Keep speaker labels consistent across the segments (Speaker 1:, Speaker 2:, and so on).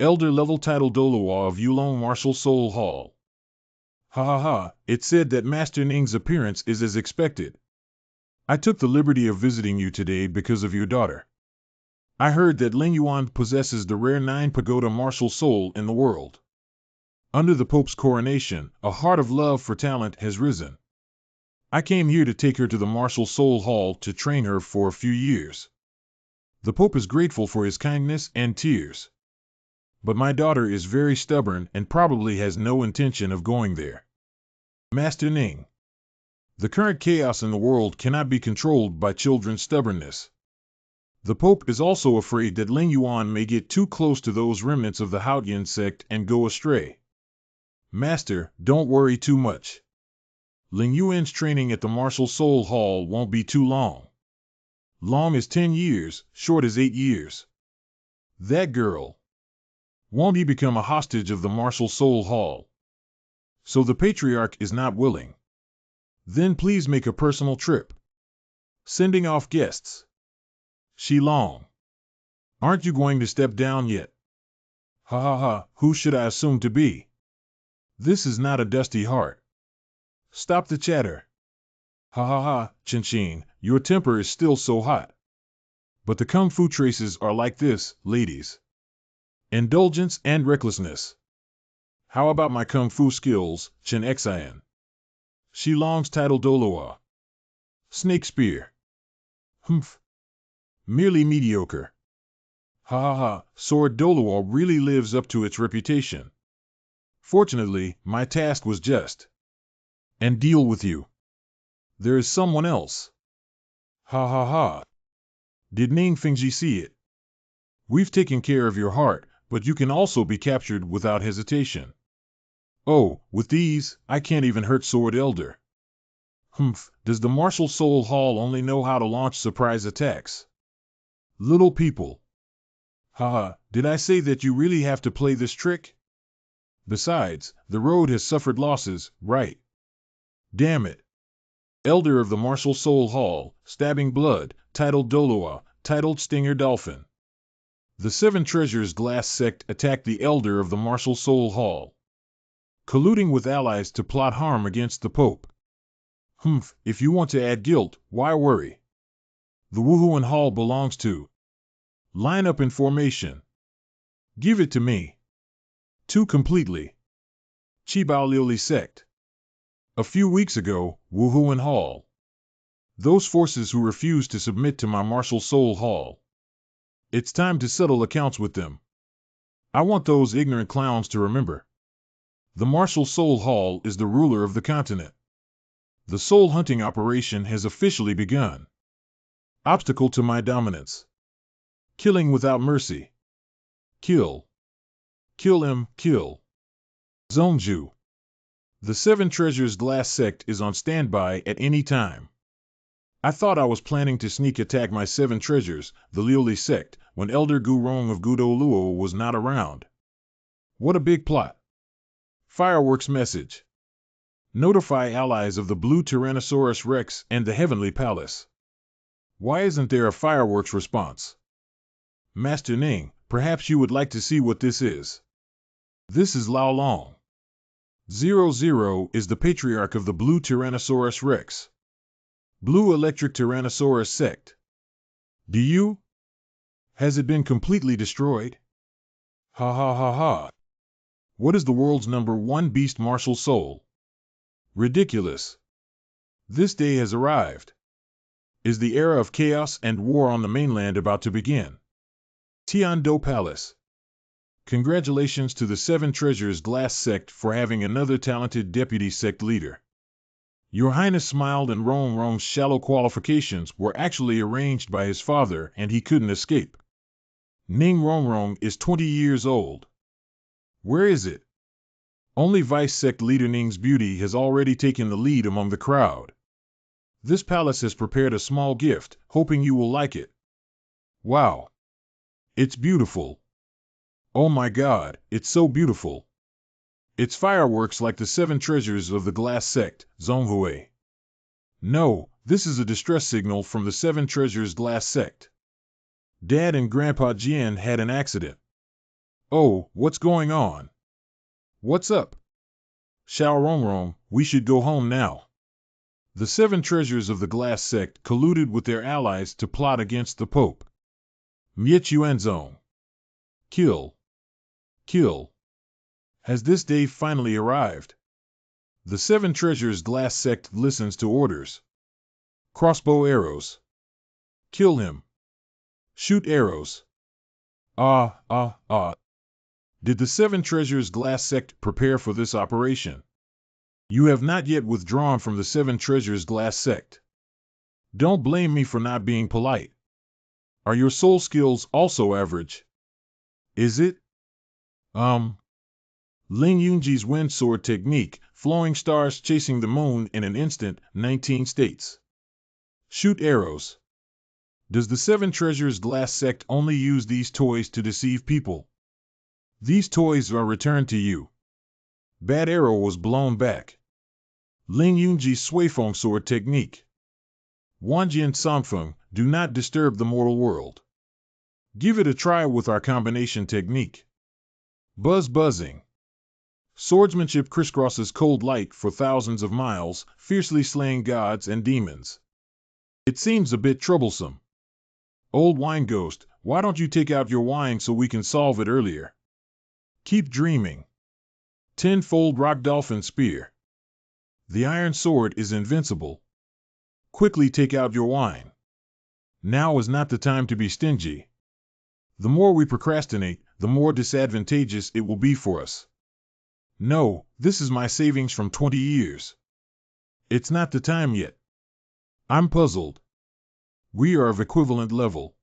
Speaker 1: Elder level title Doloa of Yulong Martial Soul Hall. Ha ha ha, it said that Master Ning's appearance is as expected. I took the liberty of visiting you today because of your daughter. I heard that Ling Yuan possesses the rare 9 pagoda martial soul in the world. Under the Pope's coronation, a heart of love for talent has risen. I came here to take her to the Martial Soul Hall to train her for a few years. The Pope is grateful for his kindness and tears. But my daughter is very stubborn and probably has no intention of going there. Master Ning. The current chaos in the world cannot be controlled by children's stubbornness. The Pope is also afraid that Ling Yuan may get too close to those remnants of the Haotian sect and go astray. Master, don't worry too much. Ling Yuan's training at the Martial Soul Hall won't be too long. Long as 10 years, short as 8 years. That girl. Won't he become a hostage of the Martial Soul Hall? So the Patriarch is not willing. Then please make a personal trip. Sending off guests. Shilong. Aren't you going to step down yet? Ha ha ha, who should I assume to be? This is not a dusty heart. Stop the chatter. Ha ha ha, Chin, your temper is still so hot. But the Kung Fu traces are like this, ladies. Indulgence and recklessness. How about my Kung Fu skills, Chen Xian? Shilong's title Doloa. Snake Spear. Humph. Merely mediocre. Ha ha ha, Sword Doloa really lives up to its reputation. Fortunately, my task was just. And deal with you. There is someone else. Ha ha ha. Did Ning Fengji see it? We've taken care of your heart, but you can also be captured without hesitation. Oh, with these, I can't even hurt Sword Elder. Humph, does the Martial Soul Hall only know how to launch surprise attacks? Little people. Haha, did I say that you really have to play this trick? Besides, the road has suffered losses, right? Damn it. Elder of the Martial Soul Hall, stabbing blood, titled Doloa, titled Stinger Dolphin. The 7 Treasures Glass Sect attacked the Elder of the Martial Soul Hall, colluding with allies to plot harm against the Pope. Humph, if you want to add guilt, why worry? The Wuhuan Hall belongs to. Line up in formation. Give it to me. 2 completely. Qibao Liuli Sect. A few weeks ago, Wuhuan Hall. Those forces who refuse to submit to my Martial Soul Hall. It's time to settle accounts with them. I want those ignorant clowns to remember. The Martial Soul Hall is the ruler of the continent. The soul hunting operation has officially begun. Obstacle to my dominance. Killing without mercy. Kill. Kill him, kill. Zongju. The 7 Treasures Glass Sect is on standby at any time. I thought I was planning to sneak attack my 7 Treasures, the Liuli Sect, when Elder Gurong of Gudo Luo was not around. What a big plot. Fireworks message. Notify allies of the Blue Tyrannosaurus Rex and the Heavenly Palace. Why isn't there a fireworks response? Master Ning, perhaps you would like to see what this is. This is Lao Long. 00 is the Patriarch of the Blue Tyrannosaurus Rex. Blue Electric Tyrannosaurus Sect. Do you? Has it been completely destroyed? Ha ha ha ha. What is the world's #1 beast martial soul? Ridiculous. This day has arrived. Is the era of chaos and war on the mainland about to begin? Tiando Palace. Congratulations to the 7 Treasures Glass Sect for having another talented deputy sect leader. Your Highness smiled, and Rong's shallow qualifications were actually arranged by his father and he couldn't escape. Ning Rong is 20 years old. Where is it? Only Vice Sect leader Ning's beauty has already taken the lead among the crowd. This palace has prepared a small gift, hoping you will like it. Wow. It's beautiful. Oh my God, it's so beautiful. It's fireworks like the 7 Treasures of the Glass Sect, Zhonghui. No, this is a distress signal from the 7 Treasures Glass Sect. Dad and Grandpa Jian had an accident. Oh, what's going on? What's up? Xiaorong, we should go home now. The 7 treasures of the glass sect colluded with their allies to plot against the Pope. Miechuanzong. Kill. Kill. Has this day finally arrived? The 7 treasures glass sect listens to orders. Crossbow arrows. Kill him. Shoot arrows. Ah, ah, ah. Did the 7 treasures glass sect prepare for this operation? You have not yet withdrawn from the 7 treasures glass sect. Don't blame me for not being polite. Are your soul skills also average? Is it? Ling Yunji's wind sword technique, flowing stars chasing the moon in an instant, 19 states. Shoot arrows. Does the 7 treasures glass sect only use these toys to deceive people? These toys are returned to you. Bad arrow was blown back. Ling Yunji's Suifeng sword technique. Wanjian Samfeng, do not disturb the mortal world. Give it a try with our combination technique. Buzzing. Swordsmanship crisscrosses cold light for thousands of miles, fiercely slaying gods and demons. It seems a bit troublesome. Old wine ghost, why don't you take out your wine so we can solve it earlier? Keep dreaming. Tenfold rock dolphin spear. The iron sword is invincible. Quickly take out your wine. Now is not the time to be stingy. The more we procrastinate, the more disadvantageous it will be for us. No, this is my savings from 20 years. It's not the time yet. I'm puzzled. We are of equivalent level.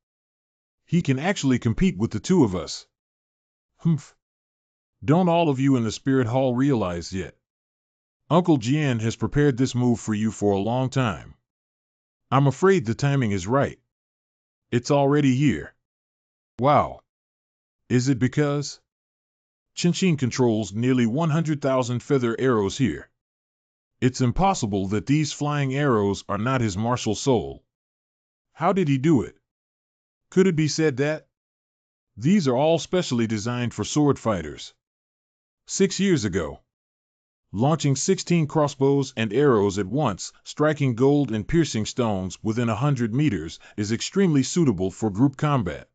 Speaker 1: He can actually compete with the 2 of us. Humph. Don't all of you in the spirit hall realize yet? Uncle Jian has prepared this move for you for a long time. I'm afraid the timing is right. It's already here. Wow. Is it because? Qinshin controls nearly 100,000 feather arrows here. It's impossible that these flying arrows are not his martial soul. How did he do it? Could it be said that? These are all specially designed for sword fighters. 6 years ago. Launching 16 crossbows and arrows at once, striking gold and piercing stones within 100 meters, is extremely suitable for group combat.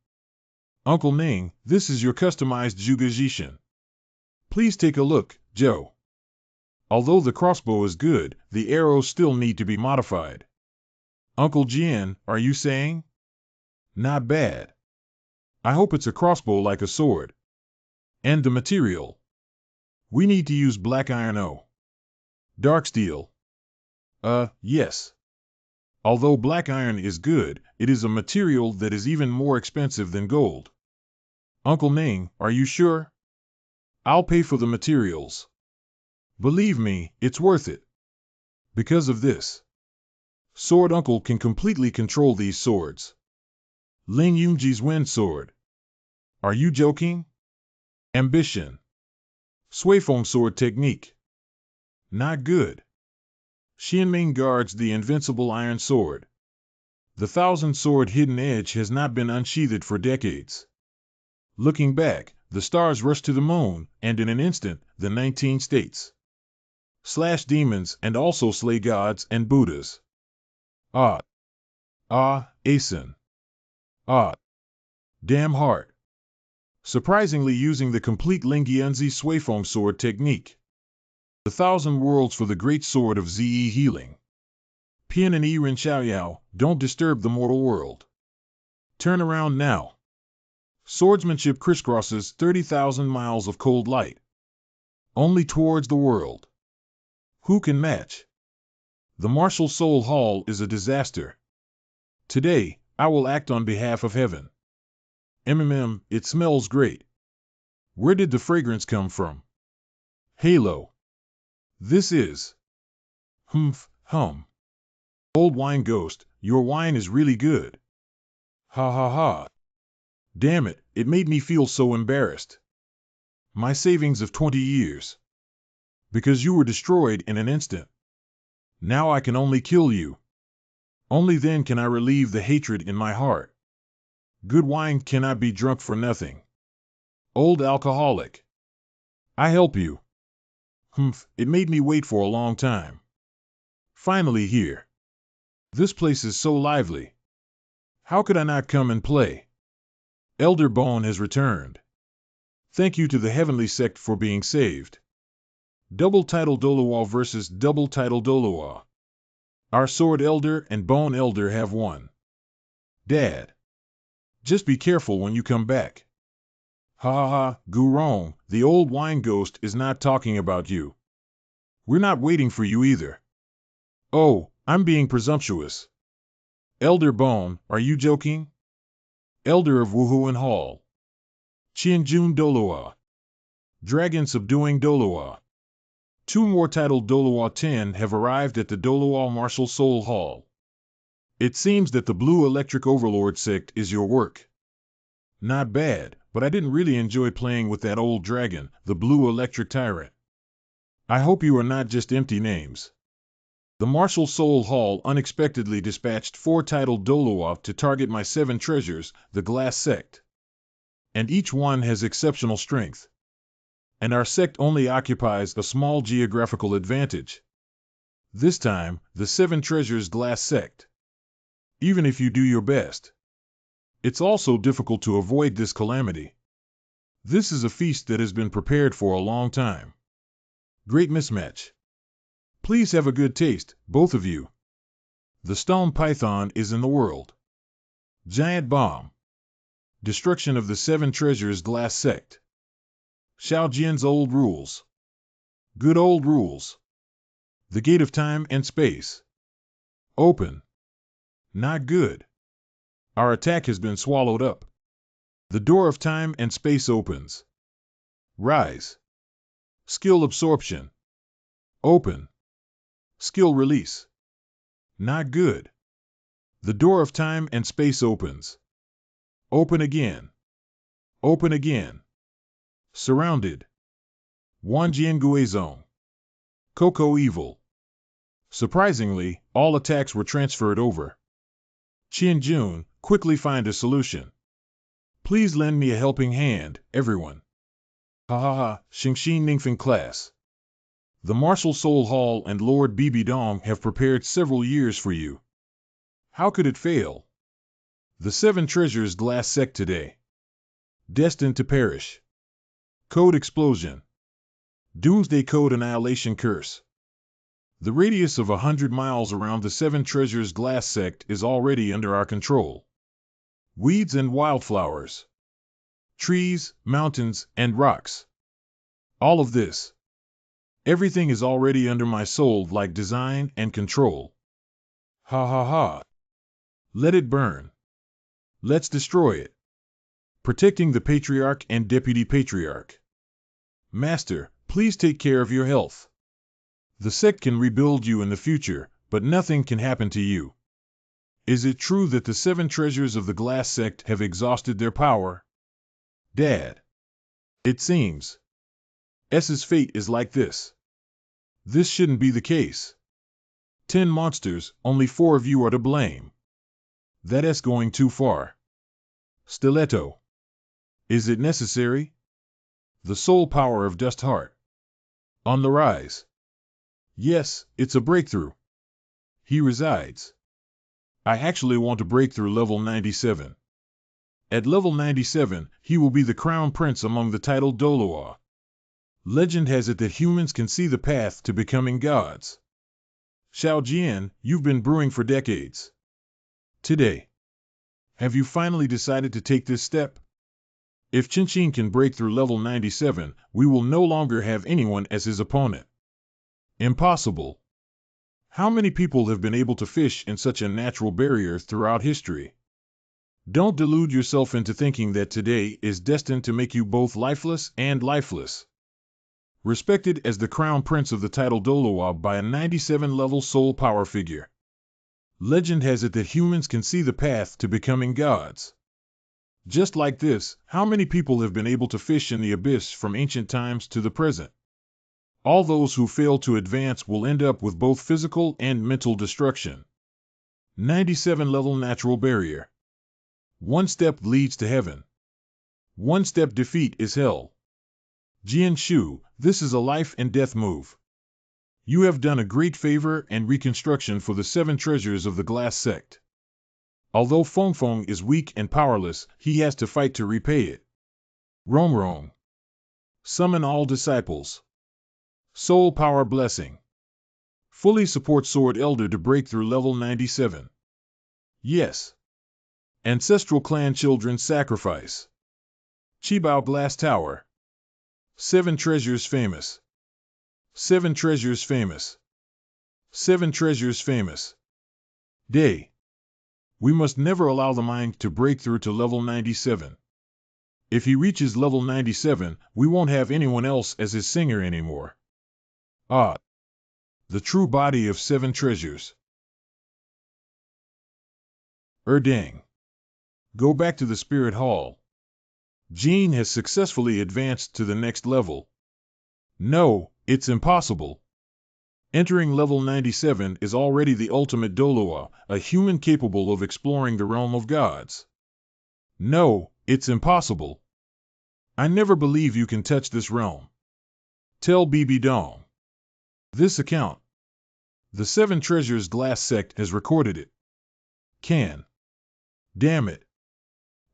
Speaker 1: Uncle Ning, this is your customized Zhuge Jishin. Please take a look, Joe. Although the crossbow is good, the arrows still need to be modified. Uncle Jian, are you saying? Not bad. I hope it's a crossbow like a sword. And the material. We need to use black iron O. Dark steel. Yes. Although black iron is good, it is a material that is even more expensive than gold. Uncle Ning, are you sure? I'll pay for the materials. Believe me, it's worth it. Because of this. Sword Uncle can completely control these swords. Ling Yunji's wind sword. Are you joking? Ambition. Suifeng sword technique. Not good. Xianming guards the invincible iron sword. The 1,000-sword hidden edge has not been unsheathed for decades. Looking back, the stars rush to the moon, and in an instant, the 19 states. Slash demons and also slay gods and Buddhas. Asen. Damn heart. Surprisingly using the complete Lingyanzi Suifeng sword technique. The 1,000 worlds for the great sword of Zi healing. Pian and Yiren Xiaoyao, don't disturb the mortal world. Turn around now. Swordsmanship crisscrosses 30,000 miles of cold light. Only towards the world. Who can match? The Martial Soul Hall is a disaster. Today, I will act on behalf of heaven. It smells great. Where did the fragrance come from? Halo. This is. Old wine ghost, your wine is really good. Ha ha ha. Damn it, it made me feel so embarrassed. My savings of 20 years. Because you were destroyed in an instant. Now I can only kill you. Only then can I relieve the hatred in my heart. Good wine cannot be drunk for nothing. Old alcoholic. I help you. Humph, it made me wait for a long time. Finally here. This place is so lively. How could I not come and play? Elder Bone has returned. Thank you to the Heavenly Sect for being saved. Double Title Dolowa versus Double Title Dolowa. Our Sword Elder and Bone Elder have won. Dad. Just be careful when you come back. Ha ha ha, Gurong, the old wine ghost is not talking about you. We're not waiting for you either. Oh, I'm being presumptuous. Elder Bone, are you joking? Elder of Wuhuan Hall. Qianjun Dolowa. Dragon Subduing Dolowa. 2 more titled Dolowa 10 have arrived at the Dolowa Martial Soul Hall. It seems that the Blue Electric Overlord sect is your work. Not bad, but I didn't really enjoy playing with that old dragon, the Blue Electric Tyrant. I hope you are not just empty names. The Martial Soul Hall unexpectedly dispatched 4 titled Dolowa to target my 7 treasures, the Glass Sect. And each one has exceptional strength. And our sect only occupies a small geographical advantage. This time, the 7 treasures Glass Sect. Even if you do your best. It's also difficult to avoid this calamity. This is a feast that has been prepared for a long time. Great mismatch. Please have a good taste, both of you. The stone python is in the world. Giant bomb. Destruction of the 7 treasures Glass Sect. Xiao Jian's old rules. Good old rules. The gate of time and space. Open. Not good. Our attack has been swallowed up. The door of time and space opens. Rise. Skill absorption. Open. Skill release. Not good. The door of time and space opens. Open again. Open again. Surrounded. Wanjiangue Zone. Coco Evil. Surprisingly, all attacks were transferred over. Qianjun, quickly find a solution. Please lend me a helping hand, everyone. Ha ha ha, Xingxin Ningfeng class. The Martial Soul Hall and Lord Bibidong have prepared several years for you. How could it fail? The 7 treasures Glass Sect today. Destined to perish. Code Explosion. Doomsday Code Annihilation Curse. The radius of 100 miles around the 7 treasures Glass Sect is already under our control. Weeds and wildflowers. Trees, mountains, and rocks. All of this. Everything is already under my soul-like design and control. Ha ha ha. Let it burn. Let's destroy it. Protecting the Patriarch and Deputy Patriarch. Master, please take care of your health. The sect can rebuild you in the future, but nothing can happen to you. Is it true that the 7 treasures of the Glass Sect have exhausted their power? Dad. It seems. S's fate is like this. This shouldn't be the case. 10 monsters, only 4 of you are to blame. That's going too far. Stiletto. Is it necessary? The soul power of Dust Heart. On the rise. Yes, it's a breakthrough. He resides. I actually want to break through level 97. At level 97, he will be the crown prince among the titled Dolowa. Legend has it that humans can see the path to becoming gods. Xiao Jian, you've been brewing for decades. Today. Have you finally decided to take this step? If Qinqin can break through level 97, we will no longer have anyone as his opponent. Impossible. How many people have been able to fish in such a natural barrier throughout history? Don't delude yourself into thinking that today is destined to make you both lifeless and lifeless. Respected as the crown prince of the title Dolowa by a 97-level soul power figure. Legend has it that humans can see the path to becoming gods. Just like this, how many people have been able to fish in the abyss from ancient times to the present? All those who fail to advance will end up with both physical and mental destruction. 97-level natural barrier. One step leads to heaven. One-step defeat is hell. Jian Shu, this is a life and death move. You have done a great favor and reconstruction for the 7 treasures of the glass sect. Although Feng Feng is weak and powerless, he has to fight to repay it. Rong Rong. Summon all disciples. Soul Power Blessing. Fully support Sword Elder to break through level 97. Yes. Ancestral Clan Children Sacrifice. Qibao Glass Tower. 7 treasures famous. 7 treasures famous. 7 treasures famous. Day. We must never allow the mind to break through to level 97. If he reaches level 97, we won't have anyone else as his singer anymore. Ah. The true body of 7 treasures. Erdang. Go back to the Spirit Hall. Jean has successfully advanced to the next level. No, it's impossible. Entering level 97 is already the ultimate Dolua, a human capable of exploring the realm of gods. No, it's impossible. I never believe you can touch this realm. Tell BB Dong. This account. The 7 Treasures Glass Sect has recorded it. Can. Damn it.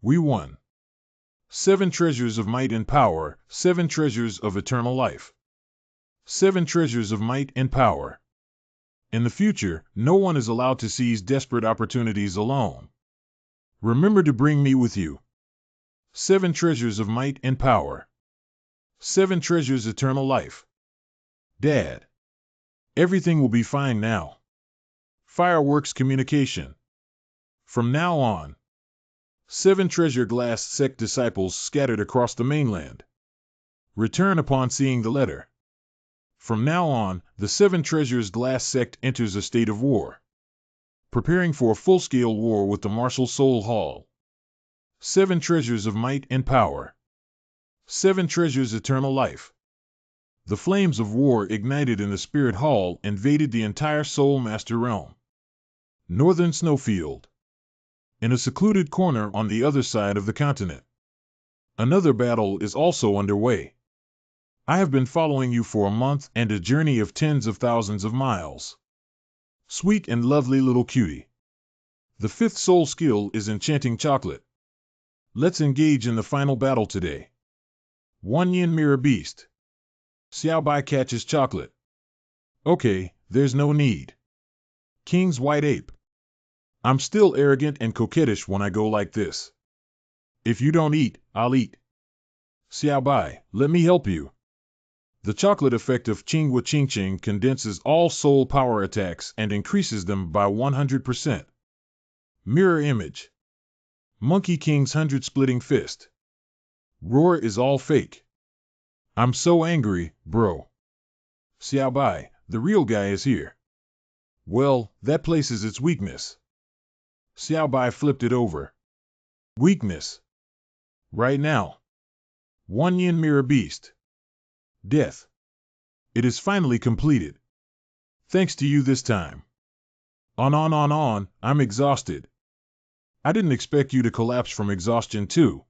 Speaker 1: We won. 7 treasures of might and power, 7 treasures of eternal life. 7 treasures of might and power. In the future, no one is allowed to seize desperate opportunities alone. Remember to bring me with you. 7 treasures of might and power. 7 treasures eternal life. Dad. Everything will be fine now. Fireworks communication. From now on. 7 treasure glass sect disciples scattered across the mainland. Return upon seeing the letter. From now on, the 7 treasures glass sect enters a state of war. Preparing for a full-scale war with the Martial Soul Hall. 7 treasures of might and power. 7 treasures eternal life. The flames of war ignited in the Spirit Hall invaded the entire Soul Master realm. Northern Snowfield. In a secluded corner on the other side of the continent. Another battle is also underway. I have been following you for a month and a journey of tens of thousands of miles. Sweet and lovely little cutie. The 5th soul skill is enchanting chocolate. Let's engage in the final battle today. One Yin Mirror Beast. Xiaobai catches chocolate. Okay, there's no need. King's White Ape. I'm still arrogant and coquettish when I go like this. If you don't eat, I'll eat. Xiaobai, let me help you. The chocolate effect of Qinghua Qingqing condenses all soul power attacks and increases them by 100%. Mirror image. Monkey King's 100-splitting fist. Roar is all fake. I'm so angry, bro. Xiaobai, the real guy is here. Well, that places its weakness. Xiaobai flipped it over. Weakness. Right now. One Yin Mirror Beast. Death. It is finally completed. Thanks to you this time. On, I'm exhausted. I didn't expect you to collapse from exhaustion too.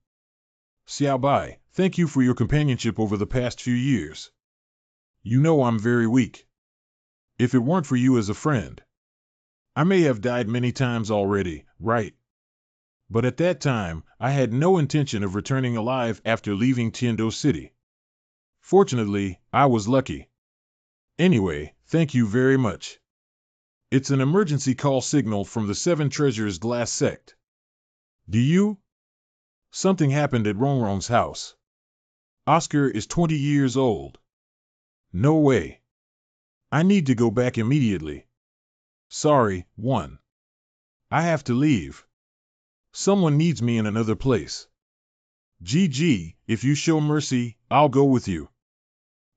Speaker 1: Xiaobai, thank you for your companionship over the past few years. You know I'm very weak. If it weren't for you as a friend, I may have died many times already, right? But at that time, I had no intention of returning alive after leaving Tiando City. Fortunately, I was lucky. Anyway, thank you very much. It's an emergency call signal from the 7 Treasures Glass Sect. Do you? Something happened at Rongrong's house. Oscar is 20 years old. No way. I need to go back immediately. Sorry, one. I have to leave. Someone needs me in another place. GG, if you show mercy, I'll go with you.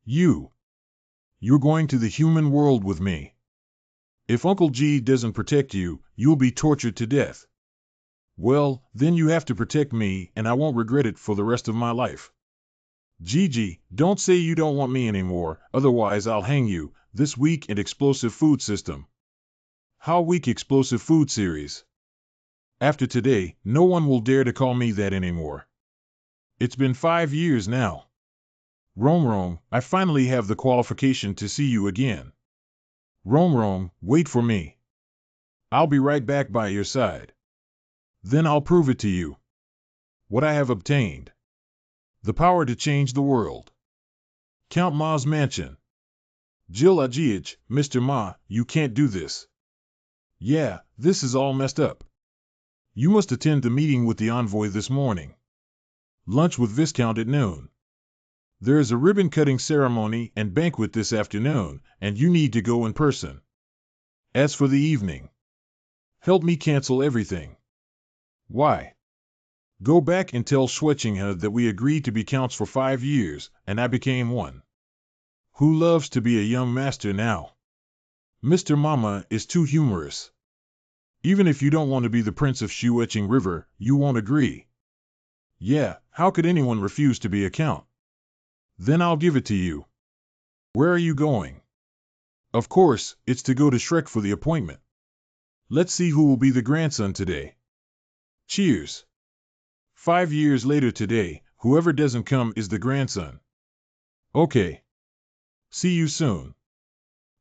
Speaker 1: You're going to the human world with me. If Uncle G doesn't protect you, you'll be tortured to death. Well, then you have to protect me, and I won't regret it for the rest of my life. Gigi, don't say you don't want me anymore, otherwise I'll hang you. This weak and explosive food system. How weak explosive food series? After today, no one will dare to call me that anymore. It's been 5 years now. Rome, I finally have the qualification to see you again. Rome, wait for me. I'll be right back by your side. Then I'll prove it to you. What I have obtained. The power to change the world. Count Ma's mansion. Jill Ajiaj, Mr. Ma, you can't do this. Yeah, this is all messed up. You must attend the meeting with the envoy this morning. Lunch with Viscount at noon. There is a ribbon-cutting ceremony and banquet this afternoon, and you need to go in person. As for the evening, help me cancel everything. Why? Go back and tell Schwetchinga that we agreed to be counts for 5 years, and I became one. Who loves to be a young master now? Mr. Mama is too humorous. Even if you don't want to be the Prince of Schwetching River, you won't agree. Yeah, how could anyone refuse to be a count? Then I'll give it to you. Where are you going? Of course, it's to go to Shrek for the appointment. Let's see who will be the grandson today. Cheers. 5 years later today, whoever doesn't come is the grandson. Okay. See you soon.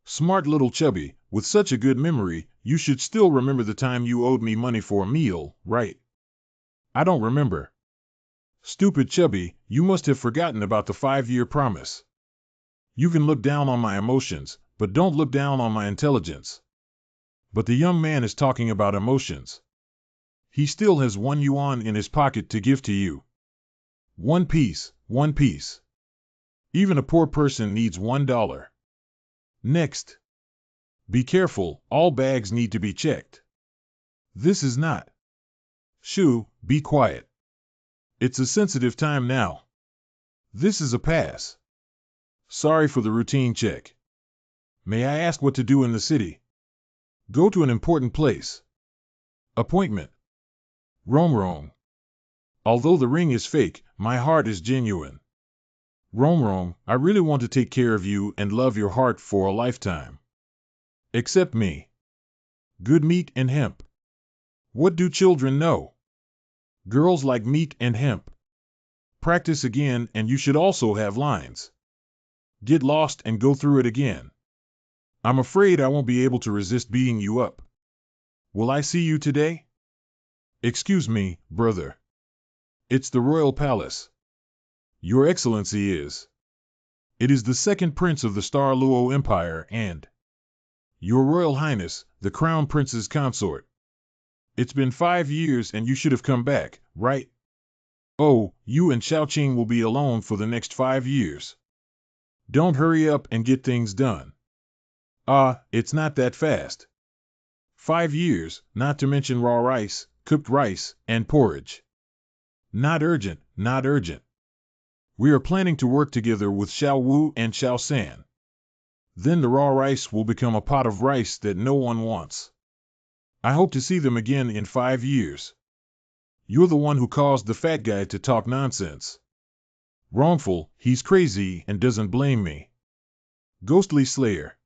Speaker 1: Smart little chubby, with such a good memory, you should still remember the time you owed me money for a meal, right? I don't remember. Stupid chubby, you must have forgotten about the 5-year promise. You can look down on my emotions, but don't look down on my intelligence. But the young man is talking about emotions. He still has 1 yuan in his pocket to give to you. 1 piece, 1 piece. Even a poor person needs $1. Next. Be careful, all bags need to be checked. This is not. Shoo, be quiet. It's a sensitive time now. This is a pass. Sorry for the routine check. May I ask what to do in the city? Go to an important place. Appointment. Rome. Although the ring is fake, my heart is genuine. Rome, I really want to take care of you and love your heart for a lifetime. Accept me. Good meat and hemp. What do children know? Girls like meat and hemp. Practice again and you should also have lines. Get lost and go through it again. I'm afraid I won't be able to resist beating you up. Will I see you today? Excuse me, brother. It's the royal palace. Your Excellency is. It is the second prince of the Star Luo Empire and Your Royal Highness, the Crown Prince's consort. It's been 5 years and you should have come back, right? Oh, you and Xiaoqing will be alone for the next 5 years. Don't hurry up and get things done. It's not that fast. 5 years, not to mention raw rice, cooked rice, and porridge. Not urgent, not urgent. We are planning to work together with Xiao Wu and Xiao San. Then the raw rice will become a pot of rice that no one wants. I hope to see them again in 5 years. You're the one who caused the fat guy to talk nonsense. Wrongful, he's crazy and doesn't blame me. Ghostly Slayer.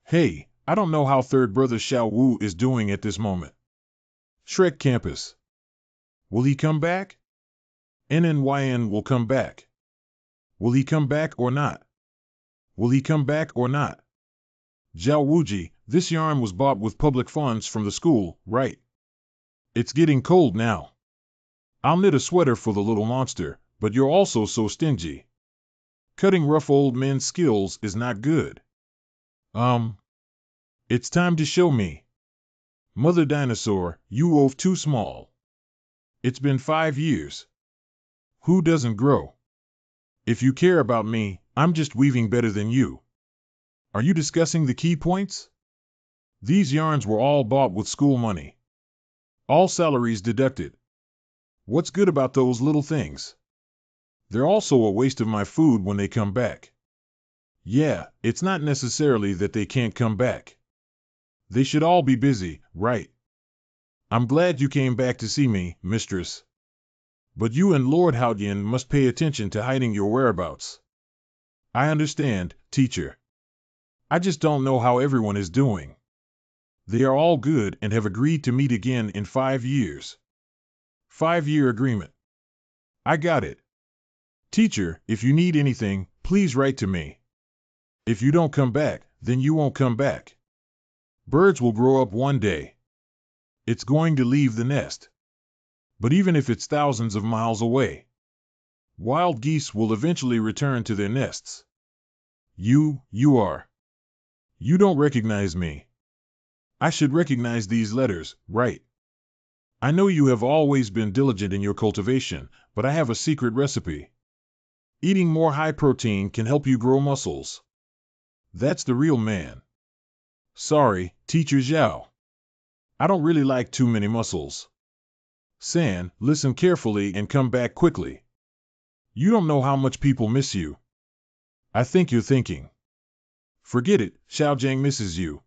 Speaker 1: Hey, I don't know how third brother Xiao Wu is doing at this moment. Shrek Campus. Will he come back? NNYN will come back. Will he come back or not? Will he come back or not? Zhao Wuji, this yarn was bought with public funds from the school, right? It's getting cold now. I'll knit a sweater for the little monster, but you're also so stingy. Cutting rough old men's skills is not good. It's time to show me. Mother Dinosaur, you wove too small. It's been 5 years. Who doesn't grow? If you care about me, I'm just weaving better than you. Are you discussing the key points? These yarns were all bought with school money. All salaries deducted. What's good about those little things? They're also a waste of my food when they come back. Yeah, it's not necessarily that they can't come back. They should all be busy, right? I'm glad you came back to see me, mistress. But you and Lord Haoyan must pay attention to hiding your whereabouts. I understand, teacher. I just don't know how everyone is doing. They are all good and have agreed to meet again in 5 years. 5-year agreement. I got it. Teacher, if you need anything, please write to me. If you don't come back, then you won't come back. Birds will grow up one day. It's going to leave the nest. But even if it's thousands of miles away, wild geese will eventually return to their nests. You don't recognize me. I should recognize these letters, right? I know you have always been diligent in your cultivation, but I have a secret recipe. Eating more high protein can help you grow muscles. That's the real man. Sorry, Teacher Zhao. I don't really like too many muscles. San, listen carefully and come back quickly. You don't know how much people miss you. I think you're thinking. Forget it, Xiaojiang misses you.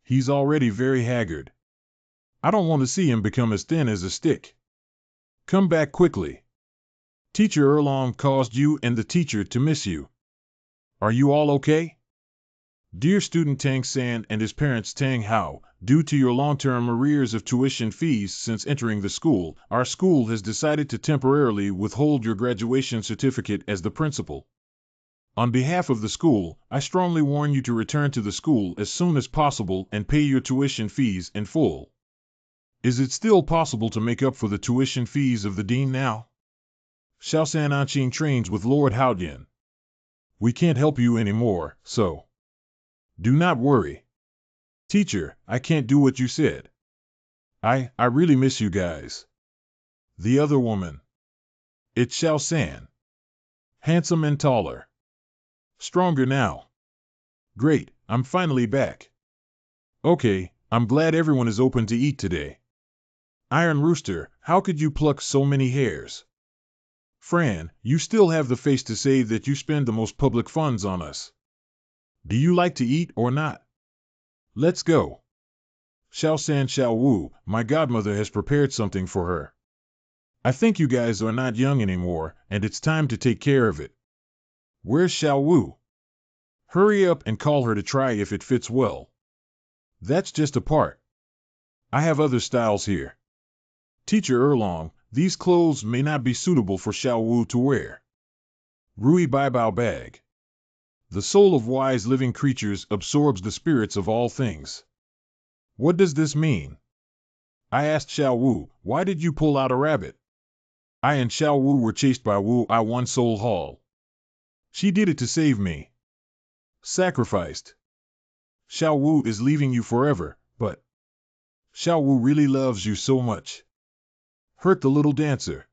Speaker 1: He's already very haggard. I don't want to see him become as thin as a stick. Come back quickly. Teacher Erlong caused you and the teacher to miss you. Are you all okay? Dear student Tang San and his parents Tang Hao, due to your long-term arrears of tuition fees since entering the school, our school has decided to temporarily withhold your graduation certificate as the principal. On behalf of the school, I strongly warn you to return to the school as soon as possible and pay your tuition fees in full. Is it still possible to make up for the tuition fees of the dean now? Xiaosan Anqing trains with Lord Haoyan. We can't help you anymore, so do not worry. Teacher, I can't do what you said. I really miss you guys. The other woman. It's Xiaosan. Handsome and taller. Stronger now. Great, I'm finally back. Okay, I'm glad everyone is open to eat today. Iron Rooster, how could you pluck so many hairs? Fran, you still have the face to say that you spend the most public funds on us. Do you like to eat or not? Let's go. Xiaosan Xiaowu, my godmother has prepared something for her. I think you guys are not young anymore, and it's time to take care of it. Where's Xiaowu? Hurry up and call her to try if it fits well. That's just a part. I have other styles here. Teacher Erlong, these clothes may not be suitable for Xiaowu to wear. Rui Baibao Bag. The soul of wise living creatures absorbs the spirits of all things. What does this mean? I asked Xiaowu, why did you pull out a rabbit? I and Xiaowu were chased by Wu I One Soul Hall. She did it to save me. Sacrificed. Xiaowu is leaving you forever, but Xiaowu really loves you so much. Hurt the little dancer.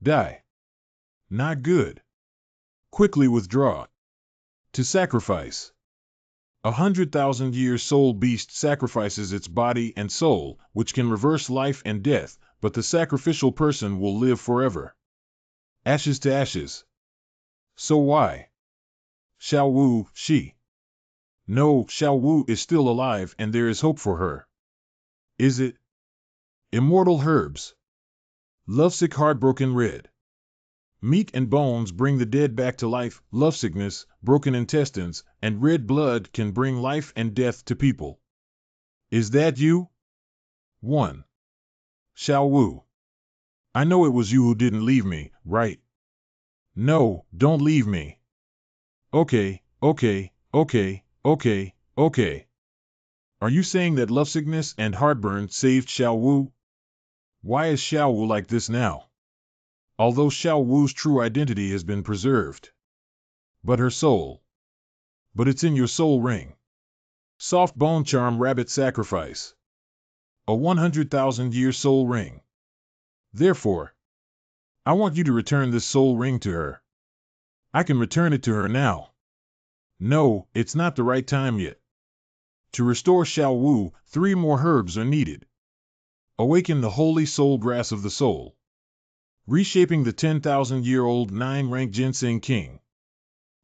Speaker 1: Die. Not good. Quickly withdraw. To sacrifice. 100,000-year soul beast sacrifices its body and soul, which can reverse life and death, but the sacrificial person will live forever. Ashes to ashes. So why? Xiaowu, she. No, Xiaowu is still alive and there is hope for her. Is it? Immortal herbs. Lovesick heartbroken red. Meat and bones bring the dead back to life, lovesickness, broken intestines, and red blood can bring life and death to people. Is that you? 1. Xiaowu. I know it was you who didn't leave me, right? No, don't leave me. Okay. Are you saying that lovesickness and heartburn saved Xiaowu? Why is Xiaowu like this now? Although Xiaowu's true identity has been preserved. But her soul. But it's in your soul ring. Soft bone charm rabbit sacrifice. A 100,000-year soul ring. Therefore, I want you to return this soul ring to her. I can return it to her now. No, it's not the right time yet. To restore Xiaowu, 3 more herbs are needed. Awaken the holy soul grass of the soul. Reshaping the 10,000-year-old 9-rank ginseng king.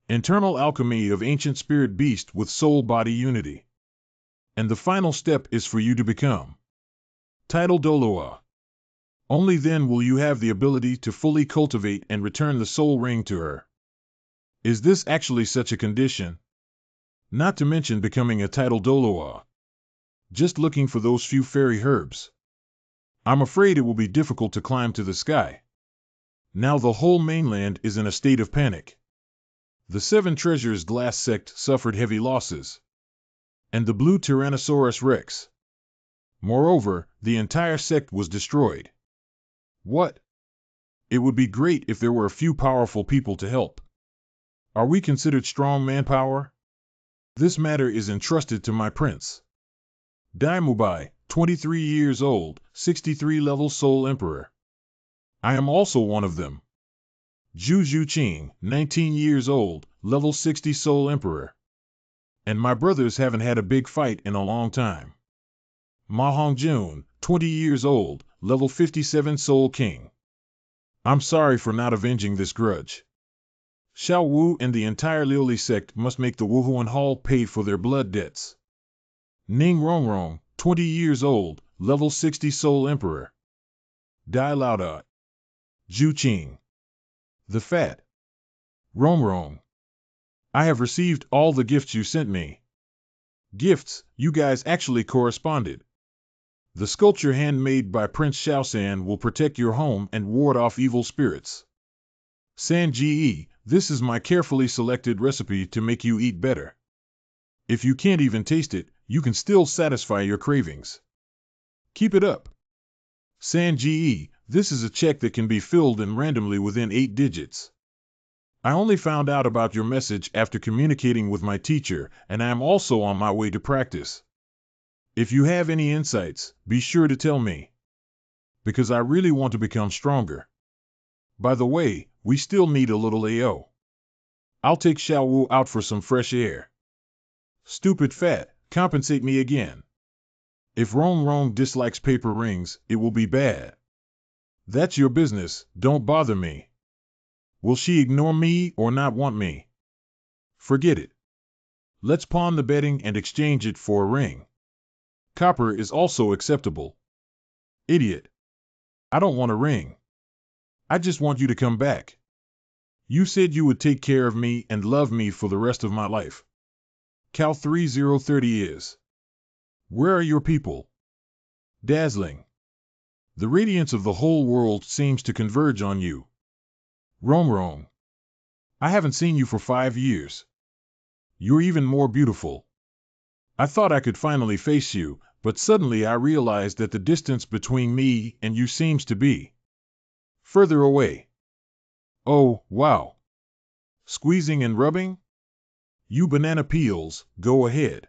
Speaker 1: Internal alchemy of ancient spirit beast with soul-body unity. And the final step is for you to become Title Doloa. Only then will you have the ability to fully cultivate and return the soul ring to her. Is this actually such a condition? Not to mention becoming a Title Doloa. Just looking for those few fairy herbs. I'm afraid it will be difficult to climb to the sky. Now the whole mainland is in a state of panic. The Seven Treasures Glass sect suffered heavy losses, and the Blue Tyrannosaurus Rex. Moreover, the entire sect was destroyed. What? It would be great if there were a few powerful people to help. Are we considered strong manpower? This matter is entrusted to my prince. Daimubai, 23 years old, 63 level Soul Emperor. I am also one of them. Zhu Qing, 19 years old, level 60 Soul Emperor. And my brothers haven't had a big fight in a long time. Ma Hongjun, 20 years old, level 57 Soul King. I'm sorry for not avenging this grudge. Xiao Wu and the entire Liuli sect must make the Wuhuan Hall pay for their blood debts. Ning Rongrong, 20 years old, level 60 Soul Emperor. Dai Lauda. Zhu Qing. The Fat. Rongrong. I have received all the gifts you sent me. Gifts, you guys actually corresponded. The sculpture handmade by Prince Shaosan will protect your home and ward off evil spirits. San Ji, this is my carefully selected recipe to make you eat better. If you can't even taste it, you can still satisfy your cravings. Keep it up. San Ji, this is a check that can be filled in randomly within 8 digits. I only found out about your message after communicating with my teacher, and I am also on my way to practice. If you have any insights, be sure to tell me. Because I really want to become stronger. By the way, we still need a little AO. I'll take Xiao Wu out for some fresh air. Stupid Fat, compensate me again. If Rong dislikes paper rings, it will be bad. That's your business, don't bother me. Will she ignore me or not want me? Forget it. Let's pawn the bedding and exchange it for a ring. Copper is also acceptable. Idiot. I don't want a ring. I just want you to come back. You said you would take care of me and love me for the rest of my life. Cal 3030 is. Where are your people? Dazzling. The radiance of the whole world seems to converge on you. Rong. I haven't seen you for 5 years. You're even more beautiful. I thought I could finally face you, but suddenly I realized that the distance between me and you seems to be further away. Oh, wow. Squeezing and rubbing? You banana peels, go ahead.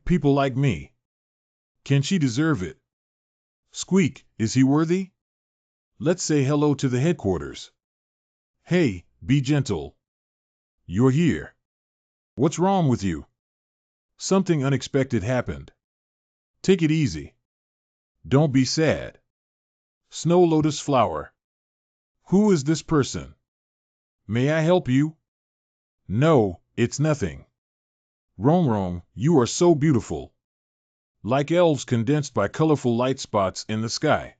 Speaker 1: People like me. Can she deserve it? Squeak, is he worthy? Let's say hello to the headquarters. Hey, be gentle. You're here. What's wrong with you? Something unexpected happened. Take it easy. Don't be sad. Snow Lotus Flower. Who is this person? May I help you? No, it's nothing. Rong, you are so beautiful. Like elves condensed by colorful light spots in the sky.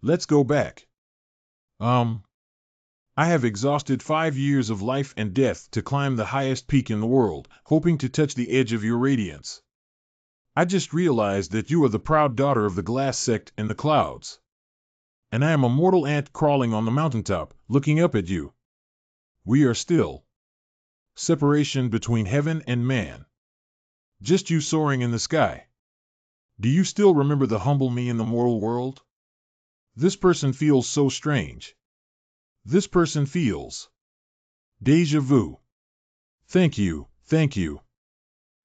Speaker 1: Let's go back. I have exhausted 5 years of life and death to climb the highest peak in the world, hoping to touch the edge of your radiance. I just realized that you are the proud daughter of the glass sect in the clouds. And I am a mortal ant crawling on the mountaintop, looking up at you. We are still. Separation between heaven and man. Just you soaring in the sky. Do you still remember the humble me in the mortal world? This person feels so strange. This person feels. Deja vu. Thank you, thank you.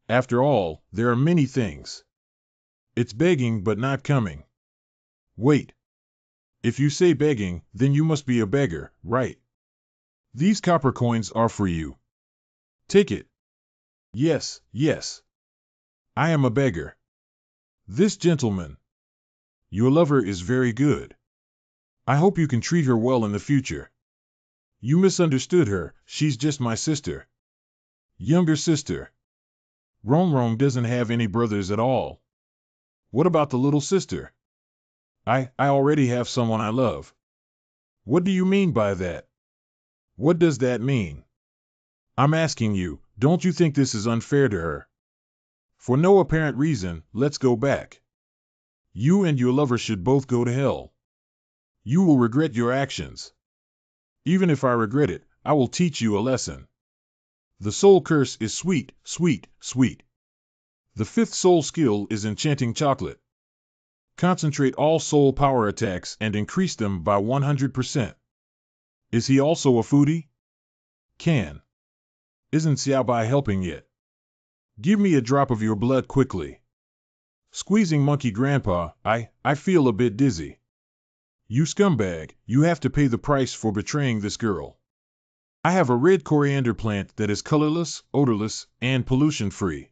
Speaker 1: After all, there are many things. It's begging but not coming. Wait. If you say begging, then you must be a beggar, right? These copper coins are for you. Take it. Yes, yes. I am a beggar. This gentleman. Your lover is very good. I hope you can treat her well in the future. You misunderstood her, she's just my sister. Younger sister. Rong doesn't have any brothers at all. What about the little sister? I already have someone I love. What do you mean by that? What does that mean? I'm asking you, don't you think this is unfair to her? For no apparent reason, let's go back. You and your lover should both go to hell. You will regret your actions. Even if I regret it, I will teach you a lesson. The soul curse is sweet, sweet, sweet. The fifth soul skill is enchanting chocolate. Concentrate all soul power attacks and increase them by 100%. Is he also a foodie? Can. Isn't Xiaobai helping yet? Give me a drop of your blood quickly. Squeezing monkey grandpa, I feel a bit dizzy. You scumbag, you have to pay the price for betraying this girl. I have a red coriander plant that is colorless, odorless, and pollution-free.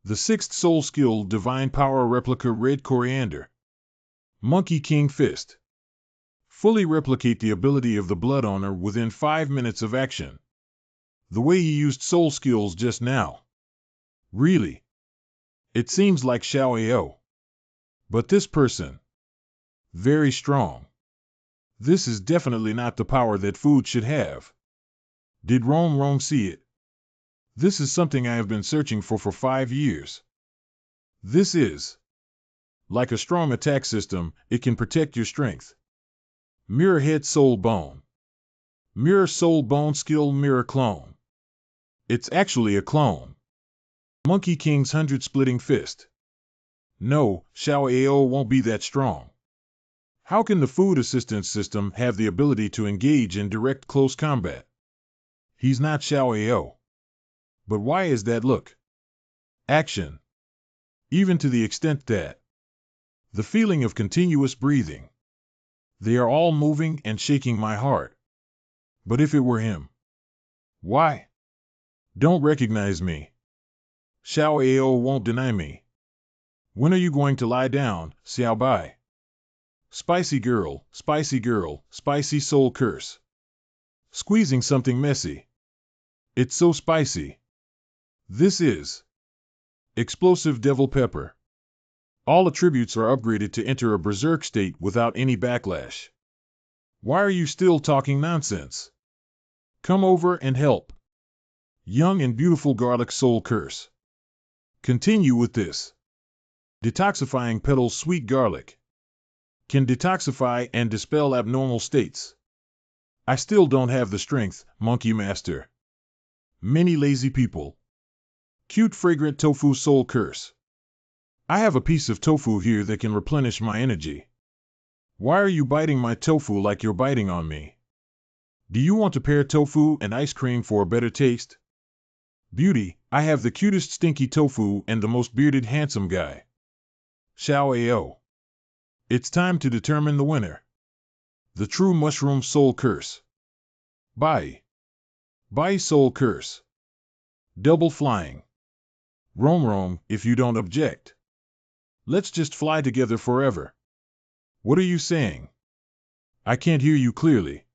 Speaker 1: The sixth soul skill, Divine Power Replica Red Coriander. Monkey King Fist. Fully replicate the ability of the blood owner within 5 minutes of action. The way he used soul skills just now. Really? It seems like Xiaoao. But this person. Very strong. This is definitely not the power that food should have. Did Rome see it? This is something I have been searching for 5 years. This is. Like a strong attack system, it can protect your strength. Mirror Head Soul Bone. Mirror Soul Bone Skill Mirror Clone. It's actually a clone. Monkey King's 100 Splitting Fist. No, Xiaoao won't be that strong. How can the food assistance system have the ability to engage in direct close combat? He's not Xiaoao. But why is that look? Action. Even to the extent that the feeling of continuous breathing. They are all moving and shaking my heart. But if it were him. Why? Don't recognize me. Xiaoao won't deny me. When are you going to lie down, Xiaobai? Spicy girl, spicy soul curse. Squeezing something messy. It's so spicy. This is explosive devil pepper. All attributes are upgraded to enter a berserk state without any backlash. Why are you still talking nonsense? Come over and help. Young and beautiful garlic soul curse. Continue with this. Detoxifying petals sweet garlic. Can detoxify and dispel abnormal states. I still don't have the strength, Monkey Master. Many lazy people. Cute fragrant tofu soul curse. I have a piece of tofu here that can replenish my energy. Why are you biting my tofu like you're biting on me? Do you want to pair tofu and ice cream for a better taste? Beauty, I have the cutest stinky tofu and the most bearded handsome guy. Xiaoao. It's time to determine the winner. The true mushroom soul curse. Bai. Bai soul curse. Double flying. Rome, if you don't object. Let's just fly together forever. What are you saying? I can't hear you clearly.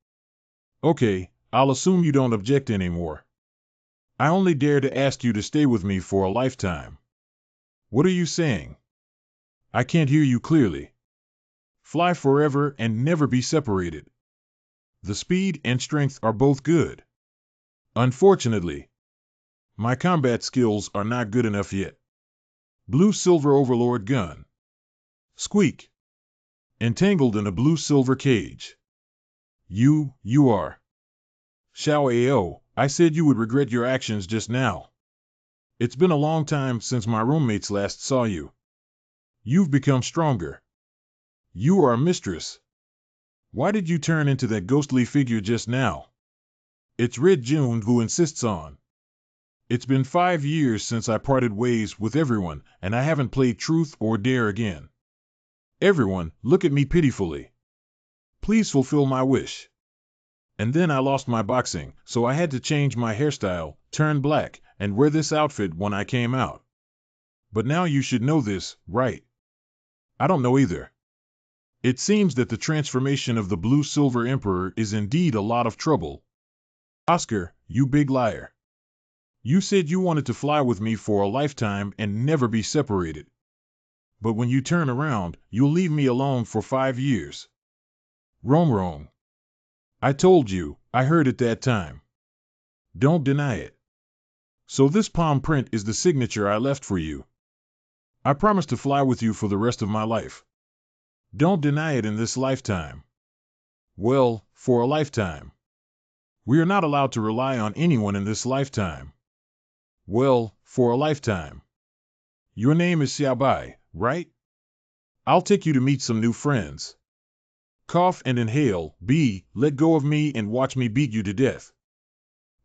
Speaker 1: Okay, I'll assume you don't object anymore. I only dare to ask you to stay with me for a lifetime. What are you saying? I can't hear you clearly. Fly forever and never be separated. The speed and strength are both good. Unfortunately, my combat skills are not good enough yet. Blue Silver Overlord Gun. Squeak. Entangled in a blue-silver cage. You are. Xiaoao, I said you would regret your actions just now. It's been a long time since my roommates last saw you. You've become stronger. You are a mistress. Why did you turn into that ghostly figure just now? It's Red June who insists on. It's been 5 years since I parted ways with everyone, and I haven't played Truth or Dare again. Everyone, look at me pitifully. Please fulfill my wish. And then I lost my boxing, so I had to change my hairstyle, turn black, and wear this outfit when I came out. But now you should know this, right? I don't know either. It seems that the transformation of the Blue-Silver Emperor is indeed a lot of trouble. Oscar, you big liar. You said you wanted to fly with me for a lifetime and never be separated. But when you turn around, you'll leave me alone for 5 years. Rome. I told you, I heard it that time. Don't deny it. So this palm print is the signature I left for you. I promise to fly with you for the rest of my life. Don't deny it in this lifetime. Well, for a lifetime. We are not allowed to rely on anyone in this lifetime. Well, for a lifetime. Your name is Xiaobai, right? I'll take you to meet some new friends. Cough and inhale. B. Let go of me and watch me beat you to death.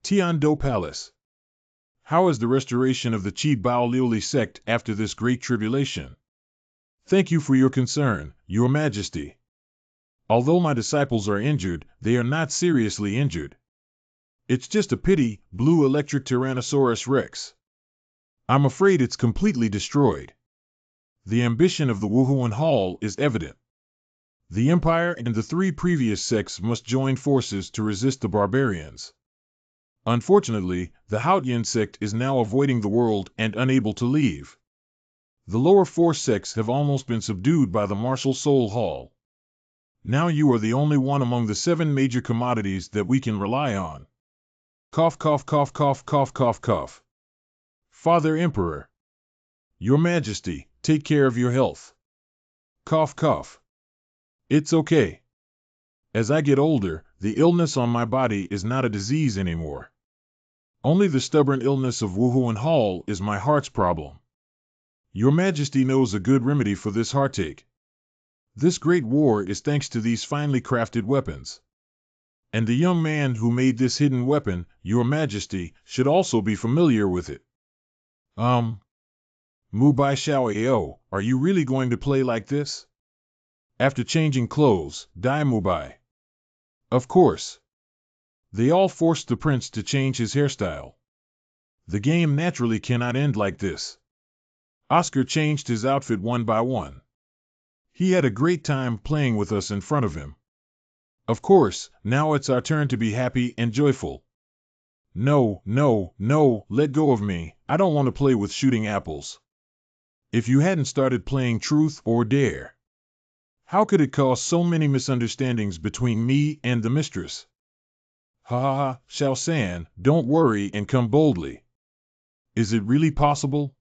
Speaker 1: Tian-Do Palace. How is the restoration of the Qi Bao Liuli sect after this great tribulation? Thank you for your concern, Your Majesty. Although my disciples are injured, they are not seriously injured. It's just a pity, blue electric Tyrannosaurus Rex. I'm afraid it's completely destroyed. The ambition of the Wuhuan Hall is evident. The Empire and the 3 previous sects must join forces to resist the barbarians. Unfortunately, the Haotian sect is now avoiding the world and unable to leave. The lower 4 sects have almost been subdued by the Martial Soul Hall. Now you are the only one among the 7 major commodities that we can rely on. Cough, cough, cough, cough, cough, cough, cough. Father Emperor. Your Majesty, take care of your health. Cough, cough. It's okay. As I get older, the illness on my body is not a disease anymore. Only the stubborn illness of Wuhuan Hall is my heart's problem. Your Majesty knows a good remedy for this heartache. This great war is thanks to these finely crafted weapons. And the young man who made this hidden weapon, Your Majesty, should also be familiar with it. Mubai Xiao, are you really going to play like this? After changing clothes, Dai Mubai. Of course. They all forced the prince to change his hairstyle. The game naturally cannot end like this. Oscar changed his outfit one by one. He had a great time playing with us in front of him. Of course, now it's our turn to be happy and joyful. No, no, no, let go of me. I don't want to play with shooting apples. If you hadn't started playing Truth or Dare, how could it cause so many misunderstandings between me and the mistress? Ha ha ha, Xiao San, don't worry and come boldly. Is it really possible?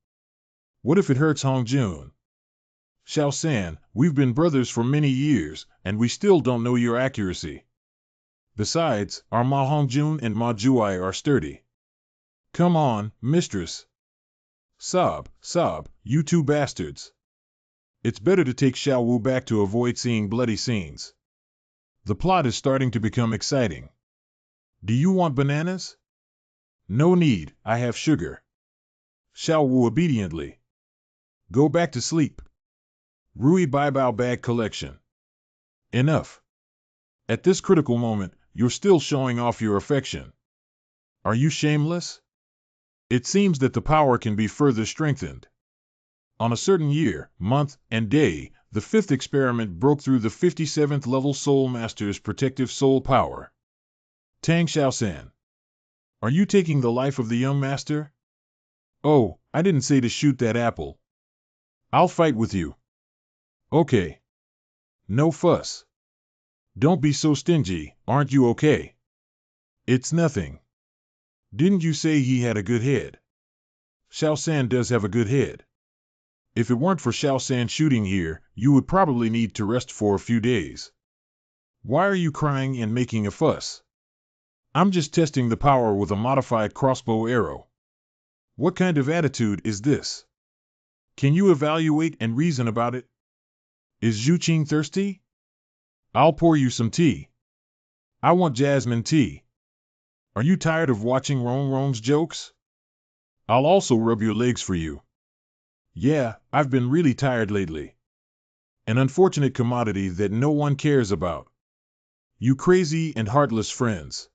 Speaker 1: What if it hurts Hong Jun? Xiao San, we've been brothers for many years, and we still don't know your accuracy. Besides, our Ma Hongjun and Ma Juai are sturdy. Come on, mistress. Sob, you 2 bastards. It's better to take Xiao Wu back to avoid seeing bloody scenes. The plot is starting to become exciting. Do you want bananas? No need, I have sugar. Xiao Wu obediently. Go back to sleep. Rui Bai Bao Bag Collection. Enough. At this critical moment, you're still showing off your affection. Are you shameless? It seems that the power can be further strengthened. On a certain year, month, and day, the 5th experiment broke through the 57th level Soul Master's protective soul power. Tang Xiaosan. Are you taking the life of the young master? Oh, I didn't say to shoot that apple. I'll fight with you. Okay. No fuss. Don't be so stingy, aren't you okay? It's nothing. Didn't you say he had a good head? Xiao San does have a good head. If it weren't for Xiao San shooting here, you would probably need to rest for a few days. Why are you crying and making a fuss? I'm just testing the power with a modified crossbow arrow. What kind of attitude is this? Can you evaluate and reason about it? Is Zhu Qing thirsty? I'll pour you some tea. I want jasmine tea. Are you tired of watching Rong Rong's jokes? I'll also rub your legs for you. Yeah, I've been really tired lately. An unfortunate commodity that no one cares about. You crazy and heartless friends.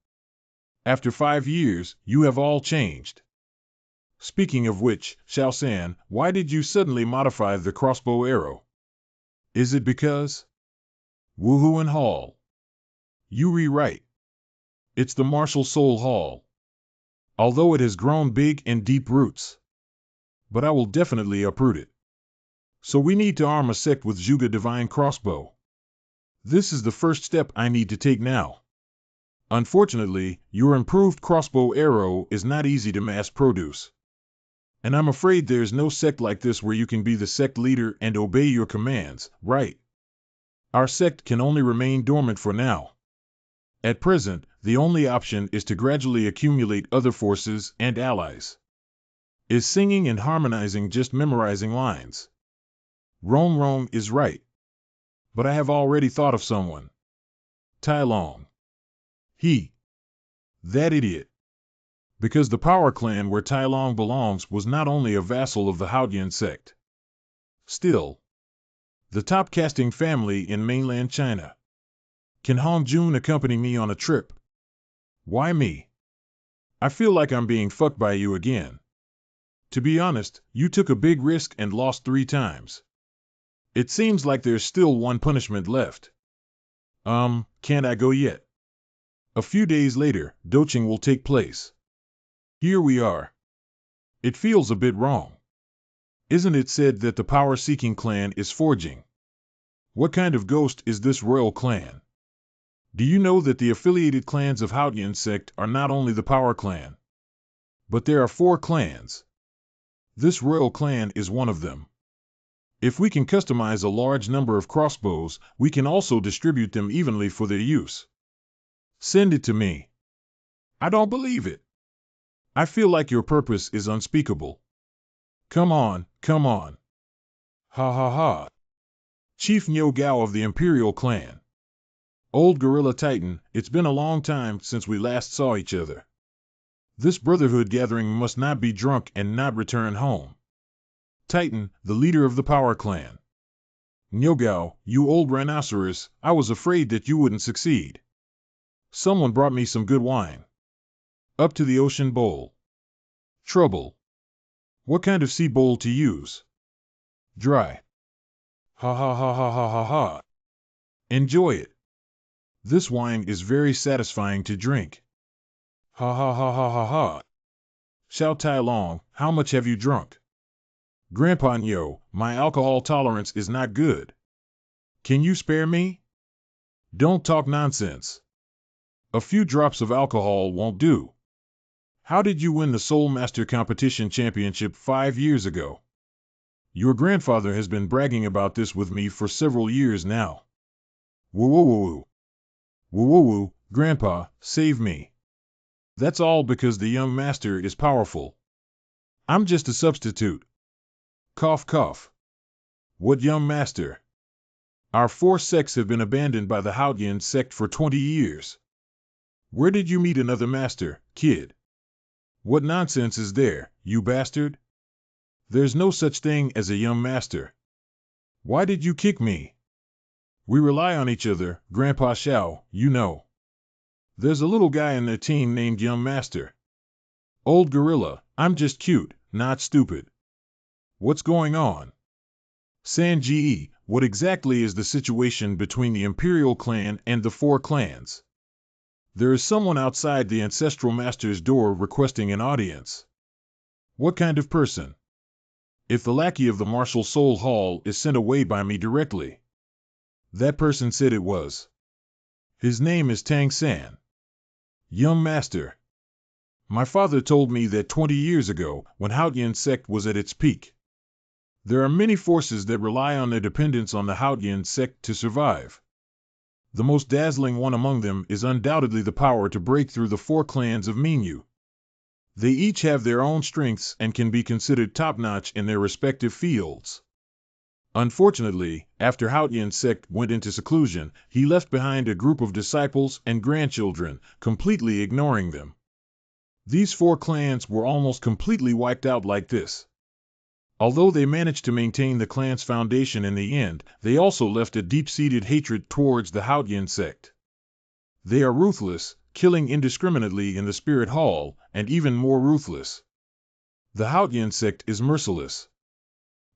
Speaker 1: After 5 years, you have all changed. Speaking of which, Xiao San, why did you suddenly modify the crossbow arrow? Is it because? Wuhuan Hall. You rewrite. It's the Martial Soul Hall. Although it has grown big and deep roots. But I will definitely uproot it. So we need to arm a sect with Zhuge Divine Crossbow. This is the first step I need to take now. Unfortunately, your improved crossbow arrow is not easy to mass produce. And I'm afraid there's no sect like this where you can be the sect leader and obey your commands, right? Our sect can only remain dormant for now. At present, The only option is to gradually accumulate other forces and allies. Is singing and harmonizing just memorizing lines? Rome is right. But I have already thought of someone. Tai Long. That idiot. Because the power clan where Tai Long belongs was not only a vassal of the Haodian sect. Still, the top casting family in mainland China. Can Hong Jun accompany me on a trip? Why me? I feel like I'm being fucked by you again. To be honest, you took a big risk and lost 3 times. It seems like there's still one punishment left. Can't I go yet? A few days later, Doching will take place. Here we are. It feels a bit wrong. Isn't it said that the power-seeking clan is forging? What kind of ghost is this royal clan? Do you know that the affiliated clans of Haodian sect are not only the power clan, but there are 4 clans? This royal clan is one of them. If we can customize a large number of crossbows, we can also distribute them evenly for their use. Send it to me. I don't believe it. I feel like your purpose is unspeakable. Come on, come on. Ha ha ha. Chief Nyo Gao of the Imperial Clan. Old Gorilla Titan, it's been a long time since we last saw each other. This Brotherhood gathering must not be drunk and not return home. Titan, the leader of the Power Clan. Nyo Gao, you old rhinoceros, I was afraid that you wouldn't succeed. Someone brought me some good wine. Up to the ocean bowl. Trouble. What kind of sea bowl to use? Dry. Ha ha ha ha ha ha ha. Enjoy it. This wine is very satisfying to drink. Ha ha ha ha ha ha. Xiao Tai Long, how much have you drunk? Grandpa Nyo, my alcohol tolerance is not good. Can you spare me? Don't talk nonsense. A few drops of alcohol won't do. How did you win the Soul Master Competition Championship 5 years ago? Your grandfather has been bragging about this with me for several years now. Woo woo woo woo. Woo woo woo, Grandpa, save me. That's all because the young master is powerful. I'm just a substitute. Cough cough. What young master? Our 4 sects have been abandoned by the Haodian sect for 20 years. Where did you meet another master, kid? What nonsense is there, you bastard? There's no such thing as a young master. Why did you kick me? We rely on each other, Grandpa Xiao, you know. There's a little guy in the team named Young Master. Old Gorilla, I'm just cute, not stupid. What's going on? Sanji, what exactly is the situation between the Imperial Clan and the 4 clans? There is someone outside the Ancestral Master's door requesting an audience. What kind of person? If the lackey of the Martial Soul Hall is sent away by me directly. That person said it was. His name is Tang San. Young Master. My father told me that 20 years ago, when Haodian sect was at its peak. There are many forces that rely on their dependence on the Haodian sect to survive. The most dazzling one among them is undoubtedly the power to break through the 4 clans of Minyu. They each have their own strengths and can be considered top-notch in their respective fields. Unfortunately, after Haodian sect went into seclusion, he left behind a group of disciples and grandchildren, completely ignoring them. These 4 clans were almost completely wiped out like this. Although they managed to maintain the clan's foundation in the end, they also left a deep-seated hatred towards the Haodian sect. They are ruthless, killing indiscriminately in the Spirit Hall, and even more ruthless. The Haodian sect is merciless.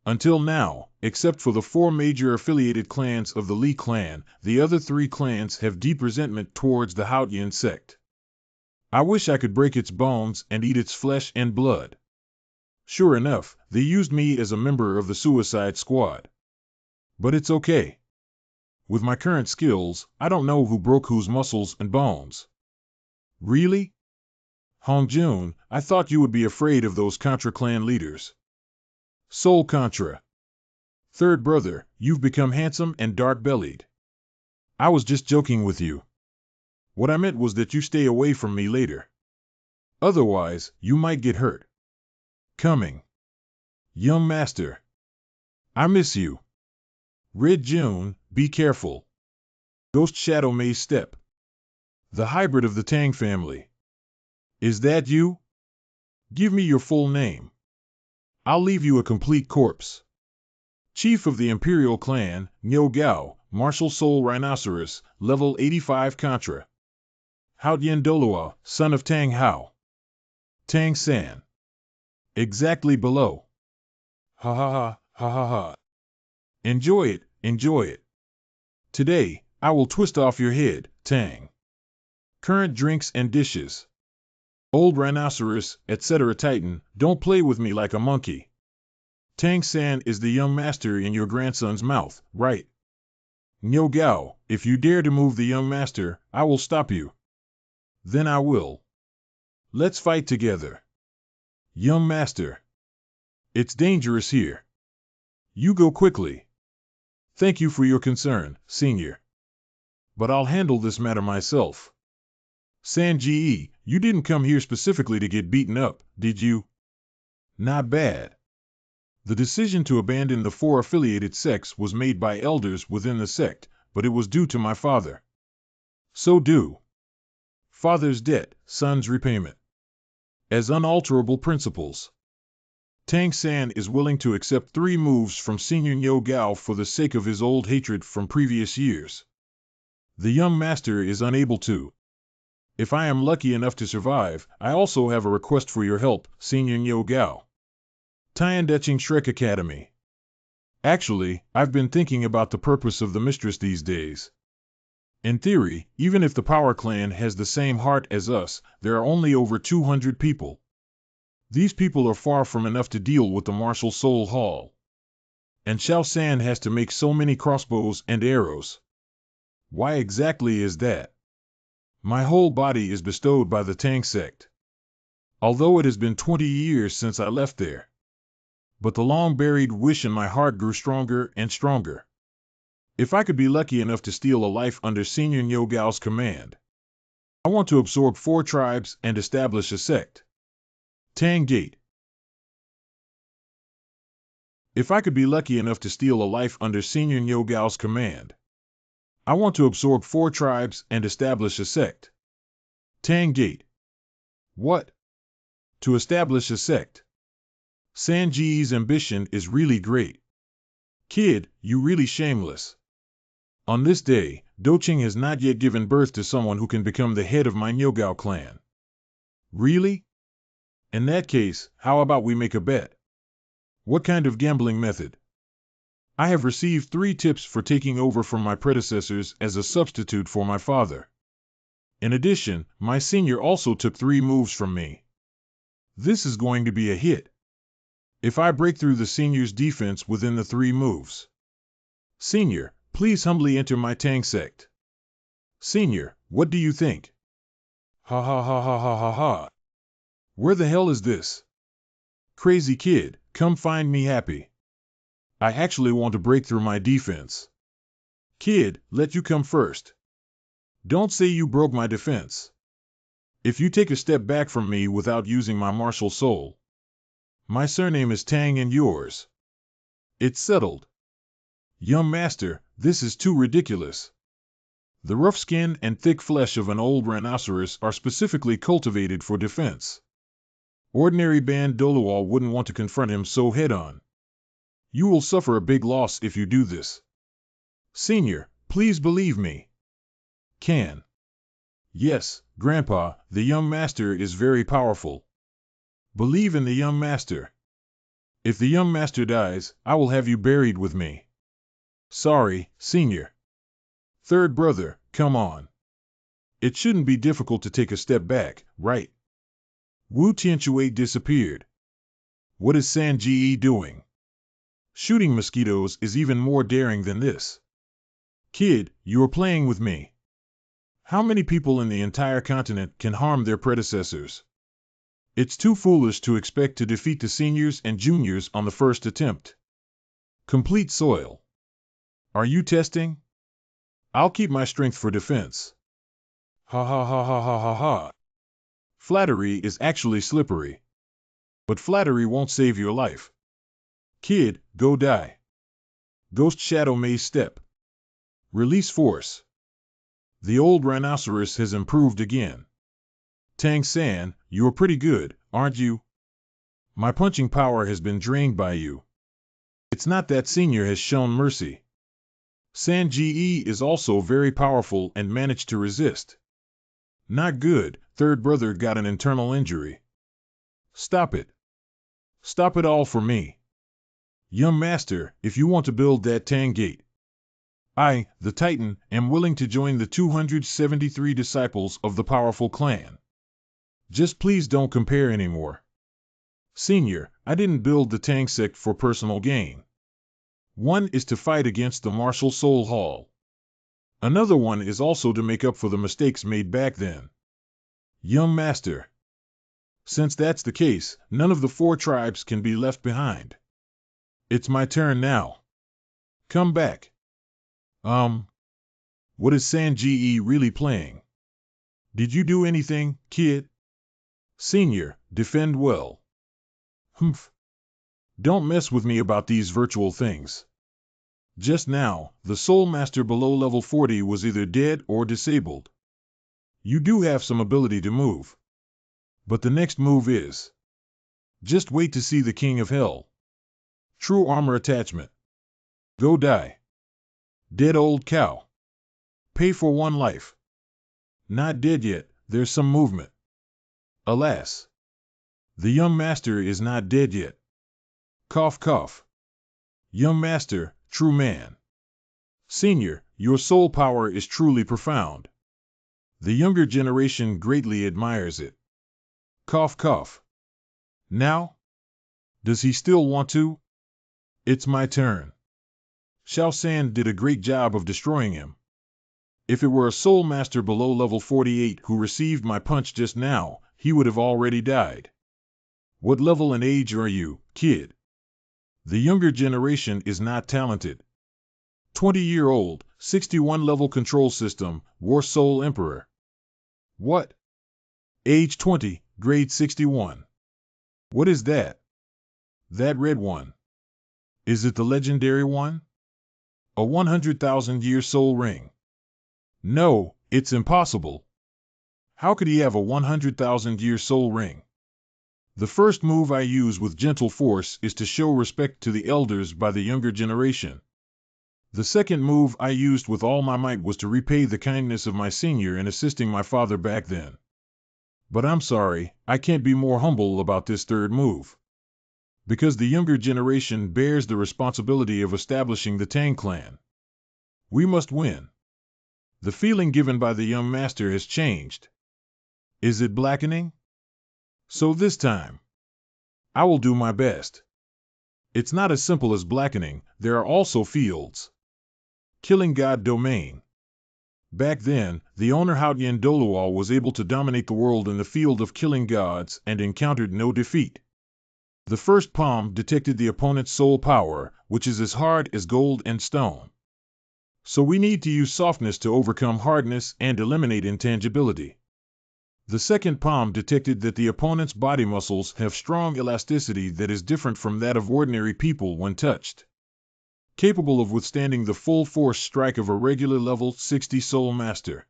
Speaker 1: Until now, except for the 4 major affiliated clans of the Li clan, the other 3 clans have deep resentment towards the Haodian sect. I wish I could break its bones and eat its flesh and blood. Sure enough, they used me as a member of the Suicide Squad. But it's okay. With my current skills, I don't know who broke whose muscles and bones. Really? Hong Jun, I thought you would be afraid of those Contra clan leaders. Soul Contra. Third brother, you've become handsome and dark-bellied. I was just joking with you. What I meant was that you stay away from me later. Otherwise, you might get hurt. Coming. Young master. I miss you. Red June, be careful. Ghost Shadow Maze Step. The hybrid of the Tang family. Is that you? Give me your full name. I'll leave you a complete corpse. Chief of the Imperial Clan, Nyo Gao, Martial Soul Rhinoceros, level 85 Contra. Hao Yen Dolua, son of Tang Hao. Tang San. Exactly below. Ha ha ha, ha ha ha. Enjoy it, enjoy it. Today, I will twist off your head, Tang. Current drinks and dishes. Old Rhinoceros, etc. Titan, don't play with me like a monkey. Tang San is the young master in your grandson's mouth, right? Nyo Gao, if you dare to move the young master, I will stop you. Then I will. Let's fight together. Young master. It's dangerous here. You go quickly. Thank you for your concern, senior. But I'll handle this matter myself. Sanji, you didn't come here specifically to get beaten up, did you? Not bad. The decision to abandon the 4 affiliated sects was made by elders within the sect, but it was due to my father. So do. Father's debt, son's repayment. As unalterable principles. Tang San is willing to accept 3 moves from Senior Nyo Gao for the sake of his old hatred from previous years. The young master is unable to. If I am lucky enough to survive, I also have a request for your help, Senior Nyo Gao. Tiandeching Shrek Academy. Actually, I've been thinking about the purpose of the mistress these days. In theory, even if the Power Clan has the same heart as us, there are only over 200 people. These people are far from enough to deal with the Martial Soul Hall. And Shao San has to make so many crossbows and arrows. Why exactly is that? My whole body is bestowed by the Tang sect. Although it has been 20 years since I left there. But the long-buried wish in my heart grew stronger and stronger. If I could be lucky enough to steal a life under Senior Nyo Gao's command, I want to absorb 4 tribes and establish a sect. Tang Gate. If I could be lucky enough to steal a life under Senior Nyo Gao's command, I want to absorb 4 tribes and establish a sect. Tang Gate. What? To establish a sect. Sanji's ambition is really great. Kid, you really shameless. On this day, Doching has not yet given birth to someone who can become the head of my Nyogao clan. Really? In that case, how about we make a bet? What kind of gambling method? I have received 3 tips for taking over from my predecessors as a substitute for my father. In addition, my senior also took 3 moves from me. This is going to be a hit. If I break through the senior's defense within the 3 moves. Senior, please humbly enter my Tang sect. Senior, what do you think? Ha ha ha ha ha ha ha. Where the hell is this? Crazy kid, come find me happy. I actually want to break through my defense. Kid, let you come first. Don't say you broke my defense. If you take a step back from me without using my martial soul. My surname is Tang and yours. It's settled. Young master, this is too ridiculous. The rough skin and thick flesh of an old rhinoceros are specifically cultivated for defense. Ordinary Ban Dolual wouldn't want to confront him so head-on. You will suffer a big loss if you do this. Senior, please believe me. Can. Yes, Grandpa, the young master is very powerful. Believe in the young master. If the young master dies, I will have you buried with me. Sorry, Senior. Third brother, come on. It shouldn't be difficult to take a step back, right? Wu Tianchue disappeared. What is Sanji doing? Shooting mosquitoes is even more daring than this. Kid, you are playing with me. How many people in the entire continent can harm their predecessors? It's too foolish to expect to defeat the seniors and juniors on the first attempt. Complete soil. Are you testing? I'll keep my strength for defense. Ha ha ha ha ha ha ha. Flattery is actually slippery. But flattery won't save your life. Kid, go die. Ghost Shadow Maze Step. Release Force. The old rhinoceros has improved again. Tang San, you're pretty good, aren't you? My punching power has been drained by you. It's not that Senior has shown mercy. San Ge is also very powerful and managed to resist. Not good, third brother got an internal injury. Stop it. Stop it all for me. Young master, if you want to build that Tang Gate, I, the Titan, am willing to join the 273 disciples of the powerful clan. Just please don't compare anymore. Senior, I didn't build the Tang sect for personal gain. One is to fight against the Martial Soul Hall. Another one is also to make up for the mistakes made back then. Young master. Since that's the case, none of the 4 tribes can be left behind. It's my turn now. Come back. What is San Ge really playing? Did you do anything, kid? Senior, defend well. Humph. Don't mess with me about these virtual things. Just now, the Soul Master below level 40 was either dead or disabled. You do have some ability to move. But the next move is... Just wait to see the King of Hell. True Armor Attachment. Go die. Dead old cow. Pay for 1 life. Not dead yet, there's some movement. Alas. The young master is not dead yet. Cough cough. Young master, true man. Senior, your soul power is truly profound. The younger generation greatly admires it. Cough cough. Now? Does he still want to? It's my turn. Shao San did a great job of destroying him. If it were a soul master below level 48 who received my punch just now, he would have already died. What level and age are you, kid? The younger generation is not talented. 20-year-old, 61 level control system, War Soul Emperor. What? Age 20, grade 61. What is that? That red one. Is it the legendary one? A 100,000-year soul ring. No, it's impossible. How could he have a 100,000-year soul ring? The first move I use with gentle force is to show respect to the elders by the younger generation. The second move I used with all my might was to repay the kindness of my senior in assisting my father back then. But I'm sorry, I can't be more humble about this third move. Because the younger generation bears the responsibility of establishing the Tang clan. We must win. The feeling given by the young master has changed. Is it blackening? So this time, I will do my best. It's not as simple as blackening, there are also fields. Killing God Domain. Back then, the owner Houtien Dolual was able to dominate the world in the field of killing gods and encountered no defeat. The first palm detected the opponent's soul power, which is as hard as gold and stone. So we need to use softness to overcome hardness and eliminate intangibility. The second palm detected that the opponent's body muscles have strong elasticity that is different from that of ordinary people when touched. Capable of withstanding the full force strike of a regular level 60 soul master.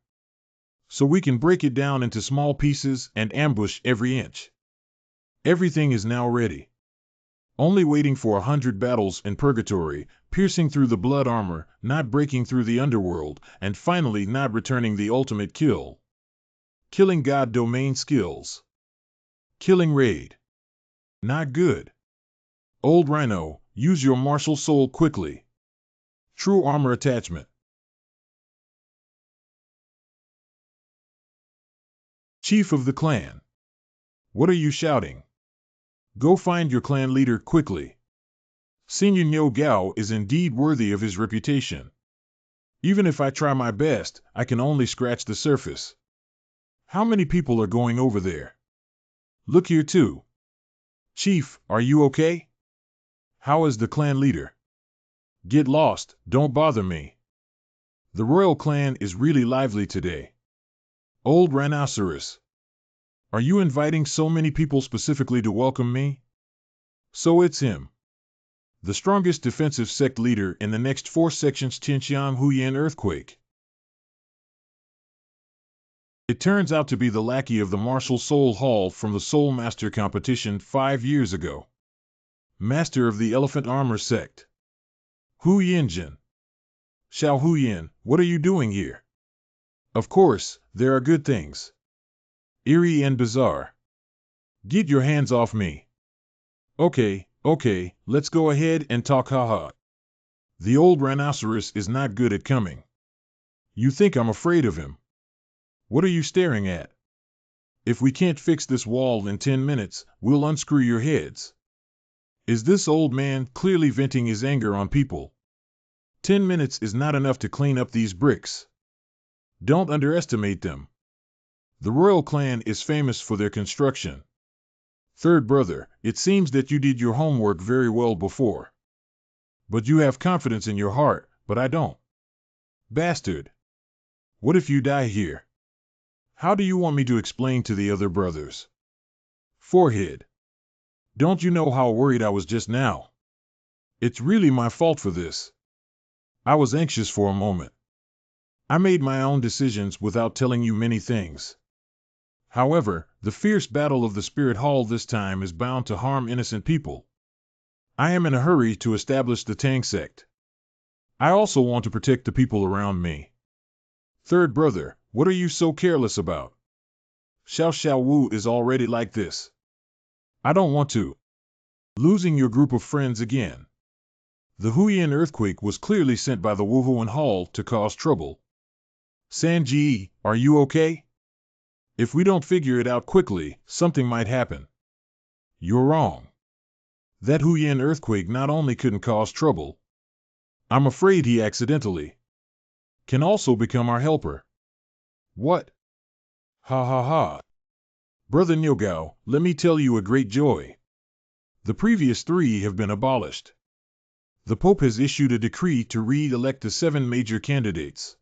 Speaker 1: So we can break it down into small pieces and ambush every inch. Everything is now ready. Only waiting for 100 battles in purgatory, piercing through the blood armor, not breaking through the underworld, and finally not returning the ultimate kill. Killing God Domain skills. Killing raid. Not good. Old Rhino, use your martial soul quickly. True armor attachment. Chief of the clan. What are you shouting? Go find your clan leader quickly. Senior Nyo Gao is indeed worthy of his reputation. Even if I try my best, I can only scratch the surface. How many people are going over there? Look here too. Chief, are you okay? How is the clan leader? Get lost, don't bother me. The royal clan is really lively today. Old Rhinoceros. Are you inviting so many people specifically to welcome me? So it's him. The strongest defensive sect leader in the next 4 sections Tianxiang Huyan earthquake. It turns out to be the lackey of the Martial Soul Hall from the Soul Master competition 5 years ago. Master of the Elephant Armor sect. Hu Yinjin. Xiao Huyan, what are you doing here? Of course, there are good things. Eerie and bizarre. Get your hands off me. Okay, let's go ahead and talk haha. The old rhinoceros is not good at coming. You think I'm afraid of him? What are you staring at? If we can't fix this wall in 10 minutes, we'll unscrew your heads. Is this old man clearly venting his anger on people? 10 minutes is not enough to clean up these bricks. Don't underestimate them. The royal clan is famous for their construction. Third brother, it seems that you did your homework very well before. But you have confidence in your heart, but I don't. Bastard. What if you die here? How do you want me to explain to the other brothers? Forehead. Don't you know how worried I was just now? It's really my fault for this. I was anxious for a moment. I made my own decisions without telling you many things. However, the fierce battle of the Spirit Hall this time is bound to harm innocent people. I am in a hurry to establish the Tang sect. I also want to protect the people around me. Third brother, what are you so careless about? Xiao Wu is already like this. I don't want to. Losing your group of friends again. The Huyan earthquake was clearly sent by the Wuhuan Hall to cause trouble. Sanji, are you okay? If we don't figure it out quickly, something might happen. You're wrong. That Huyan earthquake not only couldn't cause trouble, I'm afraid he accidentally can also become our helper. What? Ha ha ha. Brother Nyogao, let me tell you a great joy. The previous 3 have been abolished. The Pope has issued a decree to re-elect the 7 major candidates.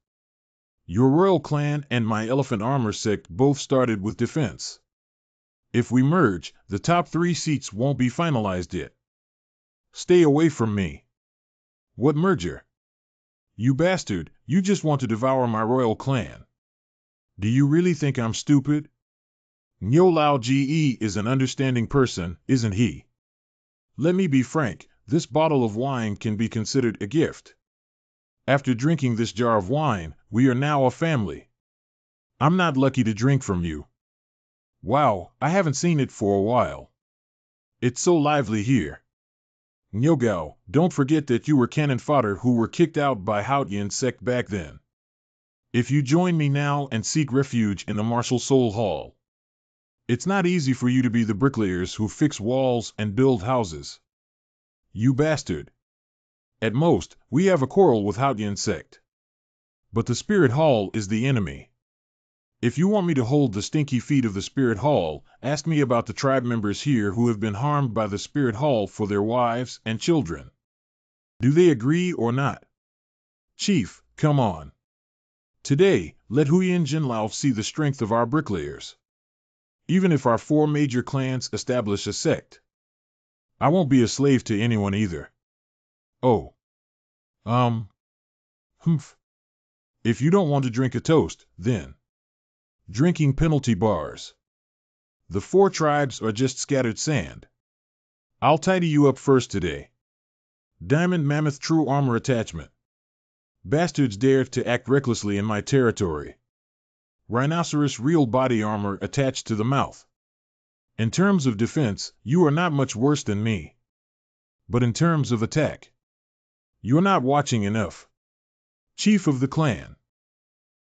Speaker 1: Your royal clan and my elephant armor sect both started with defense. If we merge, the top 3 seats won't be finalized yet. Stay away from me. What merger? You bastard, you just want to devour my royal clan. Do you really think I'm stupid? Nyo Lao Ge is an understanding person, isn't he? Let me be frank, this bottle of wine can be considered a gift. After drinking this jar of wine, we are now a family. I'm not lucky to drink from you. Wow, I haven't seen it for a while. It's so lively here. Nyogao, don't forget that you were cannon fodder who were kicked out by Haotian sect back then. If you join me now and seek refuge in the Martial Soul Hall, it's not easy for you to be the bricklayers who fix walls and build houses. You bastard. At most, we have a quarrel with Haotian sect. But the Spirit Hall is the enemy. If you want me to hold the stinky feet of the Spirit Hall, ask me about the tribe members here who have been harmed by the Spirit Hall for their wives and children. Do they agree or not? Chief, come on. Today, let Huyan Jinlao see the strength of our bricklayers. Even if our 4 major clans establish a sect, I won't be a slave to anyone either. Oh. Humph. If you don't want to drink a toast, then drinking penalty bars. The 4 tribes are just scattered sand. I'll tidy you up first today. Diamond Mammoth True Armor Attachment. Bastards dared to act recklessly in my territory. Rhinoceros Real Body Armor attached to the mouth. In terms of defense, you are not much worse than me. But in terms of attack, you're not watching enough. Chief of the clan.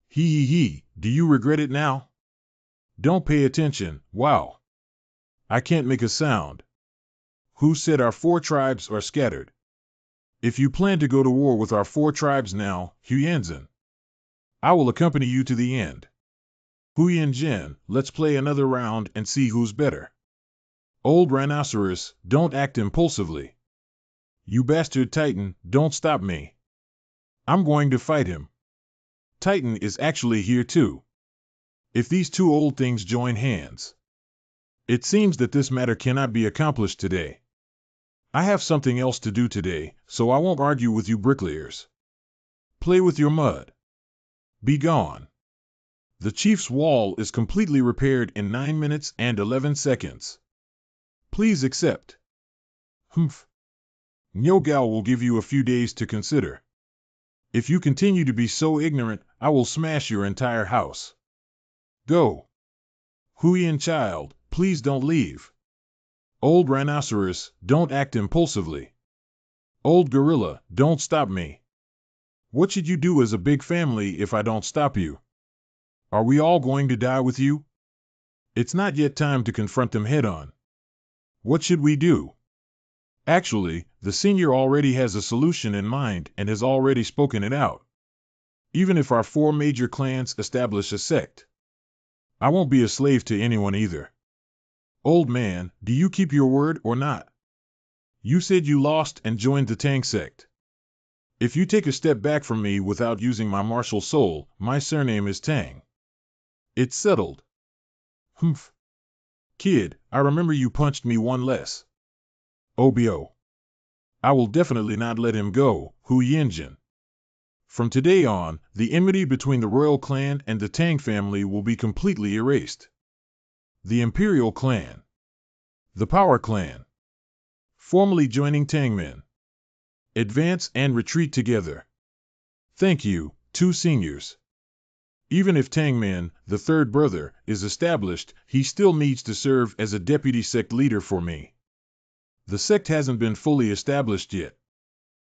Speaker 1: He, do you regret it now? Don't pay attention, wow. I can't make a sound. Who said our 4 tribes are scattered? If you plan to go to war with our 4 tribes now, Huyanzin, I will accompany you to the end. Huyanjin, let's play another round and see who's better. Old Rhinoceros, don't act impulsively. You bastard Titan, don't stop me. I'm going to fight him. Titan is actually here too. if these two old things join hands. It seems that this matter cannot be accomplished today. I have something else to do today, so I won't argue with you bricklayers. Play with your mud. Be gone. The chief's wall is completely repaired in 9 minutes and 11 seconds. Please accept. Humph. Nyogao will give you a few days to consider. If you continue to be so ignorant, I will smash your entire house. Go. Huiyin child, please don't leave. Old rhinoceros, don't act impulsively. Old gorilla, don't stop me. What should you do as a big family if I don't stop you? Are we all going to die with you? It's not yet time to confront them head-on. What should we do? Actually, the senior already has a solution in mind and has already spoken it out. Even if our 4 major clans establish a sect, I won't be a slave to anyone either. Old man, do you keep your word or not? You said you lost and joined the Tang sect. If you take a step back from me without using my martial soul, my surname is Tang. It's settled. Humph. Kid, I remember you punched me one less. OBO. I will definitely not let him go, Hu Yinjin. From today on, the enmity between the royal clan and the Tang family will be completely erased. The Imperial clan. The Power clan. Formally joining Tangmen. Advance and retreat together. Thank you, 2 seniors. Even if Tangman, the third brother, is established, he still needs to serve as a deputy sect leader for me. The sect hasn't been fully established yet.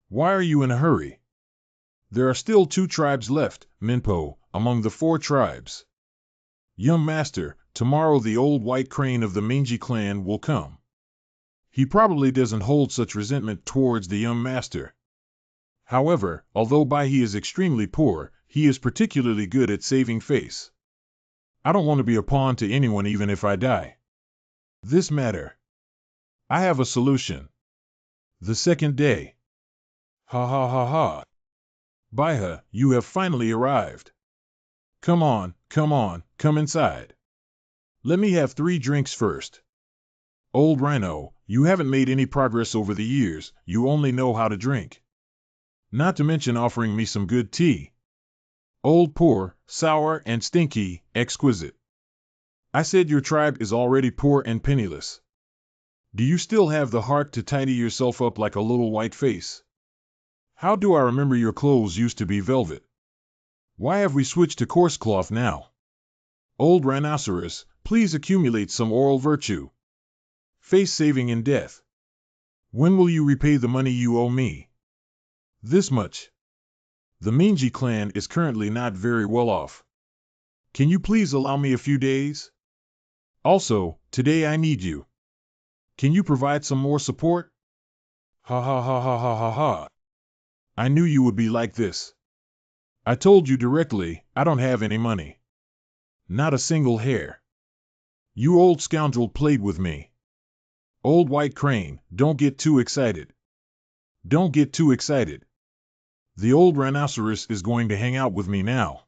Speaker 1: Why are you in a hurry? There are still 2 tribes left, Minpo, among the 4 tribes. Young master, tomorrow the old white crane of the Minji clan will come. He probably doesn't hold such resentment towards the young master. However, although he is extremely poor, he is particularly good at saving face. I don't want to be a pawn to anyone even if I die. This matter. I have a solution. The second day. Ha ha ha ha. Baiha, you have finally arrived. Come on, come inside. Let me have 3 drinks first. Old Rhino, you haven't made any progress over the years, you only know how to drink. Not to mention offering me some good tea. Old poor, sour and stinky, exquisite. I said your tribe is already poor and penniless. Do you still have the heart to tidy yourself up like a little white face? How do I remember your clothes used to be velvet? Why have we switched to coarse cloth now? Old rhinoceros, please accumulate some oral virtue. Face saving in death. When will you repay the money you owe me? This much. The Minji clan is currently not very well off. Can you please allow me a few days? Also, today I need you. Can you provide some more support? Ha ha ha ha ha ha ha. I knew you would be like this. I told you directly, I don't have any money. Not a single hair. You old scoundrel played with me. Old white crane, don't get too excited. Don't get too excited. The old rhinoceros is going to hang out with me now.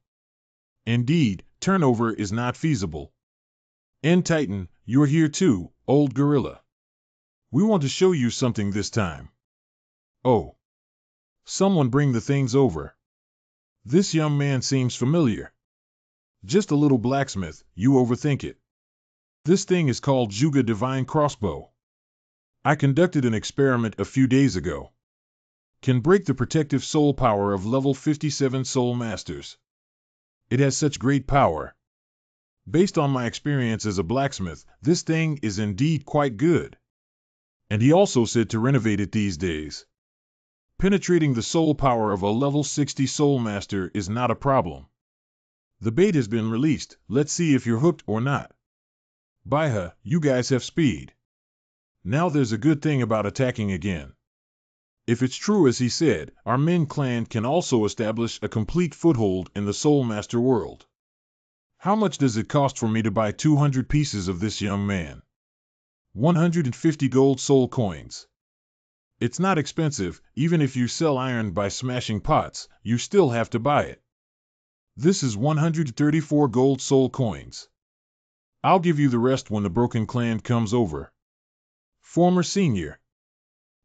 Speaker 1: Indeed, turnover is not feasible. N-Titan, you're here too, old gorilla. We want to show you something this time. Oh. Someone bring the things over. This young man seems familiar. Just a little blacksmith, you overthink it. This thing is called Juga Divine Crossbow. I conducted an experiment a few days ago. Can break the protective soul power of level 57 soul masters. It has such great power. Based on my experience as a blacksmith, this thing is indeed quite good. And he also said to renovate it these days. Penetrating the soul power of a level 60 soul master is not a problem. The bait has been released, let's see if you're hooked or not. Baiha, you guys have speed. Now there's a good thing about attacking again. If it's true as he said, our Min clan can also establish a complete foothold in the Soul Master world. How much does it cost for me to buy 200 pieces of this young man? 150 gold soul coins. It's not expensive, even if you sell iron by smashing pots, you still have to buy it. This is 134 gold soul coins. I'll give you the rest when the broken clan comes over. Former senior.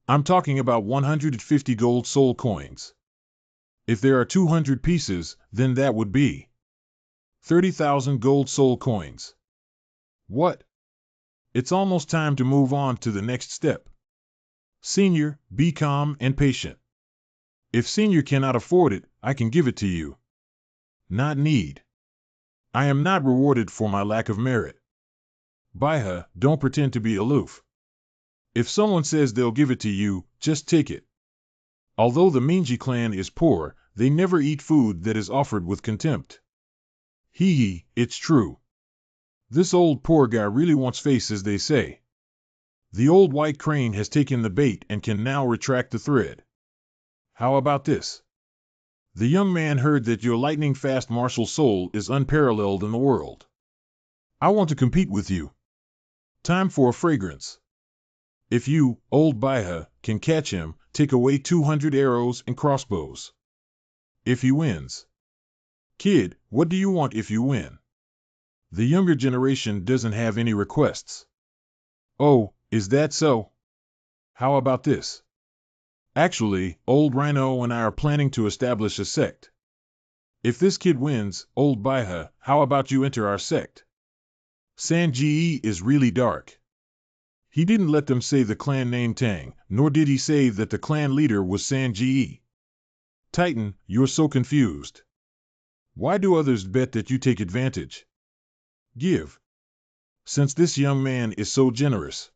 Speaker 1: I'm talking about 150 gold soul coins. If there are 200 pieces, then that would be 30,000 gold soul coins. What? It's almost time to move on to the next step. Senior, be calm and patient. If senior cannot afford it, I can give it to you. Not need. I am not rewarded for my lack of merit. Baiha, don't pretend to be aloof. If someone says they'll give it to you, just take it. Although the Minji clan is poor, they never eat food that is offered with contempt. Hee hee, it's true. This old poor guy really wants face, as they say. The old white crane has taken the bait and can now retract the thread. How about this? The young man heard that your lightning-fast martial soul is unparalleled in the world. I want to compete with you. Time for a fragrance. If you, old Baiha, can catch him, take away 200 arrows and crossbows. If he wins. Kid, what do you want if you win? The younger generation doesn't have any requests. Oh, is that so? How about this? Actually, old Rhino and I are planning to establish a sect. If this kid wins, old Baiha, how about you enter our sect? Sanji is really dark. He didn't let them say the clan name Tang, nor did he say that the clan leader was Sanji. Titan, you're so confused. Why do others bet that you take advantage? Give. Since this young man is so generous,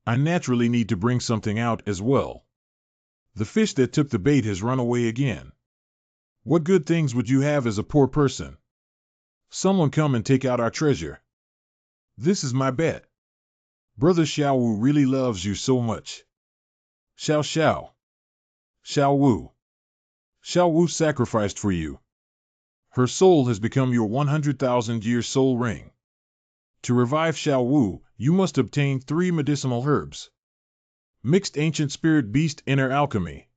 Speaker 1: I naturally need to bring something out as well. The fish that took the bait has run away again. What good things would you have as a poor person? Someone come and take out our treasure. This is my bet. Brother Xiao Wu really loves you so much. Xiao Xiao. Xiao Wu. Xiao Wu sacrificed for you. Her soul has become your 100,000-year soul ring. To revive Xiao Wu, you must obtain 3 medicinal herbs. Mixed ancient spirit beast inner alchemy.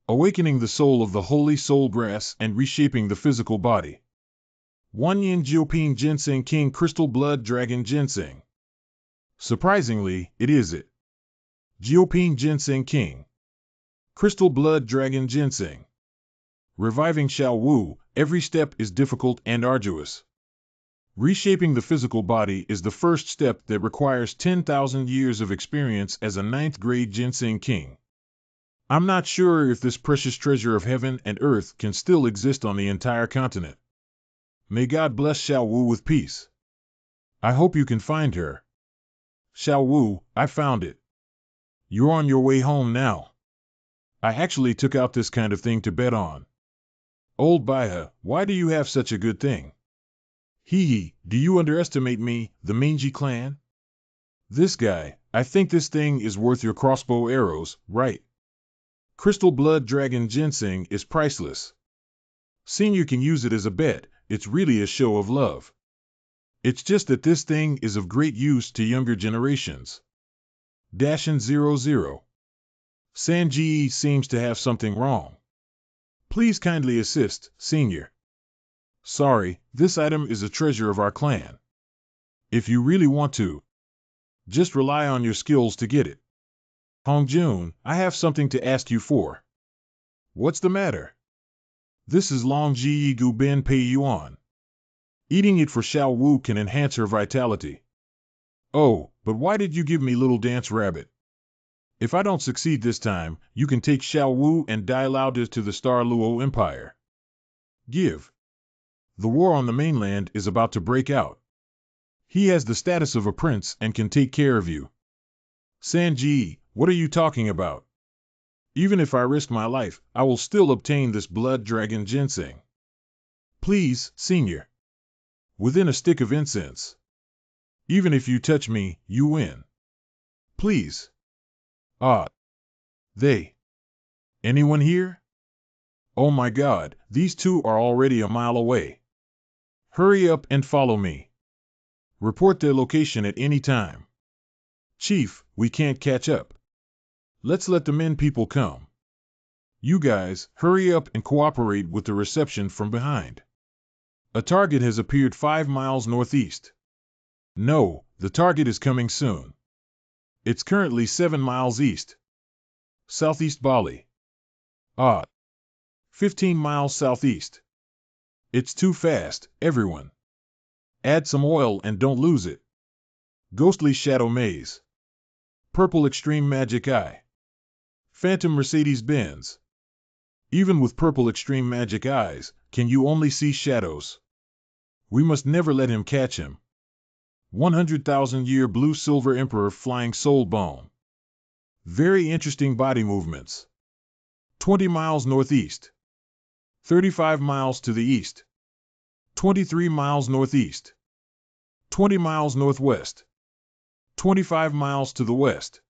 Speaker 1: Awakening the soul of the holy soul grass and reshaping the physical body. Wanyin Jioping Ginseng King Crystal Blood Dragon Ginseng. Surprisingly, it is it. Jioping Ginseng King. Crystal Blood Dragon Ginseng. Reviving Xiao Wu, every step is difficult and arduous. Reshaping the physical body is the first step that requires 10,000 years of experience as a 9th-grade Ginseng King. I'm not sure if this precious treasure of heaven and earth can still exist on the entire continent. May God bless Xiao Wu with peace. I hope you can find her. Xiao Wu, I found it. You're on your way home now. I actually took out this kind of thing to bet on. Old Baiha, why do you have such a good thing? Hee hee, do you underestimate me, the Minji clan? This guy, I think this thing is worth your crossbow arrows, right? Crystal Blood Dragon Ginseng is priceless. Senior can use it as a bet, it's really a show of love. It's just that this thing is of great use to younger generations. Dashin 00. Sanji seems to have something wrong. Please kindly assist, Senior. Sorry, this item is a treasure of our clan. If you really want to, just rely on your skills to get it. Hongjun, I have something to ask you for. What's the matter? This is Long Ji Gu Ben Pei Yuan. Eating it for Xiao Wu can enhance her vitality. Oh, but why did you give me little dance rabbit? If I don't succeed this time, you can take Xiao Wu and Dai Lao to the Star Luo Empire. Give. The war on the mainland is about to break out. He has the status of a prince and can take care of you. Sanji, what are you talking about? Even if I risk my life, I will still obtain this blood dragon ginseng. Please, Senior. Within a stick of incense. Even if you touch me, you win. Please. Ah. They. Anyone here? Oh my God, these two are already a mile away. Hurry up and follow me. Report their location at any time. Chief, we can't catch up. Let's let the men people come. You guys, hurry up and cooperate with the reception from behind. A target has appeared 5 miles northeast. No, the target is coming soon. It's currently 7 miles east. Southeast Bali. 15 miles southeast. It's too fast, everyone. Add some oil and don't lose it. Ghostly Shadow Maze. Purple Extreme Magic Eye. Phantom Mercedes-Benz. Even with purple extreme magic eyes, can you only see shadows? We must never let him catch him. 100,000-year blue-silver emperor flying soul bone. Very interesting body movements. 20 miles northeast. 35 miles to the east. 23 miles northeast. 20 miles northwest. 25 miles to the west.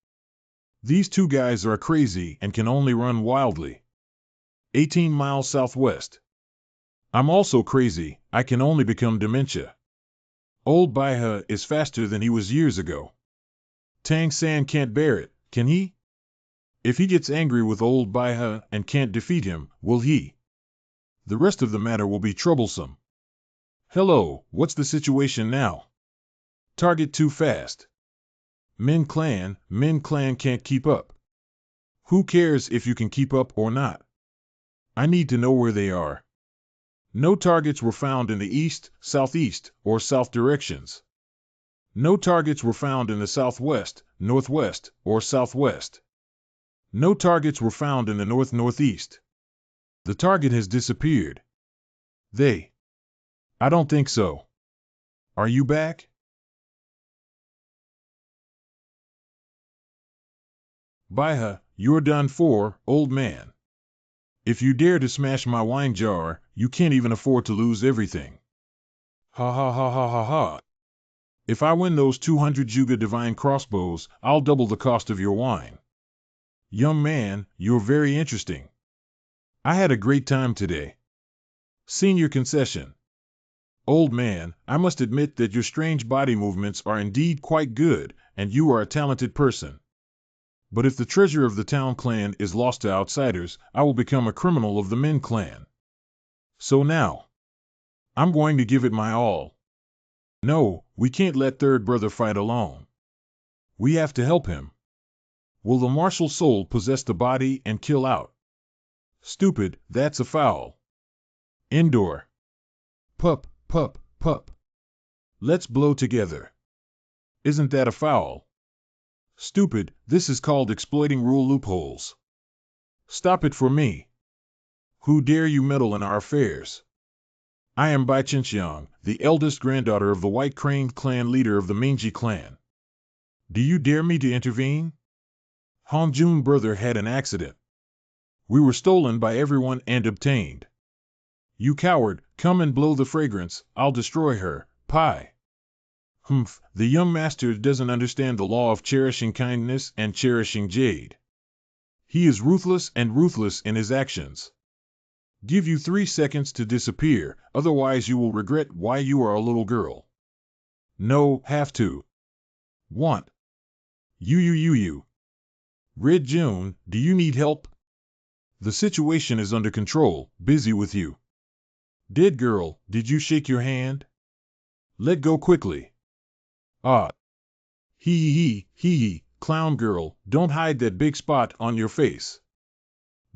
Speaker 1: These two guys are crazy and can only run wildly. 18 miles southwest. I'm also crazy, I can only become dementia. Old Baiha is faster than he was years ago. Tang San can't bear it, can he? If he gets angry with old Baiha and can't defeat him, will he? The rest of the matter will be troublesome. Hello, what's the situation now? Target too fast. Min Clan can't keep up. Who cares if you can keep up or not? I need to know where they are. No targets were found in the east, southeast, or south directions. No targets were found in the southwest, northwest, or southwest. No targets were found in the north-northeast. The target has disappeared. I don't think so. Are you back? Baiha, you're done for, old man. If you dare to smash my wine jar, you can't even afford to lose everything. Ha ha ha ha ha ha. If I win those 200 Juga divine crossbows, I'll double the cost of your wine. Young man, you're very interesting. I had a great time today. Senior concession. Old man, I must admit that your strange body movements are indeed quite good, and you are a talented person. But if the treasure of the Town clan is lost to outsiders, I will become a criminal of the Min clan. So now, I'm going to give it my all. No, we can't let third brother fight alone. We have to help him. Will the martial soul possess the body and kill out? Stupid, that's a foul. Indoor. Pup. Let's blow together. Isn't that a foul? Stupid, this is called exploiting rule loopholes. Stop it for me. Who dare you meddle in our affairs? I am Bai Chinxiang, the eldest granddaughter of the White Crane clan leader of the Mingji clan. Do you dare me to intervene? Hongjun brother had an accident. We were stolen by everyone and obtained. You coward, come and blow the fragrance, I'll destroy her, Pai. The young master doesn't understand the law of cherishing kindness and cherishing jade. He is ruthless in his actions. Give you 3 seconds to disappear, otherwise you will regret why you are a little girl. No, have to. Want. You. Red June, do you need help? The situation is under control, busy with you. Dead girl, did you shake your hand? Let go quickly. Hee, clown girl, don't hide that big spot on your face.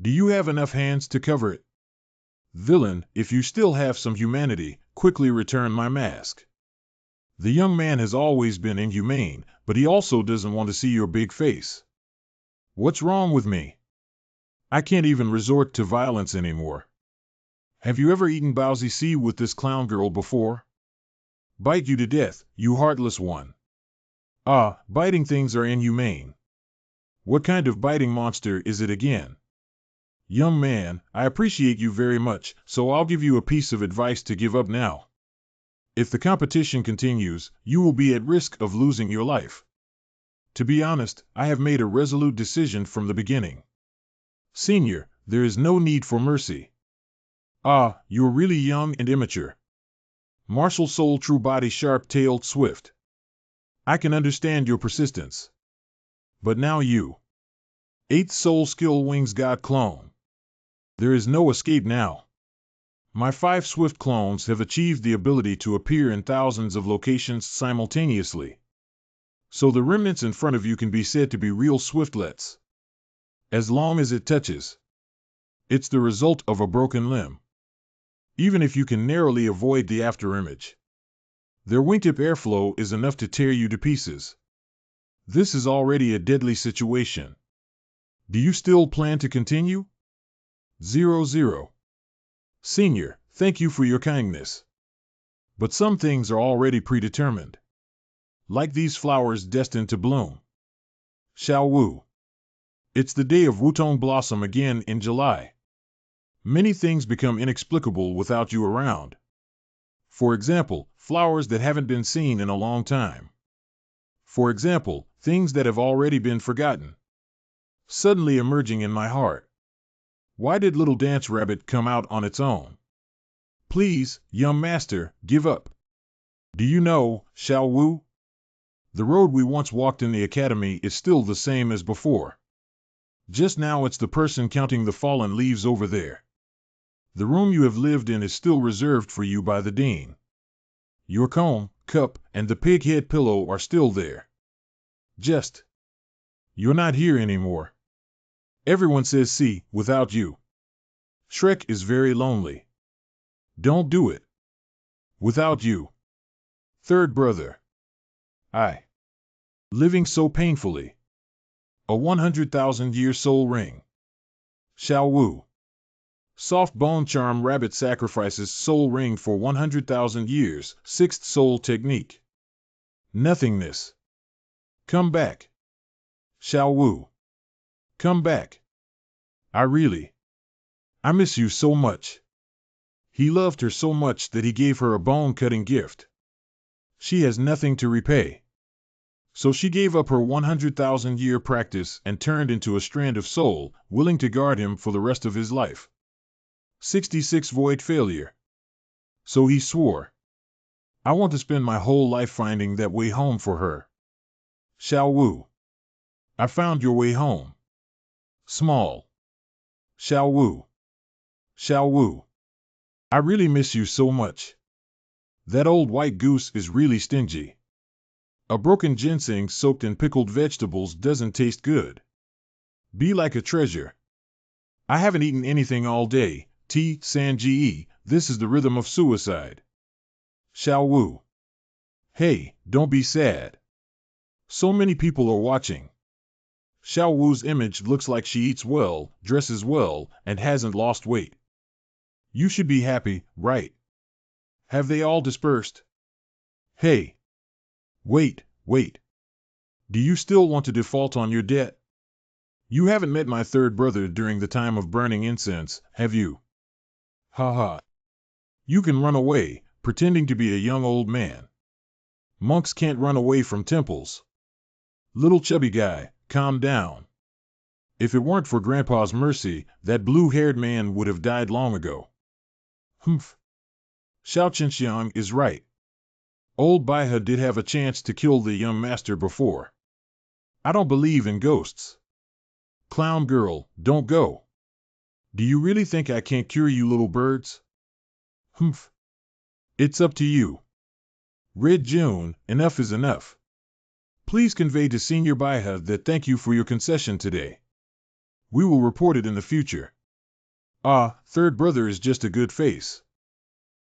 Speaker 1: Do you have enough hands to cover it? Villain, if you still have some humanity, quickly return my mask. The young man has always been inhumane, but he also doesn't want to see your big face. What's wrong with me? I can't even resort to violence anymore. Have you ever eaten Bowsy C with this clown girl before? Bite you to death, you heartless one. Biting things are inhumane. What kind of biting monster is it again? Young man, I appreciate you very much, so I'll give you a piece of advice to give up now. If the competition continues, you will be at risk of losing your life. To be honest, I have made a resolute decision from the beginning. Senior, there is no need for mercy. You're really young and immature. Martial soul, true body, sharp-tailed, swift. I can understand your persistence. But now you. 8th soul skill, wings god clone. There is no escape now. My 5 swift clones have achieved the ability to appear in thousands of locations simultaneously. So the remnants in front of you can be said to be real swiftlets. As long as it touches. It's the result of a broken limb. Even if you can narrowly avoid the afterimage. Their wingtip airflow is enough to tear you to pieces. This is already a deadly situation. Do you still plan to continue? 00. Senior, thank you for your kindness. But some things are already predetermined. Like these flowers destined to bloom. Xiao Wu. It's the day of Wutong Blossom again in July. Many things become inexplicable without you around. For example, flowers that haven't been seen in a long time. For example, things that have already been forgotten. Suddenly emerging in my heart. Why did Little Dance Rabbit come out on its own? Please, young master, give up. Do you know, Xiao Wu? The road we once walked in the academy is still the same as before. Just now it's the person counting the fallen leaves over there. The room you have lived in is still reserved for you by the dean. Your comb, cup, and the pig head pillow are still there. You're not here anymore. Everyone says see, without you. Shrek is very lonely. Don't do it. Without you. Third brother. Living so painfully. A 100,000-year soul ring. Xiao Wu. Soft bone charm rabbit sacrifices soul ring for 100,000 years, 6th soul technique. Nothingness. Come back. Xiao Wu. Come back. I miss you so much. He loved her so much that he gave her a bone-cutting gift. She has nothing to repay. So she gave up her 100,000-year practice and turned into a strand of soul, willing to guard him for the rest of his life. 66 Void failure. So he swore. I want to spend my whole life finding that way home for her. Xiao Wu. I found your way home. Small. Xiao Wu. Xiao Wu. I really miss you so much. That old white goose is really stingy. A broken ginseng soaked in pickled vegetables doesn't taste good. Be like a treasure. I haven't eaten anything all day. T. Sanji, this is the rhythm of suicide. Xiao Wu. Hey, don't be sad. So many people are watching. Xiao Wu's image looks like she eats well, dresses well, and hasn't lost weight. You should be happy, right? Have they all dispersed? Hey. Wait. Do you still want to default on your debt? You haven't met my third brother during the time of burning incense, have you? Ha. You can run away, pretending to be a young old man. Monks can't run away from temples. Little chubby guy, calm down. If it weren't for Grandpa's mercy, that blue-haired man would have died long ago. Xiao Chenxiang is right. Old Baihe did have a chance to kill the young master before. I don't believe in ghosts. Clown girl, don't go. Do you really think I can't cure you little birds? It's up to you. Red June, enough is enough. Please convey to Senior Baihe that thank you for your concession today. We will report it in the future. Third brother is just a good face.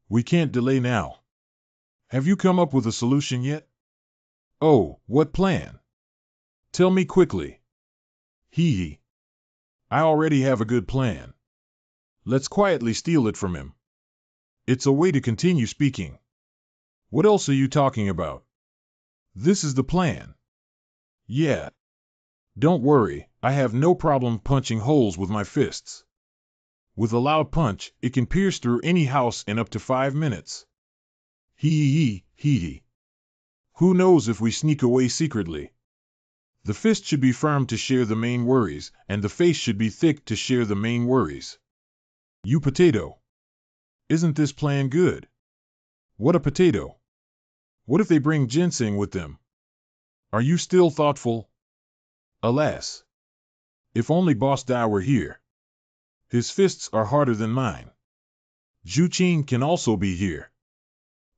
Speaker 1: We can't delay now. Have you come up with a solution yet? Oh, what plan? Tell me quickly. I already have a good plan. Let's quietly steal it from him. It's a way to continue speaking. What else are you talking about? This is the plan. Yeah. Don't worry, I have no problem punching holes with my fists. With a loud punch, it can pierce through any house in up to 5 minutes. Hee. Who knows if we sneak away secretly? The fist should be firm to share the main worries, and the face should be thick to share the main worries. You potato. Isn't this plan good? What a potato. What if they bring ginseng with them? Are you still thoughtful? Alas. If only Boss Dai were here. His fists are harder than mine. Zhu can also be here.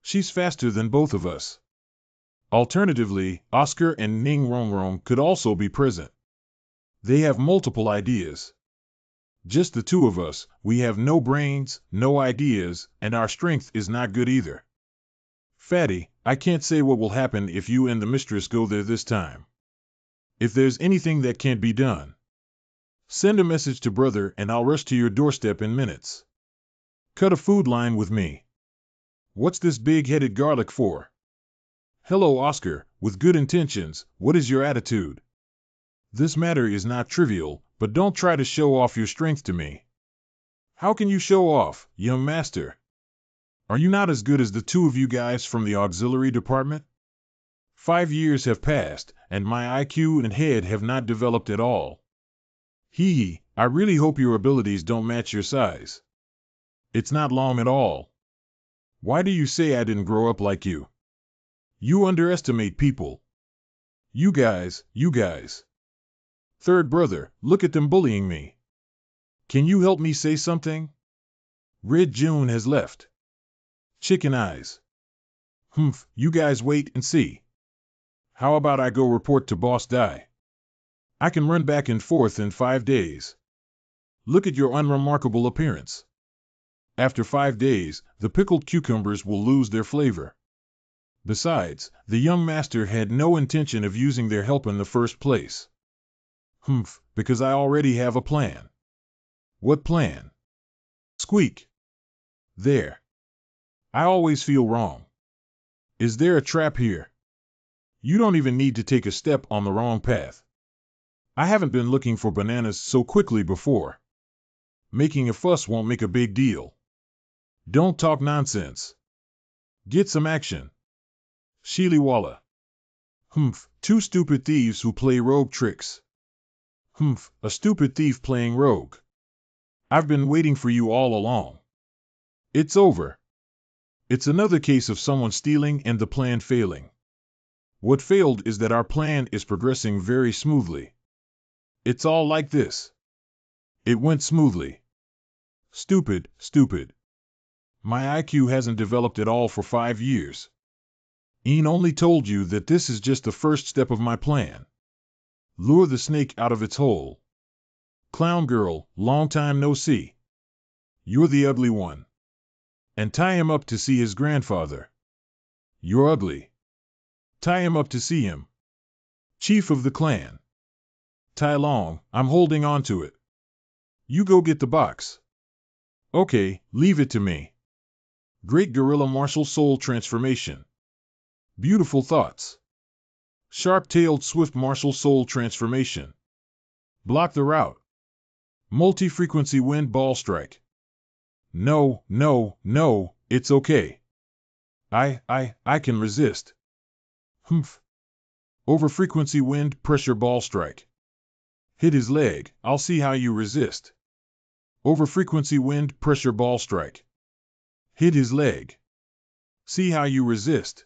Speaker 1: She's faster than both of us. Alternatively, Oscar and Ning Rongrong could also be present. They have multiple ideas. Just the two of us, we have no brains, no ideas, and our strength is not good either. Fatty, I can't say what will happen if you and the mistress go there this time. If there's anything that can't be done, send a message to brother and I'll rush to your doorstep in minutes. Cut a food line with me. What's this big-headed garlic for? Hello, Oscar, with good intentions, what is your attitude? This matter is not trivial, but don't try to show off your strength to me. How can you show off, young master? Are you not as good as the two of you guys from the auxiliary department? 5 years have passed, and my IQ and head have not developed at all. I really hope your abilities don't match your size. It's not long at all. Why do you say I didn't grow up like you? You underestimate people. You guys. Third brother, look at them bullying me. Can you help me say something? Red June has left. Chicken eyes. You guys wait and see. How about I go report to Boss Dai? I can run back and forth in 5 days. Look at your unremarkable appearance. After 5 days, the pickled cucumbers will lose their flavor. Besides, the young master had no intention of using their help in the first place. Because I already have a plan. What plan? Squeak. There. I always feel wrong. Is there a trap here? You don't even need to take a step on the wrong path. I haven't been looking for bananas so quickly before. Making a fuss won't make a big deal. Don't talk nonsense. Get some action. Shiliwala. 2 stupid thieves who play rogue tricks. A stupid thief playing rogue. I've been waiting for you all along. It's over. It's another case of someone stealing and the plan failing. What failed is that our plan is progressing very smoothly. It's all like this. It went smoothly. Stupid. My IQ hasn't developed at all for 5 years. Ian only told you that this is just the first step of my plan. Lure the snake out of its hole. Clown girl, long time no see. You're the ugly one. And tie him up to see his grandfather. You're ugly. Tie him up to see him. Chief of the clan. Tai Long, I'm holding on to it. You go get the box. Okay, leave it to me. Great gorilla martial soul transformation. Beautiful thoughts. Sharp-tailed swift martial soul transformation. Block the route. Multi-frequency wind ball strike. No, it's okay. I can resist. Over-frequency wind pressure ball strike. Hit his leg, I'll see how you resist. Over-frequency wind pressure ball strike. Hit his leg. See how you resist.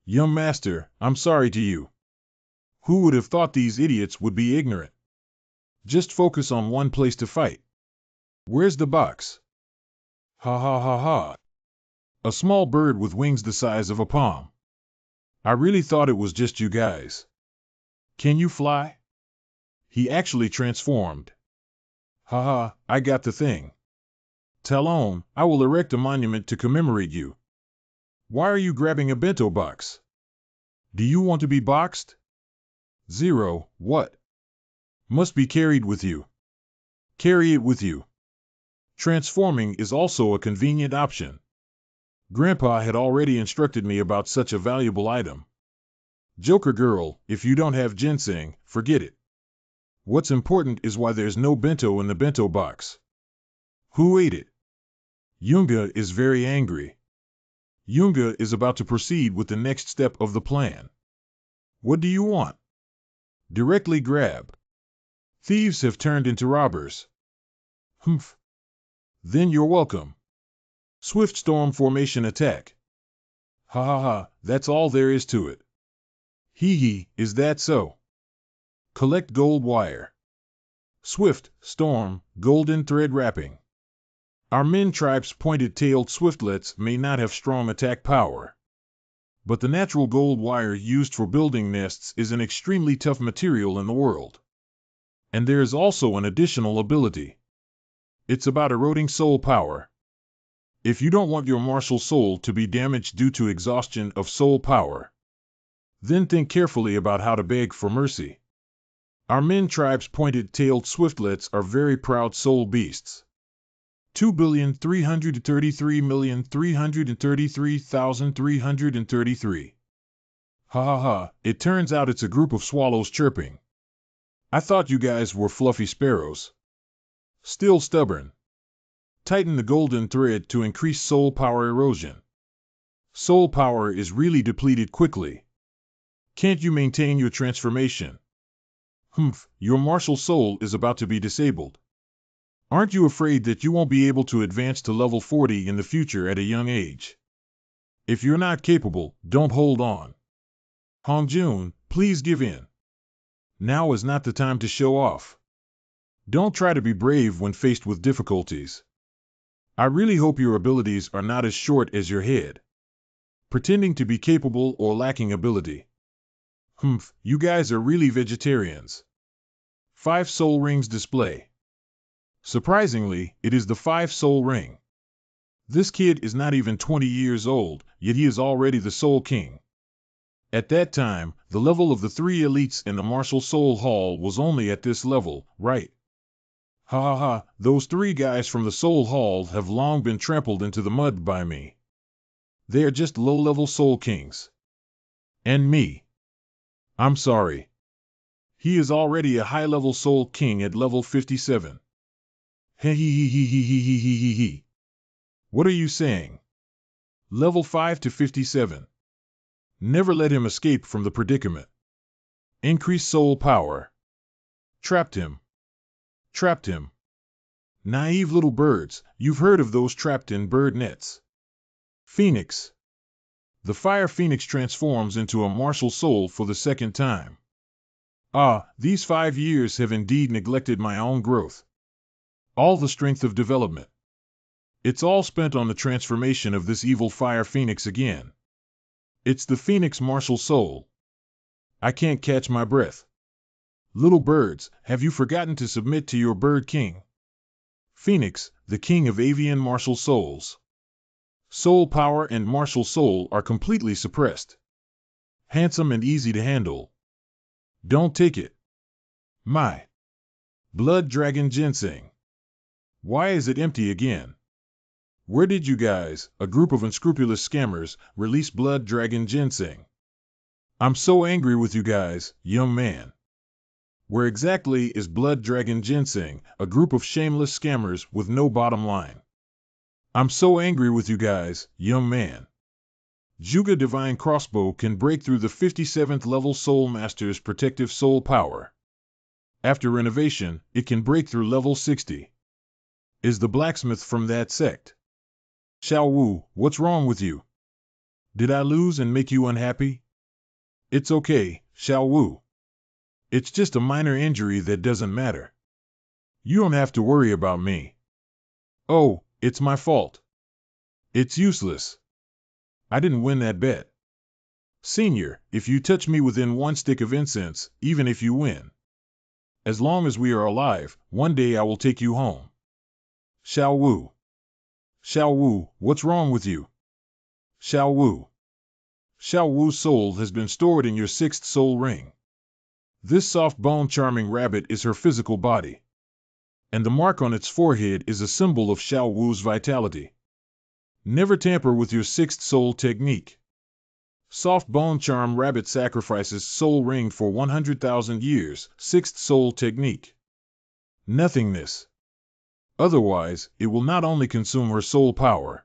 Speaker 1: Young master, I'm sorry to you. Who would have thought these idiots would be ignorant? Just focus on one place to fight. Where's the box? Ha. A small bird with wings the size of a palm. I really thought it was just you guys. Can you fly? He actually transformed. Ha, I got the thing. Talon, I will erect a monument to commemorate you. Why are you grabbing a bento box? Do you want to be boxed? Zero, what? Must be carried with you. Carry it with you. Transforming is also a convenient option. Grandpa had already instructed me about such a valuable item. Joker girl, if you don't have ginseng, forget it. What's important is why there's no bento in the bento box. Who ate it? Yunga is very angry. Yunga is about to proceed with the next step of the plan. What do you want? Directly grab. Thieves have turned into robbers. Then you're welcome. Swift storm formation attack. Ha, that's all there is to it. Is that so? Collect gold wire. Swift, storm, golden thread wrapping. Our men tribe's pointed-tailed swiftlets may not have strong attack power, but the natural gold wire used for building nests is an extremely tough material in the world. And there is also an additional ability. It's about eroding soul power. If you don't want your martial soul to be damaged due to exhaustion of soul power, then think carefully about how to beg for mercy. Our men tribe's pointed-tailed swiftlets are very proud soul beasts. 2,333,333,333. Ha ha ha, it turns out it's a group of swallows chirping. I thought you guys were fluffy sparrows. Still stubborn. Tighten the golden thread to increase soul power erosion. Soul power is really depleted quickly. Can't you maintain your transformation? Your martial soul is about to be disabled. Aren't you afraid that you won't be able to advance to level 40 in the future at a young age? If you're not capable, don't hold on. Hongjun, please give in. Now is not the time to show off. Don't try to be brave when faced with difficulties. I really hope your abilities are not as short as your head, pretending to be capable or lacking ability. You guys are really vegetarians. 5 soul rings display. Surprisingly, it is the 5 soul ring. This kid is not even 20 years old, yet he is already the Soul King. At that time, the level of the 3 elites in the Martial Soul Hall was only at this level, right? Ha ha ha, those 3 guys from the Soul Hall have long been trampled into the mud by me. They are just low-level Soul Kings. And me. I'm sorry. He is already a high-level Soul King at level 57. He. What are you saying? Level 5 to 57. Never let him escape from the predicament. Increase soul power. Trapped him. Trapped him. Naive little birds, you've heard of those trapped in bird nets. Phoenix. The fire phoenix transforms into a martial soul for the second time. These 5 years have indeed neglected my own growth. All the strength of development. It's all spent on the transformation of this evil fire phoenix again. It's the phoenix martial soul. I can't catch my breath. Little birds, have you forgotten to submit to your bird king? Phoenix, the king of avian martial souls. Soul power and martial soul are completely suppressed. Handsome and easy to handle. Don't take it. My. Blood dragon ginseng. Why is it empty again? Where did you guys, a group of unscrupulous scammers, release blood dragon ginseng? I'm so angry with you guys, young man. Where exactly is blood dragon ginseng, a group of shameless scammers with no bottom line? I'm so angry with you guys, young man. Juga Divine Crossbow can break through the 57th level Soul Master's protective soul power. After renovation, it can break through level 60. Is the blacksmith from that sect? Xiao Wu, what's wrong with you? Did I lose and make you unhappy? It's okay, Xiao Wu. It's just a minor injury that doesn't matter. You don't have to worry about me. Oh, it's my fault. It's useless. I didn't win that bet. Senior, if you touch me within 1 stick of incense, even if you win. As long as we are alive, one day I will take you home. Xiao Wu. Xiao Wu, what's wrong with you? Xiao Wu. Xiao Wu's soul has been stored in your 6th soul ring. This soft bone charming rabbit is her physical body. And the mark on its forehead is a symbol of Xiao Wu's vitality. Never tamper with your 6th soul technique. Soft bone charm rabbit sacrifices soul ring for 100,000 years, 6th soul technique. Nothingness. Otherwise, it will not only consume her soul power,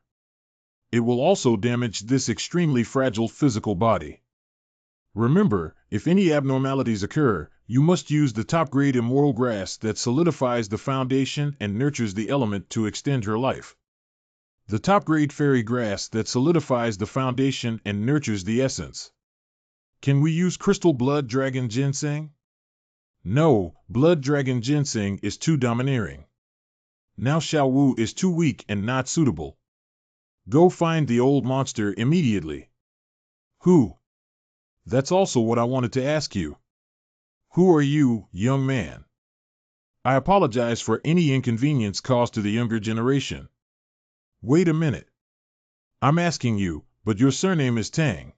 Speaker 1: it will also damage this extremely fragile physical body. Remember, if any abnormalities occur, you must use the top-grade immortal grass that solidifies the foundation and nurtures the element to extend her life. The top-grade fairy grass that solidifies the foundation and nurtures the essence. Can we use crystal blood dragon ginseng? No, Blood Dragon Ginseng is too domineering. Now Xiao Wu is too weak and not suitable. Go find the old monster immediately. Who? That's also what I wanted to ask you. Who are you, young man? I apologize for any inconvenience caused to the younger generation. Wait a minute. I'm asking you, but your surname is Tang.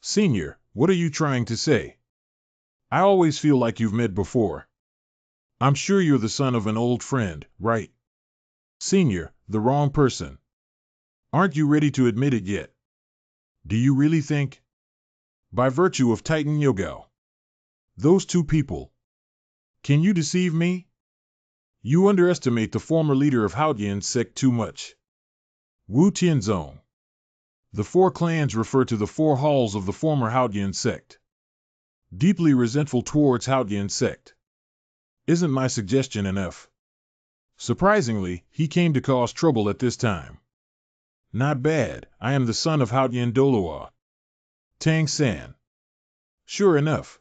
Speaker 1: Senior, what are you trying to say? I always feel like you've met before. I'm sure you're the son of an old friend, right? Senior, the wrong person. Aren't you ready to admit it yet? Do you really think? By virtue of Titan Yogao. Those two people. Can you deceive me? You underestimate the former leader of Haotian sect too much. Wu Tianzong. The four clans refer to the four halls of the former Haotian sect. Deeply resentful towards Haotian sect. Isn't my suggestion enough? Surprisingly, he came to cause trouble at this time. Not bad, I am the son of Haotian Doloa. Tang San. Sure enough.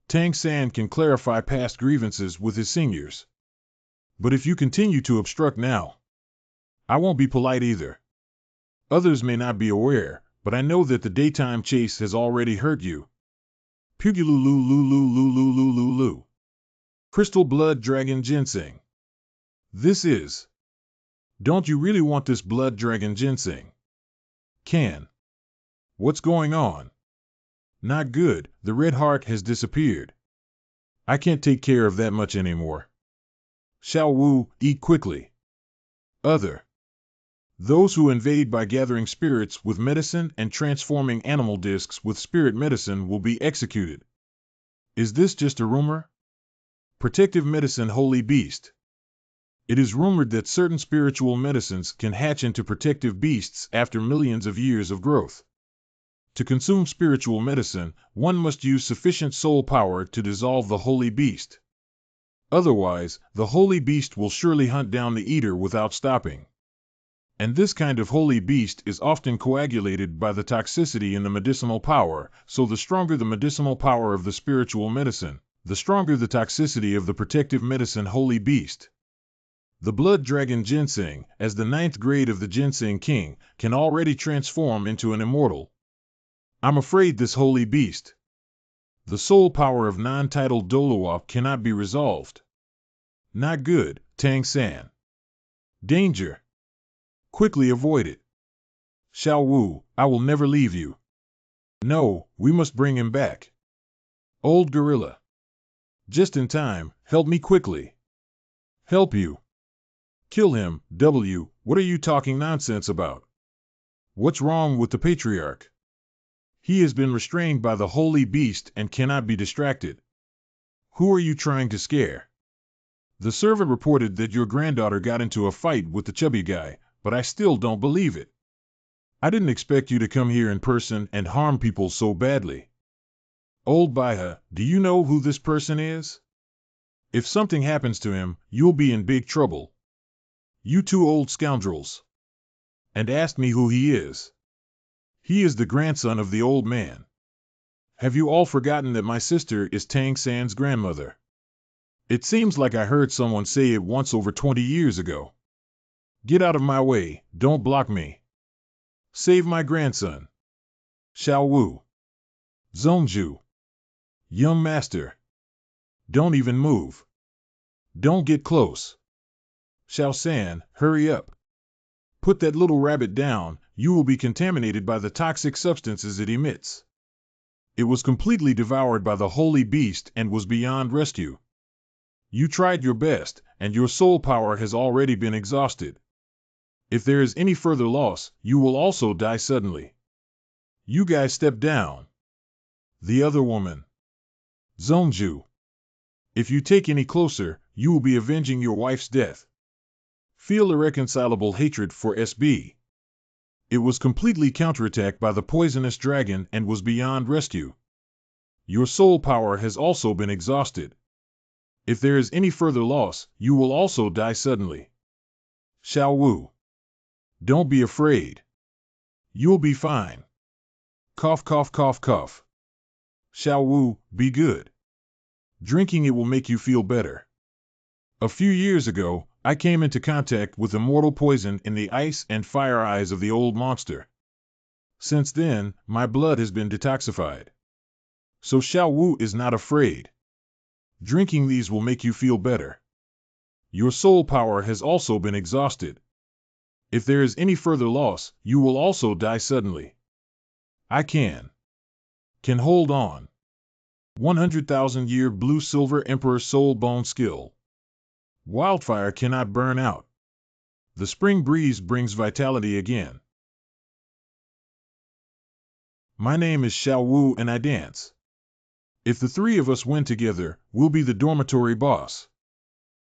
Speaker 1: Tang San can clarify past grievances with his seniors. But if you continue to obstruct now, I won't be polite either. Others may not be aware, but I know that the daytime chase has already hurt you. Pugululululululululu. Crystal Blood Dragon Ginseng. This is. Don't you really want this Blood Dragon Ginseng? Can. What's going on? Not good, the red heart has disappeared. I can't take care of that much anymore. Xiao Wu, eat quickly. Other. Those who invade by gathering spirits with medicine and transforming animal discs with spirit medicine will be executed. Is this just a rumor? Protective medicine holy beast. It is rumored that certain spiritual medicines can hatch into protective beasts after millions of years of growth. To consume spiritual medicine, one must use sufficient soul power to dissolve the holy beast. Otherwise, the holy beast will surely hunt down the eater without stopping. And this kind of holy beast is often coagulated by the toxicity in the medicinal power, so the stronger the medicinal power of the spiritual medicine, the stronger the toxicity of the protective medicine holy beast. The Blood Dragon Ginseng, as the 9th grade of the Ginseng King, can already transform into an immortal. I'm afraid this holy beast. The soul power of non-titled Doloa cannot be resolved. Not good, Tang San. Danger. Quickly avoid it. Xiao Wu, I will never leave you. No, we must bring him back. Old gorilla. Just in time, help me quickly. Help you. Kill him, W, what are you talking nonsense about? What's wrong with the patriarch? He has been restrained by the holy beast and cannot be distracted. Who are you trying to scare? The servant reported that your granddaughter got into a fight with the chubby guy, but I still don't believe it. I didn't expect you to come here in person and harm people so badly. Old Baiha, do you know who this person is? If something happens to him, you'll be in big trouble. You two old scoundrels. And ask me who he is. He is the grandson of the old man. Have you all forgotten that my sister is Tang San's grandmother? It seems like I heard someone say it once over 20 years ago. Get out of my way, don't block me. Save my grandson. Xiao Wu. Zhongju. Young master. Don't even move. Don't get close. Xiao San, hurry up. Put that little rabbit down, you will be contaminated by the toxic substances it emits. It was completely devoured by the holy beast and was beyond rescue. You tried your best, and your soul power has already been exhausted. If there is any further loss, you will also die suddenly. You guys step down. The other woman. Zhongju. If you take any closer, you will be avenging your wife's death. Feel irreconcilable hatred for SB. It was completely counterattacked by the poisonous dragon and was beyond rescue. Your soul power has also been exhausted. If there is any further loss, you will also die suddenly. Xiao Wu. Don't be afraid. You'll be fine. Cough, cough, cough, cough. Xiao Wu, be good. Drinking it will make you feel better. A few years ago, I came into contact with immortal poison in the ice and fire eyes of the old monster. Since then, my blood has been detoxified. So Xiao Wu is not afraid. Drinking these will make you feel better. Your soul power has also been exhausted. If there is any further loss, you will also die suddenly. I can hold on. 100,000-year blue-silver emperor soul bone skill. Wildfire cannot burn out. The spring breeze brings vitality again. My name is Xiao Wu and I dance. If the three of us win together, we'll be the dormitory boss.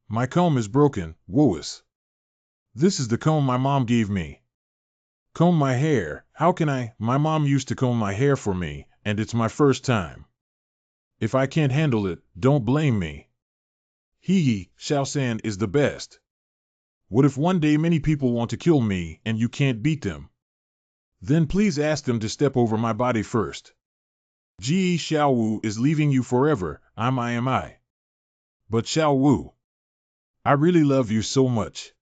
Speaker 1: My comb is broken, Woos. This is the comb my mom gave me. Comb my hair, how can I? My mom used to comb my hair for me, and it's my first time. If I can't handle it, don't blame me. Hee, Xiao San is the best. What if one day many people want to kill me and you can't beat them? Then please ask them to step over my body first. Ji Xiao Wu is leaving you forever, am I. But Xiao Wu, I really love you so much.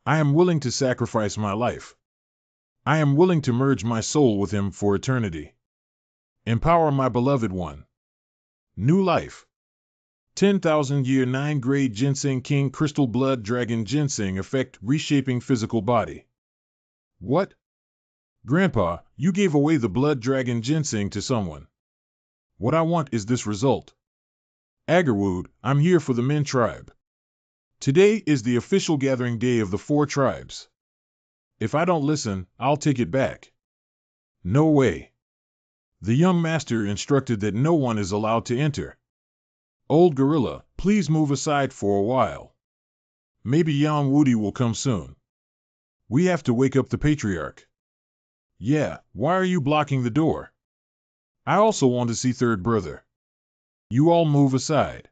Speaker 1: I am willing to sacrifice my life. I am willing to merge my soul with him for eternity. Empower my beloved one. New life. 10,000-year 9-grade ginseng king crystal blood dragon ginseng effect reshaping physical body. What? Grandpa, you gave away the blood dragon ginseng to someone. What I want is this result. Agarwood, I'm here for the Min tribe. Today is the official gathering day of the 4 tribes. If I don't listen, I'll take it back. No way. The young master instructed that no one is allowed to enter. Old gorilla, please move aside for a while. Maybe Yang Woody will come soon. We have to wake up the patriarch. Yeah, why are you blocking the door? I also want to see third brother. You all move aside.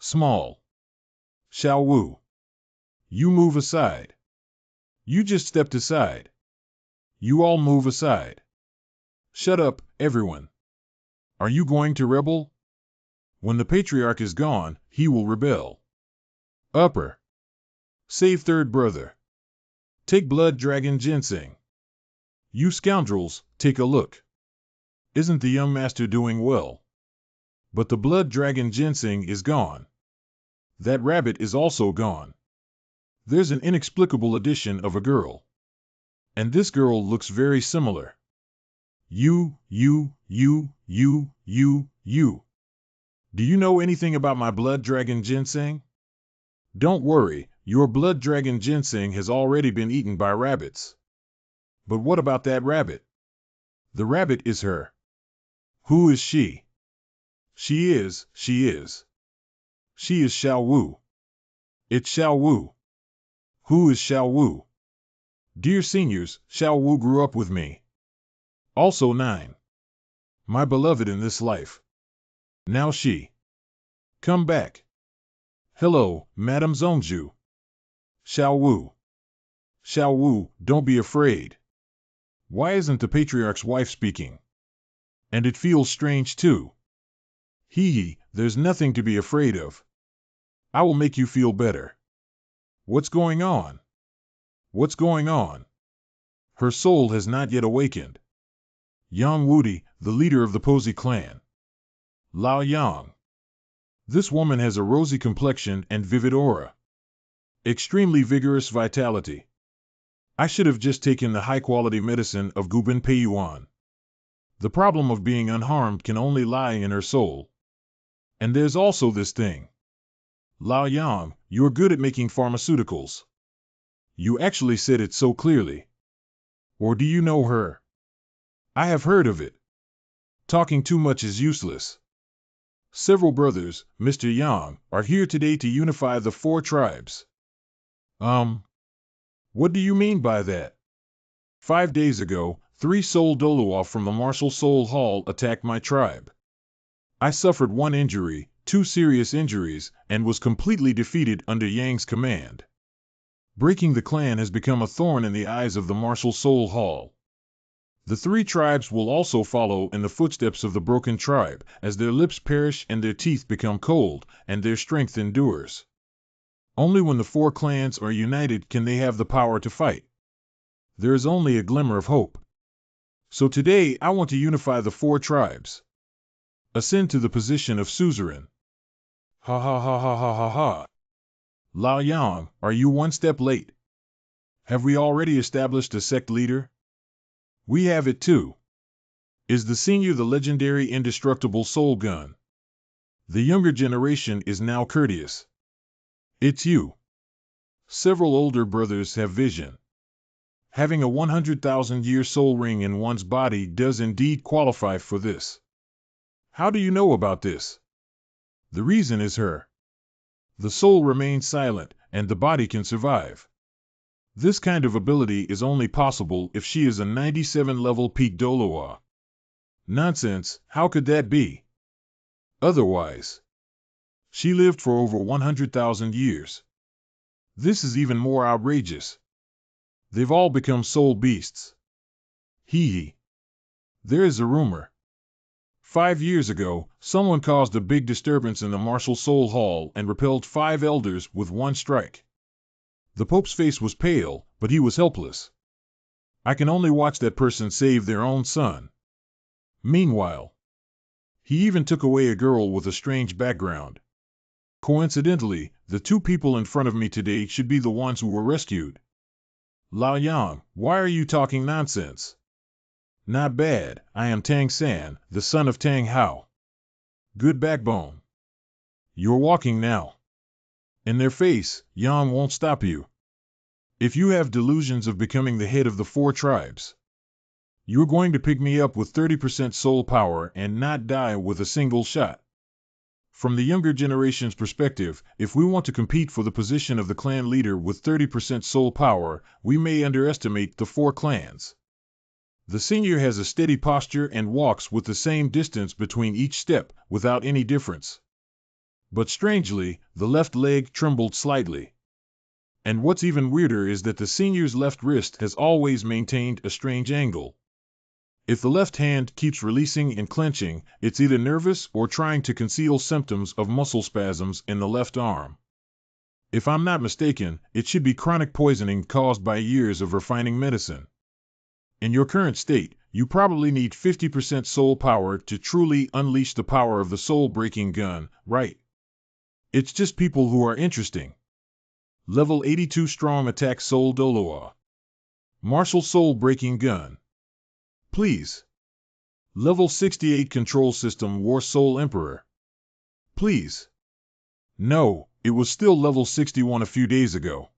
Speaker 1: Small. Xiao Wu. You move aside. You just stepped aside. You all move aside. Shut up, everyone. Are you going to rebel? When the patriarch is gone, he will rebel. Upper. Save third brother. Take blood dragon ginseng. You scoundrels, take a look. Isn't the young master doing well? But the blood dragon ginseng is gone. That rabbit is also gone. There's an inexplicable addition of a girl. And this girl looks very similar. You. Do you know anything about my blood dragon ginseng? Don't worry, your blood dragon ginseng has already been eaten by rabbits. But what about that rabbit? The rabbit is her. Who is she? She is Xiao Wu. It's Xiao Wu. Who is Xiao Wu? Dear seniors, Xiao Wu grew up with me. Also 9. My beloved in this life. Now she. Come back. Hello, Madame Zongju. Xiao Wu. Xiao Wu, don't be afraid. Why isn't the patriarch's wife speaking? And it feels strange too. There's nothing to be afraid of. I will make you feel better. What's going on? What's going on? Her soul has not yet awakened. Yang Wudi, the leader of the Posey clan. Lao Yang. This woman has a rosy complexion and vivid aura. Extremely vigorous vitality. I should have just taken the high-quality medicine of Gubin Peiyuan. The problem of being unharmed can only lie in her soul. And there's also this thing. Lao Yang, you're good at making pharmaceuticals. You actually said it so clearly. Or do you know her? I have heard of it. Talking too much is useless. Several brothers, Mr. Yang, are here today to unify the 4 tribes. What do you mean by that? 5 days ago, 3 Soul Doluo from the Martial Soul Hall attacked my tribe. I suffered 1 injury, 2 serious injuries, and was completely defeated under Yang's command. Breaking the clan has become a thorn in the eyes of the Martial Soul Hall. The three tribes will also follow in the footsteps of the broken tribe, as their lips perish and their teeth become cold, and their strength endures. Only when the four clans are united can they have the power to fight. There is only a glimmer of hope. So today I want to unify the four tribes. Ascend to the position of suzerain. Ha ha ha ha ha ha ha. Lao Yang, are you one step late? Have we already established a sect leader? We have it too. Is the senior the legendary indestructible soul gun? The younger generation is now courteous. It's you. Several older brothers have vision. Having a 100,000-year soul ring in one's body does indeed qualify for this. How do you know about this? The reason is her. The soul remains silent, and the body can survive. This kind of ability is only possible if she is a 97-level peak Doloa. Nonsense, how could that be? Otherwise, she lived for over 100,000 years. This is even more outrageous. They've all become soul beasts. Hee. There is a rumor. 5 years ago, someone caused a big disturbance in the Martial Soul Hall and repelled 5 elders with one strike. The Pope's face was pale, but he was helpless. I can only watch that person save their own son. Meanwhile, he even took away a girl with a strange background. Coincidentally, the 2 people in front of me today should be the ones who were rescued. Lao Yang, why are you talking nonsense? Not bad, I am Tang San, the son of Tang Hao. Good backbone. You're walking now. In their face, Yang won't stop you. If you have delusions of becoming the head of the 4 tribes, you're going to pick me up with 30% soul power and not die with a single shot. From the younger generation's perspective, if we want to compete for the position of the clan leader with 30% soul power, we may underestimate the 4 clans. The senior has a steady posture and walks with the same distance between each step, without any difference. But strangely, the left leg trembled slightly. And what's even weirder is that the senior's left wrist has always maintained a strange angle. If the left hand keeps releasing and clenching, it's either nervous or trying to conceal symptoms of muscle spasms in the left arm. If I'm not mistaken, it should be chronic poisoning caused by years of refining medicine. In your current state, you probably need 50% soul power to truly unleash the power of the soul-breaking gun, right? It's just people who are interesting. Level 82 Strong Attack Soul Doloa. Martial Soul-Breaking Gun. Please. Level 68 Control System War Soul Emperor. Please. No, it was still level 61 a few days ago.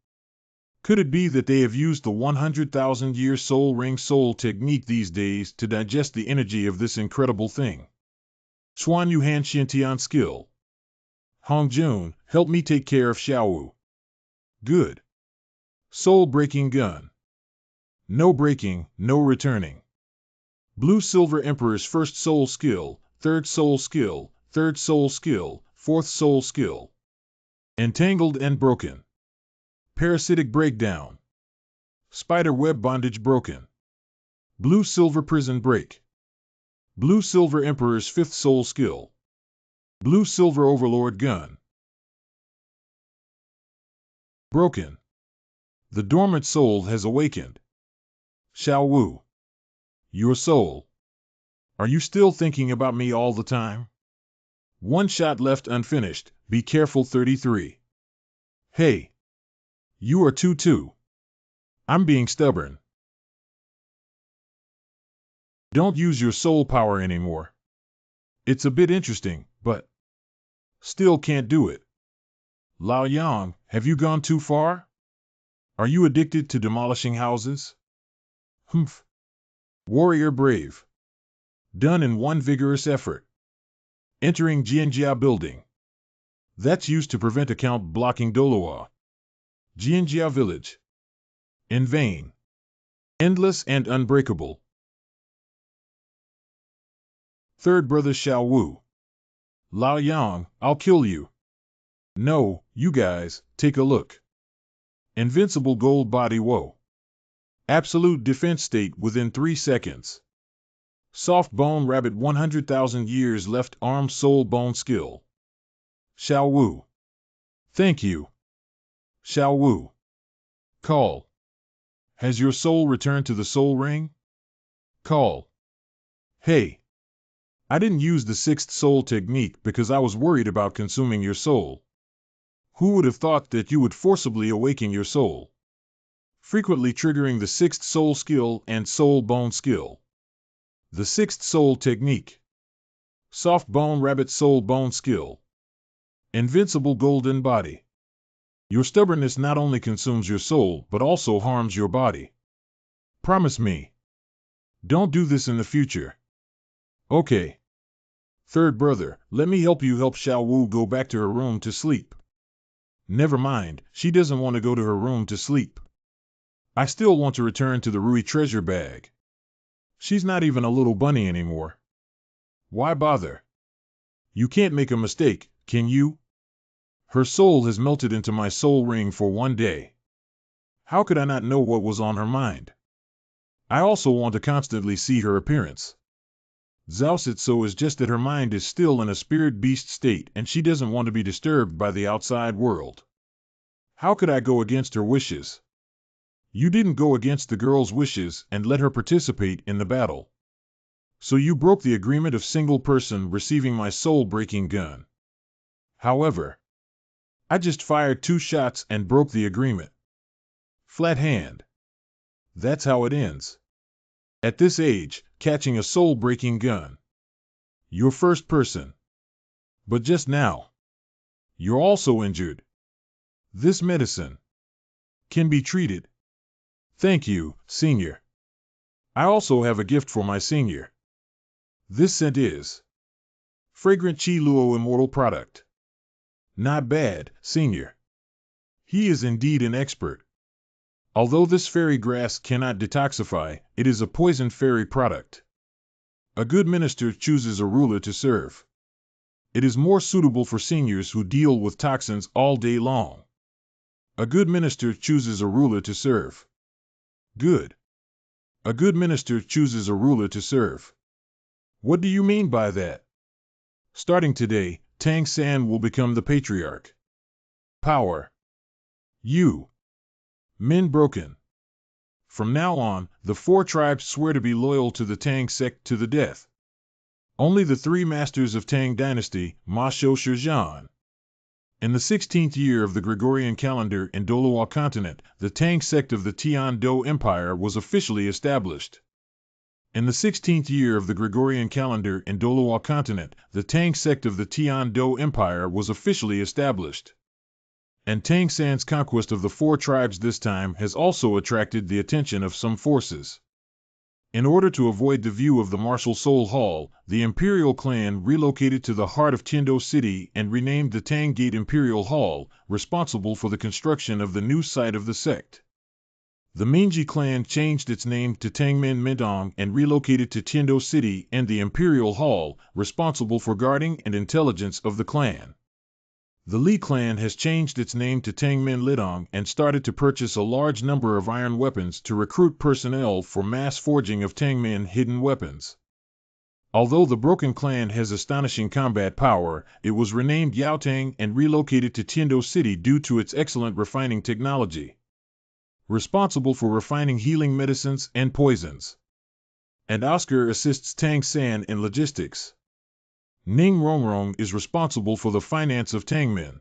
Speaker 1: Could it be that they have used the 100,000-year soul ring soul technique these days to digest the energy of this incredible thing? Xuan Yuhan Xiantian skill. Hong Jun, help me take care of Xiaowu. Good. Soul-breaking gun. No breaking, no returning. Blue Silver Emperor's first soul skill, third soul skill, third soul skill, fourth soul skill. Entangled and broken. Parasitic breakdown. Spider web bondage broken. Blue Silver Prison break. Blue Silver Emperor's fifth soul skill. Blue Silver Overlord gun. Broken. The dormant soul has awakened. Xiao Wu. Your soul. Are you still thinking about me all the time? One shot left unfinished, be careful 33. Hey. You are 2-2. I'm being stubborn. Don't use your soul power anymore. It's a bit interesting, but still can't do it. Lao Yang, have you gone too far? Are you addicted to demolishing houses? Humph. Warrior brave. Done in one vigorous effort. Entering Jianjia building. That's used to prevent account blocking Doloa. Jianjia village. In vain. Endless and unbreakable. Third brother Xiao Wu. Lao Yang, I'll kill you. No, you guys, take a look. Invincible gold body woe. Absolute defense state within 3 seconds. Soft bone rabbit 100,000 years left arm soul bone skill. Xiao Wu. Thank you. Xiao Wu. Call. Has your soul returned to the soul ring? Call. Hey. I didn't use the sixth soul technique because I was worried about consuming your soul. Who would have thought that you would forcibly awaken your soul? Frequently triggering the sixth soul skill and soul bone skill. The sixth soul technique. Soft bone rabbit soul bone skill. Invincible golden body. Your stubbornness not only consumes your soul but also harms your body. Promise me. Don't do this in the future. Okay. Third brother, let me help you help Xiao Wu go back to her room to sleep. Never mind, she doesn't want to go to her room to sleep. I still want to return to the Rui treasure bag. She's not even a little bunny anymore. Why bother? You can't make a mistake, can you? Her soul has melted into my soul ring for 1 day. How could I not know what was on her mind? I also want to constantly see her appearance. Zhaositso is just that her mind is still in a spirit beast state and she doesn't want to be disturbed by the outside world. How could I go against her wishes? You didn't go against the girl's wishes and let her participate in the battle. So you broke the agreement of single person receiving my soul-breaking gun. However, I just fired 2 shots and broke the agreement. Flat hand. That's how it ends. At this age, catching a soul-breaking gun. You're first person. But just now. You're also injured. This medicine can be treated. Thank you, senior. I also have a gift for my senior. This scent is Fragrant Chi Luo Immortal Product. Not bad, senior. He is indeed an expert. Although this fairy grass cannot detoxify, it is a poison fairy product. A good minister chooses a ruler to serve. It is more suitable for seniors who deal with toxins all day long. A good minister chooses a ruler to serve. Good. A good minister chooses a ruler to serve. What do you mean by that? Starting today, Tang San will become the patriarch. Power. You. Men broken. From now on, the 4 tribes swear to be loyal to the Tang sect to the death. Only the 3 masters of Tang dynasty, Ma Shou Shizhan. In the 16th year of the Gregorian calendar in Doluo continent, the Tang sect of the Tian Do Empire was officially established. In the 16th year of the Gregorian calendar in Doluo continent, the Tang sect of the Tian Do Empire was officially established. And Tang San's conquest of the 4 tribes this time has also attracted the attention of some forces. In order to avoid the view of the Martial Soul Hall, the Imperial clan relocated to the heart of Tiando City and renamed the Tang Gate Imperial Hall, responsible for the construction of the new site of the sect. The Minji clan changed its name to Tangmen Mentong and relocated to Tiando City and the Imperial Hall, responsible for guarding and intelligence of the clan. The Li clan has changed its name to Tangmen Lidong and started to purchase a large number of iron weapons to recruit personnel for mass forging of Tangmen hidden weapons. Although the Broken clan has astonishing combat power, it was renamed Yaotang and relocated to Tiando City due to its excellent refining technology. Responsible for refining healing medicines and poisons. And Oscar assists Tang San in logistics. Ning Rongrong is responsible for the finance of Tangmen.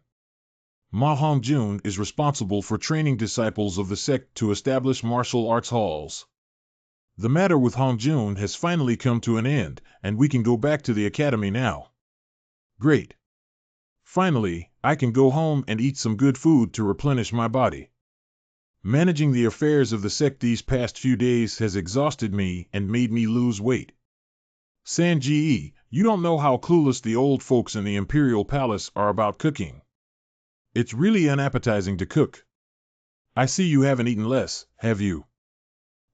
Speaker 1: Ma Hongjun is responsible for training disciples of the sect to establish martial arts halls. The matter with Hongjun has finally come to an end, and we can go back to the academy now. Great. Finally, I can go home and eat some good food to replenish my body. Managing the affairs of the sect these past few days has exhausted me and made me lose weight. Sanji, you don't know how clueless the old folks in the Imperial Palace are about cooking. It's really unappetizing to cook. I see you haven't eaten less, have you?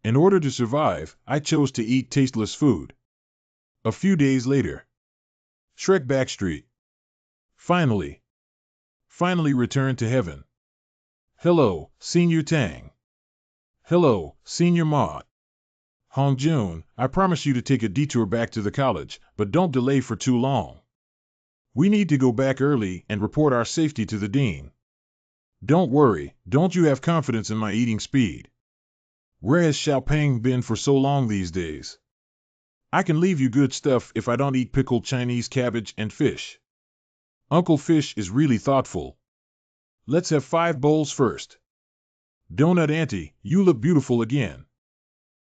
Speaker 1: In order to survive, I chose to eat tasteless food. A few days later. Shrek Backstreet. Finally returned to heaven. Hello, Senior Tang. Hello, Senior Ma. Hongjun, I promise you to take a detour back to the college, but don't delay for too long. We need to go back early and report our safety to the dean. Don't worry, don't you have confidence in my eating speed? Where has Xiaopeng been for so long these days? I can leave you good stuff if I don't eat pickled Chinese cabbage and fish. Uncle Fish is really thoughtful. Let's have 5 bowls first. Donut Auntie, you look beautiful again.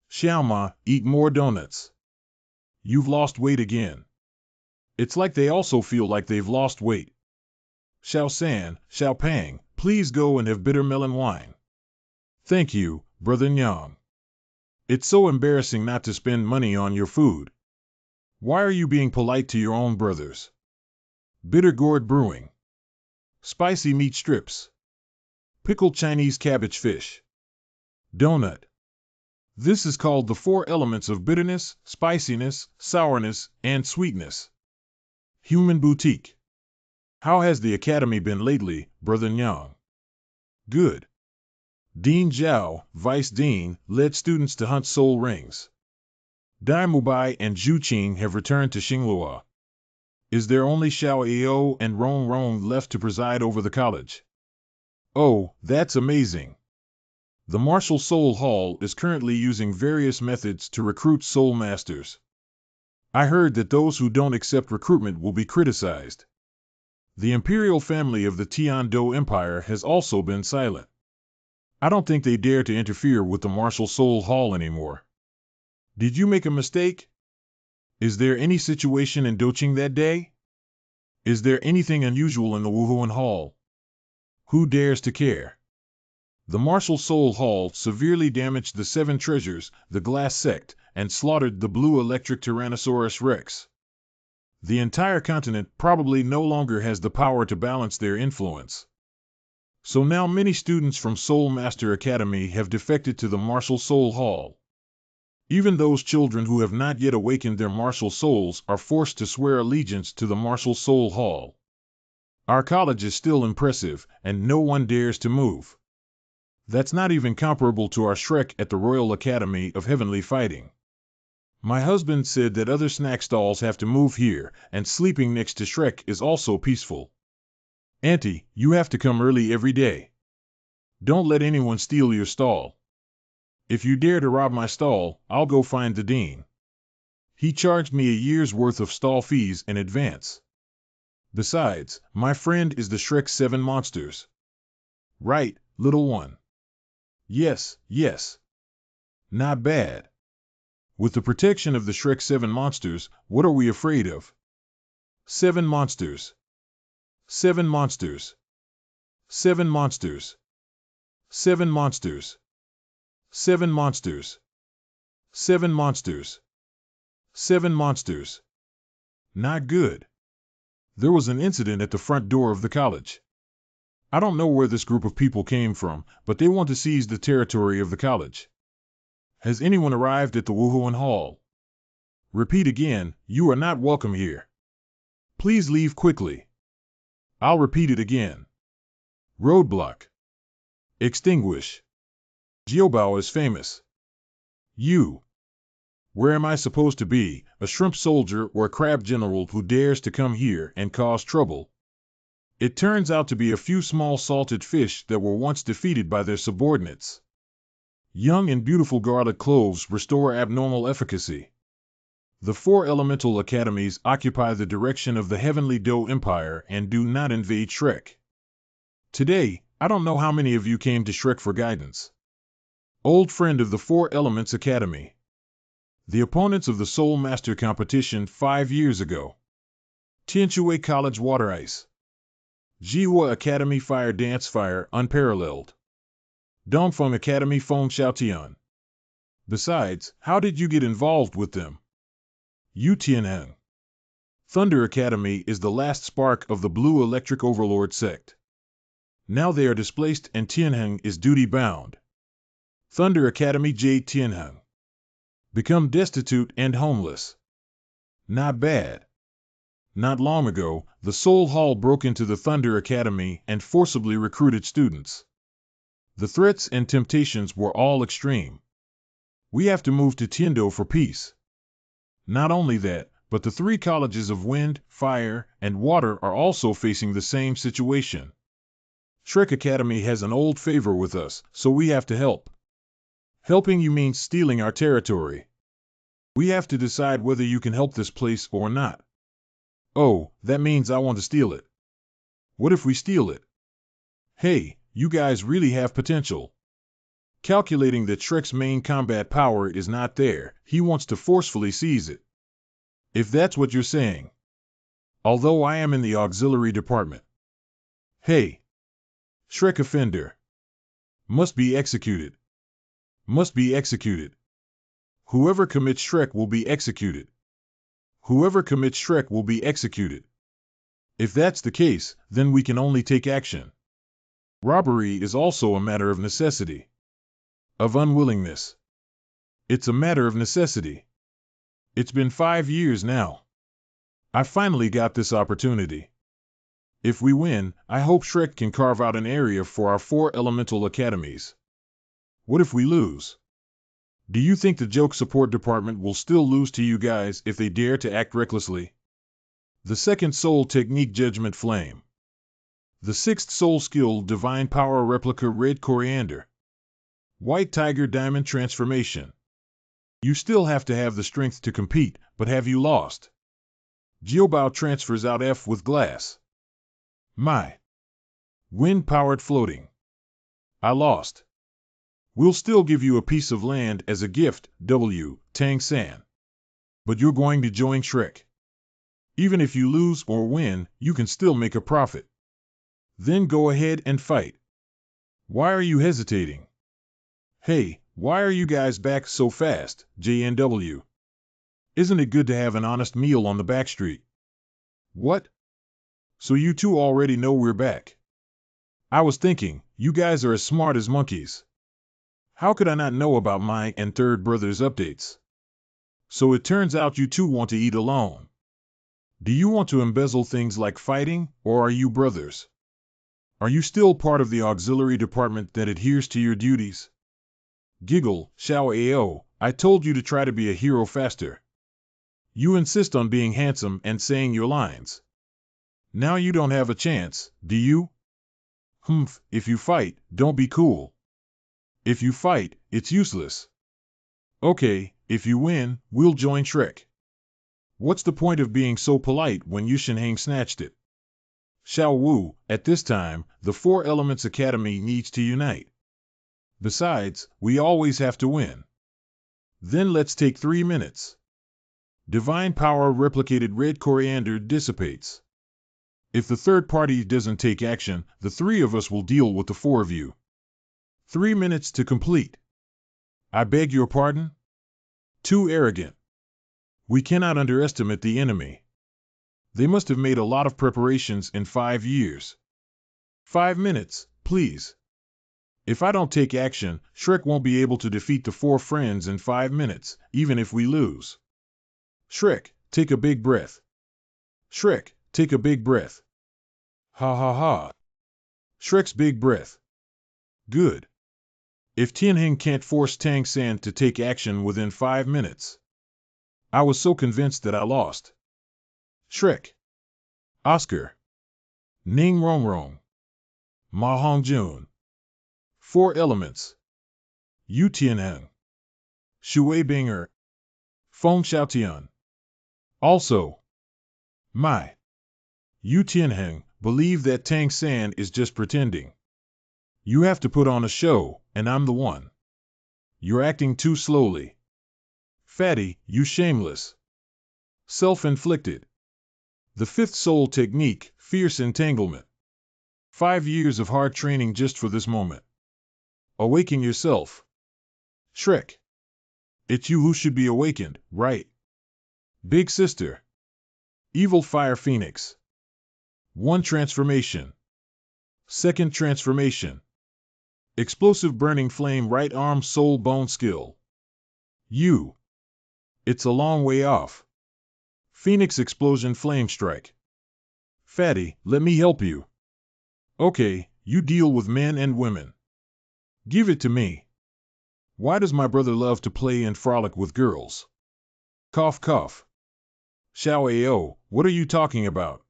Speaker 1: Xiaoma, eat more donuts. You've lost weight again. It's like they also feel like they've lost weight. Xiaosan, Xiaopeng, please go and have bitter melon wine. Thank you, Brother Nyang. It's so embarrassing not to spend money on your food. Why are you being polite to your own brothers? Bitter gourd brewing. Spicy meat strips. Pickled Chinese cabbage fish. Donut. This is called the 4 elements of bitterness, spiciness, sourness, and sweetness. Human Boutique. How has the academy been lately, Brother Nyang? Good. Dean Zhao, Vice Dean, led students to hunt soul rings. Dai Mubai and Zhu Qing have returned to Xinglua. Is there only Xiao Ao and Rong Rong left to preside over the college? Oh, that's amazing. The Martial Soul Hall is currently using various methods to recruit soul masters. I heard that those who don't accept recruitment will be criticized. The imperial family of the Tian-Do Empire has also been silent. I don't think they dare to interfere with the Martial Soul Hall anymore. Did you make a mistake? Is there any situation in Doqing that day? Is there anything unusual in the Wuhuan Hall? Who dares to care? The Martial Soul Hall severely damaged the 7 treasures, the Glass Sect, and slaughtered the Blue Electric Tyrannosaurus Rex. The entire continent probably no longer has the power to balance their influence. So now many students from Soul Master Academy have defected to the Martial Soul Hall. Even those children who have not yet awakened their martial souls are forced to swear allegiance to the Martial Soul Hall. Our college is still impressive, and no one dares to move. That's not even comparable to our Shrek at the Royal Academy of Heavenly Fighting. My husband said that other snack stalls have to move here, and sleeping next to Shrek is also peaceful. Auntie, you have to come early every day. Don't let anyone steal your stall. If you dare to rob my stall, I'll go find the dean. He charged me a year's worth of stall fees in advance. Besides, my friend is the Shrek 7 monsters. Right, little one. Yes, yes. Not bad. With the protection of the Shrek 7 monsters, what are we afraid of? 7 monsters. 7 monsters. 7 monsters. 7 monsters. 7 monsters. 7 monsters. 7 monsters. Not good. There was an incident at the front door of the college. I don't know where this group of people came from, but they want to seize the territory of the college. Has anyone arrived at the Wuhuan Hall? Repeat again, you are not welcome here. Please leave quickly. I'll repeat it again. Roadblock. Extinguish. Jiobao is famous. You. Where am I supposed to be, a shrimp soldier or a crab general who dares to come here and cause trouble? It turns out to be a few small salted fish that were once defeated by their subordinates. Young and beautiful garlic cloves restore abnormal efficacy. The 4 elemental academies occupy the direction of the Heavenly Do Empire and do not invade Shrek. Today, I don't know how many of you came to Shrek for guidance. Old friend of the 4 Elements Academy. The opponents of the Soul Master competition 5 years ago. Tianchuan College Water Ice. Jiwa Academy Fire Dance Fire Unparalleled. Dongfeng Academy Feng Xiaotian. Besides, how did you get involved with them? Yu Tianheng. Thunder Academy is the last spark of the Blue Electric Overlord sect. Now they are displaced and Tianheng is duty-bound. Thunder Academy Jade Tianheng. Become destitute and homeless. Not bad. Not long ago, the Soul Hall broke into the Thunder Academy and forcibly recruited students. The threats and temptations were all extreme. We have to move to Tiendo for peace. Not only that, but the three colleges of wind, fire, and water are also facing the same situation. Shrek Academy has an old favor with us, so we have to help. Helping you means stealing our territory. We have to decide whether you can help this place or not. Oh, that means I want to steal it. What if we steal it? Hey, you guys really have potential. Calculating that Shrek's main combat power is not there, he wants to forcefully seize it. If that's what you're saying. Although I am in the auxiliary department. Hey. Shrek offender. Must be executed. Must be executed. Whoever commits Shrek will be executed. Whoever commits Shrek will be executed. If that's the case, then we can only take action. Robbery is also a matter of necessity. Of unwillingness. It's a matter of necessity. It's been 5 years now. I finally got this opportunity. If we win, I hope Shrek can carve out an area for our 4 elemental academies. What if we lose? Do you think the joke support department will still lose to you guys if they dare to act recklessly? The second soul technique Judgment Flame. The sixth soul skill Divine Power Replica Red Coriander. White Tiger Diamond Transformation. You still have to have the strength to compete, but have you lost? Jiobao transfers out F with glass. My. Wind-powered floating. I lost. We'll still give you a piece of land as a gift, W, Tang San. But you're going to join Shrek. Even if you lose or win, you can still make a profit. Then go ahead and fight. Why are you hesitating? Hey, why are you guys back so fast, JNW? Isn't it good to have an honest meal on the backstreet? What? So you two already know we're back. I was thinking, you guys are as smart as monkeys. How could I not know about my and third brother's updates? So it turns out you two want to eat alone. Do you want to embezzle things like fighting, or are you brothers? Are you still part of the auxiliary department that adheres to your duties? Giggle, Xiao Ao, I told you to try to be a hero faster. You insist on being handsome and saying your lines. Now you don't have a chance, do you? Humph, if you fight, don't be cool. If you fight, it's useless. Okay, if you win, we'll join Shrek. What's the point of being so polite when Yushinhang snatched it? Xiao Wu, at this time, the 4 Elements Academy needs to unite. Besides, we always have to win. Then let's take 3 minutes. Divine Power Replicated Red Coriander dissipates. If the third party doesn't take action, the 3 of us will deal with the 4 of you. 3 minutes to complete. I beg your pardon? Too arrogant. We cannot underestimate the enemy. They must have made a lot of preparations in 5 years. 5 minutes, please. If I don't take action, Shrek won't be able to defeat the 4 friends in 5 minutes, even if we lose. Shrek, take a big breath. Shrek, take a big breath. Ha ha ha. Shrek's big breath. Good. If Tianheng can't force Tang San to take action within 5 minutes. I was so convinced that I lost. Shrek. Oscar. Ning Rong Rong. Ma Hongjun. 4 elements. Yu Tianheng. Shui Binger. Feng Xiaotian. Also. My. Yu Tianheng, believe that Tang San is just pretending. You have to put on a show, and I'm the one. You're acting too slowly. Fatty, you shameless. Self-inflicted. The 5th soul technique, Fierce Entanglement. 5 years of hard training just for this moment. Awaken yourself. Shrek. It's you who should be awakened, right? Big sister. Evil Fire Phoenix. 1 transformation. 2nd transformation. Explosive Burning Flame Right Arm Soul Bone Skill. You. It's a long way off. Phoenix Explosion Flame Strike. Fatty, let me help you. Okay, you deal with men and women. Give it to me. Why does my brother love to play and frolic with girls? Cough, cough. Xiao Ao, what are you talking about?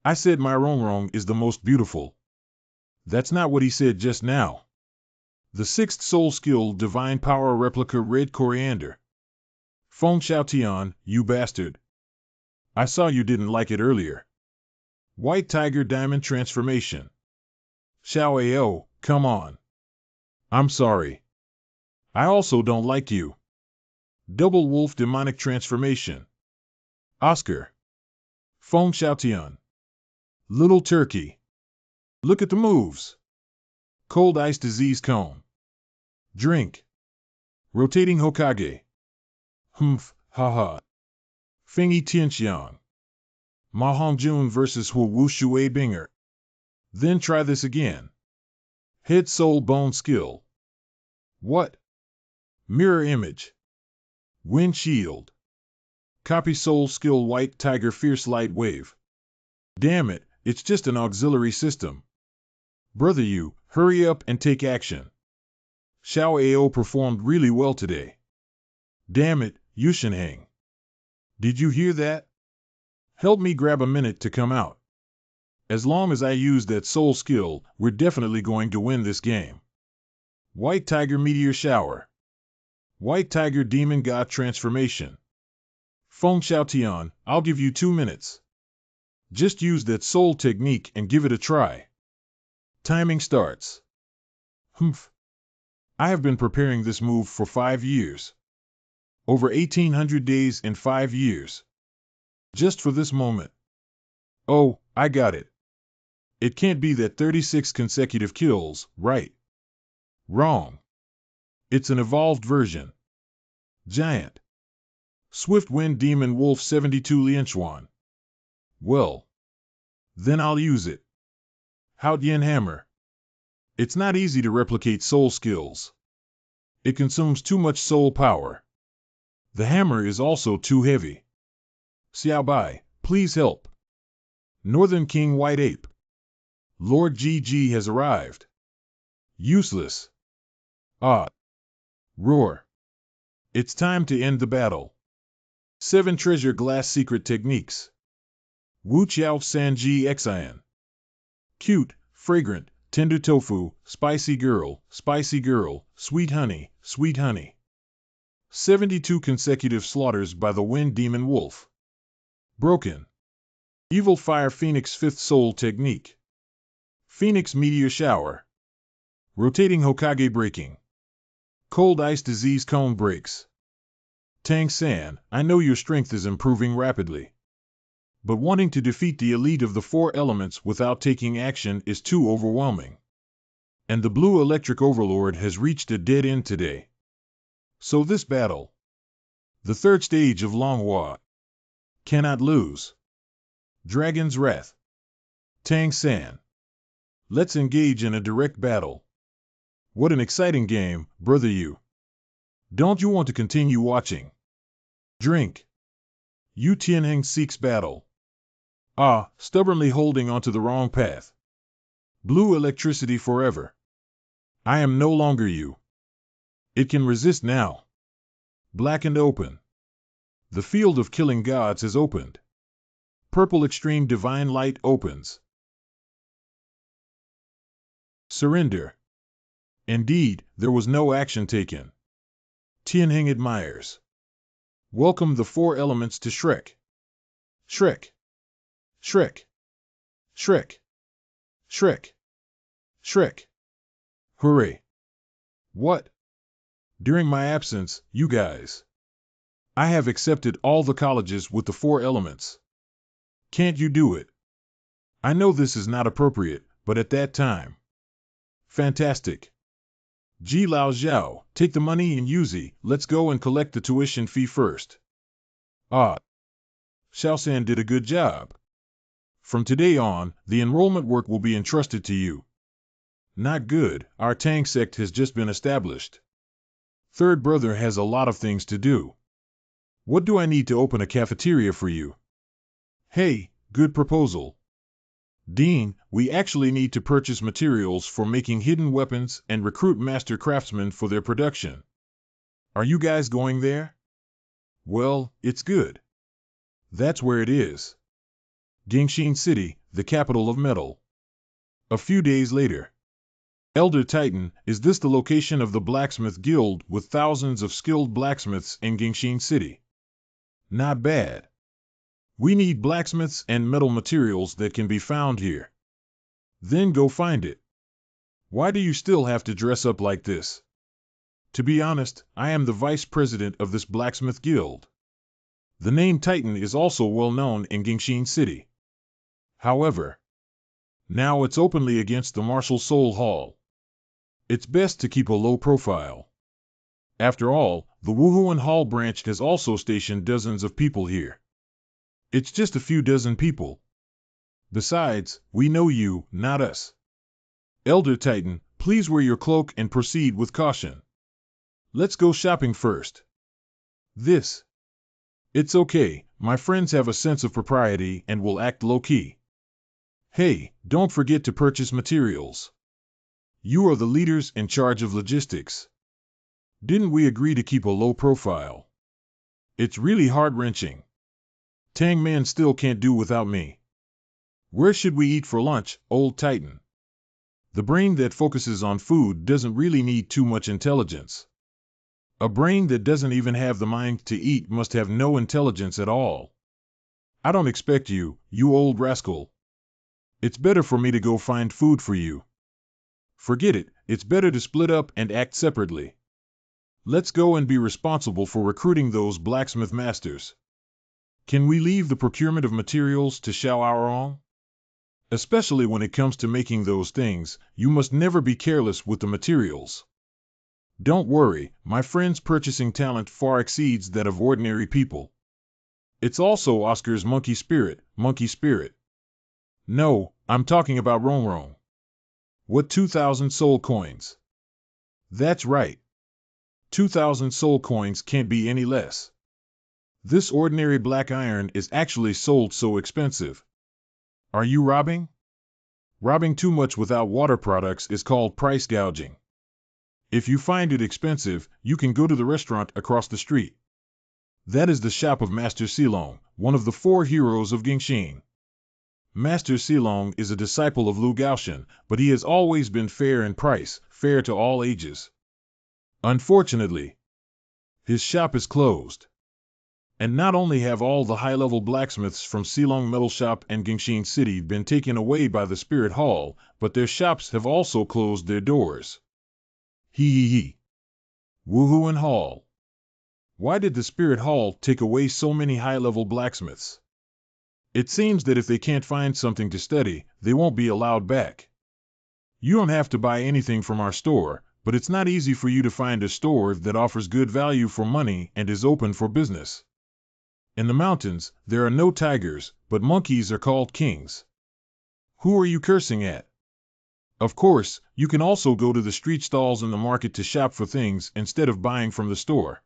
Speaker 1: I said my Rongrong is the most beautiful. That's not what he said just now. The sixth soul skill, Divine Power Replica Red Coriander. Feng Xiaotian, you bastard. I saw you didn't like it earlier. White Tiger Diamond Transformation. Xiao Ao, come on. I'm sorry. I also don't like you. Double Wolf Demonic Transformation. Oscar. Feng Xiaotian. Little Turkey. Look at the moves. Cold Ice Disease Cone. Drink. Rotating Hokage. Humph, haha. Fengi Tianxiang. Ma Hongjun vs. Hu Wu Shui Binger. Then try this again. Head Soul Bone Skill. What? Mirror Image. Wind Shield. Copy Soul Skill White Tiger Fierce Light Wave. Damn it, it's just an auxiliary system. Brother you, hurry up and take action. Xiao Ao performed really well today. Damn it, Yushinheng. Did you hear that? Help me grab a minute to come out. As long as I use that soul skill, we're definitely going to win this game. White Tiger Meteor Shower. White Tiger Demon God Transformation. Feng Xiaotian, I'll give you 2 minutes. Just use that soul technique and give it a try. Timing starts. Humph. I have been preparing this move for 5 years. Over 1800 days in 5 years. Just for this moment. Oh, I got it. It can't be that 36 consecutive kills, right? Wrong. It's an evolved version. Giant. Swift Wind Demon Wolf 72 Lianchuan. Well. Then I'll use it. Haotian Hammer. It's not easy to replicate soul skills. It consumes too much soul power. The hammer is also too heavy. Xiaobai, please help. Northern King White Ape. Lord GG has arrived. Useless. Ah. Roar. It's time to end the battle. 7 Treasure Glass Secret Techniques. Wu Chiao Sanji Xian. Cute, fragrant, tender tofu, spicy girl, sweet honey, sweet honey. 72 consecutive slaughters by the Wind Demon Wolf. Broken. Evil Fire Phoenix 5th Soul Technique. Phoenix Meteor Shower. Rotating Hokage Breaking. Cold Ice Disease Cone Breaks. Tang San, I know your strength is improving rapidly. But wanting to defeat the elite of the 4 elements without taking action is too overwhelming. And the Blue Electric Overlord has reached a dead end today. So this battle, the 3rd stage of Manhwa, cannot lose. Dragon's Wrath. Tang San. Let's engage in a direct battle. What an exciting game, brother you. Don't you want to continue watching? Drink. Yu Tianheng seeks battle. Ah, stubbornly holding onto the wrong path. Blue electricity forever. I am no longer you. It can resist now. Blackened open. The field of killing gods has opened. Purple extreme divine light opens. Surrender. Indeed, there was no action taken. Tianheng admires. Welcome the 4 elements to Shrek. Shrek. Shrek. Shrek. Shrek. Shrek. Hooray. What? During my absence, you guys. I have accepted all the colleges with the 4 elements. Can't you do it? I know this is not appropriate, but at that time. Fantastic. Ji Lao Zhao, take the money and Yuzi, let's go and collect the tuition fee first. Ah. Xiaosan did a good job. From today on, the enrollment work will be entrusted to you. Not good, our Tang sect has just been established. Third brother has a lot of things to do. What do I need to open a cafeteria for you? Hey, good proposal. Dean, we actually need to purchase materials for making hidden weapons and recruit master craftsmen for their production. Are you guys going there? Well, it's good. That's where it is. Gingshin City, the capital of metal. A few days later. Elder Titan, is this the location of the blacksmith guild with thousands of skilled blacksmiths in Gingshin City? Not bad. We need blacksmiths and metal materials that can be found here. Then go find it. Why do you still have to dress up like this? To be honest, I am the vice president of this blacksmith guild. The name Titan is also well known in Gingshin City. However, now it's openly against the Martial Soul Hall. It's best to keep a low profile. After all, the Wuhuan Hall branch has also stationed dozens of people here. It's just a few dozen people. Besides, we know you, not us. Elder Titan, please wear your cloak and proceed with caution. Let's go shopping first. It's okay, my friends have a sense of propriety and will act low-key. Hey, don't forget to purchase materials. You are the leaders in charge of logistics. Didn't we agree to keep a low profile? It's really heart-wrenching. Tang Man still can't do without me. Where should we eat for lunch, old Titan? The brain that focuses on food doesn't really need too much intelligence. A brain that doesn't even have the mind to eat must have no intelligence at all. I don't expect you, you old rascal. It's better for me to go find food for you. Forget it, it's better to split up and act separately. Let's go and be responsible for recruiting those blacksmith masters. Can we leave the procurement of materials to Xiao Aorong? Especially when it comes to making those things, you must never be careless with the materials. Don't worry, my friend's purchasing talent far exceeds that of ordinary people. It's also Oscar's monkey spirit. No, I'm talking about Rongrong. What 2,000 soul coins? That's right. 2,000 soul coins can't be any less. This ordinary black iron is actually sold so expensive. Are you robbing? Robbing too much without water products is called price gouging. If you find it expensive, you can go to the restaurant across the street. That is the shop of Master Silong, one of the 4 heroes of Gingshin. Master Silong is a disciple of Lu Gaoshan, but he has always been fair in price, fair to all ages. Unfortunately, his shop is closed. And not only have all the high-level blacksmiths from Silong Metal Shop and Gingshin City been taken away by the Spirit Hall, but their shops have also closed their doors. Hee. Wuhuan Hall. Why did the Spirit Hall take away so many high-level blacksmiths? It seems that if they can't find something to study, they won't be allowed back. You don't have to buy anything from our store, but it's not easy for you to find a store that offers good value for money and is open for business. In the mountains, there are no tigers, but monkeys are called kings. Who are you cursing at? Of course, you can also go to the street stalls in the market to shop for things instead of buying from the store.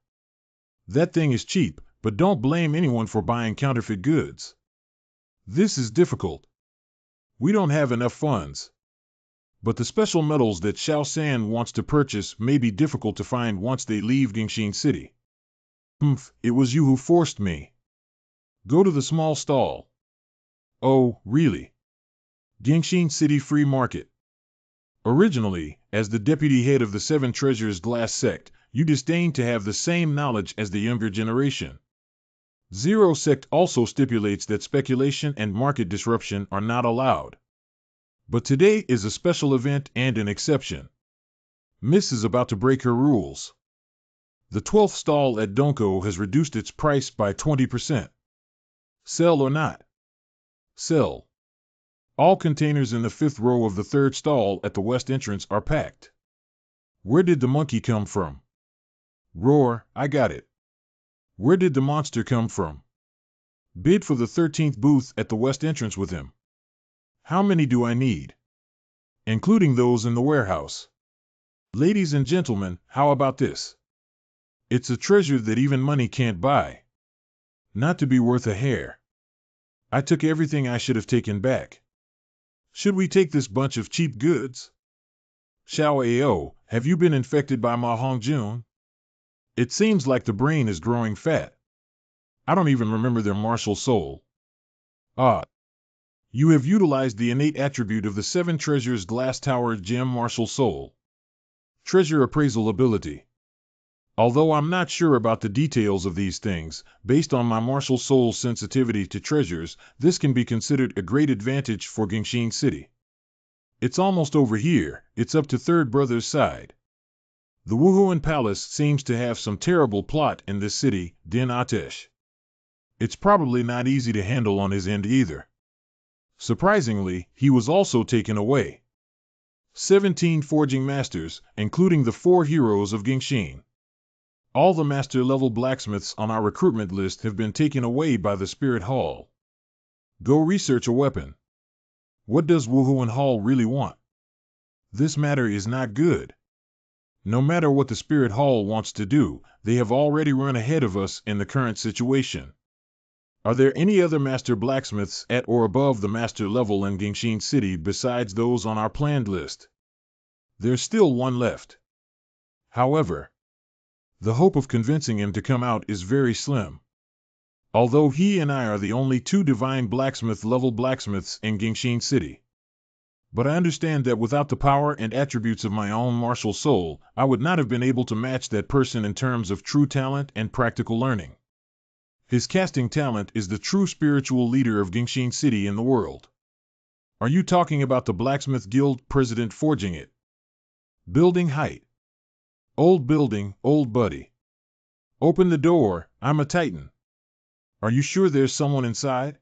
Speaker 1: That thing is cheap, but don't blame anyone for buying counterfeit goods. This is difficult. We don't have enough funds. But the special metals that Xiao San wants to purchase may be difficult to find once they leave Gingshin City. It was you who forced me. Go to the small stall. Oh, really? Gingshin City Free Market. Originally, as the deputy head of the 7 Treasures Glass Sect, you disdained to have the same knowledge as the younger generation. Zero Sect also stipulates that speculation and market disruption are not allowed. But today is a special event and an exception. Miss is about to break her rules. The 12th stall at Donko has reduced its price by 20%. Sell or not? Sell. All containers in the 5th row of the 3rd stall at the west entrance are packed. Where did the monkey come from? Roar, I got it. Where did the monster come from? Bid for the 13th booth at the west entrance with him. How many do I need? Including those in the warehouse. Ladies and gentlemen, how about this? It's a treasure that even money can't buy. Not to be worth a hair. I took everything I should have taken back. Should we take this bunch of cheap goods? Xiao Ao, have you been infected by Ma Hongjun? It seems like the brain is growing fat. I don't even remember their martial soul. Ah. You have utilized the innate attribute of the Seven Treasures Glass Tower Gem Martial Soul. Treasure Appraisal Ability. Although I'm not sure about the details of these things, based on my martial soul's sensitivity to treasures, this can be considered a great advantage for Gingxin City. It's almost over here, it's up to Third Brother's side. The Wuhuan Palace seems to have some terrible plot in this city, Din Atesh. It's probably not easy to handle on his end either. Surprisingly, he was also taken away. 17 forging masters, including the 4 heroes of Gingxin. All the master-level blacksmiths on our recruitment list have been taken away by the Spirit Hall. Go research a weapon. What does Wuhuan Hall really want? This matter is not good. No matter what the Spirit Hall wants to do, they have already run ahead of us in the current situation. Are there any other master blacksmiths at or above the master level in Gingxin City besides those on our planned list? There's still one left. However, the hope of convincing him to come out is very slim. Although he and I are the only 2 divine blacksmith-level blacksmiths in Gingxin City. But I understand that without the power and attributes of my own martial soul, I would not have been able to match that person in terms of true talent and practical learning. His casting talent is the true spiritual leader of Gingxin City in the world. Are you talking about the Blacksmith Guild president forging it? Building height. Old building, old buddy. Open the door, I'm a titan. Are you sure there's someone inside?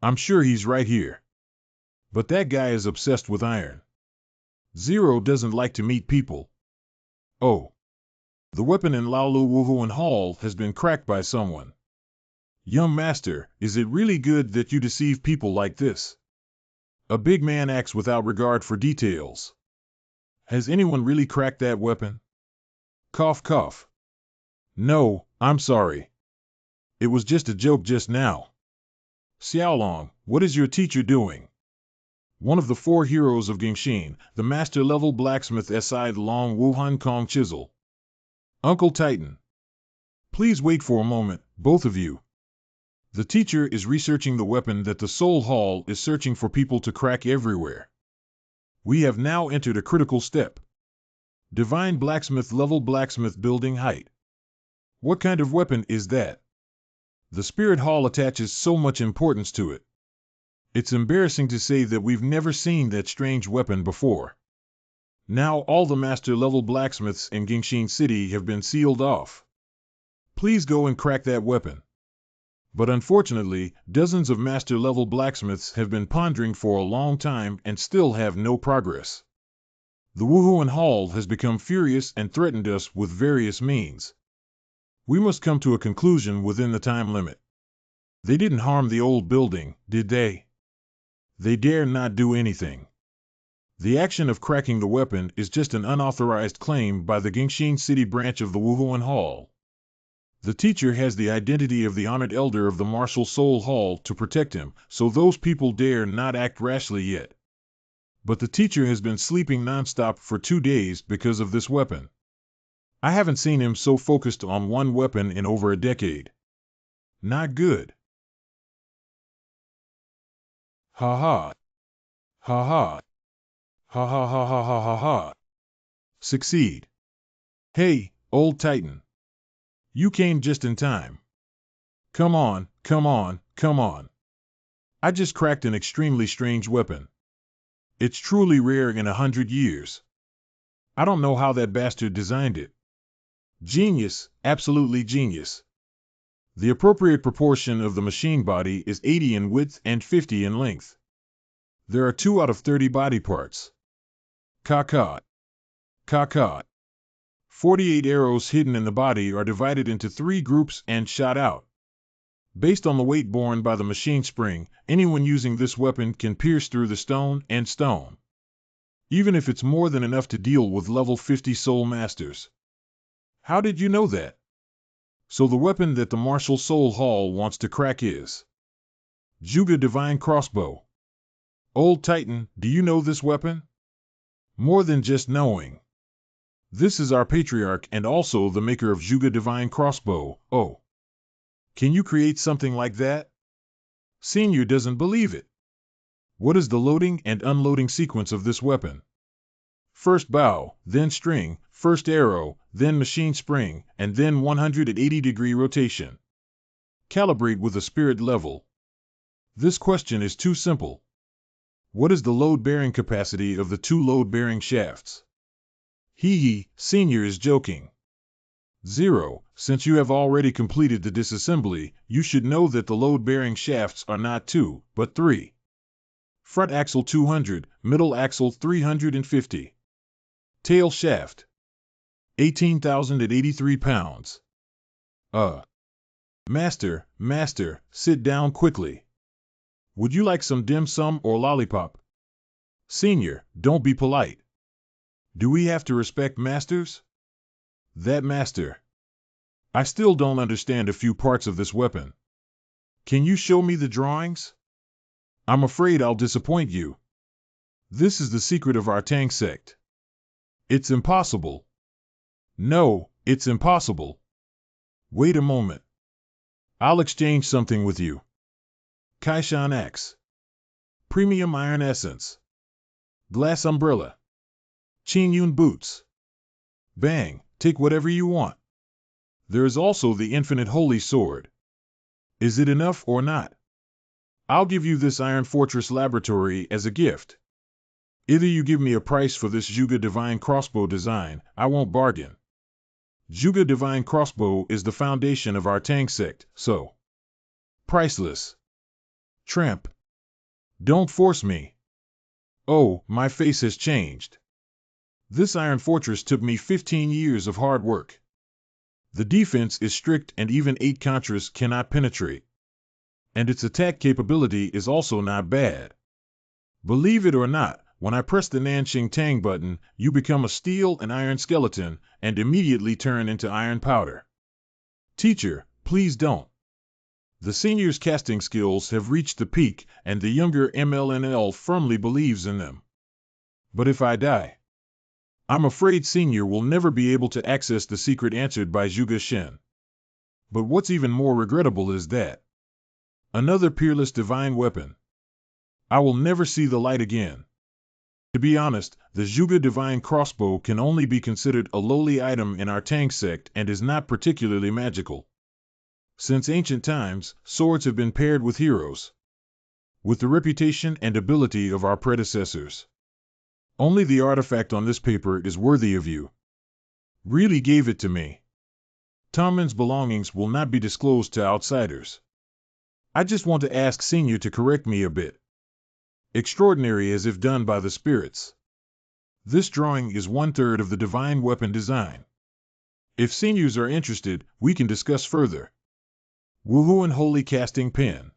Speaker 1: I'm sure he's right here. But that guy is obsessed with iron. Zero doesn't like to meet people. Oh. The weapon in Laolu Wuhuan Hall has been cracked by someone. Young master, is it really good that you deceive people like this? A big man acts without regard for details. Has anyone really cracked that weapon? Cough cough. No, I'm sorry. It was just a joke just now. Xiaolong, what is your teacher doing? One of the 4 heroes of Gingxin, the master-level blacksmith Si Long Wuhan Kong Chisel. Uncle Titan. Please wait for a moment, both of you. The teacher is researching the weapon that the Soul Hall is searching for people to crack everywhere. We have now entered a critical step. Divine blacksmith level blacksmith building height. What kind of weapon is that? The Spirit Hall attaches so much importance to it. It's embarrassing to say that we've never seen that strange weapon before. Now all the master-level blacksmiths in Gingxin City have been sealed off. Please go and crack that weapon. But unfortunately, dozens of master-level blacksmiths have been pondering for a long time and still have no progress. The Wuhuan Hall has become furious and threatened us with various means. We must come to a conclusion within the time limit. They didn't harm the old building, did they? They dare not do anything. The action of cracking the weapon is just an unauthorized claim by the Gingxin City branch of the Wuhuan Hall. The teacher has the identity of the honored elder of the Martial Soul Hall to protect him, so those people dare not act rashly yet. But the teacher has been sleeping nonstop for 2 days because of this weapon. I haven't seen him so focused on one weapon in over a decade. Not good. Ha ha. Ha ha. Ha ha ha ha ha ha ha. Succeed. Hey, old Titan. You came just in time. Come on, come on, come on. I just cracked an extremely strange weapon. It's truly rare in 100 years. I don't know how that bastard designed it. Genius, absolutely genius. The appropriate proportion of the machine body is 80 in width and 50 in length. There are 2 out of 30 body parts. Caca. Caca. 48 arrows hidden in the body are divided into 3 groups and shot out. Based on the weight borne by the machine spring, anyone using this weapon can pierce through the stone and stone. Even if it's more than enough to deal with level 50 soul masters. How did you know that? So the weapon that the Martial Soul Hall wants to crack is Juga Divine Crossbow. Old Titan, do you know this weapon? More than just knowing. This is our patriarch and also the maker of Juga Divine Crossbow. Oh. Can you create something like that? Senior doesn't believe it. What is the loading and unloading sequence of this weapon? First bow, then string, first arrow, then machine spring, and then 180-degree rotation. Calibrate with a spirit level. This question is too simple. What is the load-bearing capacity of the two load-bearing shafts? Hee, Senior is joking. 0. Since you have already completed the disassembly, you should know that the load-bearing shafts are not 2, but 3. Front axle 200, middle axle 350. Tail shaft. 18,083 pounds. Master, sit down quickly. Would you like some dim sum or lollipop? Senior, don't be polite. Do we have to respect masters? That master. I still don't understand a few parts of this weapon. Can you show me the drawings? I'm afraid I'll disappoint you. This is the secret of our Tang sect. It's impossible. No, it's impossible. Wait a moment. I'll exchange something with you. Kaishan Axe. Premium Iron Essence. Glass Umbrella. Qingyun Boots. Bang, take whatever you want. There is also the Infinite Holy Sword. Is it enough or not? I'll give you this Iron Fortress Laboratory as a gift. Either you give me a price for this Juga Divine Crossbow design, I won't bargain. Juga Divine Crossbow is the foundation of our Tang sect, so priceless. Tramp. Don't force me. Oh, my face has changed. This Iron Fortress took me 15 years of hard work. The defense is strict and even 8 Contras cannot penetrate. And its attack capability is also not bad. Believe it or not, when I press the Nanxing Tang button, you become a steel and iron skeleton and immediately turn into iron powder. Teacher, please don't. The senior's casting skills have reached the peak and the younger MLNL firmly believes in them. But if I die, I'm afraid Senior will never be able to access the secret answered by Zhuge Shen. But what's even more regrettable is that another peerless divine weapon. I will never see the light again. To be honest, the Zhuge Divine Crossbow can only be considered a lowly item in our Tang sect and is not particularly magical. Since ancient times, swords have been paired with heroes, with the reputation and ability of our predecessors. Only the artifact on this paper is worthy of you. Really gave it to me. Tommen's belongings will not be disclosed to outsiders. I just want to ask Senior to correct me a bit. Extraordinary as if done by the spirits. This drawing is 1/3 of the divine weapon design. If seniors are interested, we can discuss further. Woohoo and Holy Casting Pen.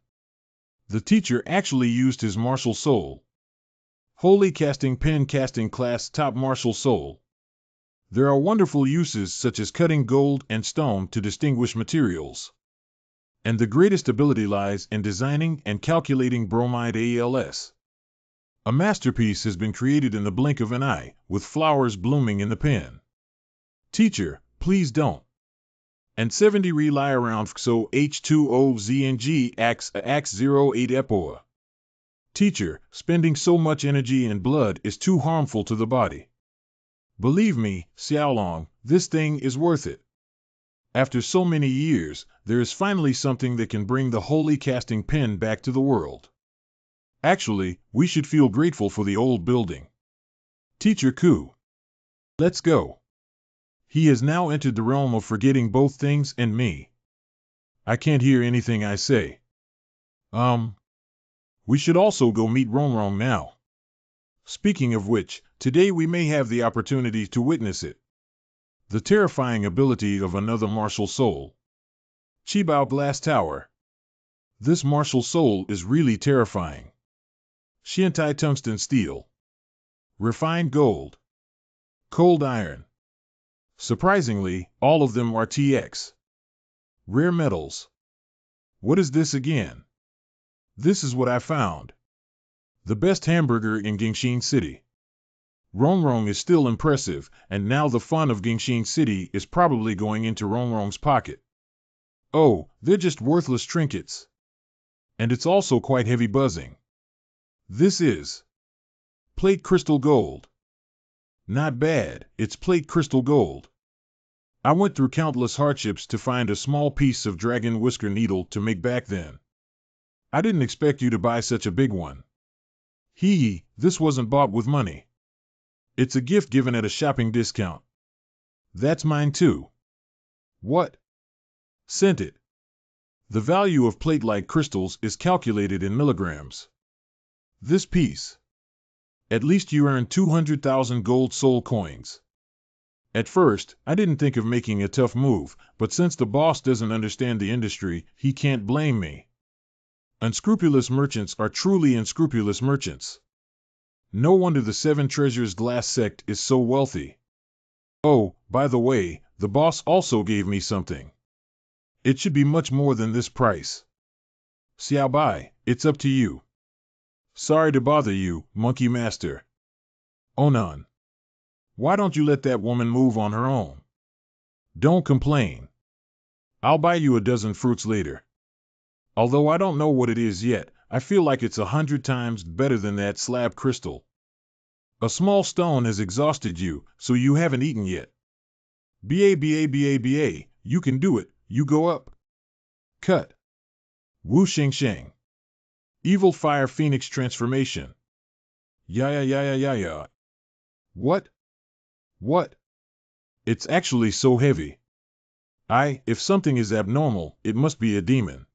Speaker 1: The teacher actually used his martial soul. Holy Casting Pen casting class top martial soul. There are wonderful uses such as cutting gold and stone to distinguish materials. And the greatest ability lies in designing and calculating bromide ALS. A masterpiece has been created in the blink of an eye, with flowers blooming in the pen. Teacher, please don't. And 70 rely around XO H2O ZNG AX 08 EPOA. Teacher, spending so much energy and blood is too harmful to the body. Believe me, Xiaolong, this thing is worth it. After so many years, there is finally something that can bring the Holy Casting Pen back to the world. Actually, we should feel grateful for the old building. Teacher Ku. Let's go. He has now entered the realm of forgetting both things and me. I can't hear anything I say. We should also go meet Rongrong now. Speaking of which, today we may have the opportunity to witness it. The terrifying ability of another martial soul. Qibao Glass Tower. This martial soul is really terrifying. Xiantai Tungsten Steel. Refined Gold. Cold Iron. Surprisingly, all of them are TX. Rare Metals. What is this again? This is what I found. The best hamburger in Gingshin City. Rongrong is still impressive, and now the fun of Gingshin City is probably going into Rongrong's pocket. Oh, they're just worthless trinkets. And it's also quite heavy buzzing. This is plate crystal gold. Not bad, it's plate crystal gold. I went through countless hardships to find a small piece of dragon whisker needle to make back then. I didn't expect you to buy such a big one. This wasn't bought with money. It's a gift given at a shopping discount. That's mine too. What? Sent it. The value of plate-like crystals is calculated in milligrams. This piece. At least you earned 200,000 gold soul coins. At first, I didn't think of making a tough move, but since the boss doesn't understand the industry, he can't blame me. Unscrupulous merchants are truly unscrupulous merchants. No wonder the Seven Treasures Glass Sect is so wealthy. Oh, by the way, the boss also gave me something. It should be much more than this price. Xiao Bai, it's up to you. Sorry to bother you, Monkey Master. Onan. Why don't you let that woman move on her own? Don't complain. I'll buy you a dozen fruits later. Although I don't know what it is yet, I feel like it's 100 times better than that slab crystal. A small stone has exhausted you, so you haven't eaten yet. Ba, you can do it, you go up. Cut. Wu Sheng Sheng. Evil Fire Phoenix Transformation. Yeah. What? What? It's actually so heavy. If something is abnormal, it must be a demon.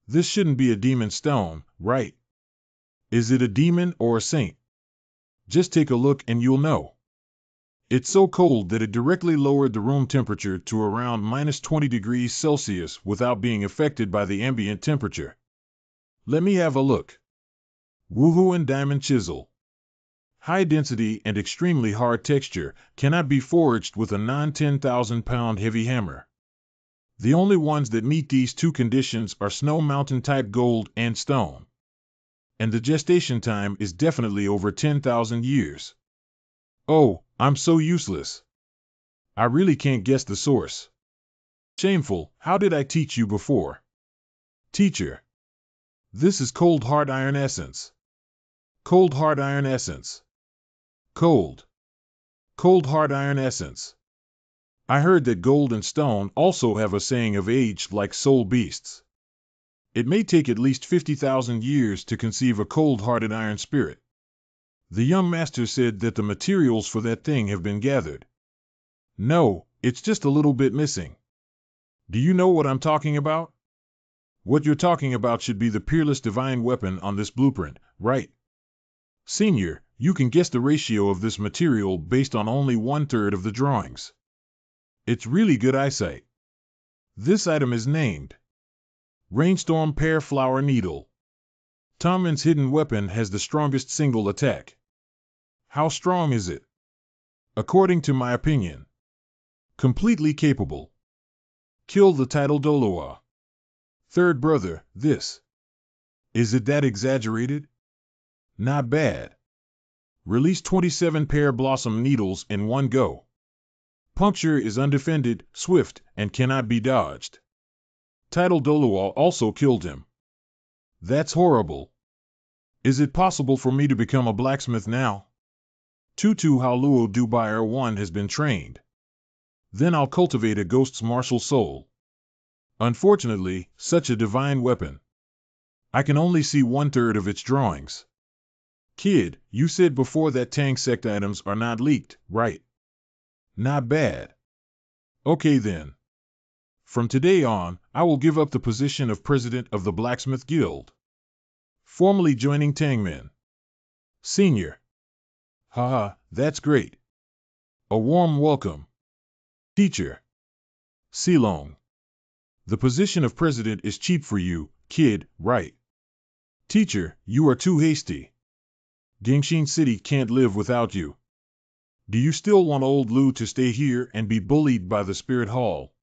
Speaker 1: This shouldn't be a demon stone, right? Is it a demon or a saint? Just take a look and you'll know. It's so cold that it directly lowered the room temperature to around -20 degrees Celsius without being affected by the ambient temperature. Let me have a look. Wuhuan Diamond Chisel. High density and extremely hard texture, cannot be forged with a non-10,000-pound heavy hammer. The only ones that meet these two conditions are Snow Mountain type gold and stone. And the gestation time is definitely over 10,000 years. Oh, I'm so useless. I really can't guess the source. Shameful, how did I teach you before? Teacher. This is cold hard iron essence. Cold hard iron essence. Cold hard iron essence. I heard that gold and stone also have a saying of age like soul beasts. It may take at least 50,000 years to conceive a cold-hearted iron spirit. The young master said that the materials for that thing have been gathered. No, it's just a little bit missing. Do you know what I'm talking about? What you're talking about should be the peerless divine weapon on this blueprint, right? Senior, you can guess the ratio of this material based on only 1/3 of the drawings. It's really good eyesight. This item is named Rainstorm Pear Flower Needle. Tommen's hidden weapon has the strongest single attack. How strong is it? According to my opinion, completely capable. Kill the title Doloa. Third brother, this. Is it that exaggerated? Not bad. Release 27 pear blossom needles in one go. Puncture is undefended, swift, and cannot be dodged. Title Doloa also killed him. That's horrible. Is it possible for me to become a blacksmith now? Tutu Haoluo Dubair 1 has been trained. Then I'll cultivate a ghost's martial soul. Unfortunately, such a divine weapon. I can only see 1/3 of its drawings. Kid, you said before that Tang sect items are not leaked, right? Not bad. Okay then. From today on, I will give up the position of president of the Blacksmith Guild. Formally joining Tangmen. Senior. Haha, that's great. A warm welcome. Teacher. Silong. The position of president is cheap for you, kid, right? Teacher, you are too hasty. Gingshin City can't live without you. Do you still want old Lu to stay here and be bullied by the Spirit Hall?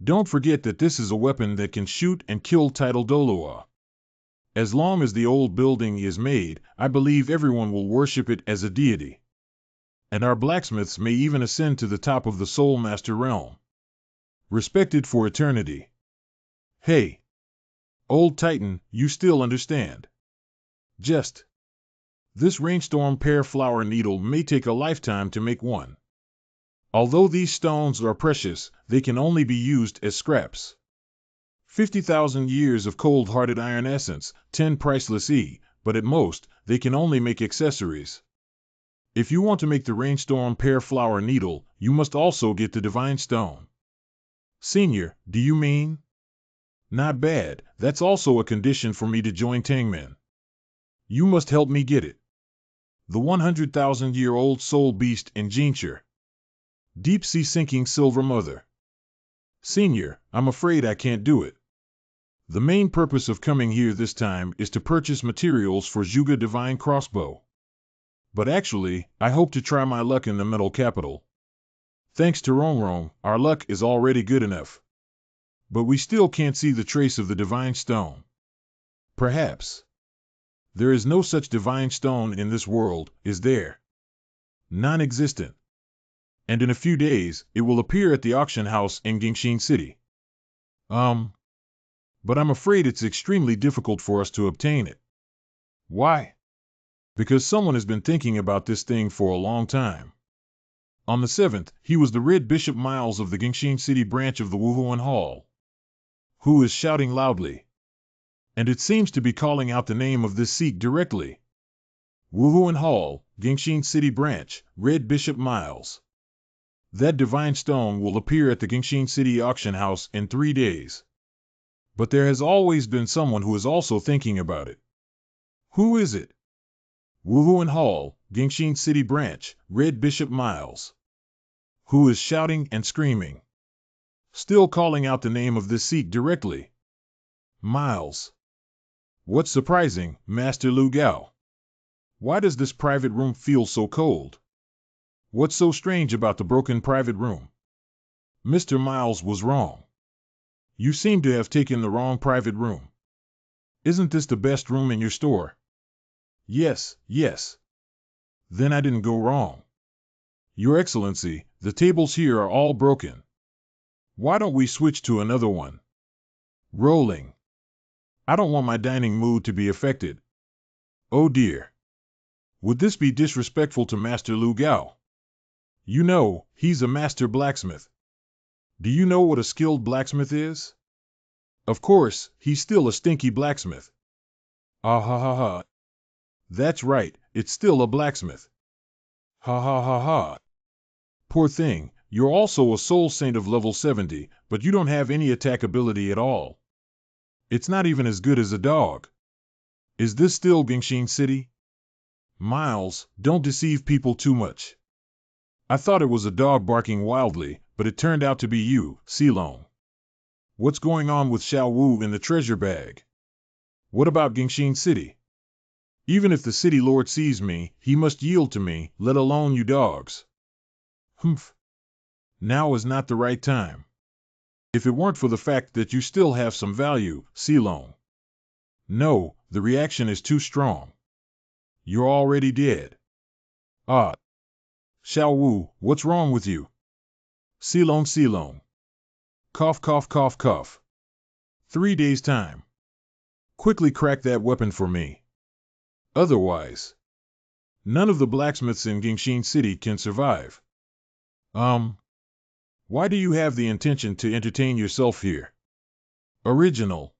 Speaker 1: Don't forget that this is a weapon that can shoot and kill Title Doloa. As long as the old building is made, I believe everyone will worship it as a deity. And our blacksmiths may even ascend to the top of the Soul Master realm, respected for eternity. Hey, old Titan, you still understand? Just. This rainstorm pear flower needle may take a lifetime to make one. Although these stones are precious, they can only be used as scraps. 50,000 years of cold-hearted iron essence, 10 priceless but at most, they can only make accessories. If you want to make the rainstorm pear flower needle, you must also get the divine stone. Senior, do you mean? Not bad, that's also a condition for me to join Tangmen. You must help me get it. The 100,000-year-old soul beast in Jincher. Deep-sea sinking silver mother. Senior, I'm afraid I can't do it. The main purpose of coming here this time is to purchase materials for Zhuge Divine Crossbow. But actually, I hope to try my luck in the metal capital. Thanks to Rongrong, our luck is already good enough. But we still can't see the trace of the divine stone. Perhaps. There is no such divine stone in this world, is there? Non-existent. And in a few days, it will appear at the auction house in Gingxin City. But I'm afraid it's extremely difficult for us to obtain it. Why? Because someone has been thinking about this thing for a long time. On the 7th, he was the Red Bishop Miles of the Gingxin City branch of the Wuhuan Hall, who is shouting loudly. And it seems to be calling out the name of this Sikh directly. Wuhuan Hall, Gingxin City branch, Red Bishop Miles. That divine stone will appear at the Gingxin City auction house in 3 days. But there has always been someone who is also thinking about it. Who is it? Wuhuan Hall, Gingxin City branch, Red Bishop Miles. Who is shouting and screaming. Still calling out the name of this Sikh directly. Miles. What's surprising, Master Lu Gao? Why does this private room feel so cold? What's so strange about the broken private room? Mr. Miles was wrong. You seem to have taken the wrong private room. Isn't this the best room in your store? Yes, yes. Then I didn't go wrong. Your Excellency, the tables here are all broken. Why don't we switch to another one? Rolling. I don't want my dining mood to be affected. Oh dear. Would this be disrespectful to Master Lu Gao? You know, he's a master blacksmith. Do you know what a skilled blacksmith is? Of course, he's still a stinky blacksmith. Ah ha ha ha. That's right, it's still a blacksmith. Ha ha ha ha. Poor thing, you're also a soul saint of level 70, but you don't have any attack ability at all. It's not even as good as a dog. Is this still Gingxin City? Miles, don't deceive people too much. I thought it was a dog barking wildly, but it turned out to be you, Silong. What's going on with Xiao Wu in the treasure bag? What about Gingxin City? Even if the city lord sees me, he must yield to me, let alone you dogs. Humph. Now is not the right time. If it weren't for the fact that you still have some value, Silong. No, the reaction is too strong. You're already dead. Ah. Xiao Wu, what's wrong with you? Silong Silong. Cough cough cough cough. 3 days time. Quickly crack that weapon for me. Otherwise, none of the blacksmiths in Gingxin City can survive. Why do you have the intention to entertain yourself here? Original.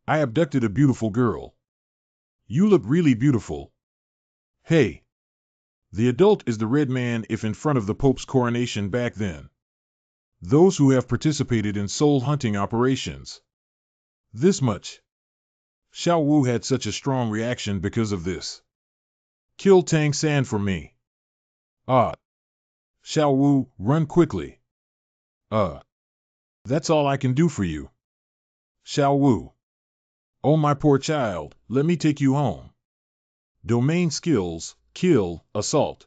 Speaker 1: I abducted a beautiful girl. You look really beautiful. Hey. The adult is the red man if in front of the Pope's coronation back then. Those who have participated in soul hunting operations. This much. Xiao Wu had such a strong reaction because of this. Kill Tang San for me. Ah. Xiao Wu, run quickly. That's all I can do for you. Xiao Wu. Oh my poor child, let me take you home. Domain skills, kill, assault.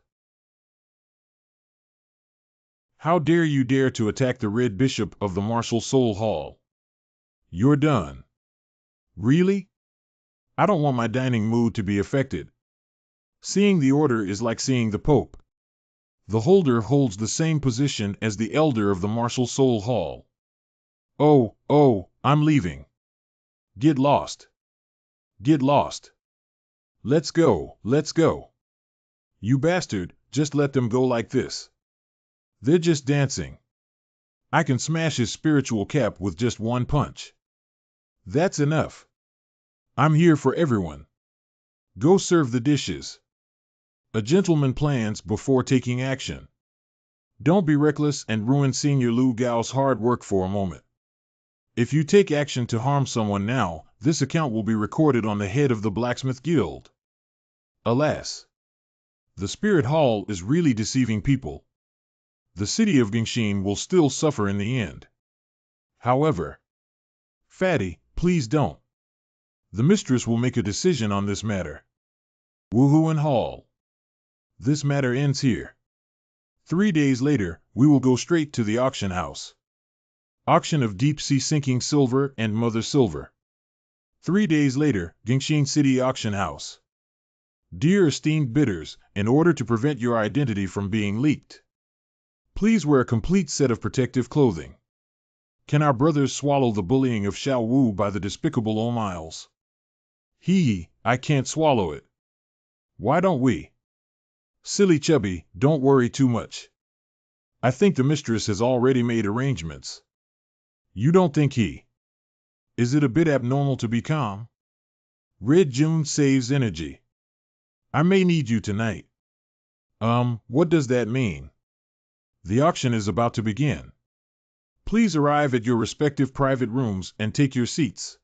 Speaker 1: How dare you dare to attack the Red Bishop of the Martial Soul Hall? You're done. Really? I don't want my dining mood to be affected. Seeing the order is like seeing the Pope. The holder holds the same position as the elder of the Martial Soul Hall. Oh, I'm leaving. Get lost. Get lost. Let's go, let's go. You bastard, just let them go like this. They're just dancing. I can smash his spiritual cap with just one punch. That's enough. I'm here for everyone. Go serve the dishes. A gentleman plans before taking action. Don't be reckless and ruin Senior Lu Gao's hard work for a moment. If you take action to harm someone now, this account will be recorded on the head of the Blacksmith Guild. Alas. The Spirit Hall is really deceiving people. The city of Gingxin will still suffer in the end. However, Fatty, please don't. The mistress will make a decision on this matter. Wuhuan Hall. This matter ends here. 3 days later, we will go straight to the auction house. Auction of deep-sea sinking silver and mother silver. 3 days later, Gingxin City Auction House. Dear esteemed bidders, in order to prevent your identity from being leaked, please wear a complete set of protective clothing. Can our brothers swallow the bullying of Xiao Wu by the despicable O'Miles? I can't swallow it. Why don't we? Silly Chubby, don't worry too much. I think the mistress has already made arrangements. You don't think he? Is it a bit abnormal to be calm? Red June saves energy. I may need you tonight. What does that mean? The auction is about to begin. Please arrive at your respective private rooms and take your seats.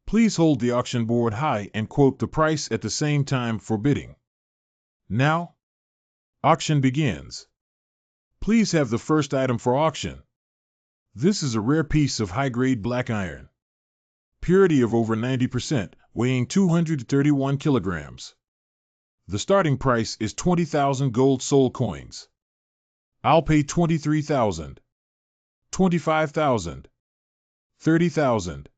Speaker 1: Please hold the auction board high and quote the price at the same time for bidding. Now, auction begins. Please have the first item for auction. This is a rare piece of high-grade black iron. Purity of over 90%, weighing 231 kilograms. The starting price is 20,000 gold soul coins. I'll pay 23,000, 25,000, 30,000,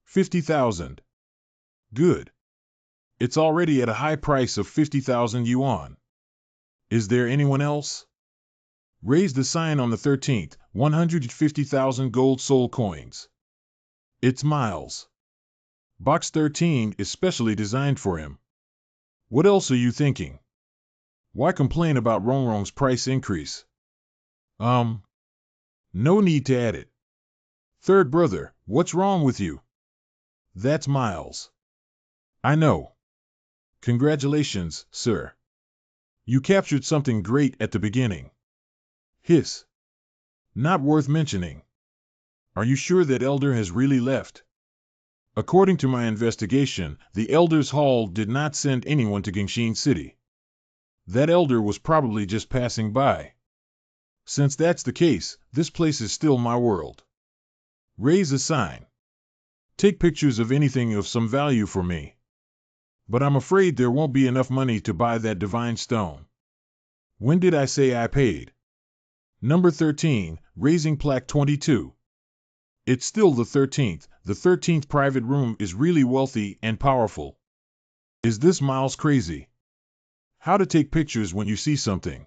Speaker 1: 50,000. Good. It's already at a high price of 50,000 yuan. Is there anyone else? Raise the sign on the 13th, 150,000 gold soul coins. It's Miles. Box 13 is specially designed for him. What else are you thinking? Why complain about Rongrong's price increase? No need to add it. Third brother, what's wrong with you? That's Miles. I know. Congratulations, sir. You captured something great at the beginning. Hiss. Not worth mentioning. Are you sure that Elder has really left? According to my investigation, the Elder's Hall did not send anyone to Gingxin City. That Elder was probably just passing by. Since that's the case, this place is still my world. Raise a sign. Take pictures of anything of some value for me. But I'm afraid there won't be enough money to buy that divine stone. When did I say I paid? Number 13, raising plaque 22. It's still the 13th. The 13th private room is really wealthy and powerful. Is this Miles crazy? How to take pictures when you see something?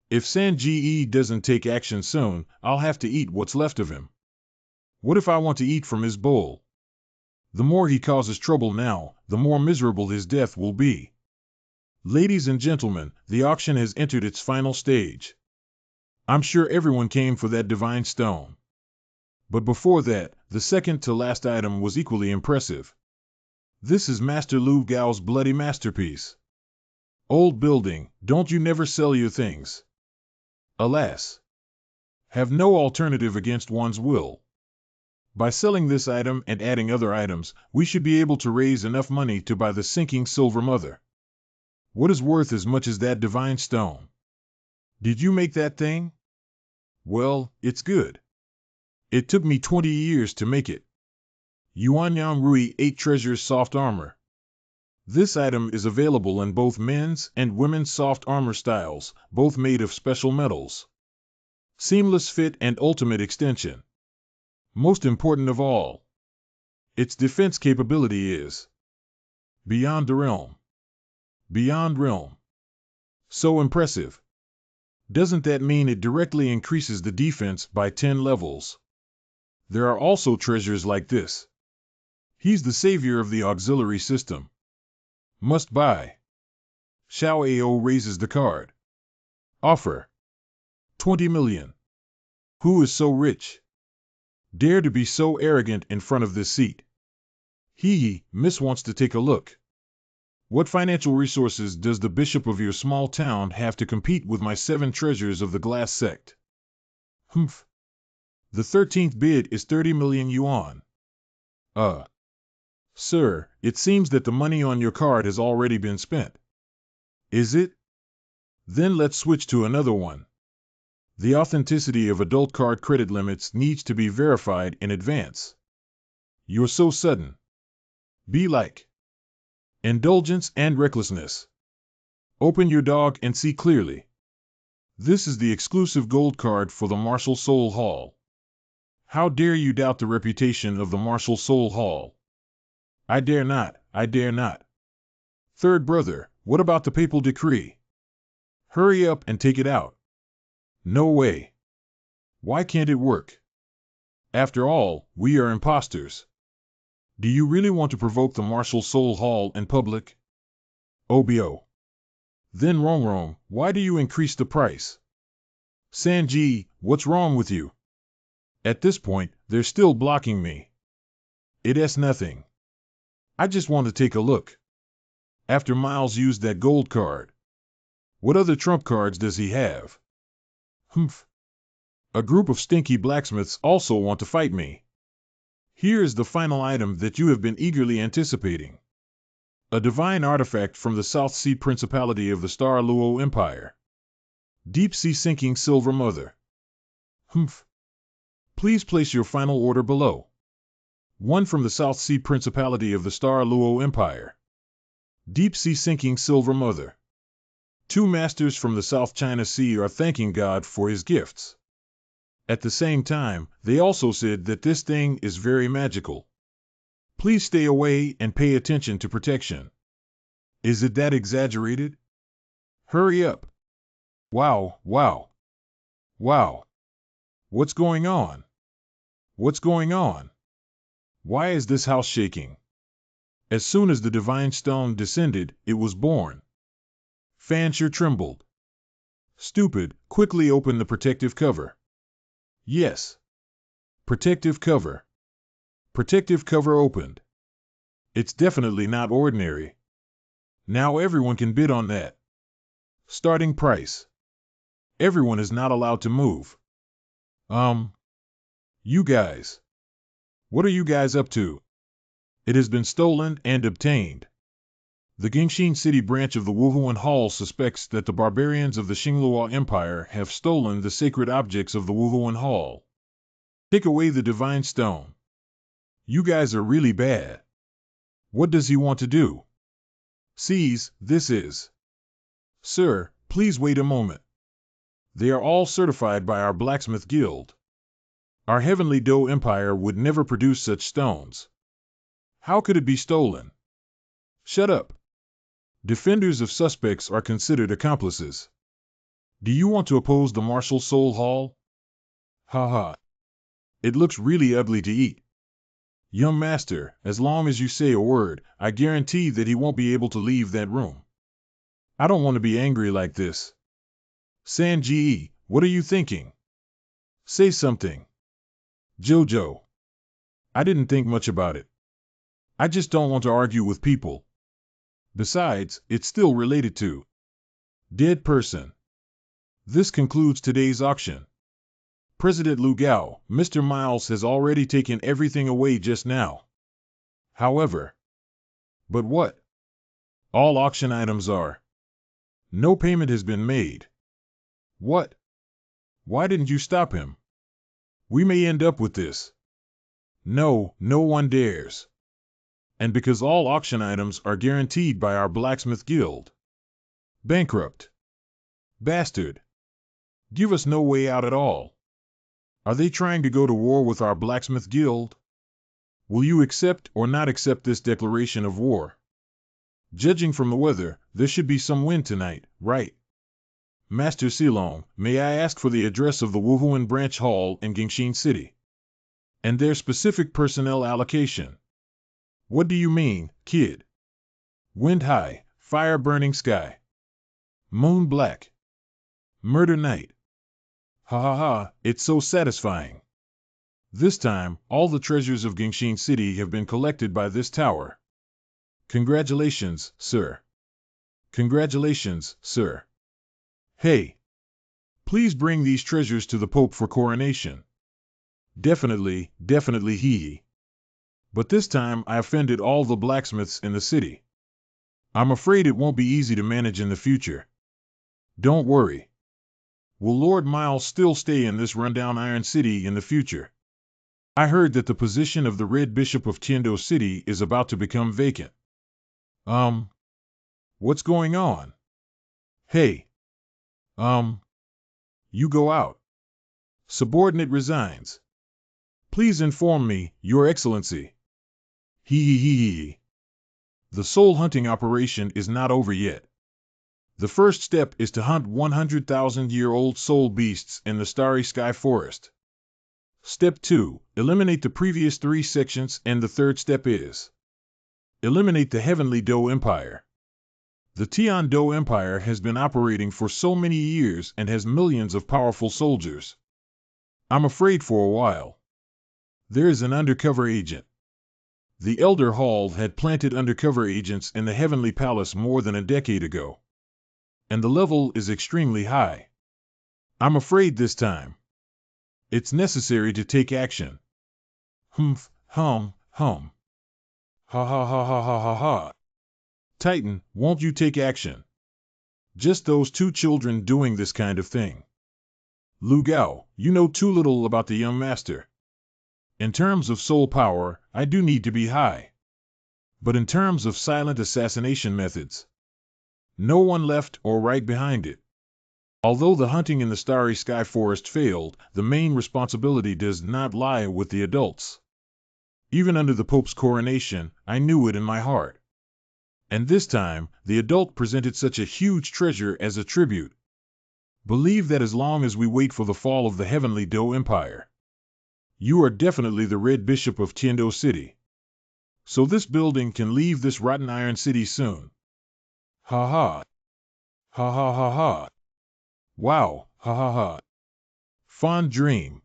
Speaker 1: If Sanji doesn't take action soon, I'll have to eat what's left of him. What if I want to eat from his bowl? The more he causes trouble now, the more miserable his death will be. Ladies and gentlemen, the auction has entered its final stage. I'm sure everyone came for that divine stone. But before that, the second to last item was equally impressive. This is Master Lu Gao's bloody masterpiece. Old building, don't you never sell your things. Alas. Have no alternative against one's will. By selling this item and adding other items, we should be able to raise enough money to buy the sinking silver mother. What is worth as much as that divine stone? Did you make that thing? Well, it's good. It took me 20 years to make it. Yuanyang Rui 8 Treasures Soft Armor. This item is available in both men's and women's soft armor styles, both made of special metals. Seamless fit and ultimate extension. Most important of all, its defense capability is Beyond the realm. Beyond realm. So impressive. Doesn't that mean it directly increases the defense by 10 levels? There are also treasures like this. He's the savior of the auxiliary system. Must buy. Xiao Ao raises the card. Offer. 20 million. Who is so rich? Dare to be so arrogant in front of this seat. Miss wants to take a look. What financial resources does the bishop of your small town have to compete with my 7 treasures of the glass sect? Humph. The 13th bid is 30 million yuan. Sir, it seems that the money on your card has already been spent. Is it? Then let's switch to another one. The authenticity of adult card credit limits needs to be verified in advance. You're so sudden. Be like. Indulgence and recklessness. Open your dog and see clearly. This is the exclusive gold card for the Martial Soul Hall. How dare you doubt the reputation of the Martial Soul Hall? I dare not, I dare not. Third brother, what about the papal decree? Hurry up and take it out. No way. Why can't it work? After all, we are imposters. Do you really want to provoke the Martial Soul Hall in public? OBO. Then Rong, why do you increase the price? Sanji, what's wrong with you? At this point, they're still blocking me. It's nothing. I just want to take a look. After Miles used that gold card. What other trump cards does he have? Humph. A group of stinky blacksmiths also want to fight me. Here is the final item that you have been eagerly anticipating. A divine artifact from the South Sea Principality of the Star Luo Empire. Deep Sea Sinking Silver Mother. Humph. Please place your final order below. One from the South Sea Principality of the Star Luo Empire. Deep Sea Sinking Silver Mother. 2 masters from the South China Sea are thanking God for his gifts. At the same time, they also said that this thing is very magical. Please stay away and pay attention to protection. Is it that exaggerated? Hurry up. Wow. Wow. What's going on? What's going on? Why is this house shaking? As soon as the divine stone descended, it was born. Fansure trembled. Stupid, quickly open the protective cover. Yes. Protective cover. Protective cover opened. It's definitely not ordinary. Now everyone can bid on that. Starting price. Everyone is not allowed to move. You guys. What are you guys up to? It has been stolen and obtained. The Gingxin City branch of the Wuhuan Hall suspects that the barbarians of the Xinglua Empire have stolen the sacred objects of the Wuhuan Hall. Take away the divine stone. You guys are really bad. What does he want to do? Seize, this is. Sir, please wait a moment. They are all certified by our blacksmith guild. Our Heavenly Do Empire would never produce such stones. How could it be stolen? Shut up. Defenders of suspects are considered accomplices. Do you want to oppose the Martial Soul Hall? Ha. It looks really ugly to eat. Young master, as long as you say a word, I guarantee that he won't be able to leave that room. I don't want to be angry like this. Sanji, what are you thinking? Say something. Jojo. I didn't think much about it. I just don't want to argue with people. Besides, it's still related to dead person. This concludes today's auction. President Lu Gao, Mr. Miles has already taken everything away just now. However. But what? All auction items are. No payment has been made. What? Why didn't you stop him? We may end up with this. No one dares. And because all auction items are guaranteed by our blacksmith guild. Bankrupt. Bastard. Give us no way out at all. Are they trying to go to war with our blacksmith guild? Will you accept or not accept this declaration of war? Judging from the weather, there should be some wind tonight, right? Master Silong, may I ask for the address of the Wuhuan Branch Hall in Gingshin City? And their specific personnel allocation. What do you mean, kid? Wind high, fire burning sky. Moon black. Murder night. Ha ha ha, it's so satisfying. This time, all the treasures of Gingshin City have been collected by this tower. Congratulations, sir. Congratulations, sir. Hey! Please bring these treasures to the Pope for coronation. Definitely, definitely hee. But this time I offended all the blacksmiths in the city. I'm afraid it won't be easy to manage in the future. Don't worry. Will Lord Miles still stay in this rundown iron city in the future? I heard that the position of the Red Bishop of Tiendo City is about to become vacant. What's going on? Hey. You go out. Subordinate resigns. Please inform me, Your Excellency. Hee. The soul hunting operation is not over yet. The first step is to hunt 100,000-year-old soul beasts in the Starry Sky Forest. Step 2, eliminate the previous 3 sections, and the third step is eliminate the Heavenly Do Empire. The Tian Do Empire has been operating for so many years and has millions of powerful soldiers. I'm afraid for a while. There is an undercover agent. The Elder Hall had planted undercover agents in the Heavenly Palace more than a decade ago. And the level is extremely high. I'm afraid this time it's necessary to take action. Humph, hum. Ha ha ha ha ha ha ha. Titan, won't you take action? Just those 2 children doing this kind of thing. Lu Gao, you know too little about the young master. In terms of soul power, I do need to be high. But in terms of silent assassination methods, no one left or right behind it. Although the hunting in the Starry Sky Forest failed, the main responsibility does not lie with the adults. Even under the Pope's coronation, I knew it in my heart. And this time, the adult presented such a huge treasure as a tribute. Believe that as long as we wait for the fall of the Heavenly Do Empire, you are definitely the Red Bishop of Tiendo City. So this building can leave this rotten iron city soon. Ha ha. Ha ha ha ha. Wow, ha ha ha. Fond dream.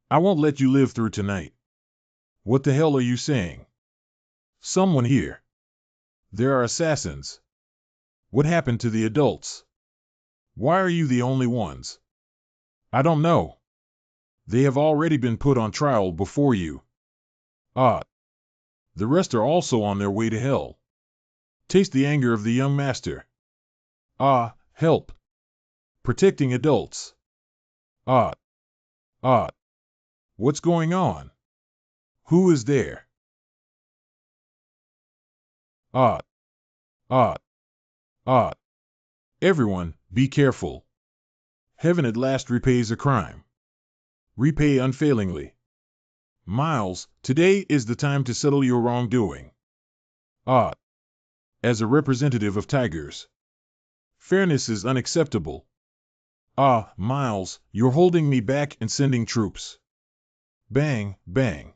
Speaker 1: I won't let you live through tonight. What the hell are you saying? Someone here. There are assassins. What happened to the adults? Why are you the only ones? I don't know. They have already been put on trial before you. Ah. The rest are also on their way to hell. Taste the anger of the young master. Ah, help. Protecting adults. Ah. What's going on? Who is there? Ah. Everyone, be careful. Heaven at last repays a crime. Repay unfailingly. Miles, today is the time to settle your wrongdoing. As a representative of tigers. Fairness is unacceptable. Miles, you're holding me back and sending troops. Bang, bang.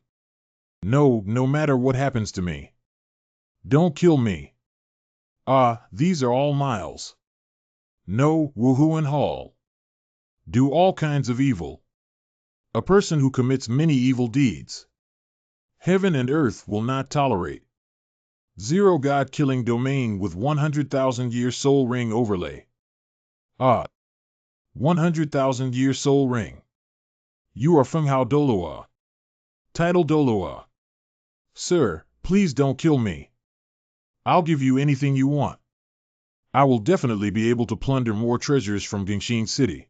Speaker 1: No matter what happens to me. Don't kill me. These are all Miles. No, Wuhuan Hall. Do all kinds of evil. A person who commits many evil deeds. Heaven and earth will not tolerate. 0 God-killing domain with 100,000-year soul ring overlay. 100,000-year soul ring. You are Fenghao Dolua. Title Dolua. Sir, please don't kill me. I'll give you anything you want. I will definitely be able to plunder more treasures from Gingshin City.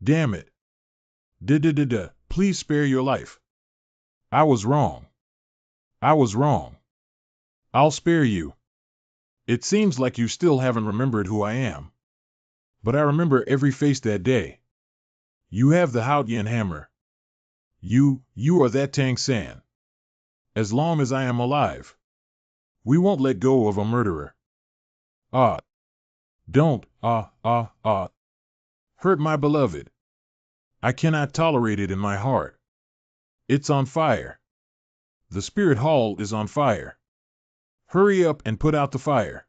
Speaker 1: Damn it. Please spare your life. I was wrong. I'll spare you. It seems like you still haven't remembered who I am. But I remember every face that day. You have the Haotian hammer. You are that Tang San. As long as I am alive. We won't let go of a murderer. Ah, don't, hurt my beloved. I cannot tolerate it in my heart. It's on fire. The spirit hall is on fire. Hurry up and put out the fire.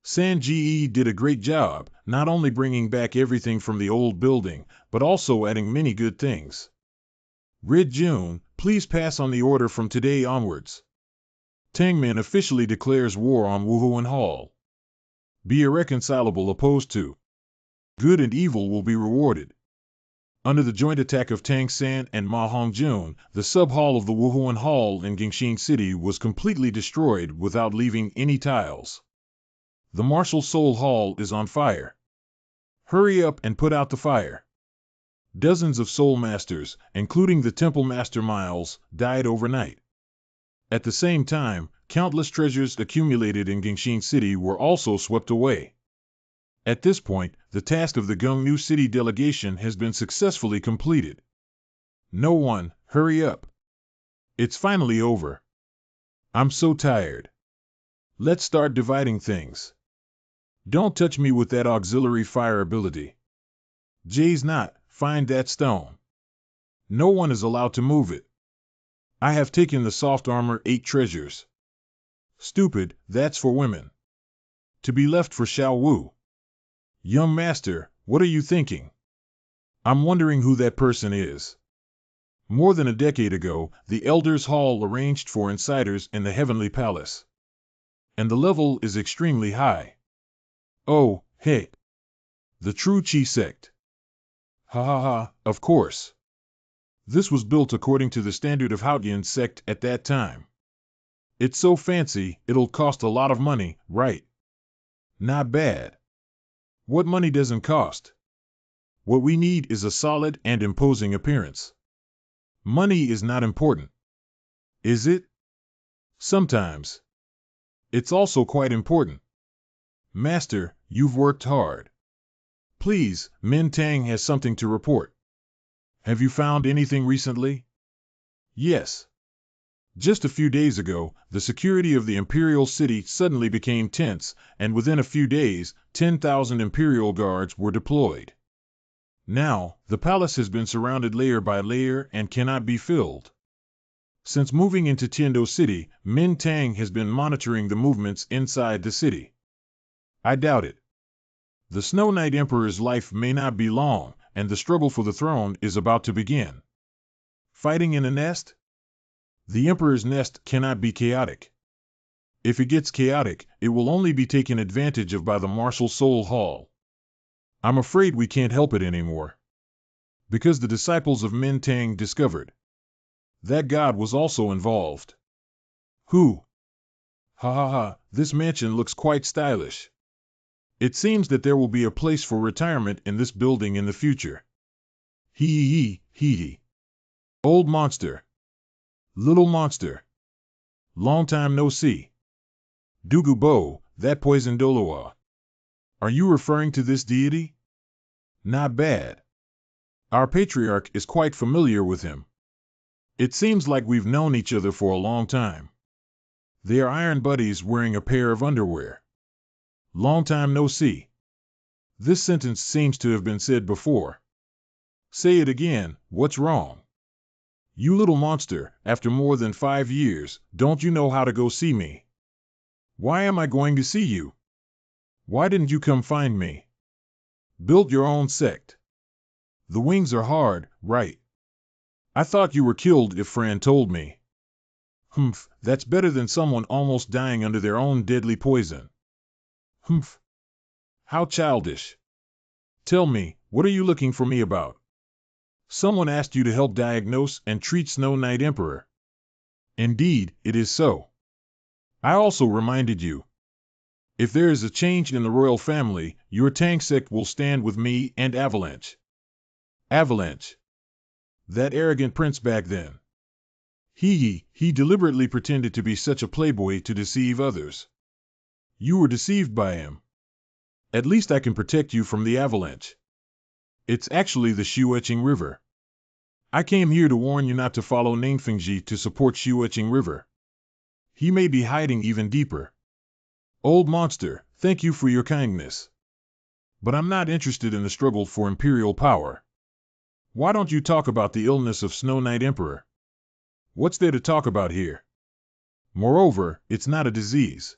Speaker 1: Sanji did a great job, not only bringing back everything from the old building, but also adding many good things. Red June, please pass on the order from today onwards. Tangman officially declares war on Wuhuan Hall. Be irreconcilable opposed to. Good and evil will be rewarded. Under the joint attack of Tang San and Ma Hongjun, the sub-hall of the Wuhuan Hall in Gingxin City was completely destroyed without leaving any tiles. The Martial Soul Hall is on fire. Hurry up and put out the fire. Dozens of soul masters, including the temple master Miles, died overnight. At the same time, countless treasures accumulated in Gingxin City were also swept away. At this point, the task of the Gyeongnu City delegation has been successfully completed. No one, hurry up. It's finally over. I'm so tired. Let's start dividing things. Don't touch me with that auxiliary fire ability. Jay's not, find that stone. No one is allowed to move it. I have taken the soft armor 8 treasures. Stupid, that's for women. To be left for Xiao Wu. Young master, what are you thinking? I'm wondering who that person is. More than a decade ago, the Elders' Hall arranged for insiders in the Heavenly Palace. And the level is extremely high. Oh, hey. The True Chi sect. Ha ha ha, of course. This was built according to the standard of Haotian sect at that time. It's so fancy, it'll cost a lot of money, right? Not bad. What money doesn't cost? What we need is a solid and imposing appearance. Money is not important. Is it? Sometimes. It's also quite important. Master, you've worked hard. Please, Min Tang has something to report. Have you found anything recently? Yes. Just a few days ago, the security of the Imperial City suddenly became tense, and within a few days, 10,000 Imperial Guards were deployed. Now, the palace has been surrounded layer by layer and cannot be filled. Since moving into Tiando City, Min Tang has been monitoring the movements inside the city. I doubt it. The Snow Knight Emperor's life may not be long, and the struggle for the throne is about to begin. Fighting in a nest? The Emperor's nest cannot be chaotic. If it gets chaotic, it will only be taken advantage of by the Martial Soul Hall. I'm afraid we can't help it anymore. Because the disciples of Min Tang discovered that God was also involved. Who? Ha ha ha, this mansion looks quite stylish. It seems that there will be a place for retirement in this building in the future. Hee. Old monster. Little monster. Long time no see. Dugu Bo, that poison Doloa. Are you referring to this deity? Not bad. Our patriarch is quite familiar with him. It seems like we've known each other for a long time. They are iron buddies wearing a pair of underwear. Long time no see. This sentence seems to have been said before. Say it again, what's wrong? You little monster, after more than 5 years, don't you know how to go see me? Why am I going to see you? Why didn't you come find me? Built your own sect. The wings are hard, right? I thought you were killed if Fran told me. Humph, that's better than someone almost dying under their own deadly poison. Humph. How childish. Tell me, what are you looking for me about? Someone asked you to help diagnose and treat Snow Knight Emperor. Indeed, it is so. I also reminded you. If there is a change in the royal family, your Tang sect will stand with me and Avalanche. Avalanche. That arrogant prince back then. He deliberately pretended to be such a playboy to deceive others. You were deceived by him. At least I can protect you from the avalanche. It's actually the Shueching River. I came here to warn you not to follow Ningfengji to support Shueching River. He may be hiding even deeper. Old monster, thank you for your kindness. But I'm not interested in the struggle for imperial power. Why don't you talk about the illness of Snow Knight Emperor? What's there to talk about here? Moreover, it's not a disease.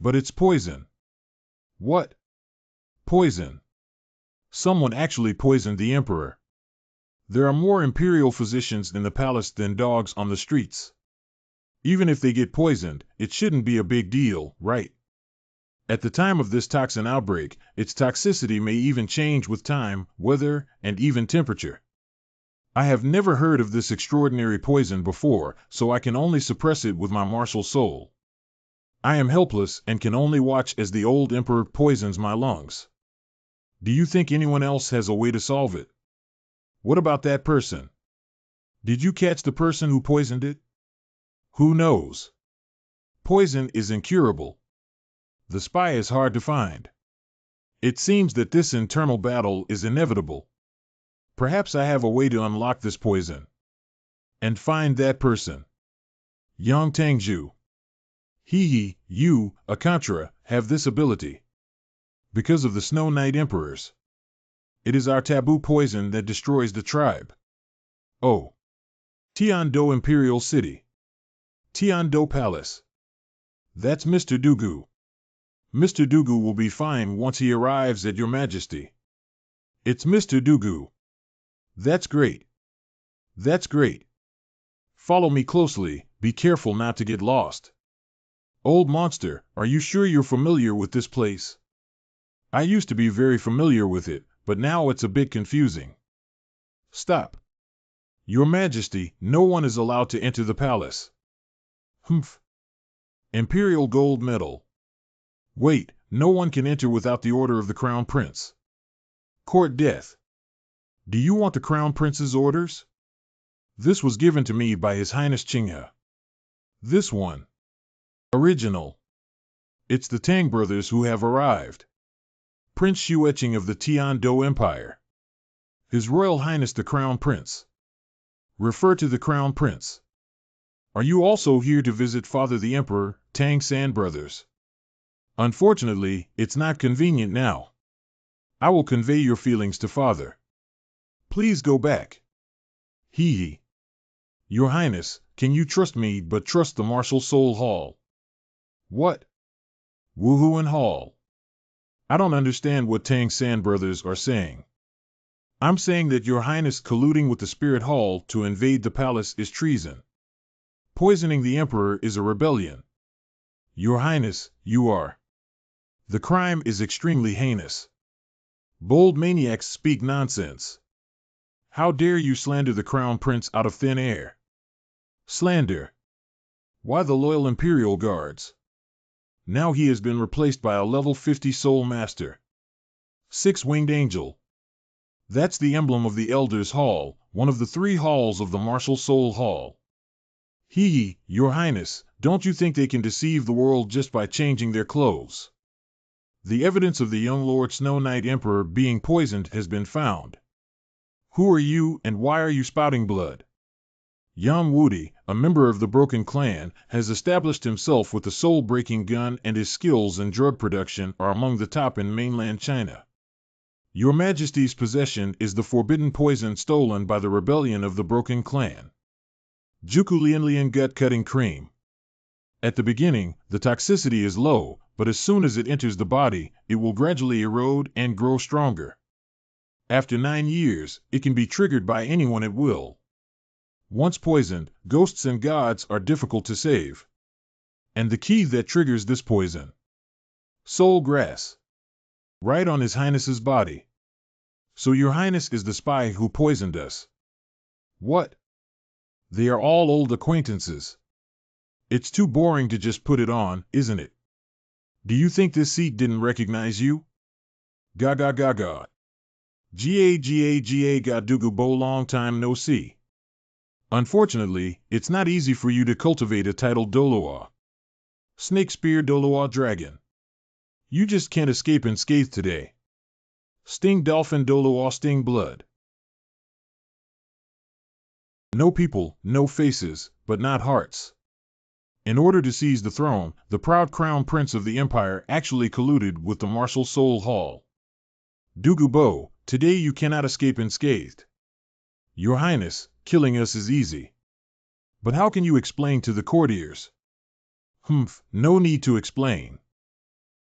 Speaker 1: But it's poison. What? Poison. Someone actually poisoned the emperor. There are more imperial physicians in the palace than dogs on the streets. Even if they get poisoned, it shouldn't be a big deal, right? At the time of this toxin outbreak, its toxicity may even change with time, weather, and even temperature. I have never heard of this extraordinary poison before, so I can only suppress it with my martial soul. I am helpless and can only watch as the old emperor poisons my lungs. Do you think anyone else has a way to solve it? What about that person? Did you catch the person who poisoned it? Who knows? Poison is incurable. The spy is hard to find. It seems that this internal battle is inevitable. Perhaps I have a way to unlock this poison. And find that person. Yang Tangju. You, Akantra, have this ability. Because of the Snow Knight Emperors. It is our taboo poison that destroys the tribe. Oh. Tiando Imperial City. Tiando Palace. That's Mr. Dugu. Mr. Dugu will be fine once he arrives at your majesty. It's Mr. Dugu. That's great. That's great. Follow me closely, be careful not to get lost. Old monster, are you sure you're familiar with this place? I used to be very familiar with it, but now it's a bit confusing. Stop. Your Majesty, no one is allowed to enter the palace. Humph. Imperial gold medal. Wait, no one can enter without the order of the Crown Prince. Court death. Do you want the Crown Prince's orders? This was given to me by His Highness Qinghe. This one. Original. It's the Tang brothers who have arrived. Prince Xueqing of the Tiando Empire. His Royal Highness the Crown Prince. Refer to the Crown Prince. Are you also here to visit Father the Emperor, Tang San brothers? Unfortunately, it's not convenient now. I will convey your feelings to Father. Please go back. Hee. Your Highness, can you trust me but trust the Martial Soul Hall? What? Wuhuan Hall. I don't understand what Tang San brothers are saying. I'm saying that Your Highness colluding with the Spirit Hall to invade the palace is treason. Poisoning the Emperor is a rebellion. Your Highness, you are. The crime is extremely heinous. Bold maniacs speak nonsense. How dare you slander the Crown Prince out of thin air? Slander. Why the loyal Imperial Guards? Now he has been replaced by a level 50 Soul Master. Six-winged angel. That's the emblem of the Elders Hall, one of the 3 halls of the Martial Soul Hall. Your Highness, don't you think they can deceive the world just by changing their clothes? The evidence of the young Lord Snow Knight Emperor being poisoned has been found. Who are you and why are you spouting blood? Yan Wudi, a member of the Broken Clan, has established himself with a soul-breaking gun and his skills in drug production are among the top in mainland China. Your Majesty's possession is the forbidden poison stolen by the rebellion of the Broken Clan. Juku Lianlian gut-cutting cream. At the beginning, the toxicity is low, but as soon as it enters the body, it will gradually erode and grow stronger. After 9 years, it can be triggered by anyone at will. Once poisoned, ghosts and gods are difficult to save. And the key that triggers this poison. Soul grass. Right on His Highness's body. So Your Highness is the spy who poisoned us. What? They are all old acquaintances. It's too boring to just put it on, isn't it? Do you think this seat didn't recognize you? Gaga gaga. Ga gadugu bo long time no see. Unfortunately, it's not easy for you to cultivate a title Doloa. Snake Spear Doloa Dragon. You just can't escape unscathed today. Sting Dolphin Doloa Sting Blood. No people, no faces, but not hearts. In order to seize the throne, the proud crown prince of the empire actually colluded with the martial soul hall. Dugubo, today you cannot escape unscathed. Your Highness, killing us is easy. But how can you explain to the courtiers? Humph, no need to explain.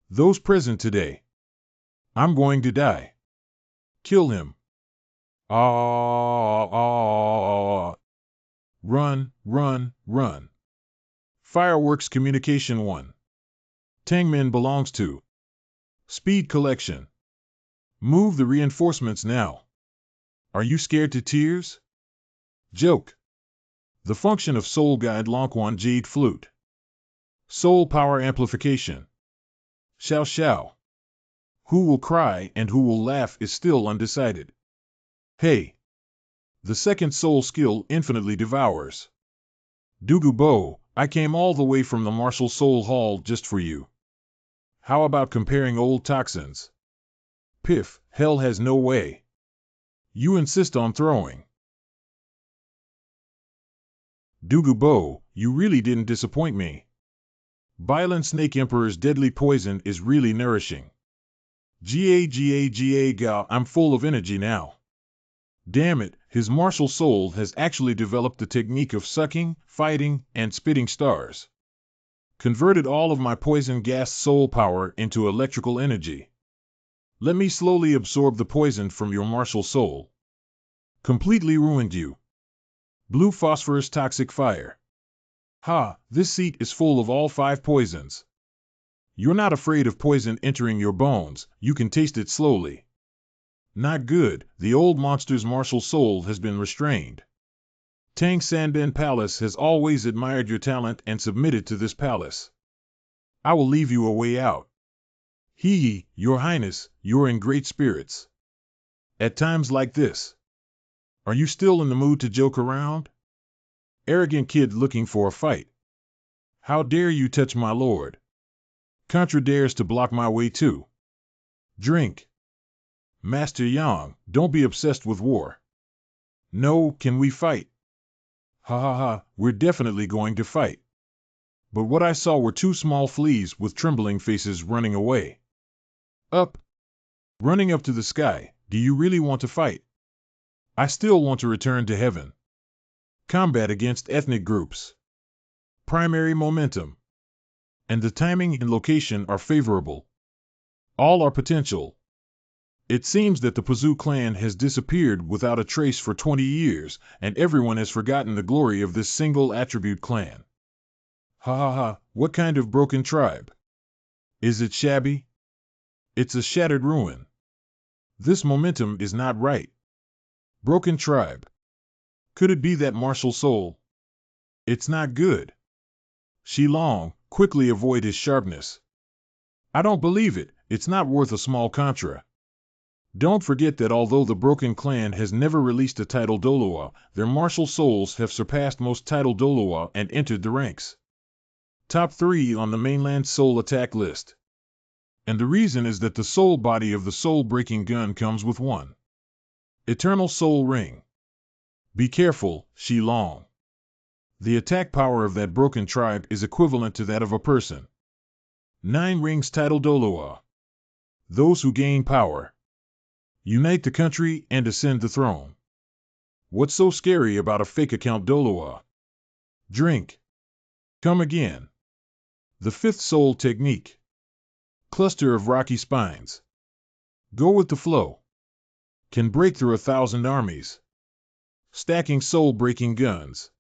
Speaker 1: Those present today. I'm going to die. Kill him. Ah. Run, run, run. Fireworks Communication 1. Tangmin belongs to. Speed Collection. Move the reinforcements now. Are you scared to tears? Joke. The function of Soul Guide Longquan Jade Flute. Soul Power Amplification. Xiao Xiao. Who will cry and who will laugh is still undecided. Hey. The second soul skill infinitely devours. Dugubo, I came all the way from the Martial Soul Hall just for you. How about comparing old toxins? Piff, hell has no way. You insist on throwing. Dugubo, you really didn't disappoint me. Violent Snake Emperor's deadly poison is really nourishing. Ga, I'm full of energy now. Damn it, his martial soul has actually developed the technique of sucking, fighting, and spitting stars. Converted all of my poison gas soul power into electrical energy. Let me slowly absorb the poison from your martial soul. Completely ruined you. Blue phosphorus toxic fire. Ha, this seat is full of all 5 poisons. You're not afraid of poison entering your bones, you can taste it slowly. Not good, the old monster's martial soul has been restrained. Tang Sanben Palace has always admired your talent and submitted to this palace. I will leave you a way out. Hee, Your Highness, you're in great spirits. At times like this. Are you still in the mood to joke around? Arrogant kid looking for a fight. How dare you touch my lord? Contra dares to block my way too. Drink. Master Yang, don't be obsessed with war. No, can we fight? Ha ha ha, we're definitely going to fight. But what I saw were 2 small fleas with trembling faces running away. Up. Running up to the sky, do you really want to fight? I still want to return to heaven. Combat against ethnic groups. Primary momentum. And the timing and location are favorable. All are potential. It seems that the Pazoo clan has disappeared without a trace for 20 years, and everyone has forgotten the glory of this single attribute clan. Ha ha ha, what kind of broken tribe? Is it shabby? It's a shattered ruin. This momentum is not right. Broken tribe. Could it be that martial soul? It's not good. Shilong, quickly avoid his sharpness. I don't believe it, it's not worth a small contra. Don't forget that although the Broken Clan has never released a title Doloa, their martial souls have surpassed most title Doloa and entered the ranks. Top 3 on the mainland soul attack list. And the reason is that the soul body of the soul-breaking gun comes with 1 Eternal Soul Ring. Be careful, Shilong. The attack power of that broken tribe is equivalent to that of a person. 9 rings title Doloa. Those who gain power. Unite the country and ascend the throne. What's so scary about a fake account Doloa? Drink. Come again. The 5th soul technique. Cluster of rocky spines. Go with the flow. Can break through 1,000 armies. Stacking soul-breaking guns.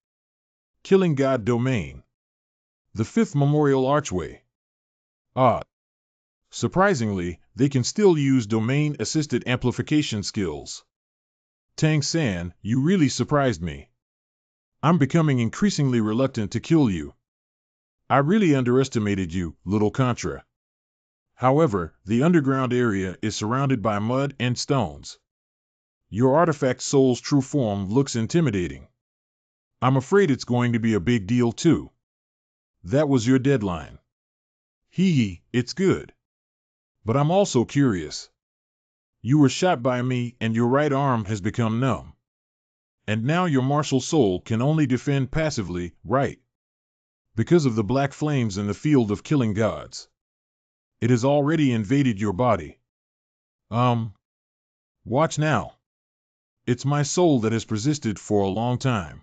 Speaker 1: Killing God domain. The 5th memorial archway. Ah. Surprisingly, they can still use domain-assisted amplification skills. Tang San, you really surprised me. I'm becoming increasingly reluctant to kill you. I really underestimated you, little Contra. However, the underground area is surrounded by mud and stones. Your artifact soul's true form looks intimidating. I'm afraid it's going to be a big deal too. That was your deadline. Hee, it's good. But I'm also curious. You were shot by me and your right arm has become numb. And now your martial soul can only defend passively, right? because of the black flames in the field of killing gods. It has already invaded your body. Watch now. It's my soul that has persisted for a long time.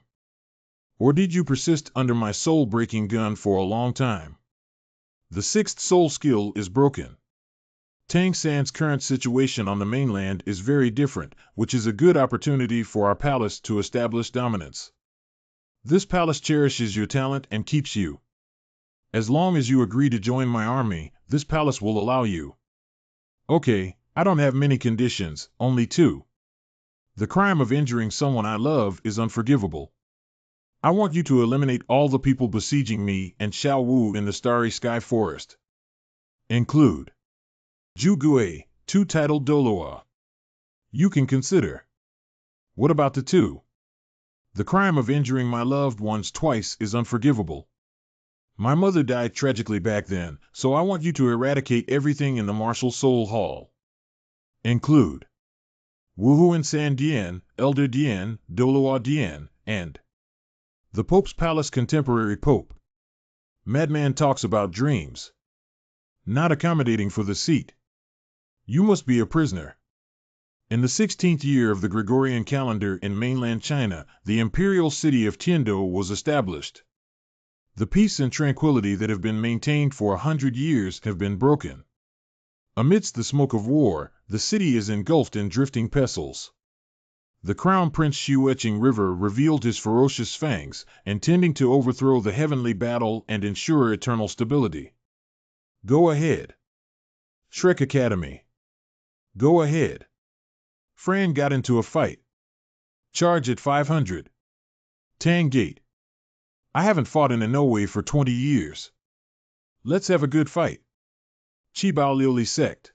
Speaker 1: Or did you persist under my soul-breaking gun for a long time? The sixth soul skill is broken. Tang San's current situation on the mainland is very different, which is a good opportunity for our palace to establish dominance. This palace cherishes your talent and keeps you. As long as you agree to join my army, this palace will allow you. Okay, I don't have many conditions, only 2. The crime of injuring someone I love is unforgivable. I want you to eliminate all the people besieging me and Xiao Wu in the Starry Sky Forest. Include Zhu Gui, 2 titled Doloa. You can consider. What about the 2? The crime of injuring my loved ones twice is unforgivable. My mother died tragically back then, so I want you to eradicate everything in the Martial Soul Hall. Include Wuhuan San Dian, Elder Dian, Doloa Dian, and the Pope's Palace Contemporary Pope. Madman talks about dreams. Not accommodating for the seat. You must be a prisoner. In the 16th year of the Gregorian calendar in mainland China, the imperial city of Tiando was established. The peace and tranquility that have been maintained for 100 years have been broken. Amidst the smoke of war, the city is engulfed in drifting pestles. The Crown Prince Shueching River revealed his ferocious fangs, intending to overthrow the heavenly battle and ensure eternal stability. Go ahead. Shrek Academy. Go ahead. Fran got into a fight. Charge at 500. Tang Gate. I haven't fought in a no-way for 20 years. Let's have a good fight. Chibao Liuli Sect.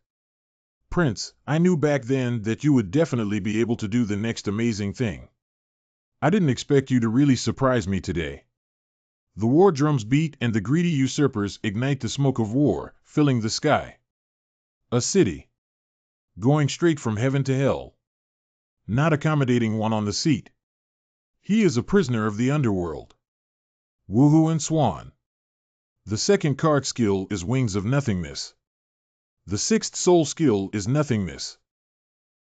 Speaker 1: Prince, I knew back then that you would definitely be able to do the next amazing thing. I didn't expect you to really surprise me today. The war drums beat and the greedy usurpers ignite the smoke of war, filling the sky. A city. Going straight from heaven to hell. Not accommodating one on the seat. He is a prisoner of the underworld. Woohoo and Swan. The second card skill is Wings of Nothingness. The sixth soul skill is Nothingness.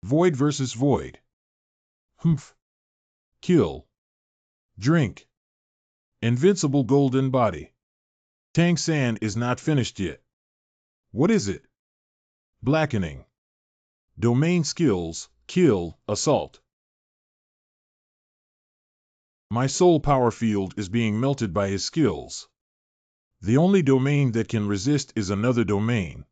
Speaker 1: Void versus Void. Humph. Kill. Drink. Invincible Golden Body. Tang San is not finished yet. What is it? Blackening. Domain skills, Kill, Assault. My soul power field is being melted by his skills. The only domain that can resist is another domain.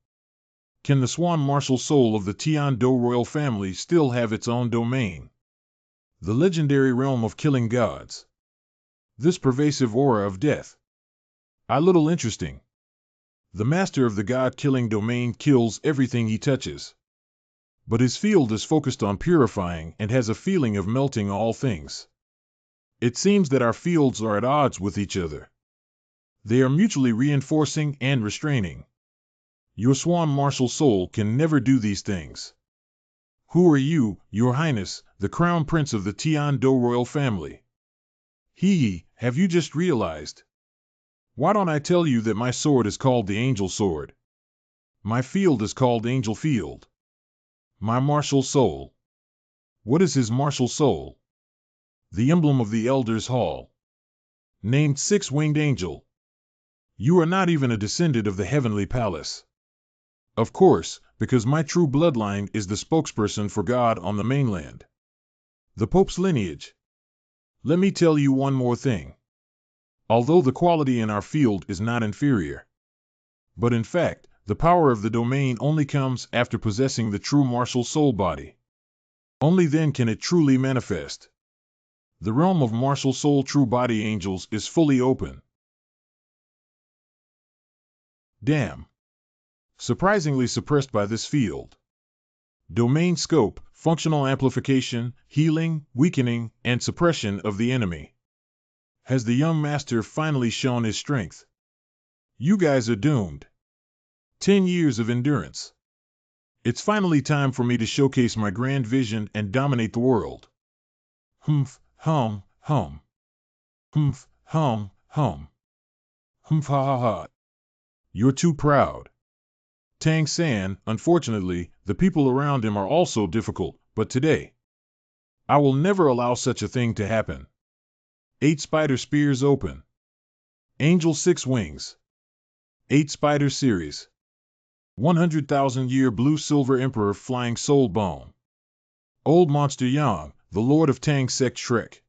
Speaker 1: Can the Swan Martial Soul of the Tian Do royal family still have its own domain? The legendary realm of killing gods. This pervasive aura of death. A little interesting. The master of the god-killing domain kills everything he touches. But his field is focused on purifying and has a feeling of melting all things. It seems that our fields are at odds with each other. They are mutually reinforcing and restraining. Your Swan Martial Soul can never do these things. Who are you, Your Highness, the Crown Prince of the Tian Do royal family? Have you just realized? Why don't I tell you that my sword is called the Angel Sword? My field is called Angel Field. My martial soul. What is his martial soul? The emblem of the Elders' Hall. Named Six-Winged Angel. You are not even a descendant of the Heavenly Palace. Of course, because my true bloodline is the spokesperson for God on the mainland. The Pope's lineage. Let me tell you one more thing. Although the quality in our field is not inferior. But in fact, the power of the domain only comes after possessing the true martial soul body. Only then can it truly manifest. The realm of martial soul true body angels is fully open. Damn. Surprisingly suppressed by this field. Domain scope, functional amplification, healing, weakening, and suppression of the enemy. Has the young master finally shown his strength? You guys are doomed. 10 years of endurance. It's finally time for me to showcase my grand vision and dominate the world. Humph, hum, hum. Humph, hum, hum. Humph ha ha ha. You're too proud. Tang San, unfortunately, the people around him are also difficult, but today, I will never allow such a thing to happen. 8 spider spears open. Angel 6 wings. 8 spider series. 100,000-year blue-silver emperor flying soul bone. Old monster Yang, the lord of Tang sect Shrek.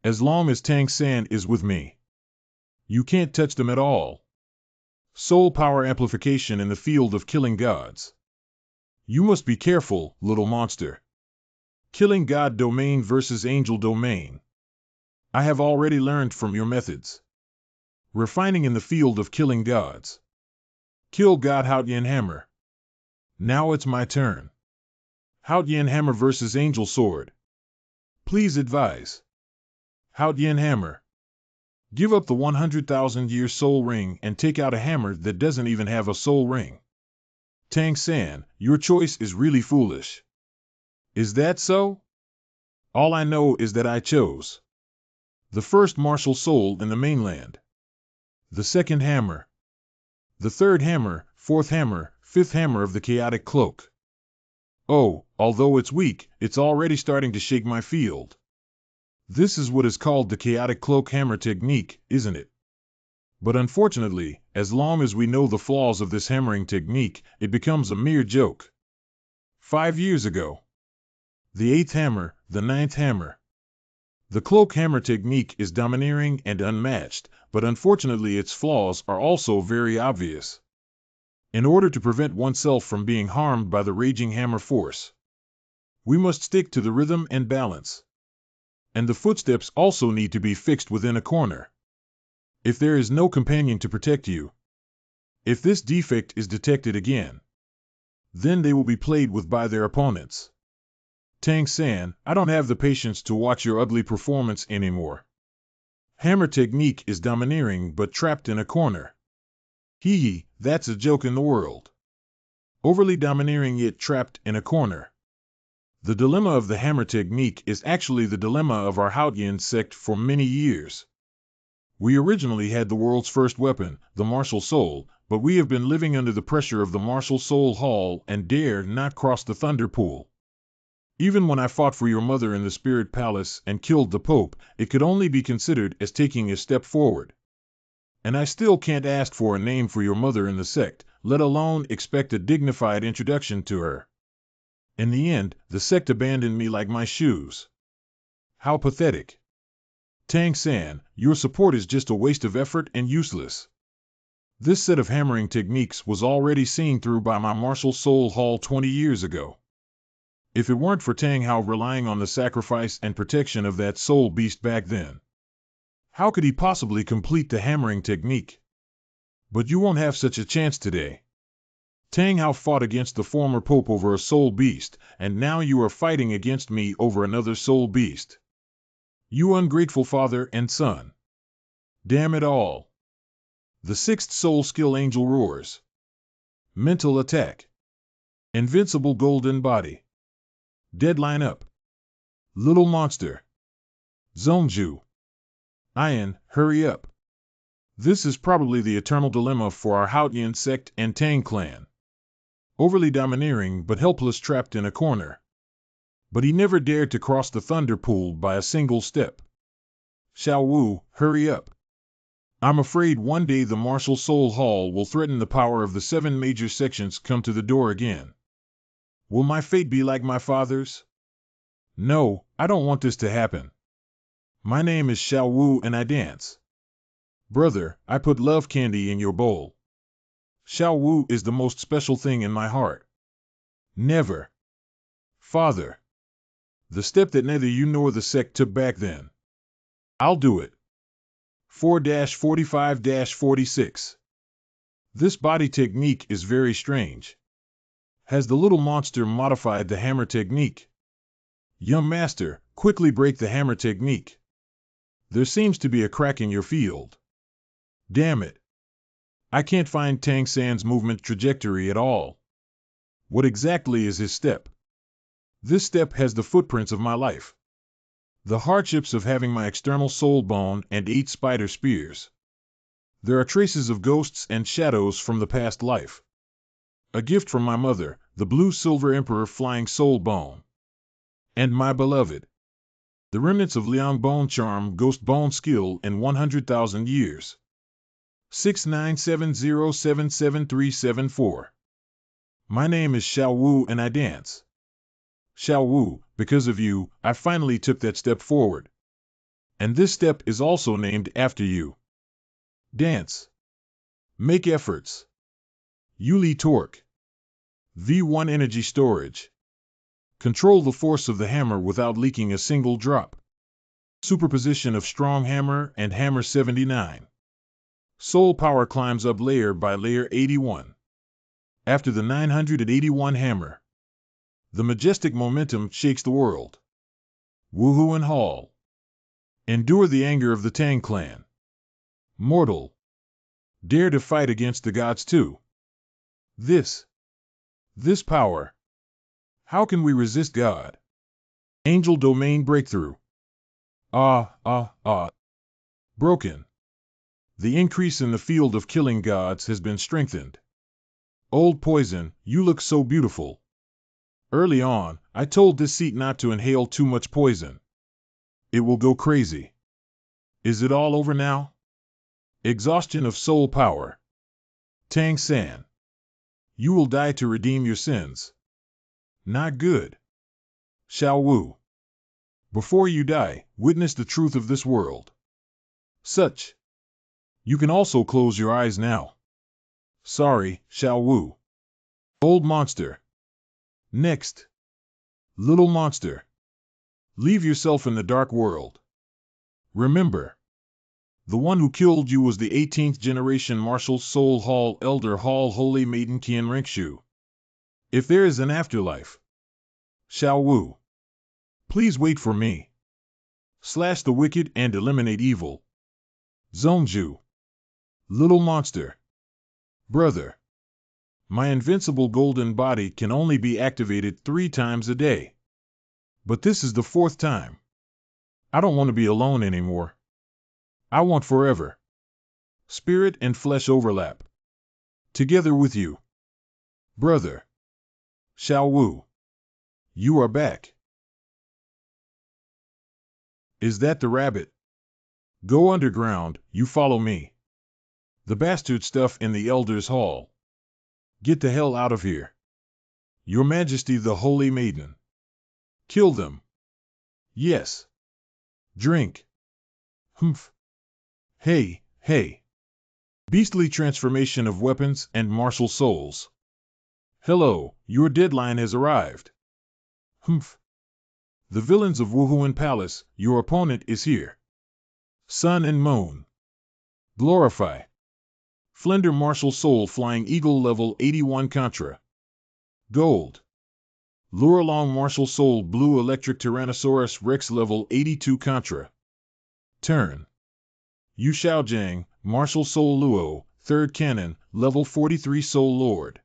Speaker 1: As long as Tang San is with me, you can't touch them at all. Soul power amplification in the field of killing gods. You must be careful, little monster. Killing god domain versus angel domain. I have already learned from your methods. Refining in the field of killing gods. Kill god Haotian Hammer. Now it's my turn. Haotian Hammer versus Angel Sword. Please advise. Haotian Hammer. Give up the 100,000-year soul ring and take out a hammer that doesn't even have a soul ring. Tang San, your choice is really foolish. Is that so? All I know is that I chose the first martial soul in the mainland. The second hammer. The third hammer, fourth hammer, fifth hammer of the chaotic cloak. Oh, although it's weak, it's already starting to shake my field. This is what is called the chaotic cloak hammer technique, isn't it? But unfortunately, as long as we know the flaws of this hammering technique, it becomes a mere joke. 5 years ago. The 8th hammer, the 9th hammer. The cloak hammer technique is domineering and unmatched, but unfortunately its flaws are also very obvious. In order to prevent oneself from being harmed by the raging hammer force, we must stick to the rhythm and balance. And the footsteps also need to be fixed within a corner. If there is no companion to protect you, if this defect is detected again, then they will be played with by their opponents. Tang San, I don't have the patience to watch your ugly performance anymore. Hammer technique is domineering but trapped in a corner. Hee hee, that's a joke in the world. Overly domineering yet trapped in a corner. The dilemma of the hammer technique is actually the dilemma of our Haotian sect for many years. We originally had the world's first weapon, the martial soul, but we have been living under the pressure of the martial soul hall and dare not cross the thunder pool. Even when I fought for your mother in the spirit palace and killed the Pope, it could only be considered as taking a step forward. And I still can't ask for a name for your mother in the sect, let alone expect a dignified introduction to her. In the end, the sect abandoned me like my shoes. How pathetic. Tang San, your support is just a waste of effort and useless. This set of hammering techniques was already seen through by my martial soul hall 20 years ago. If it weren't for Tang Hao relying on the sacrifice and protection of that soul beast back then, how could he possibly complete the hammering technique? But you won't have such a chance today. Tang Hao fought against the former pope over a soul beast, and now you are fighting against me over another soul beast. You ungrateful father and son. Damn it all. The 6th soul skill angel roars. Mental attack. Invincible golden body. Deadline up. Little monster. Zongju. Ian, hurry up. This is probably the eternal dilemma for our Haotian sect and Tang clan. Overly domineering but helpless trapped in a corner. But he never dared to cross the thunder pool by a single step. Xiao Wu, hurry up. I'm afraid one day the martial soul hall will threaten the power of the 7 major sections come to the door again. Will my fate be like my father's? No, I don't want this to happen. My name is Xiao Wu and I dance. Brother, I put love candy in your bowl. Xiao Wu is the most special thing in my heart. Never. Father. The step that neither you nor the sect took back then. I'll do it. 4-45-46. This body technique is very strange. Has the little monster modified the hammer technique? Young master, quickly break the hammer technique. There seems to be a crack in your field. Damn it. I can't find Tang San's movement trajectory at all. What exactly is his step? This step has the footprints of my life. The hardships of having my external soul bone and 8 spider spears. There are traces of ghosts and shadows from the past life. A gift from my mother, the blue-silver emperor flying soul bone. And my beloved. The remnants of Liang bone charm ghost bone skill in 100,000 years. 697077374. My name is Xiao Wu and I dance. Xiao Wu, because of you, I finally took that step forward. And this step is also named after you. Dance. Make efforts. Yuli Torque. V1 energy storage. Control the force of the hammer without leaking a single drop. Superposition of strong hammer and hammer 79. Soul power climbs up layer by layer 81. After the 981 hammer. The majestic momentum shakes the world. Woohoo and Hall. Endure the anger of the Tang clan. Mortal. Dare to fight against the gods too. This power. How can we resist God? Angel domain breakthrough. Broken. The increase in the field of killing gods has been strengthened. Old poison, you look so beautiful. Early on, I told this seat not to inhale too much poison. It will go crazy. Is it all over now? Exhaustion of soul power. Tang San. You will die to redeem your sins. Not good. Xiao Wu. Before you die, witness the truth of this world. Such. You can also close your eyes now. Sorry, Xiao Wu. Old monster. Next. Little monster. Leave yourself in the dark world. Remember. The one who killed you was the 18th generation Martial Soul Hall Elder Hall Holy Maiden Qianringshu. If there is an afterlife. Xiao Wu. Please wait for me. Slash the wicked and eliminate evil. Zongju. Little monster. Brother. My invincible golden body can only be activated 3 times a day. But this is the 4th time. I don't want to be alone anymore. I want forever. Spirit and flesh overlap. Together with you. Brother. Xiao Wu. You are back. Is that the rabbit? Go underground, you follow me. The bastard stuff in the Elder's Hall. Get the hell out of here. Your Majesty the Holy Maiden. Kill them. Yes. Drink. Humph. Hey. Beastly transformation of weapons and martial souls. Hello, your deadline has arrived. Humph. The villains of Wuhuan Palace, your opponent is here. Sun and Moon. Glorify. Flender Martial Soul Flying Eagle Level 81 Contra. Gold. Luralong Martial Soul Blue Electric Tyrannosaurus Rex Level 82 Contra. Turn. Yu Xiaojiang, Martial Soul Luo, 3rd Canon, Level 43 Soul Lord.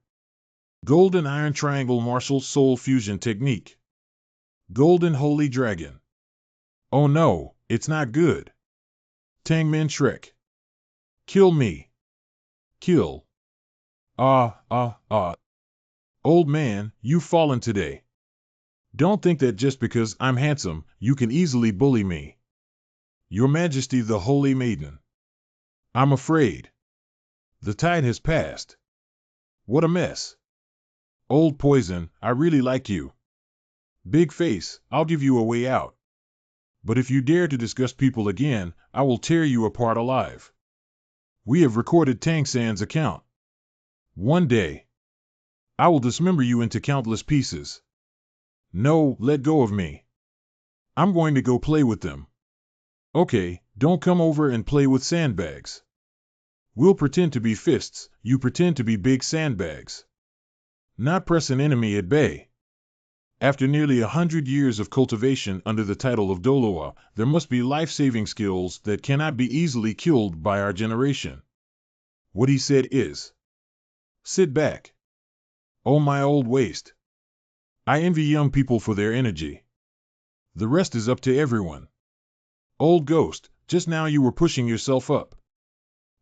Speaker 1: Golden Iron Triangle Martial Soul Fusion Technique. Golden Holy Dragon. Oh no, it's not good. Tangmen Shrek. Kill me. Kill. Old man, you've fallen today. Don't think that just because I'm handsome, you can easily bully me. Your Majesty the Holy Maiden. I'm afraid. The tide has passed. What a mess. Old poison, I really like you. Big face, I'll give you a way out. But if you dare to disgust people again, I will tear you apart alive. We have recorded Tang San's account. One day, I will dismember you into countless pieces. No, let go of me. I'm going to go play with them. Okay, don't come over and play with sandbags. We'll pretend to be fists, you pretend to be big sandbags. Not press an enemy at bay. After nearly 100 years of cultivation under the title of Doloa, there must be life-saving skills that cannot be easily killed by our generation. What he said is, sit back. Oh my old waist. I envy young people for their energy. The rest is up to everyone. Old ghost, just now you were pushing yourself up.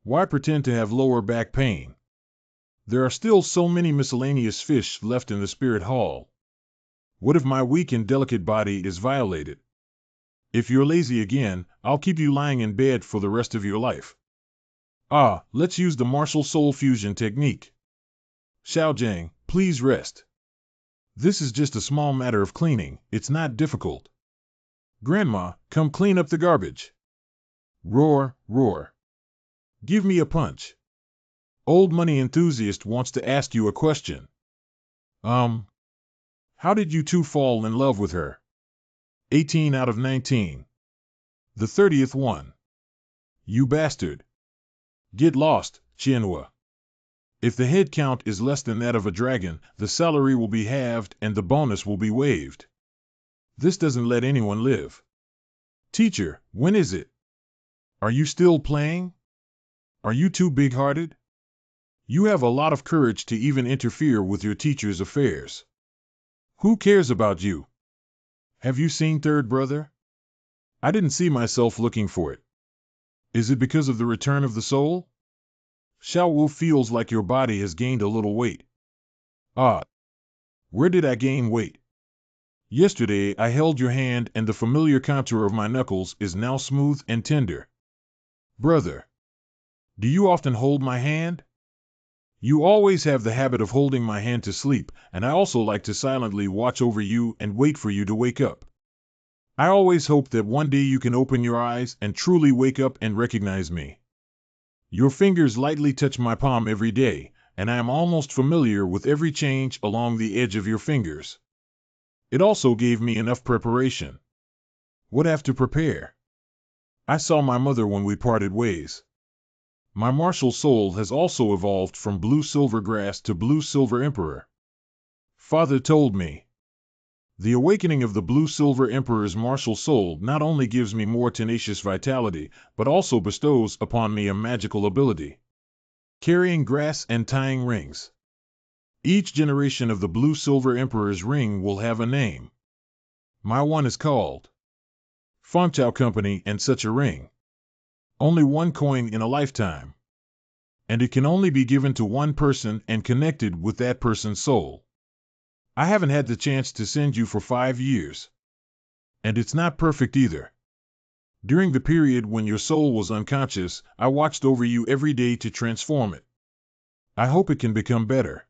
Speaker 1: Why pretend to have lower back pain? There are still so many miscellaneous fish left in the spirit hall. What if my weak and delicate body is violated? If you're lazy again, I'll keep you lying in bed for the rest of your life. Let's use the martial soul fusion technique. Xiaojiang, please rest. This is just a small matter of cleaning, it's not difficult. Grandma, come clean up the garbage. Roar, roar. Give me a punch. Old money enthusiast wants to ask you a question. How did you two fall in love with her? 18 out of 19. The 30th one. You bastard. Get lost, Qianhua. If the head count is less than that of a dragon, the salary will be halved and the bonus will be waived. This doesn't let anyone live. Teacher, when is it? Are you still playing? Are you too big-hearted? You have a lot of courage to even interfere with your teacher's affairs. Who cares about you? Have you seen Third Brother? I didn't see myself looking for it. Is it because of the return of the soul? Xiao Wu feels like your body has gained a little weight. Where did I gain weight? Yesterday I held your hand and the familiar contour of my knuckles is now smooth and tender. Brother, do you often hold my hand? You always have the habit of holding my hand to sleep, and I also like to silently watch over you and wait for you to wake up. I always hope that one day you can open your eyes and truly wake up and recognize me. Your fingers lightly touch my palm every day, and I am almost familiar with every change along the edge of your fingers. It also gave me enough preparation. What have to prepare? I saw my mother when we parted ways. My martial soul has also evolved from blue silver grass to blue silver emperor. Father told me. The awakening of the blue silver emperor's martial soul not only gives me more tenacious vitality, but also bestows upon me a magical ability. Carrying grass and tying rings. Each generation of the blue silver emperor's ring will have a name. My one is called Fangchao Company and such a ring. Only one coin in a lifetime. And it can only be given to one person and connected with that person's soul. I haven't had the chance to send you for 5 years. And it's not perfect either. During the period when your soul was unconscious, I watched over you every day to transform it. I hope it can become better.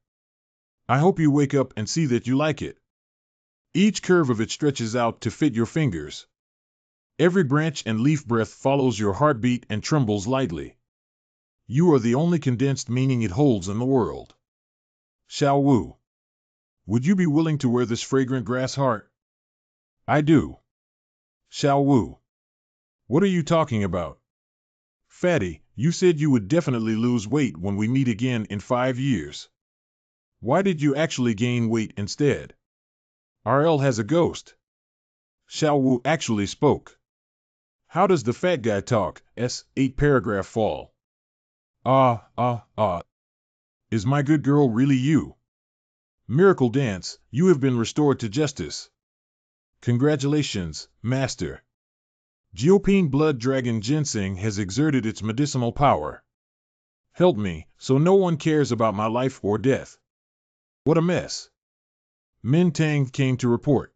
Speaker 1: I hope you wake up and see that you like it. Each curve of it stretches out to fit your fingers. Every branch and leaf breath follows your heartbeat and trembles lightly. You are the only condensed meaning it holds in the world. Xiao Wu. Would you be willing to wear this fragrant grass heart? I do. Xiao Wu. What are you talking about? Fatty, you said you would definitely lose weight when we meet again in 5 years. Why did you actually gain weight instead? RL has a ghost. Xiao Wu actually spoke. How does the fat guy talk? 8 paragraph fall. Is my good girl really you? Miracle dance, you have been restored to justice. Congratulations, Master. Geopine blood dragon ginseng has exerted its medicinal power. Help me, so no one cares about my life or death. What a mess. Min Tang came to report.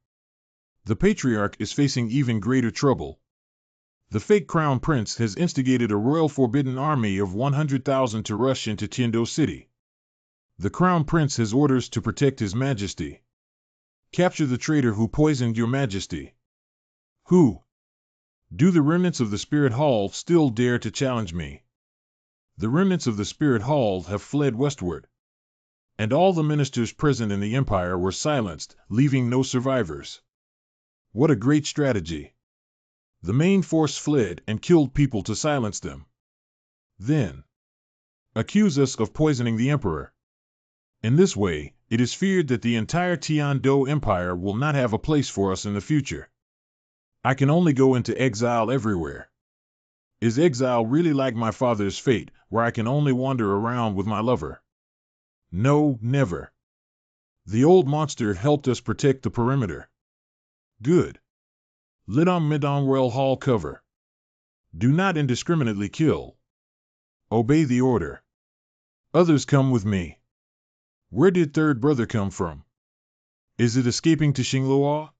Speaker 1: The patriarch is facing even greater trouble. The fake crown prince has instigated a royal forbidden army of 100,000 to rush into Tiando City. The crown prince has orders to protect his majesty. Capture the traitor who poisoned your majesty. Who? Do the remnants of the spirit hall still dare to challenge me? The remnants of the spirit hall have fled westward. And all the ministers present in the empire were silenced, leaving no survivors. What a great strategy. The main force fled and killed people to silence them. Then accuse us of poisoning the emperor. In this way, it is feared that the entire Tiando Empire will not have a place for us in the future. I can only go into exile everywhere. Is exile really like my father's fate, where I can only wander around with my lover? No, never. The old monster helped us protect the perimeter. Good. Lidom Midom Well Hall cover. Do not indiscriminately kill. Obey the order. Others come with me. Where did third brother come from? Is it escaping to Xinglua?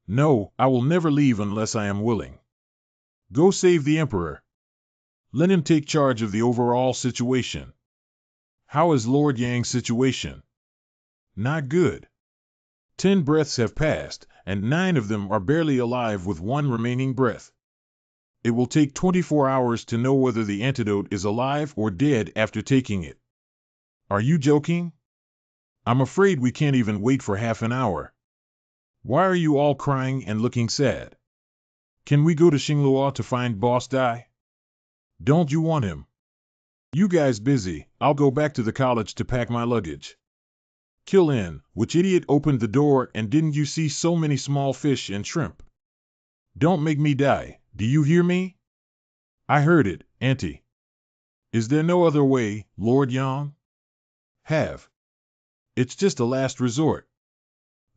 Speaker 1: No, I will never leave unless I am willing. Go save the emperor. Let him take charge of the overall situation. How is Lord Yang's situation? Not good. 10 breaths have passed, and 9 of them are barely alive with 1 remaining breath. It will take 24 hours to know whether the antidote is alive or dead after taking it. Are you joking? I'm afraid we can't even wait for half an hour. Why are you all crying and looking sad? Can we go to Xinglua to find Boss Dai? Don't you want him? You guys busy, I'll go back to the college to pack my luggage. Kill in, which idiot opened the door and didn't you see so many small fish and shrimp? Don't make me die, do you hear me? I heard it, Auntie. Is there no other way, Lord Yang? Have. It's just a last resort.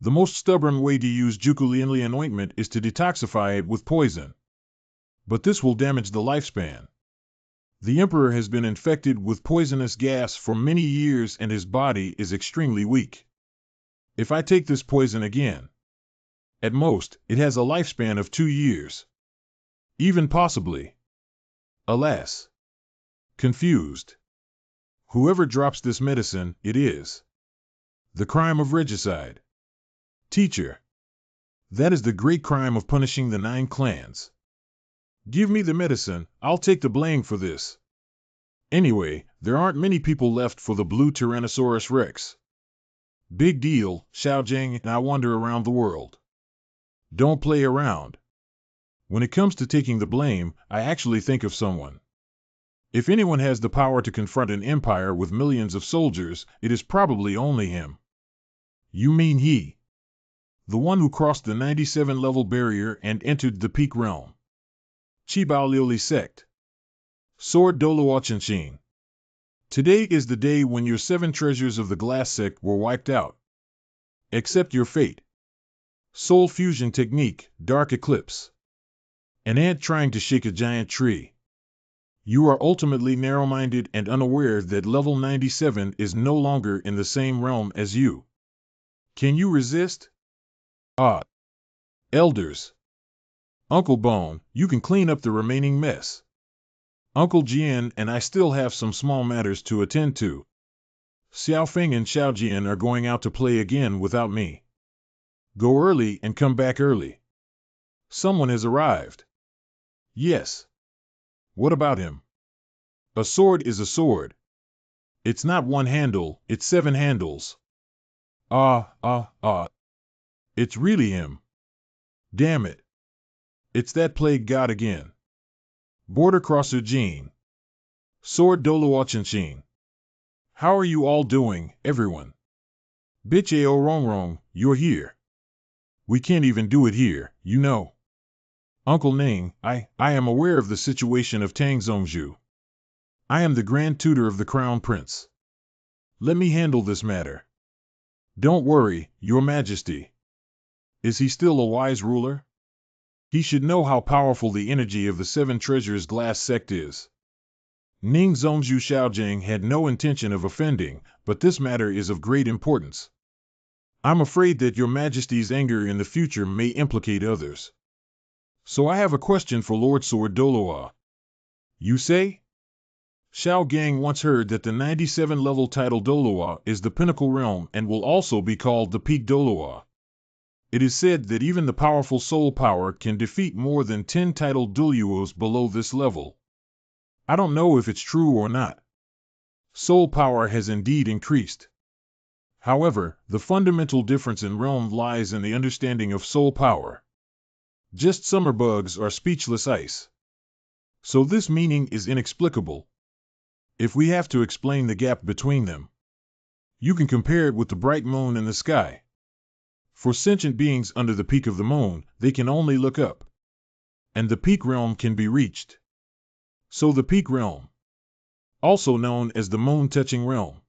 Speaker 1: The most stubborn way to use Jukulianlian ointment is to detoxify it with poison. But this will damage the lifespan. The emperor has been infected with poisonous gas for many years and his body is extremely weak. If I take this poison again, at most, it has a lifespan of 2 years. Even possibly. Alas. Confused. Whoever drops this medicine, it is. The crime of regicide. Teacher. That is the great crime of punishing the 9 clans. Give me the medicine, I'll take the blame for this. Anyway, there aren't many people left for the blue Tyrannosaurus Rex. Big deal, Xiaojing, and I wander around the world. Don't play around. When it comes to taking the blame, I actually think of someone. If anyone has the power to confront an empire with millions of soldiers, it is probably only him. You mean he? The one who crossed the 97-level barrier and entered the peak realm. Qibao Liuli sect. Sword Doluochanshin. Today is the day when your 7 treasures of the glass sect were wiped out. Accept your fate. Soul fusion technique, dark eclipse. An ant trying to shake a giant tree. You are ultimately narrow-minded and unaware that level 97 is no longer in the same realm as you. Can you resist? Ah. Elders. Uncle Bone, you can clean up the remaining mess. Uncle Jian and I still have some small matters to attend to. Xiaofeng and Xiaojian are going out to play again without me. Go early and come back early. Someone has arrived. Yes. What about him? A sword is a sword. It's not 1 handle, it's 7 handles. It's really him. Damn it. It's that plague god again. Border Crosser Jean. Sword Doluochanshin. How are you all doing, everyone? Bitch Ao Rongrong, you're here. We can't even do it here, you know. Uncle Ning, I am aware of the situation of Tang Zongzhu. I am the Grand Tutor of the Crown Prince. Let me handle this matter. Don't worry, Your Majesty. Is he still a wise ruler? He should know how powerful the energy of the 7 treasures glass sect is. Ning Zongzhu Xiaojing had no intention of offending, but this matter is of great importance. I'm afraid that Your Majesty's anger in the future may implicate others. So I have a question for Lord Sword Doloa. You say? Xiao Gang once heard that the 97-level title Doloa is the pinnacle realm and will also be called the peak Doloa. It is said that even the powerful soul power can defeat more than 10 titled Duluos below this level. I don't know if it's true or not. Soul power has indeed increased. However, the fundamental difference in realm lies in the understanding of soul power. Just summer bugs are speechless ice. So this meaning is inexplicable. If we have to explain the gap between them, you can compare it with the bright moon in the sky. For sentient beings under the peak of the moon, they can only look up. And the peak realm can be reached. So the peak realm, also known as the moon-touching realm.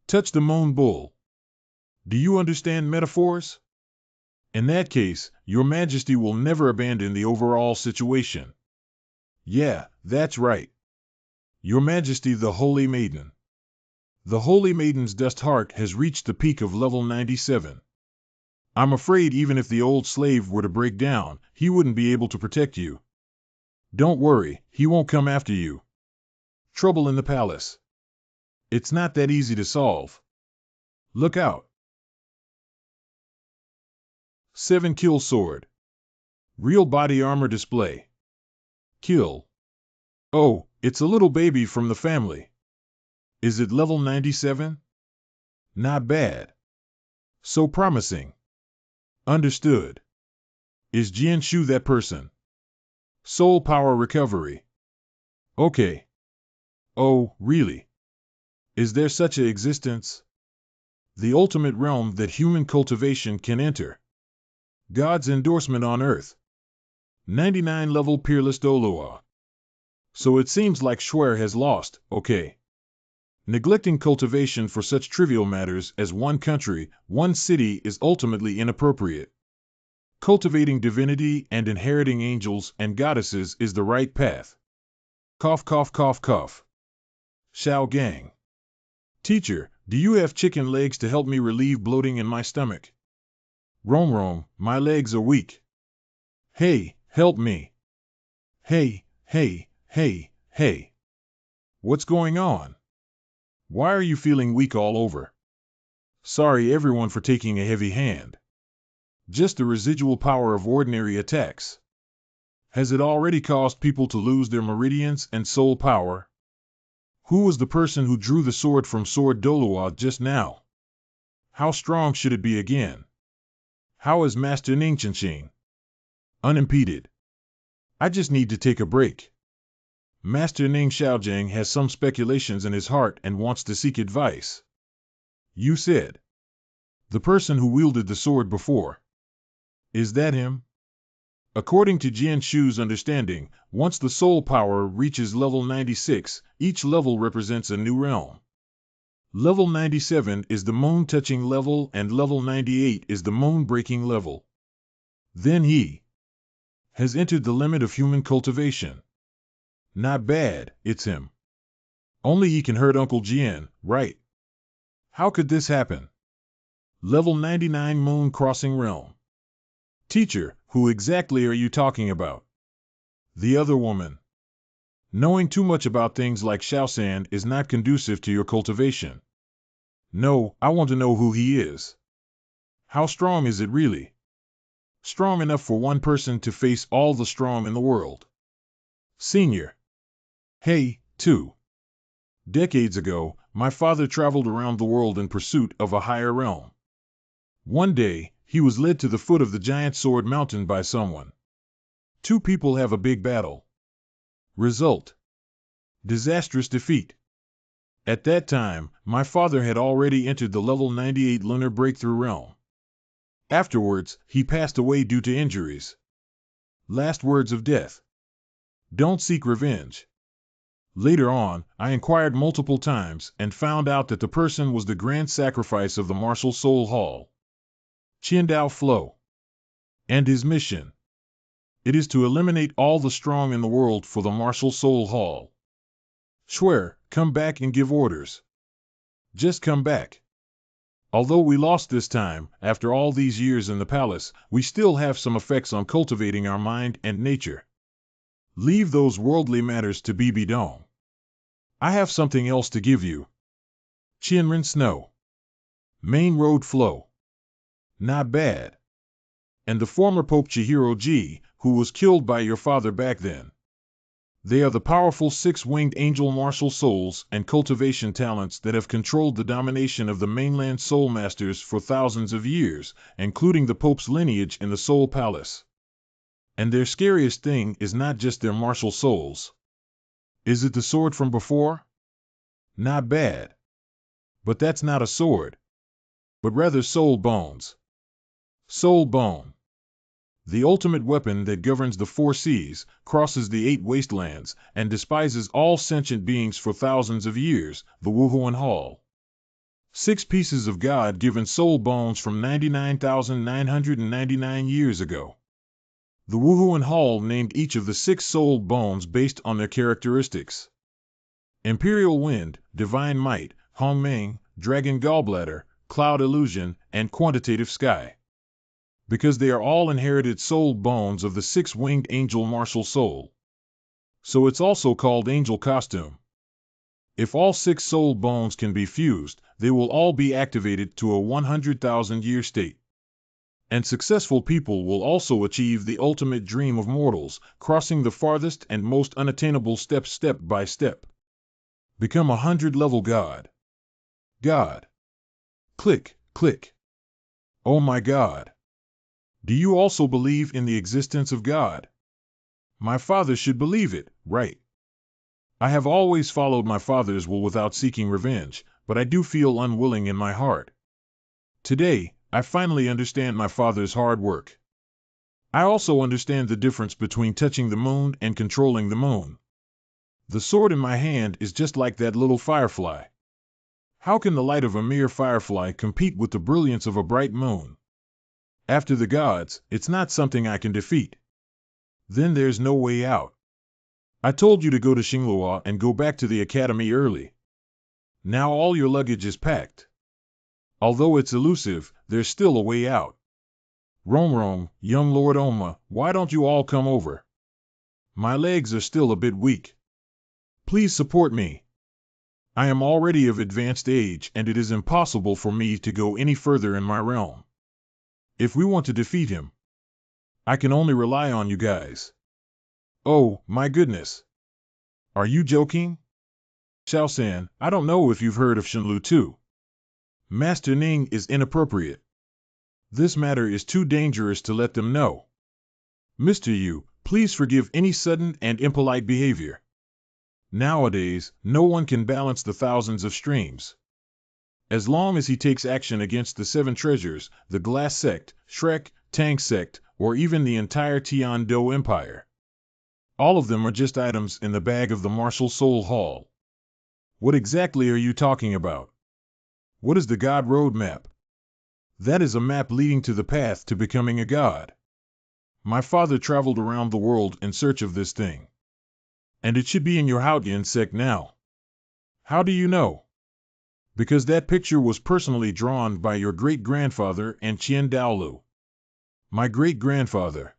Speaker 1: Touch the moon bull. Do you understand metaphors? In that case, Your Majesty will never abandon the overall situation. Yeah, that's right. Your Majesty, the Holy Maiden. The Holy Maiden's dust heart has reached the peak of level 97. I'm afraid even if the old slave were to break down, he wouldn't be able to protect you. Don't worry, he won't come after you. Trouble in the palace. It's not that easy to solve. Look out. 7 Kill Sword. Real body armor display. Kill. Oh, it's a little baby from the family. Is it level 97? Not bad. So promising. Understood. Is Jianshu that person? Soul power recovery. Okay. Oh, really? Is there such a existence? The ultimate realm that human cultivation can enter. God's endorsement on earth. 99 level peerless Dolua. So it seems like Schwer has lost, okay. Neglecting cultivation for such trivial matters as one country, one city is ultimately inappropriate. Cultivating divinity and inheriting angels and goddesses is the right path. Cough, cough, cough, cough. Xiao Gang. Teacher, do you have chicken legs to help me relieve bloating in my stomach? Roam, roam, my legs are weak. Hey, help me. Hey, hey, hey, hey. What's going on? Why are you feeling weak all over? Sorry everyone for taking a heavy hand. Just the residual power of ordinary attacks. Has it already caused people to lose their meridians and soul power? Who was the person who drew the sword from Sword Dolua just now? How strong should it be again? How is Master Ningqianqing? Unimpeded. I just need to take a break. Master Ning Xiaojiang has some speculations in his heart and wants to seek advice. You said. The person who wielded the sword before. Is that him? According to Jianshu's understanding, once the soul power reaches level 96, each level represents a new realm. Level 97 is the moon-touching level and level 98 is the moon-breaking level. Then he has entered the limit of human cultivation. Not bad, it's him. Only he can hurt Uncle Jian, right? How could this happen? Level 99 moon crossing realm. Teacher, who exactly are you talking about? The other woman. Knowing too much about things like Shaosan is not conducive to your cultivation. No, I want to know who he is. How strong is it really? Strong enough for one person to face all the strong in the world. Senior. Hey, 2 decades ago, my father traveled around the world in pursuit of a higher realm. One day, he was led to the foot of the giant sword mountain by someone. 2 people have a big battle. Result. Disastrous defeat. At that time, my father had already entered the level 98 lunar breakthrough realm. Afterwards, he passed away due to injuries. Last words of death. Don't seek revenge. Later on, I inquired multiple times and found out that the person was the grand sacrifice of the Martial Soul Hall. Qindao Flow. And his mission. It is to eliminate all the strong in the world for the Martial Soul Hall. Schwer, come back and give orders. Just come back. Although we lost this time, after all these years in the palace, we still have some effects on cultivating our mind and nature. Leave those worldly matters to Bibi Dong. I have something else to give you. Qianren Snow. Main road flow. Not bad. And the former Pope Chihiro Ji, who was killed by your father back then. They are the powerful 6-winged angel martial souls and cultivation talents that have controlled the domination of the mainland soul masters for thousands of years, including the Pope's lineage in the Soul Palace. And their scariest thing is not just their martial souls. Is it the sword from before? Not bad. But that's not a sword. But rather soul bones. Soul bone. The ultimate weapon that governs the 4 seas, crosses the 8 wastelands, and despises all sentient beings for thousands of years, the Wuhuan Hall. 6 pieces of God-given soul bones from 99,999 years ago. The Wuhuan Hall named each of the 6 soul bones based on their characteristics. Imperial Wind, Divine Might, Hongmeng, Dragon Gallbladder, Cloud Illusion, and Quantitative Sky. Because they are all inherited soul bones of the six-winged angel martial soul. So it's also called angel costume. If all six soul bones can be fused, they will all be activated to a 100,000-year state. And successful people will also achieve the ultimate dream of mortals, crossing the farthest and most unattainable steps step by step. Become a 100-level god. God. Click, click. Oh my God. Do you also believe in the existence of God? My father should believe it, right? I have always followed my father's will without seeking revenge, but I do feel unwilling in my heart. Today, I finally understand my father's hard work. I also understand the difference between touching the moon and controlling the moon. The sword in my hand is just like that little firefly. How can the light of a mere firefly compete with the brilliance of a bright moon? After the gods, it's not something I can defeat. Then there's no way out. I told you to go to Xinglua and go back to the academy early. Now all your luggage is packed. Although it's elusive, there's still a way out. Rome, young Lord Oma, why don't you all come over? My legs are still a bit weak. Please support me. I am already of advanced age and it is impossible for me to go any further in my realm. If we want to defeat him, I can only rely on you guys. Oh, my goodness. Are you joking? Xiaosan, I don't know if you've heard of Shenlu too. Master Ning is inappropriate. This matter is too dangerous to let them know. Mr. Yu, please forgive any sudden and impolite behavior. Nowadays, no one can balance the thousands of streams. As long as he takes action against the seven treasures, the Glass Sect, Shrek, Tang Sect, or even the entire Tian Do Empire. All of them are just items in the bag of the Martial Soul Hall. What exactly are you talking about? What is the God Roadmap? That is a map leading to the path to becoming a god. My father traveled around the world in search of this thing. And it should be in your Haotian sect now. How do you know? Because that picture was personally drawn by your great-grandfather and Qian Daolu. My great-grandfather.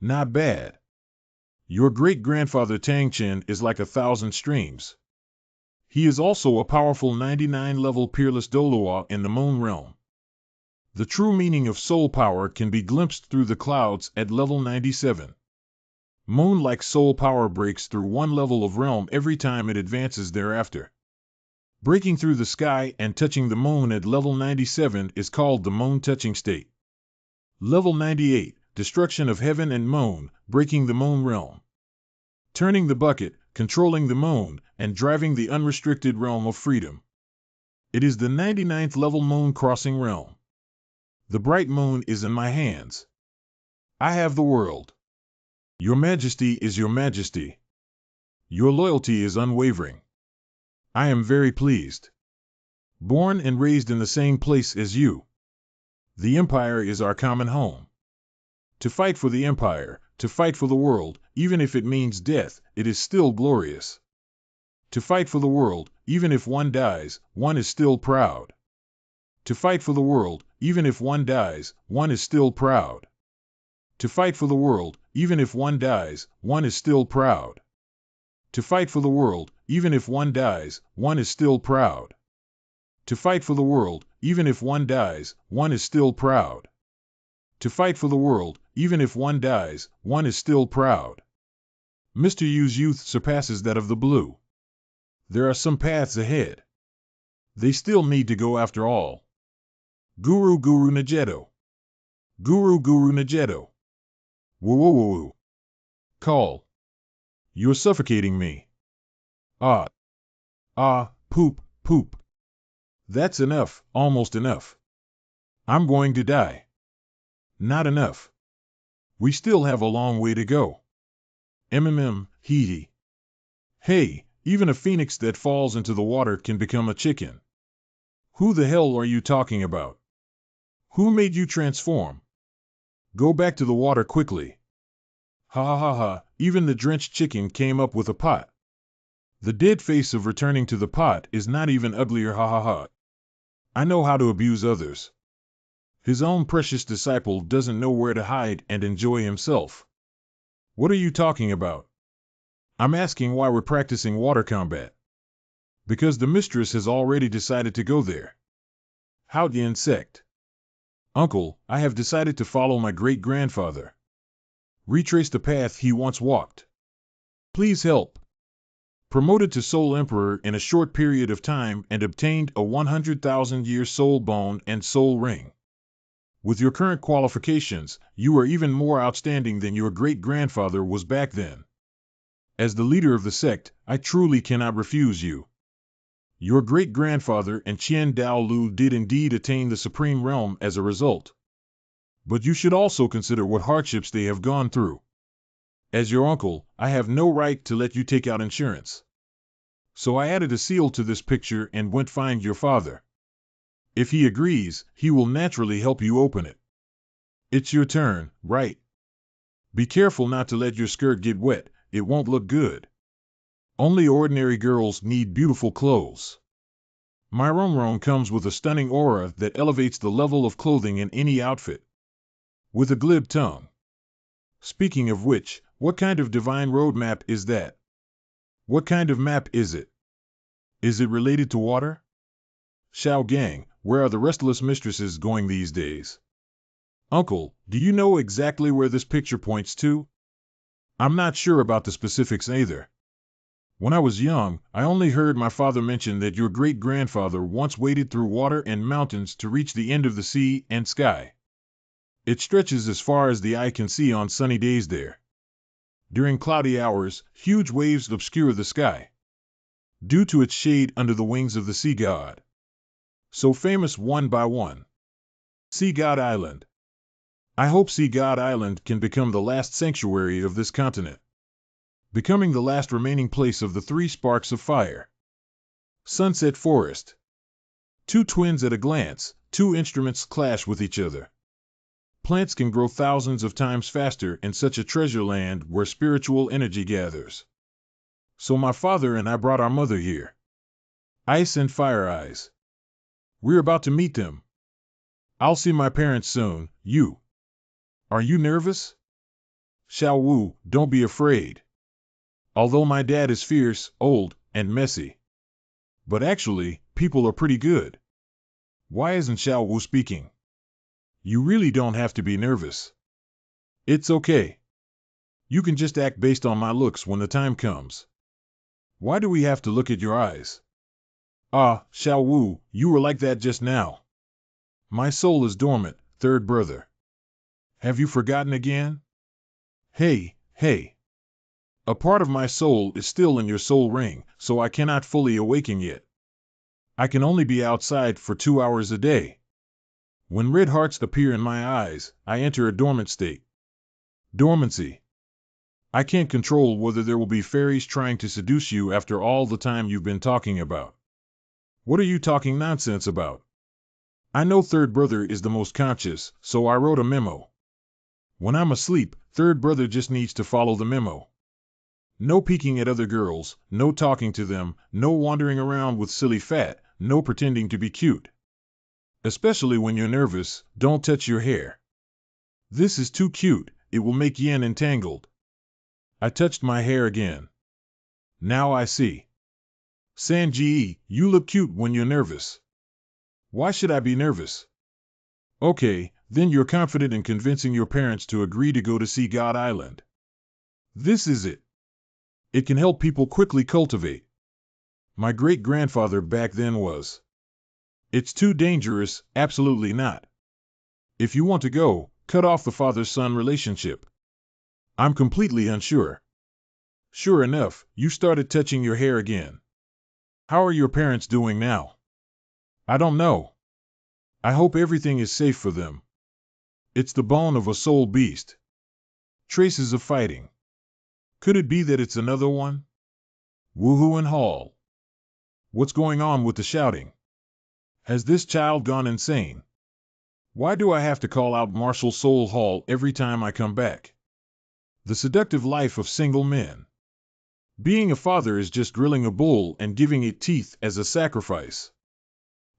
Speaker 1: Not bad. Your great-grandfather Tang Chen is like 1,000 streams. He is also a powerful 99-level peerless Dolua in the Moon Realm. The true meaning of soul power can be glimpsed through the clouds at level 97. Moon-like soul power breaks through one level of realm every time it advances thereafter. Breaking through the sky and touching the moon at level 97 is called the moon-touching state. Level 98, destruction of heaven and moon, breaking the moon realm. Turning the bucket, controlling the moon, and driving the unrestricted realm of freedom. It is the 99th level moon crossing realm. The bright moon is in my hands. I have the world. Your Majesty is your Majesty. Your loyalty is unwavering. I am very pleased. Born and raised in the same place as you. The Empire is our common home. To fight for the Empire, to fight for the world, even if it means death, it is still glorious. To fight for the world, even if one dies, one is still proud. To fight for the world, even if one dies, one is still proud. To fight for the world, even if one dies, one is still proud. To fight for the world, even if one dies, one is still proud. To fight for the world, even if one dies, one is still proud. To fight for the world, even if one dies, one is still proud. Mr. Yu's youth surpasses that of the blue. There are some paths ahead. They still need to go after all. Guru Najeto. Guru Najeto. Woo. Call. You're suffocating me. Poop. That's enough, almost enough. I'm going to die. Not enough. We still have a long way to go. Hee. Hey, even a phoenix that falls into the water can become a chicken. Who the hell are you talking about? Who made you transform? Go back to the water quickly. Ha, even the drenched chicken came up with a pot. The dead face of returning to the pot is not even uglier, ha ha ha. I know how to abuse others. His own precious disciple doesn't know where to hide and enjoy himself. What are you talking about? I'm asking why we're practicing water combat. Because the mistress has already decided to go there. How the insect? Uncle, I have decided to follow my great-grandfather. Retrace the path he once walked. Please help. Promoted to Soul Emperor in a short period of time and obtained a 100,000-year soul bone and soul ring. With your current qualifications, you are even more outstanding than your great-grandfather was back then. As the leader of the sect, I truly cannot refuse you. Your great-grandfather and Qian Dao Lu did indeed attain the supreme realm as a result. But you should also consider what hardships they have gone through. As your uncle, I have no right to let you take out insurance. So I added a seal to this picture and went find your father. If he agrees, he will naturally help you open it. It's your turn, right? Be careful not to let your skirt get wet, it won't look good. Only ordinary girls need beautiful clothes. My Rongrong comes with a stunning aura that elevates the level of clothing in any outfit. With a glib tongue. Speaking of which, what kind of divine roadmap is that? What kind of map is it? Is it related to water? Xiao Gang, where are the restless mistresses going these days? Uncle, do you know exactly where this picture points to? I'm not sure about the specifics either. When I was young, I only heard my father mention that your great-grandfather once waded through water and mountains to reach the end of the sea and sky. It stretches as far as the eye can see on sunny days there. During cloudy hours, huge waves obscure the sky, due to its shade under the wings of the sea god. So famous one by one. Sea God Island. I hope Sea God Island can become the last sanctuary of this continent, becoming the last remaining place of the three sparks of fire. Sunset Forest. Two twins at a glance, two instruments clash with each other. Plants can grow thousands of times faster in such a treasure land where spiritual energy gathers. So my father and I brought our mother here. Ice and Fire Eyes. We're about to meet them. I'll see my parents soon, you. Are you nervous? Xiao Wu, don't be afraid. Although my dad is fierce, old, and messy. But actually, people are pretty good. Why isn't Xiao Wu speaking? You really don't have to be nervous. It's okay. You can just act based on my looks when the time comes. Why do we have to look at your eyes? Ah, Xiao Wu, you were like that just now. My soul is dormant, third brother. Have you forgotten again? Hey, hey. A part of my soul is still in your soul ring, so I cannot fully awaken yet. I can only be outside for 2 hours a day. When red hearts appear in my eyes, I enter a dormant state. Dormancy. I can't control whether there will be fairies trying to seduce you after all the time you've been talking about. What are you talking nonsense about? I know third brother is the most conscious, so I wrote a memo. When I'm asleep, third brother just needs to follow the memo. No peeking at other girls, no talking to them, no wandering around with silly fat, no pretending to be cute. Especially when you're nervous, don't touch your hair. This is too cute, it will make Yen entangled. I touched my hair again. Now I see. Sanji, you look cute when you're nervous. Why should I be nervous? Okay, then you're confident in convincing your parents to agree to go to Sea God Island. This is it. It can help people quickly cultivate. My great-grandfather back then was. It's too dangerous, absolutely not. If you want to go, cut off the father-son relationship. I'm completely unsure. Sure enough, you started touching your hair again. How are your parents doing now? I don't know. I hope everything is safe for them. It's the bone of a soul beast. Traces of fighting. Could it be that it's another one? Woohoo and Hall. What's going on with the shouting? Has this child gone insane? Why do I have to call out Martial Soul Hall every time I come back? The seductive life of single men. Being a father is just grilling a bull and giving it teeth as a sacrifice.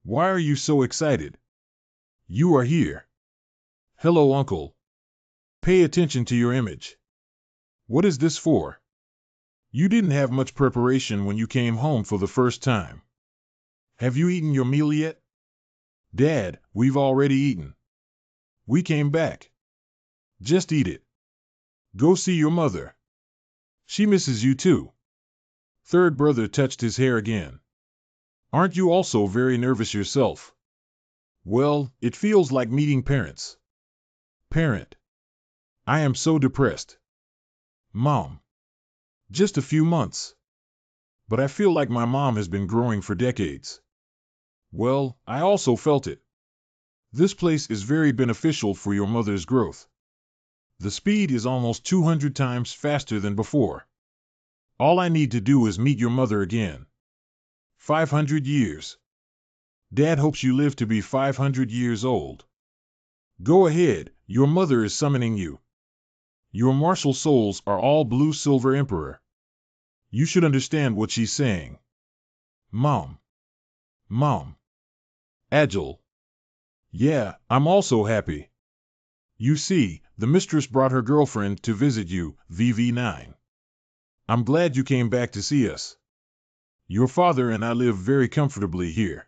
Speaker 1: Why are you so excited? You are here. Hello, uncle. Pay attention to your image. What is this for? You didn't have much preparation when you came home for the first time. Have you eaten your meal yet? Dad, we've already eaten. We came back. Just eat it. Go see your mother. She misses you too. Third brother touched his hair again. Aren't you also very nervous yourself? Well, it feels like meeting parents. Parent. I am so depressed. Mom. Just a few months. But I feel like my mom has been growing for decades. Well, I also felt it. This place is very beneficial for your mother's growth. The speed is almost 200 times faster than before. All I need to do is meet your mother again. 500 years. Dad hopes you live to be 500 years old. Go ahead, your mother is summoning you. Your martial souls are all blue silver emperor. You should understand what she's saying. Mom. Mom. Agile. Yeah, I'm also happy. You see, the mistress brought her girlfriend to visit you, VV9. I'm glad you came back to see us. Your father and I live very comfortably here.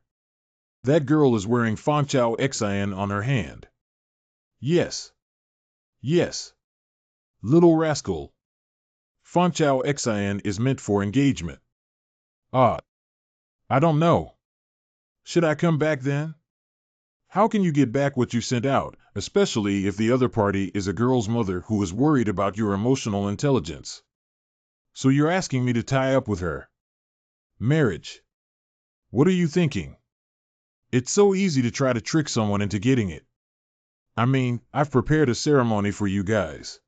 Speaker 1: That girl is wearing Fanchao Xian on her hand. Yes. Yes. Little rascal. Fanchao Xian is meant for engagement. Ah. I don't know. Should I come back then? How can you get back what you sent out, especially if the other party is a girl's mother who is worried about your emotional intelligence? So you're asking me to tie up with her? Marriage. What are you thinking? It's so easy to try to trick someone into getting it. I mean, I've prepared a ceremony for you guys.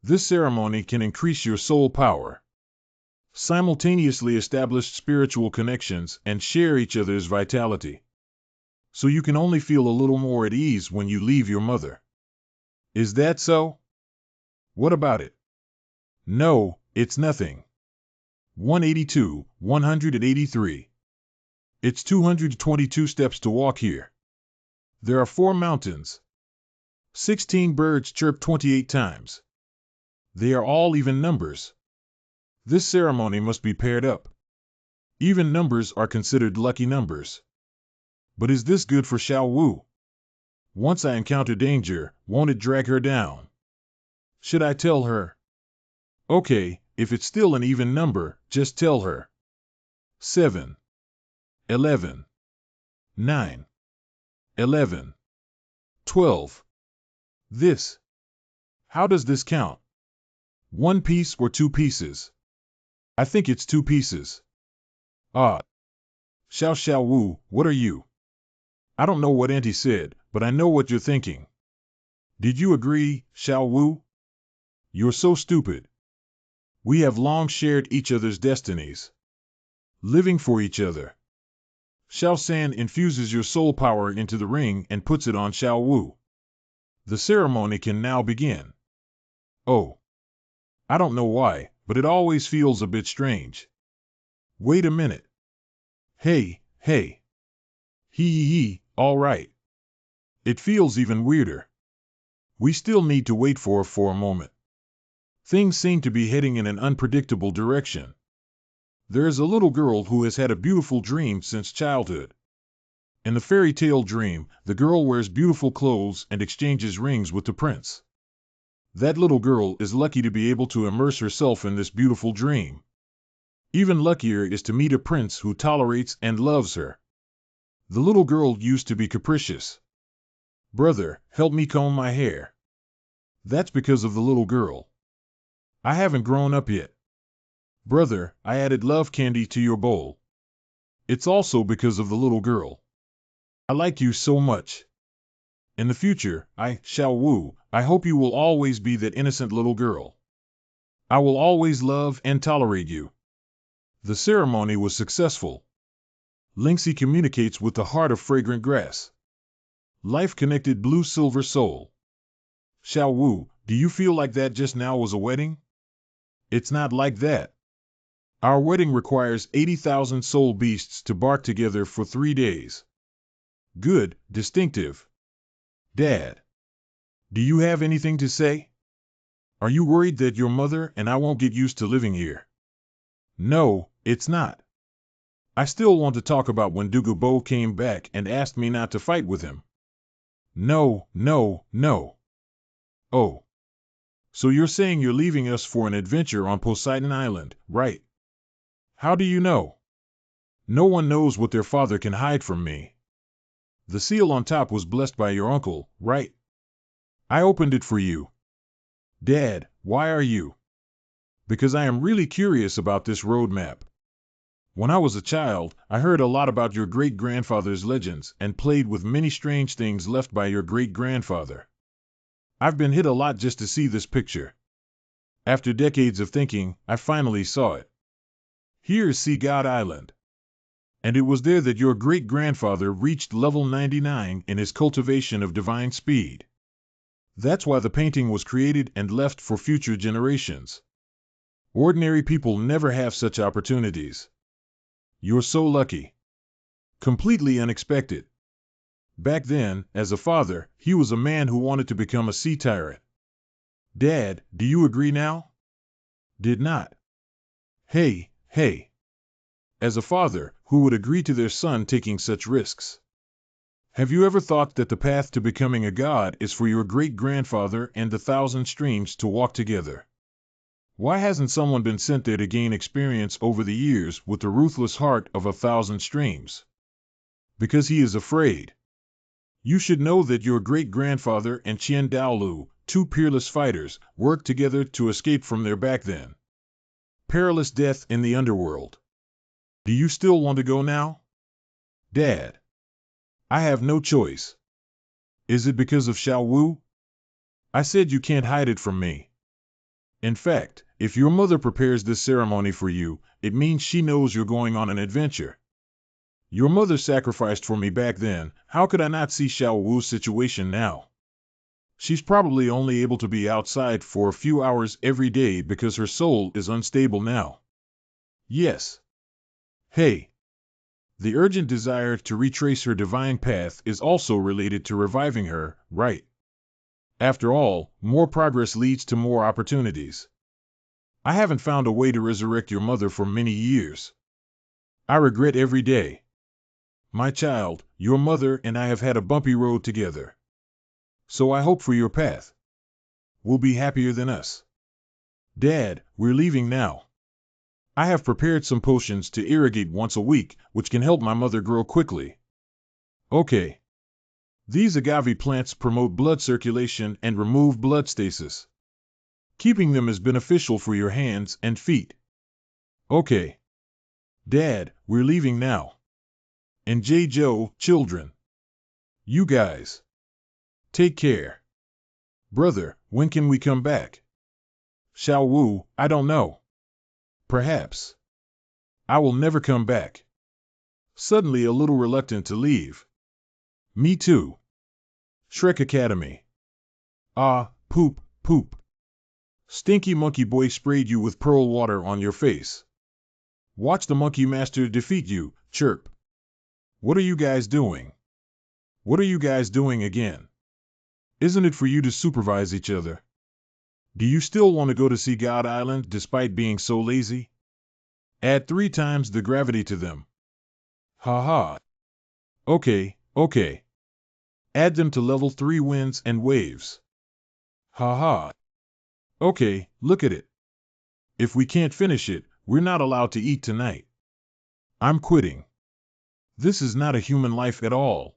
Speaker 1: This ceremony can increase your soul power, simultaneously establish spiritual connections, and share each other's vitality. So you can only feel a little more at ease when you leave your mother. Is that so? What about it? No, it's nothing. 182, 183. It's 222 steps to walk here. There are 4 mountains. 16 birds chirp 28 times. They are all even numbers. This ceremony must be paired up. Even numbers are considered lucky numbers. But is this good for Xiao Wu? Once I encounter danger, won't it drag her down? Should I tell her? Okay, if it's still an even number, just tell her. 7. 11. 9. 11. 12. This. How does this count? 1 piece or 2 pieces? I think it's 2 pieces. Ah. Xiao Wu, what are you? I don't know what Auntie said, but I know what you're thinking. Did you agree, Xiao Wu? You're so stupid. We have long shared each other's destinies. Living for each other. Xiao San infuses your soul power into the ring and puts it on Xiao Wu. The ceremony can now begin. Oh. I don't know why, but it always feels a bit strange. Wait a minute. Hey. Hee, all right. It feels even weirder. We still need to wait for a moment. Things seem to be heading in an unpredictable direction. There is a little girl who has had a beautiful dream since childhood. In the fairy tale dream, the girl wears beautiful clothes and exchanges rings with the prince. That little girl is lucky to be able to immerse herself in this beautiful dream. Even luckier is to meet a prince who tolerates and loves her. The little girl used to be capricious. Brother, help me comb my hair. That's because of the little girl. I haven't grown up yet. Brother, I added love candy to your bowl. It's also because of the little girl. I like you so much. In the future, Xiao Wu, I hope you will always be that innocent little girl. I will always love and tolerate you. The ceremony was successful. Lingxi communicates with the heart of fragrant grass. Life-connected blue-silver soul. Xiao Wu, do you feel like that just now was a wedding? It's not like that. Our wedding requires 80,000 soul beasts to bark together for 3 days. Good, distinctive. Dad, do you have anything to say? Are you worried that your mother and I won't get used to living here? No, it's not. I still want to talk about when Dugubo came back and asked me not to fight with him. No, no, no. Oh. So you're saying you're leaving us for an adventure on Poseidon Island, right? How do you know? No one knows what their father can hide from me. The seal on top was blessed by your uncle, right? I opened it for you. Dad, why are you? Because I am really curious about this roadmap. When I was a child, I heard a lot about your great-grandfather's legends and played with many strange things left by your great-grandfather. I've been hit a lot just to see this picture. After decades of thinking, I finally saw it. Here's Sea God Island. And it was there that your great-grandfather reached level 99 in his cultivation of divine speed. That's why the painting was created and left for future generations. Ordinary people never have such opportunities. You're so lucky. Completely unexpected. Back then, as a father, he was a man who wanted to become a sea tyrant. Dad, do you agree now? Did not. Hey, hey. As a father, who would agree to their son taking such risks? Have you ever thought that the path to becoming a god is for your great-grandfather and the 1,000 streams to walk together? Why hasn't someone been sent there to gain experience over the years with the ruthless heart of 1,000 streams? Because he is afraid. You should know that your great-grandfather and Qian Daolu, 2 peerless fighters, worked together to escape from their back then perilous death in the underworld. Do you still want to go now? Dad. I have no choice. Is it because of Xiao Wu? I said you can't hide it from me. In fact, if your mother prepares this ceremony for you, it means she knows you're going on an adventure. Your mother sacrificed for me back then, how could I not see Xiao Wu's situation now? She's probably only able to be outside for a few hours every day because her soul is unstable now. Yes. Hey. The urgent desire to retrace her divine path is also related to reviving her, right? After all, more progress leads to more opportunities. I haven't found a way to resurrect your mother for many years. I regret every day. My child, your mother and I have had a bumpy road together. So I hope for your path will be happier than us. Dad, we're leaving now. I have prepared some potions to irrigate once a week, which can help my mother grow quickly. Okay. These agave plants promote blood circulation and remove blood stasis. Keeping them is beneficial for your hands and feet. Okay. Dad, we're leaving now. And Joe, children. You guys. Take care. Brother, when can we come back? Xiao Wu, I don't know. Perhaps. I will never come back. Suddenly a little reluctant to leave. Me too. Shrek Academy. Ah, poop, poop. Stinky Monkey Boy sprayed you with pearl water on your face. Watch the Monkey Master defeat you, chirp. What are you guys doing? What are you guys doing again? Isn't it for you to supervise each other? Do you still want to go to Sea God Island despite being so lazy? Add 3 times the gravity to them. Ha ha. Okay, okay. Add them to level 3 winds and waves. Ha ha. Okay, look at it. If we can't finish it, we're not allowed to eat tonight. I'm quitting. This is not a human life at all.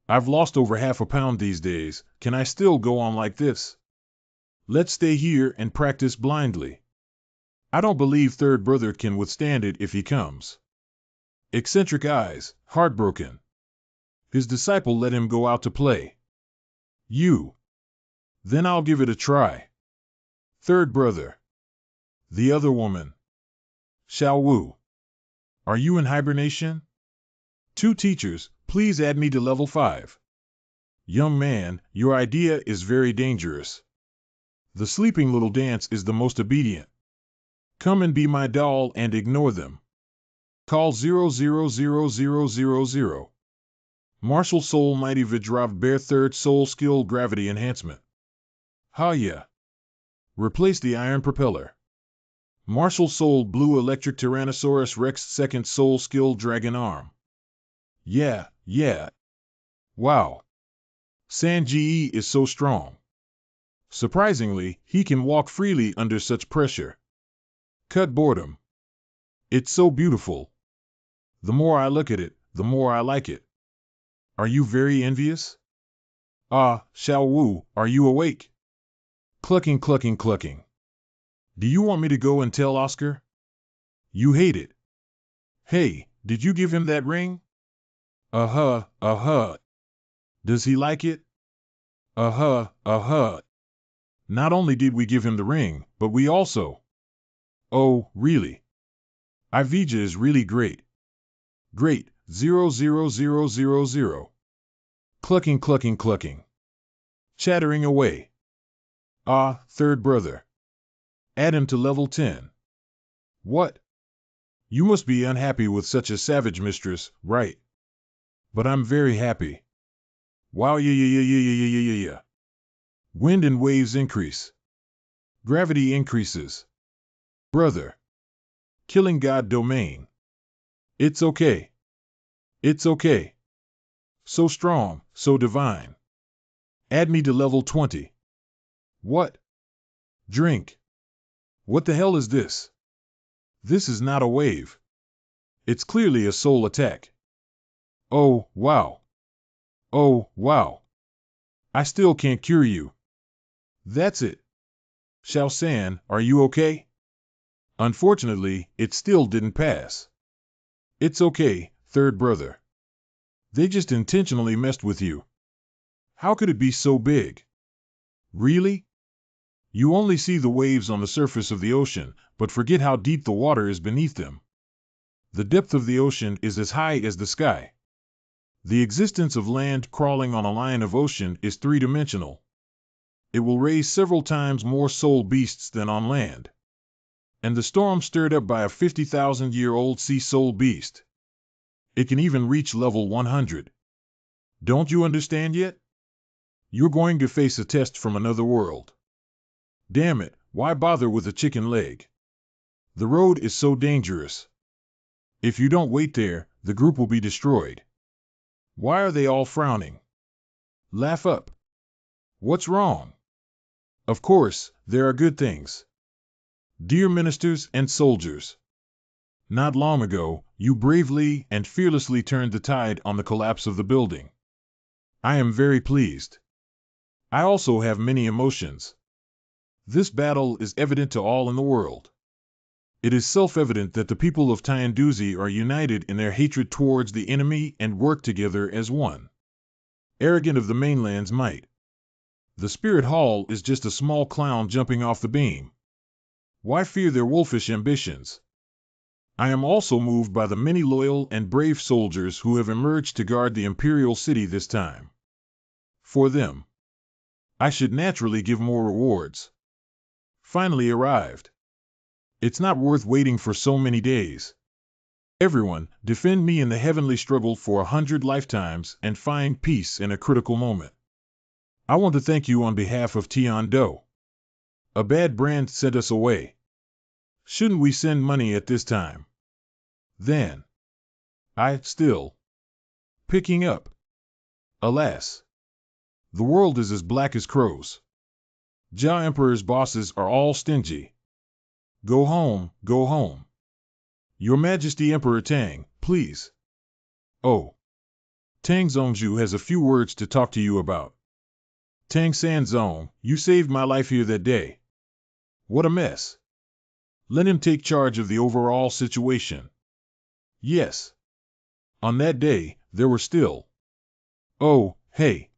Speaker 1: I've lost over half a pound these days. Can I still go on like this? Let's stay here and practice blindly. I don't believe third brother can withstand it if he comes. Eccentric eyes, heartbroken. His disciple let him go out to play. You. Then I'll give it a try. Third brother. The other woman. Xiao Wu. Are you in hibernation? 2 teachers, please add me to level 5. Young man, your idea is very dangerous. The sleeping little dance is the most obedient. Come and be my doll and ignore them. Call 000000. Martial Soul Mighty Vajrav Bear Third Soul Skill Gravity Enhancement. Ha yeah. Replace the iron propeller. Martial Soul Blue Electric Tyrannosaurus Rex Second Soul Skill Dragon Arm. Yeah. Wow. Sanji is so strong. Surprisingly, he can walk freely under such pressure. Cut boredom. It's so beautiful. The more I look at it, the more I like it. Are you very envious? Ah, Xiao Wu, are you awake? Clucking. Do you want me to go and tell Oscar? You hate it. Hey, did you give him that ring? Uh-huh. Does he like it? Uh-huh. Not only did we give him the ring, but we also... Oh, really? Ivija is really great. Great. 00000. Clucking. Chattering away. Ah, third brother. Add him to level 10. What? You must be unhappy with such a savage mistress, right? But I'm very happy. Wow, yeah. Wind and waves increase. Gravity increases. Brother. Killing God domain. It's okay. So strong, so divine. Add me to level 20. What? Drink. What the hell is this? This is not a wave. It's clearly a soul attack. Oh, wow. I still can't cure you. That's it. Xiao San, are you okay? Unfortunately, it still didn't pass. It's okay, third brother. They just intentionally messed with you. How could it be so big? Really? You only see the waves on the surface of the ocean, but forget how deep the water is beneath them. The depth of the ocean is as high as the sky. The existence of land crawling on a line of ocean is three-dimensional. It will raise several times more soul beasts than on land. And the storm stirred up by a 50,000-year-old sea soul beast. It can even reach level 100. Don't you understand yet? You're going to face a test from another world. Damn it, why bother with a chicken leg? The road is so dangerous. If you don't wait there, the group will be destroyed. Why are they all frowning? Laugh up. What's wrong? Of course, there are good things. Dear ministers and soldiers, not long ago, you bravely and fearlessly turned the tide on the collapse of the building. I am very pleased. I also have many emotions. This battle is evident to all in the world. It is self-evident that the people of Tianduzi are united in their hatred towards the enemy and work together as one. Arrogant of the mainland's might. The Spirit Hall is just a small clown jumping off the beam. Why fear their wolfish ambitions? I am also moved by the many loyal and brave soldiers who have emerged to guard the imperial city this time. For them, I should naturally give more rewards. Finally arrived. It's not worth waiting for so many days. Everyone, defend me in the heavenly struggle for 100 lifetimes and find peace in a critical moment. I want to thank you on behalf of Tian Do. A bad brand sent us away. Shouldn't we send money at this time? Then. Still. Picking up. Alas. The world is as black as crows. Jia Emperor's bosses are all stingy. Go home. Your Majesty Emperor Tang, please. Oh. Tang Zongzhu has a few words to talk to you about. Tang San Zong, you saved my life here that day. What a mess. Let him take charge of the overall situation. Yes. On that day, there were still... Oh, hey.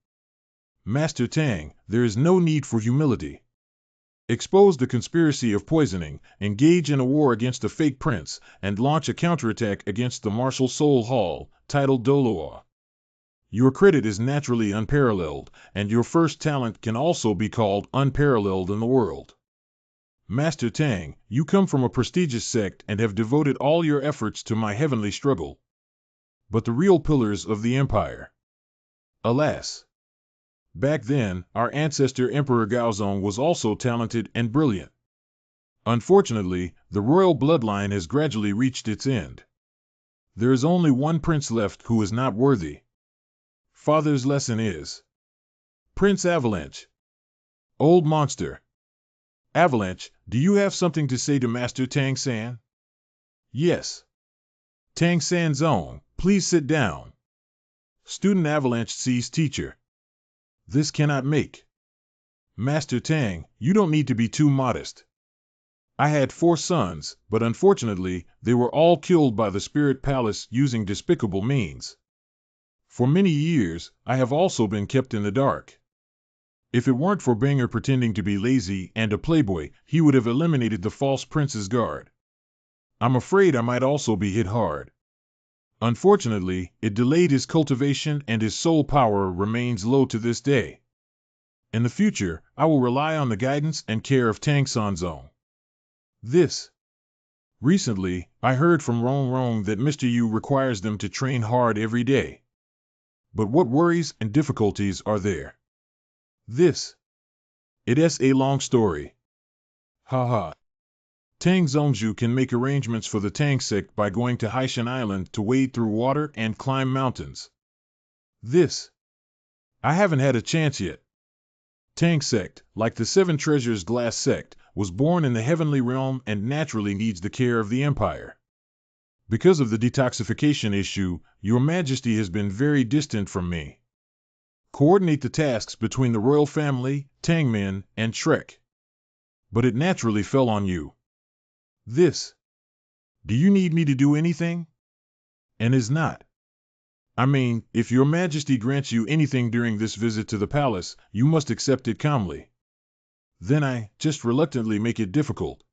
Speaker 1: Master Tang, there is no need for humility. Expose the conspiracy of poisoning, engage in a war against the fake prince, and launch a counterattack against the Martial Soul Hall, titled Doloa. Your credit is naturally unparalleled, and your first talent can also be called unparalleled in the world. Master Tang, you come from a prestigious sect and have devoted all your efforts to my heavenly struggle. But the real pillars of the empire. Alas! Back then, our ancestor Emperor Gaozong was also talented and brilliant. Unfortunately, the royal bloodline has gradually reached its end. There is only one prince left who is not worthy. Father's lesson is Prince Avalanche. Old monster. Avalanche, do you have something to say to Master Tang-san? Yes. Tang-san's own, please sit down. Student Avalanche sees teacher. This cannot make. Master Tang, you don't need to be too modest. I had 4 sons, but unfortunately, they were all killed by the Spirit Palace using despicable means. For many years, I have also been kept in the dark. If it weren't for Banger pretending to be lazy and a playboy, he would have eliminated the false prince's guard. I'm afraid I might also be hit hard. Unfortunately, it delayed his cultivation and his soul power remains low to this day. In the future, I will rely on the guidance and care of Tang-san's own. This. Recently, I heard from Rong Rong that Mr. Yu requires them to train hard every day. But what worries and difficulties are there? This. It is a long story. Haha. Tang Zongzhu can make arrangements for the Tang sect by going to Haishan Island to wade through water and climb mountains. This. I haven't had a chance yet. Tang sect, like the Seven Treasures Glass sect, was born in the heavenly realm and naturally needs the care of the empire. Because of the detoxification issue, Your Majesty has been very distant from me. Coordinate the tasks between the royal family, Tangmen, and Shrek. But it naturally fell on you. This. Do you need me to do anything? And is not. I mean, if Your Majesty grants you anything during this visit to the palace, you must accept it calmly. Then I just reluctantly make it difficult.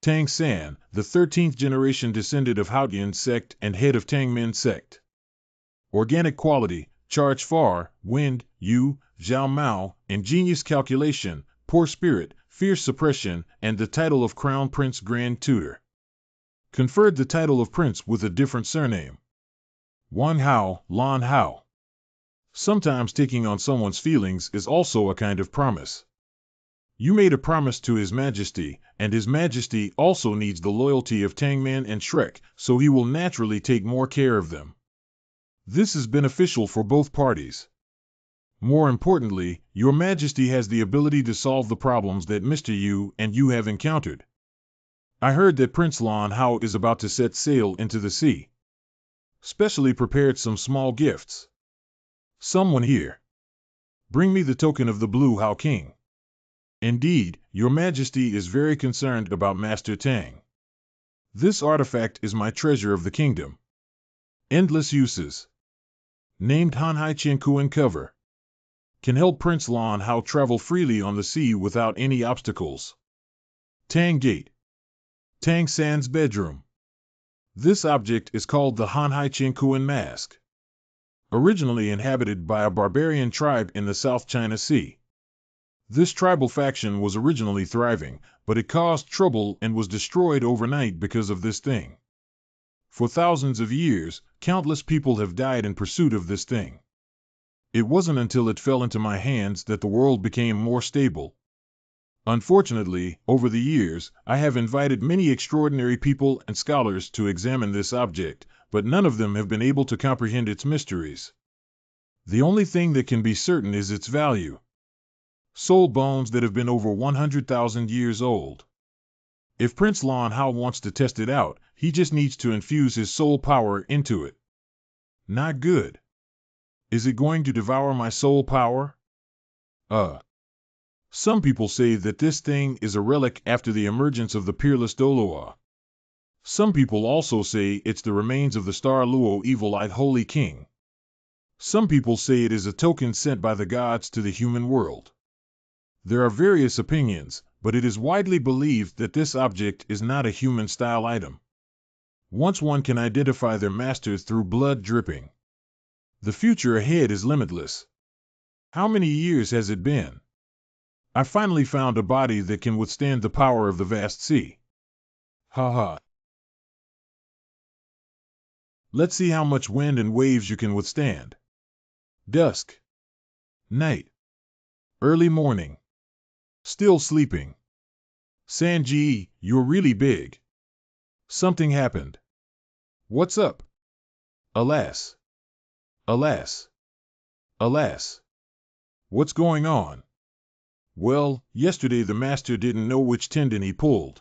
Speaker 1: Tang San, the 13th generation descendant of Haotian sect and head of Tangmen sect. Organic quality, charge far, wind, yu, Zhao Mao, ingenious calculation, poor spirit, fierce suppression, and the title of Crown Prince Grand Tutor. Conferred the title of Prince with a different surname. Wan Hao, Lan Hao. Sometimes taking on someone's feelings is also a kind of promise. You made a promise to His Majesty, and His Majesty also needs the loyalty of Tangman and Shrek, so he will naturally take more care of them. This is beneficial for both parties. More importantly, Your Majesty has the ability to solve the problems that Mr. Yu and you have encountered. I heard that Prince Lan Hao is about to set sail into the sea. Specially prepared some small gifts. Someone here. Bring me the token of the Blue Hao King. Indeed, Your Majesty is very concerned about Master Tang. This artifact is my treasure of the kingdom. Endless uses. Named Hanhai Qiankuan cover. Can help Prince Lan Hao travel freely on the sea without any obstacles. Tang Gate. Tang San's bedroom. This object is called the Hanhai Qiankuan Mask. Originally inhabited by a barbarian tribe in the South China Sea. This tribal faction was originally thriving, but it caused trouble and was destroyed overnight because of this thing. For thousands of years, countless people have died in pursuit of this thing. It wasn't until it fell into my hands that the world became more stable. Unfortunately, over the years, I have invited many extraordinary people and scholars to examine this object, but none of them have been able to comprehend its mysteries. The only thing that can be certain is its value. Soul bones that have been over 100,000 years old. If Prince Lan Hao wants to test it out, he just needs to infuse his soul power into it. Not good. Is it going to devour my soul power? Some people say that this thing is a relic after the emergence of the peerless Doloa. Some people also say it's the remains of the Star Luo evil-eyed Holy King. Some people say it is a token sent by the gods to the human world. There are various opinions, but it is widely believed that this object is not a human-style item. Once one can identify their master through blood dripping. The future ahead is limitless. How many years has it been? I finally found a body that can withstand the power of the vast sea. Ha ha. Let's see how much wind and waves you can withstand. Dusk. Night. Early morning. Still sleeping. Sanji, you're really big. Something happened. What's up? Alas. Alas. Alas. What's going on? Well, yesterday the master didn't know which tendon he pulled.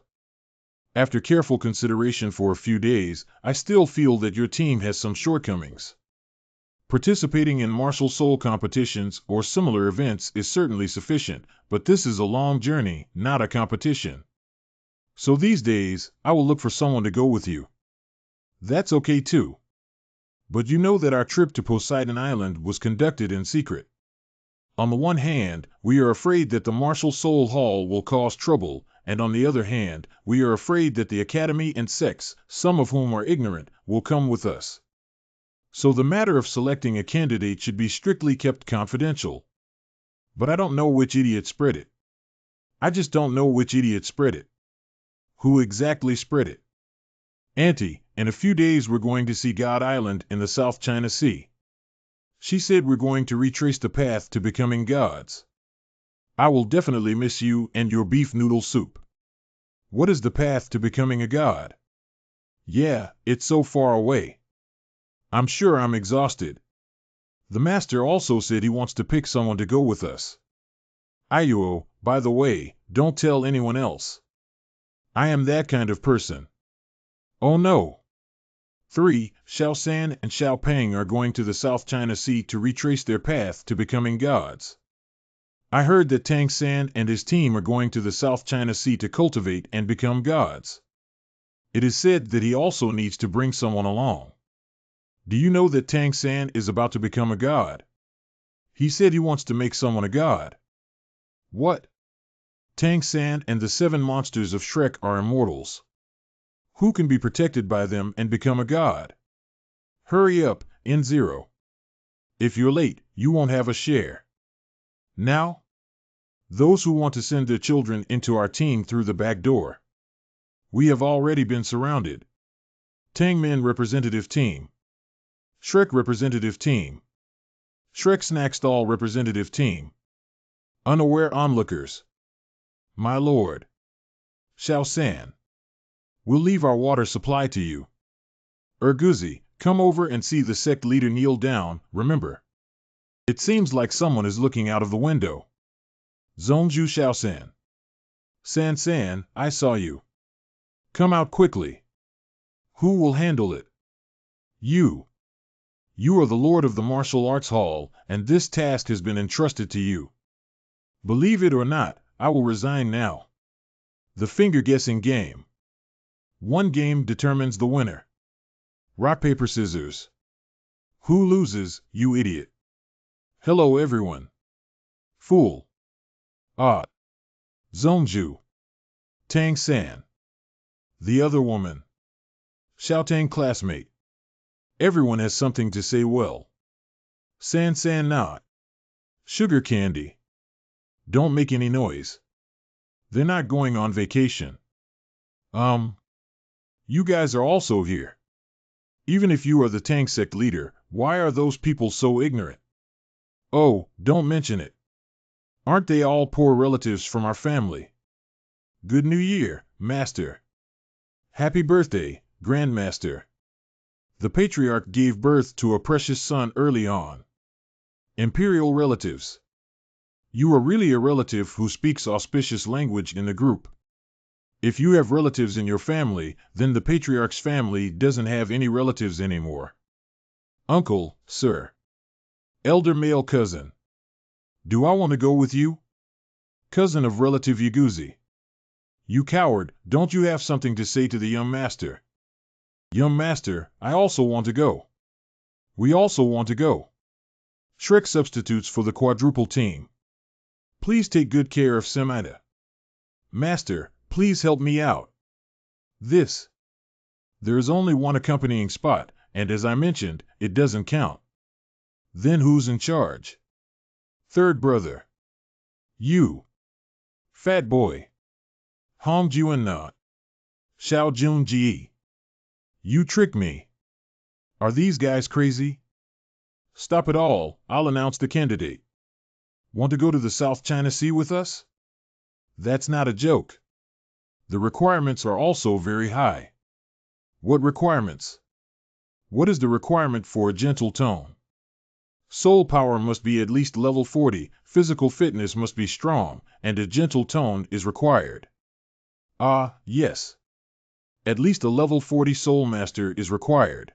Speaker 1: After careful consideration for a few days, I still feel that your team has some shortcomings. Participating in martial soul competitions or similar events is certainly sufficient, but this is a long journey, not a competition. So these days, I will look for someone to go with you. That's okay too. But you know that our trip to Poseidon Island was conducted in secret. On the one hand, we are afraid that the Martial Soul Hall will cause trouble, and on the other hand, we are afraid that the Academy and sects, some of whom are ignorant, will come with us. So the matter of selecting a candidate should be strictly kept confidential. But I don't know which idiot spread it. I just don't know which idiot spread it. Who exactly spread it? Auntie, in a few days we're going to see God Island in the South China Sea. She said we're going to retrace the path to becoming gods. I will definitely miss you and your beef noodle soup. What is the path to becoming a god? Yeah, it's so far away. I'm sure I'm exhausted. The master also said he wants to pick someone to go with us. Ayuo, by the way, don't tell anyone else. I am that kind of person. Oh no. 3. Xiao San and Xiao Peng are going to the South China Sea to retrace their path to becoming gods. I heard that Tang San and his team are going to the South China Sea to cultivate and become gods. It is said that he also needs to bring someone along. Do you know that Tang San is about to become a god? He said he wants to make someone a god. What? Tang San and the 7 monsters of Shrek are immortals. Who can be protected by them and become a god? Hurry up, N0. If you're late, you won't have a share. Now? Those who want to send their children into our team through the back door. We have already been surrounded. Tangmen representative team. Shrek representative team. Shrek snack stall representative team. Unaware onlookers. My lord. Xiao San. We'll leave our water supply to you. Urguzi, come over and see the sect leader kneel down, remember. It seems like someone is looking out of the window. Zongju Xiao San. San San, I saw you. Come out quickly. Who will handle it? You. You are the lord of the martial arts hall, and this task has been entrusted to you. Believe it or not, I will resign now. The finger-guessing game. One game determines the winner. Rock, paper, scissors. Who loses, you idiot? Hello, everyone. Fool. Ah. Zongju. Tang San. The other woman. Xiaotang classmate. Everyone has something to say well. San San not. Sugar candy. Don't make any noise. They're not going on vacation. You guys are also here. Even if you are the Tang sect leader, why are those people so ignorant? Oh, don't mention it. Aren't they all poor relatives from our family? Good New Year, Master. Happy birthday, Grandmaster. The patriarch gave birth to a precious son early on. Imperial relatives. You are really a relative who speaks auspicious language in the group. If you have relatives in your family, then the patriarch's family doesn't have any relatives anymore. Uncle, sir. Elder male cousin. Do I want to go with you? Cousin of relative Yaguzi. You coward, don't you have something to say to the young master? Young master, I also want to go. We also want to go. Shrek substitutes for the quadruple team. Please take good care of Semida. Master, please help me out. There is only one accompanying spot, and as I mentioned, it doesn't count. Then who's in charge? Third brother. You. Fat boy. Hong Juan na. Xiao Jun Ji. You tricked me. Are these guys crazy? Stop it all, I'll announce the candidate. Want to go to the South China Sea with us? That's not a joke. The requirements are also very high. What requirements? What is the requirement for a gentle tone? Soul power must be at least level 40, physical fitness must be strong, and a gentle tone is required. Ah, yes. At least a level 40 soul master is required.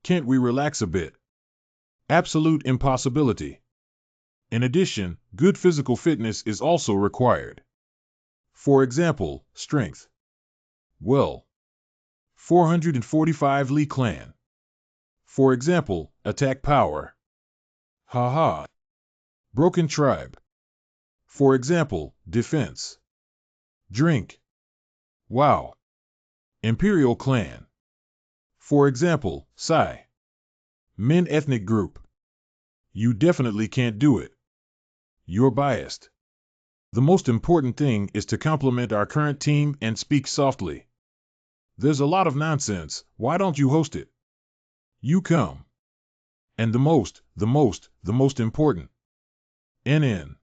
Speaker 1: Can't we relax a bit? Absolute impossibility. In addition, good physical fitness is also required. For example, strength. Well, 445 Li Clan. For example, attack power. Haha. Broken tribe. For example, defense. Drink. Wow. Imperial clan. For example, Psi. Men ethnic group. You definitely can't do it. You're biased. The most important thing is to compliment our current team and speak softly. There's a lot of nonsense, why don't you host it? You come. And the most important. NN.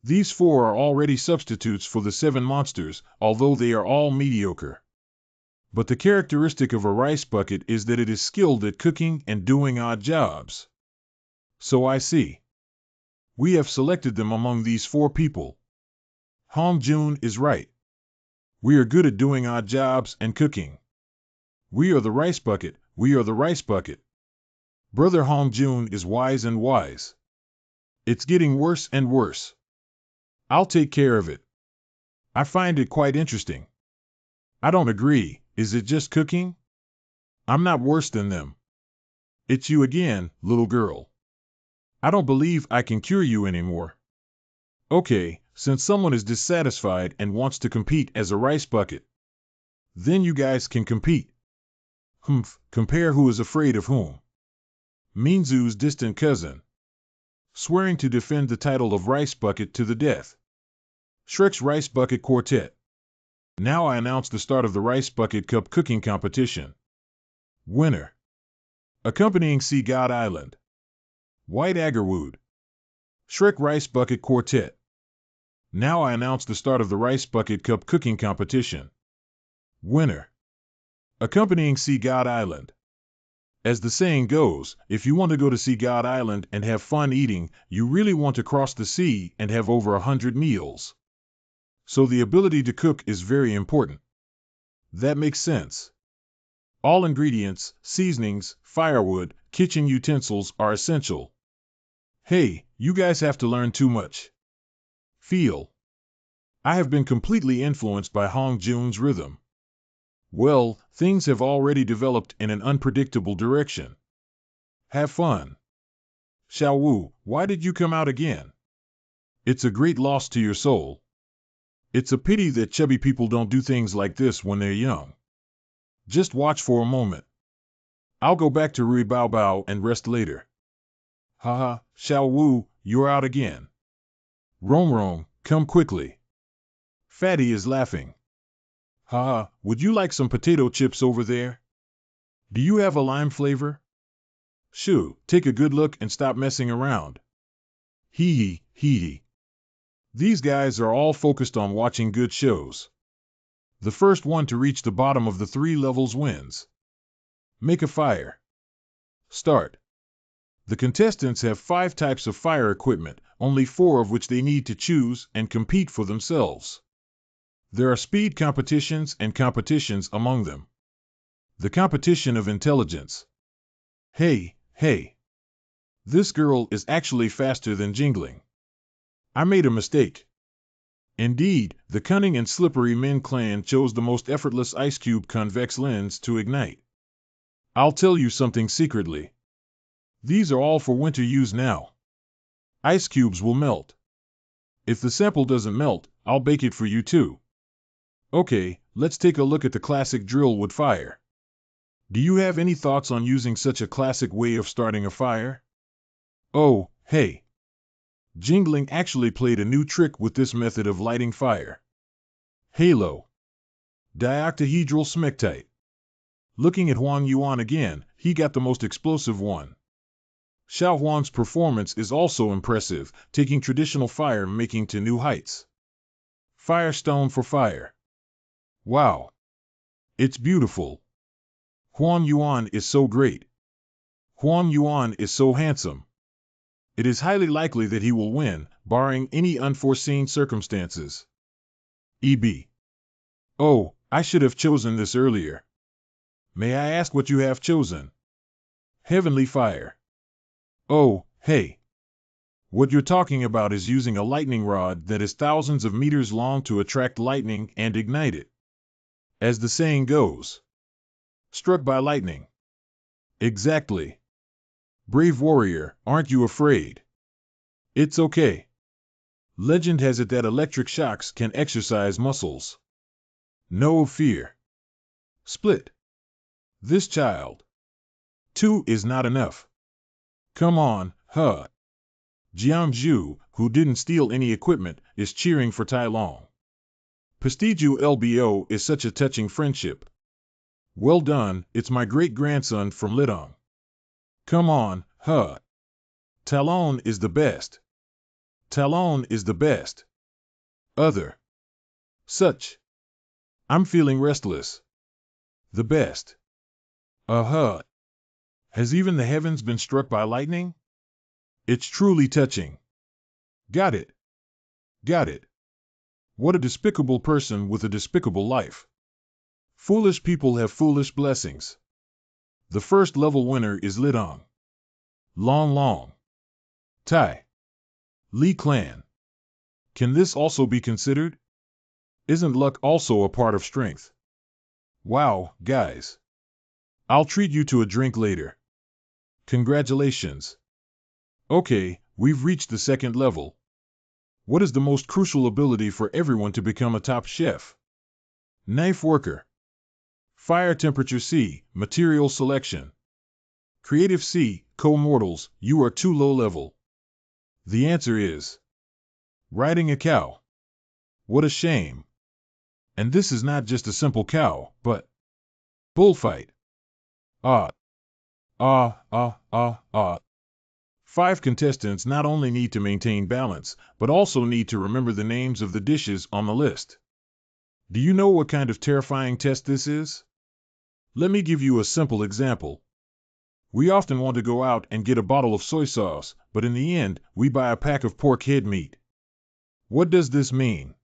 Speaker 1: These 4 are already substitutes for the 7 monsters, although they are all mediocre. But the characteristic of a rice bucket is that it is skilled at cooking and doing odd jobs. So I see. We have selected them among these 4 people. Hong Jun is right. We are good at doing odd jobs and cooking. We are the rice bucket, we are the rice bucket. Brother Hong Jun is wise and wise. It's getting worse and worse. I'll take care of it. I find it quite interesting. I don't agree, is it just cooking? I'm not worse than them. It's you again, little girl. I don't believe I can cure you anymore. Okay, since someone is dissatisfied and wants to compete as a rice bucket, then you guys can compete. Compare who is afraid of whom. Minzu's distant cousin. Swearing to defend the title of rice bucket to the death. Shrek's Rice Bucket Quartet. Now I announce the start of the Rice Bucket Cup cooking competition. Winner. Accompanying Sea God Island. White Agarwood. Shrek Rice Bucket Quartet. Now I announce the start of the Rice Bucket Cup cooking competition. Winner. Accompanying Sea God Island. As the saying goes, if you want to go to Sea God Island and have fun eating, you really want to cross the sea and have over 100 meals. So the ability to cook is very important. That makes sense. All ingredients, seasonings, firewood, kitchen utensils are essential. Hey, you guys have to learn too much. Feel. I have been completely influenced by Hong Jun's rhythm. Well, things have already developed in an unpredictable direction. Have fun. Xiao Wu, why did you come out again? It's a great loss to your soul. It's a pity that chubby people don't do things like this when they're young. Just watch for a moment. I'll go back to Rui Bao Bao and rest later. Haha, Xiao Wu, you're out again. Rong Rong, come quickly. Fatty is laughing. Haha, would you like some potato chips over there? Do you have a lime flavor? Shoo, take a good look and stop messing around. Hee hee. These guys are all focused on watching good shows. The first one to reach the bottom of the 3 levels wins. Make a fire. Start. The contestants have 5 types of fire equipment, only 4 of which they need to choose and compete for themselves. There are speed competitions and competitions among them. The competition of intelligence. Hey. This girl is actually faster than Jingling. I made a mistake. Indeed, the cunning and slippery Min clan chose the most effortless ice cube convex lens to ignite. I'll tell you something secretly. These are all for winter use now. Ice cubes will melt. If the sample doesn't melt, I'll bake it for you too. Okay, let's take a look at the classic drill wood fire. Do you have any thoughts on using such a classic way of starting a fire? Oh, hey. Jingling actually played a new trick with this method of lighting fire. Halo. Dioctahedral smectite. Looking at Huang Yuan again, he got the most explosive one. Xiao Huang's performance is also impressive, taking traditional fire making to new heights. Firestone for fire. Wow. It's beautiful. Huang Yuan is so great. Huang Yuan is so handsome. It is highly likely that he will win, barring any unforeseen circumstances. EB. Oh, I should have chosen this earlier. May I ask what you have chosen? Heavenly fire. Oh, hey. What you're talking about is using a lightning rod that is thousands of meters long to attract lightning and ignite it. As the saying goes, struck by lightning. Exactly. Brave warrior, aren't you afraid? It's okay. Legend has it that electric shocks can exercise muscles. No fear. Split. This child. 2 is not enough. Come on, huh? Jiangzhu, who didn't steal any equipment, is cheering for Tai Long. Prestigio LBO is such a touching friendship. Well done, it's my great-grandson from Lidong. Come on, huh? Talon is the best. Talon is the best. Other. Such. I'm feeling restless. The best. Uh-huh. Has even the heavens been struck by lightning? It's truly touching. Got it. Got it. What a despicable person with a despicable life. Foolish people have foolish blessings. The first level winner is Lidong. Long Long. Tai. Li Clan. Can this also be considered? Isn't luck also a part of strength? Wow, guys. I'll treat you to a drink later. Congratulations. Okay, we've reached the second level. What is the most crucial ability for everyone to become a top chef? Knife worker. Fire temperature C, material selection. Creative C, co-mortals, you are too low level. The answer is riding a cow. What a shame. And this is not just a simple cow, but bullfight. Ah. 5 contestants not only need to maintain balance, but also need to remember the names of the dishes on the list. Do you know what kind of terrifying test this is? Let me give you a simple example. We often want to go out and get a bottle of soy sauce, but in the end, we buy a pack of pork head meat. What does this mean?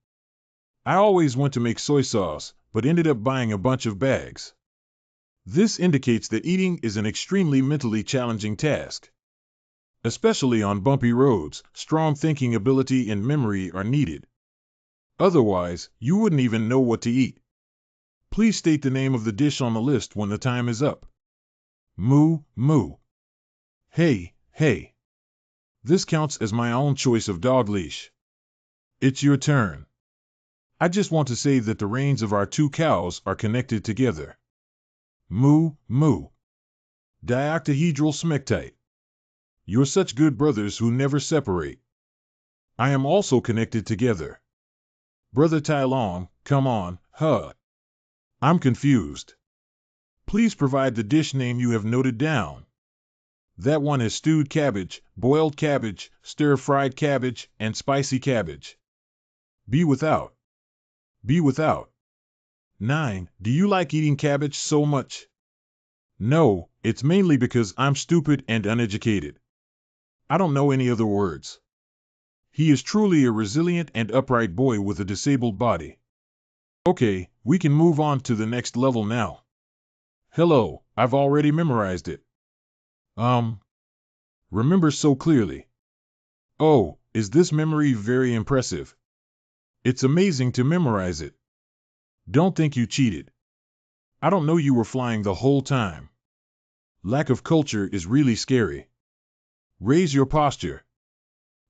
Speaker 1: I always went to make soy sauce, but ended up buying a bunch of bags. This indicates that eating is an extremely mentally challenging task. Especially on bumpy roads, strong thinking ability and memory are needed. Otherwise, you wouldn't even know what to eat. Please state the name of the dish on the list when the time is up. Moo, moo. Hey, hey. This counts as my own choice of dog leash. It's your turn. I just want to say that the reins of our 2 cows are connected together. Moo, moo. Dioctahedral smectite. You're such good brothers who never separate. I am also connected together. Brother Tai Long, come on, huh? I'm confused. Please provide the dish name you have noted down. That one is stewed cabbage, boiled cabbage, stir-fried cabbage, and spicy cabbage. Be without. Be without. 9. Do you like eating cabbage so much? No, it's mainly because I'm stupid and uneducated. I don't know any other words. He is truly a resilient and upright boy with a disabled body. Okay, we can move on to the next level now. Hello, I've already memorized it. Remember so clearly. Oh, is this memory very impressive? It's amazing to memorize it. Don't think you cheated. I don't know you were flying the whole time. Lack of culture is really scary. Raise your posture.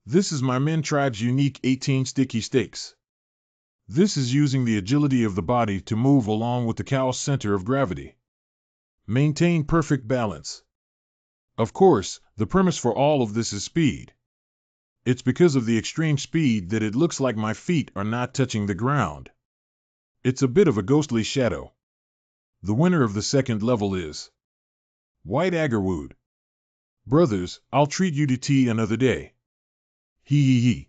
Speaker 1: This is my Min tribe's unique 18 sticky stakes. This is using the agility of the body to move along with the cow's center of gravity. Maintain perfect balance. Of course, the premise for all of this is speed. It's because of the extreme speed that it looks like my feet are not touching the ground. It's a bit of a ghostly shadow. The winner of the second level is White Agarwood. Brothers, I'll treat you to tea another day. Hee hee hee.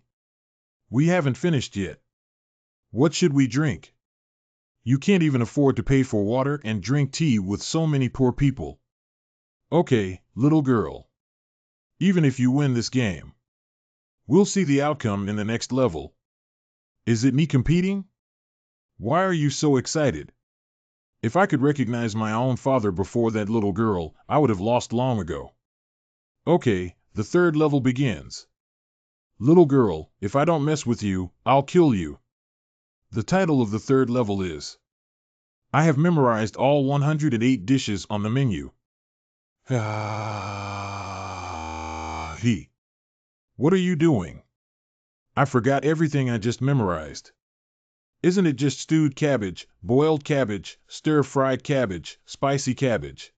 Speaker 1: We haven't finished yet. What should we drink? You can't even afford to pay for water and drink tea with so many poor people. Okay, little girl. Even if you win this game, we'll see the outcome in the next level. Is it me competing? Why are you so excited? If I could recognize my own father before that little girl, I would have lost long ago. Okay, the third level begins. Little girl, if I don't mess with you, I'll kill you. The title of the third level is I have memorized all 108 dishes on the menu. What are you doing? I forgot everything I just memorized. Isn't it just stewed cabbage, boiled cabbage, stir-fried cabbage, spicy cabbage?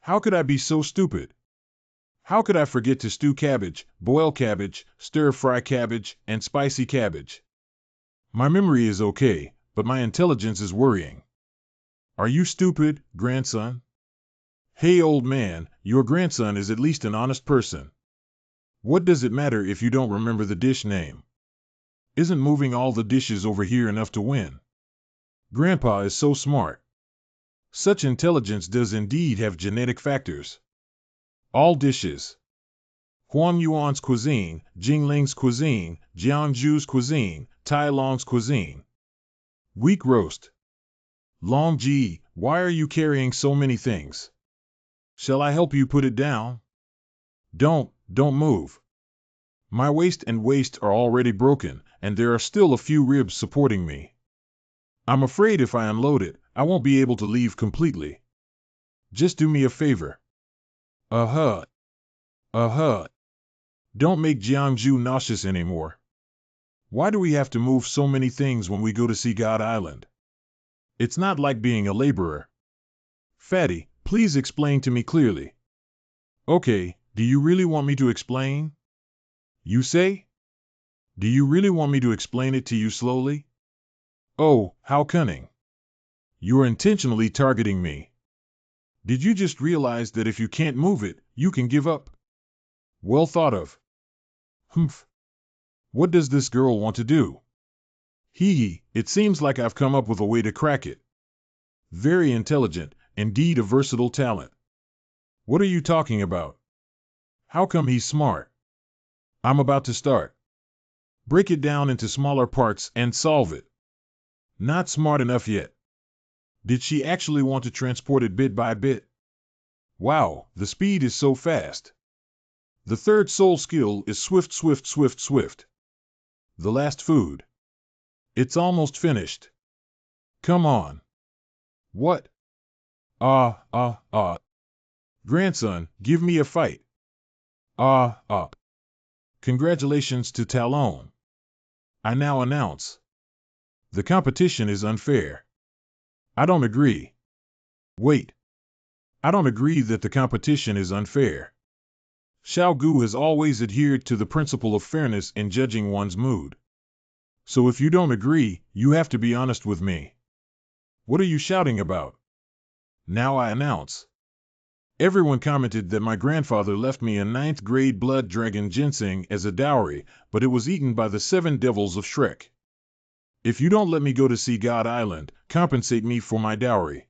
Speaker 1: How could I be so stupid? How could I forget to stew cabbage, boil cabbage, stir-fry cabbage, and spicy cabbage? My memory is okay, but my intelligence is worrying. Are you stupid, grandson? Hey, old man, your grandson is at least an honest person. What does it matter if you don't remember the dish name? Isn't moving all the dishes over here enough to win? Grandpa is so smart. Such intelligence does indeed have genetic factors. All dishes. Huang Yuan's cuisine, Jingling's cuisine, Jiangju's cuisine, Tai Long's cuisine. Weak roast. Long Ji, why are you carrying so many things? Shall I help you put it down? Don't move. My waist and waist are already broken, and there are still a few ribs supporting me. I'm afraid if I unload it, I won't be able to leave completely. Just do me a favor. Uh-huh. Don't make Jiangju nauseous anymore. Why do we have to move so many things when we go to see God Island? It's not like being a laborer. Fatty, please explain to me clearly. Okay, do you really want me to explain? You say? Do you really want me to explain it to you slowly? Oh, how cunning. You're intentionally targeting me. Did you just realize that if you can't move it, you can give up? Well thought of. Humph. What does this girl want to do? It seems like I've come up with a way to crack it. Very intelligent, indeed a versatile talent. What are you talking about? How come he's smart? I'm about to start. Break it down into smaller parts and solve it. Not smart enough yet. Did she actually want to transport it bit by bit? Wow, the speed is so fast. The third soul skill is swift. The last food. It's almost finished. Come on. What? Grandson, give me a fight. Congratulations to Talon. I now announce. The competition is unfair. I don't agree. Wait. I don't agree that the competition is unfair. Xiao Gu has always adhered to the principle of fairness in judging one's mood. So if you don't agree, you have to be honest with me. What are you shouting about? Now I announce. Everyone commented that my grandfather left me a 9th grade blood dragon ginseng as a dowry, but it was eaten by the 7 devils of Shrek. If you don't let me go to see God Island, compensate me for my dowry.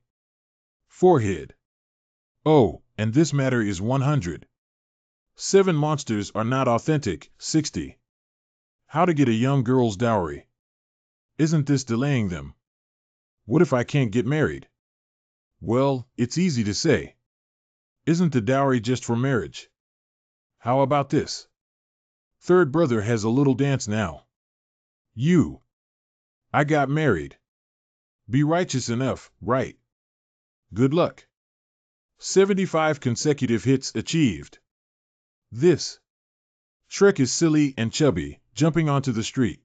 Speaker 1: Forehead. Oh, and this matter is 100. 7 monsters are not authentic, 60. How to get a young girl's dowry. Isn't this delaying them? What if I can't get married? Well, it's easy to say. Isn't the dowry just for marriage? How about this? Third brother has a little dance now. I got married. Be righteous enough, right? Good luck. 75 consecutive hits achieved. This. Shrek is silly and chubby, jumping onto the street.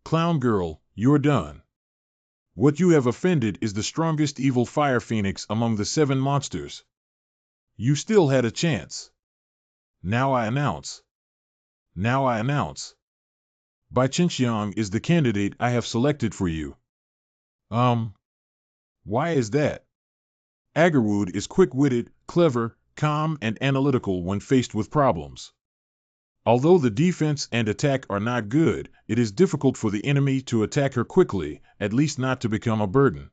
Speaker 1: Clown girl, you're done. What you have offended is the strongest evil fire phoenix among the 7 monsters. You still had a chance. Now I announce. Now I announce. Bai Chenxiang is the candidate I have selected for you. Why is that? Agarwood is quick-witted, clever, calm, and analytical when faced with problems. Although the defense and attack are not good, it is difficult for the enemy to attack her quickly, at least not to become a burden.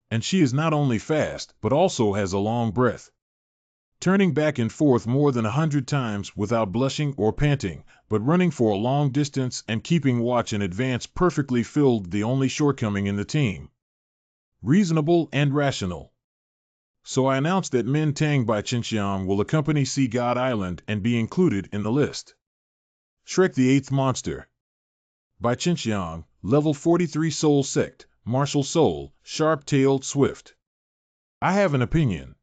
Speaker 1: And she is not only fast, but also has a long breath. Turning back and forth more than 100 times without blushing or panting, but running for a long distance and keeping watch in advance perfectly filled the only shortcoming in the team. Reasonable and rational. So I announced that Min Tang Bai Chenxiang will accompany Sea God Island and be included in the list. Shrek the Eighth Monster. Bai Chenxiang, level 43 Soul Sect, Martial Soul, Sharp-tailed Swift. I have an opinion.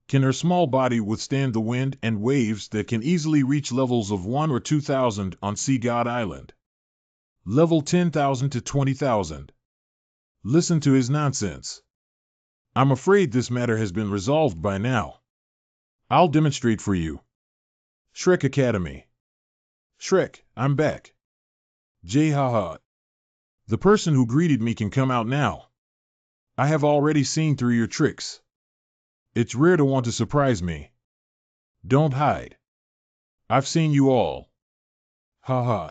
Speaker 1: Can her small body withstand the wind and waves that can easily reach levels of 1 or 2,000 on Sea God Island? Level 10,000 to 20,000. Listen to his nonsense. I'm afraid this matter has been resolved by now. I'll demonstrate for you. Shrek Academy. Shrek, I'm back. Haha. The person who greeted me can come out now. I have already seen through your tricks. It's rare to want to surprise me. Don't hide. I've seen you all. Haha.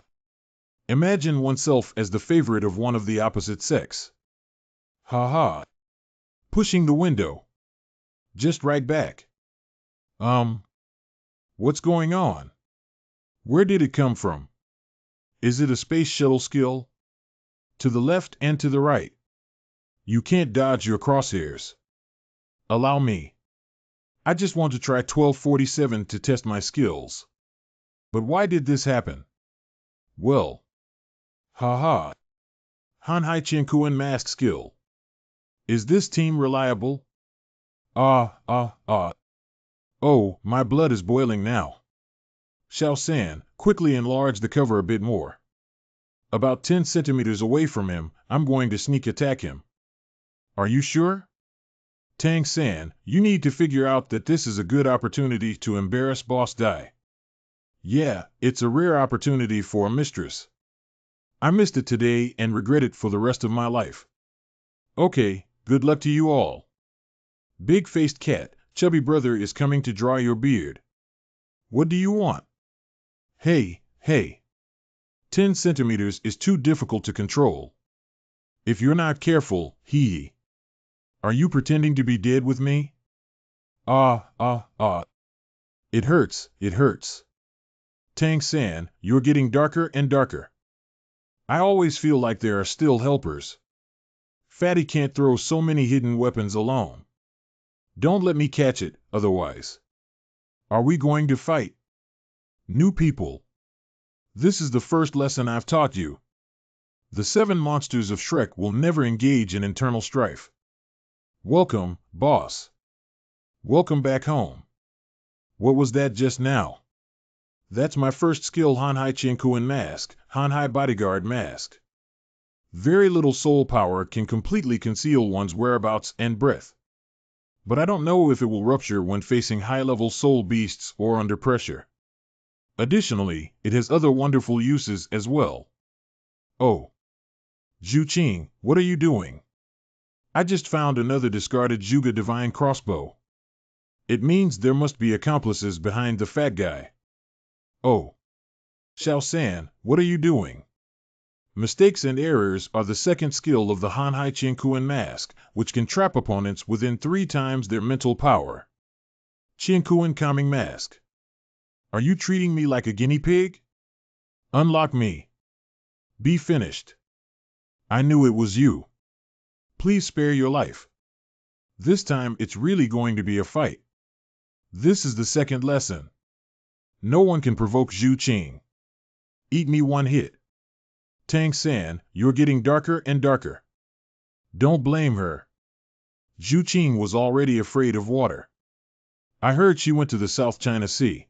Speaker 1: Imagine oneself as the favorite of one of the opposite sex. Haha. Pushing the window. Just right back. What's going on? Where did it come from? Is it a space shuttle skill? To the left and to the right. You can't dodge your crosshairs. Allow me. I just want to try 1247 to test my skills. But why did this happen? Well. Haha. Hanhai Qiankuan mask skill. Is this team reliable? Oh, my blood is boiling now. Xiao San, quickly enlarge the cover a bit more. About 10 centimeters away from him, I'm going to sneak attack him. Are you sure? Tang San, you need to figure out that this is a good opportunity to embarrass Boss Dai. Yeah, it's a rare opportunity for a mistress. I missed it today and regret it for the rest of my life. Okay, good luck to you all. Big-faced cat, chubby brother is coming to draw your beard. What do you want? Hey. 10 centimeters is too difficult to control. If you're not careful, hee. Are you pretending to be dead with me? It hurts. Tang San, you're getting darker and darker. I always feel like there are still helpers. Fatty can't throw so many hidden weapons alone. Don't let me catch it, otherwise. Are we going to fight? New people. This is the first lesson I've taught you. The 7 monsters of Shrek will never engage in internal strife. Welcome, boss. Welcome back home. What was that just now? That's my first skill, Hanhai Qiankuan Mask, Hanhai Bodyguard Mask. Very little soul power can completely conceal one's whereabouts and breath. But I don't know if it will rupture when facing high-level soul beasts or under pressure. Additionally, it has other wonderful uses as well. Oh. Zhu Qing, what are you doing? I just found another discarded Zhuge Divine Crossbow. It means there must be accomplices behind the fat guy. Oh. Xiao San, what are you doing? Mistakes and errors are the second skill of the Hanhai Qiankuan Mask, which can trap opponents within 3 times their mental power. Qiankuan Calming Mask. Are you treating me like a guinea pig? Unlock me. Be finished. I knew it was you. Please spare your life. This time it's really going to be a fight. This is the second lesson. No one can provoke Zhu Qing. Eat me one hit. Tang San, you're getting darker and darker. Don't blame her. Zhu Qing was already afraid of water. I heard she went to the South China Sea.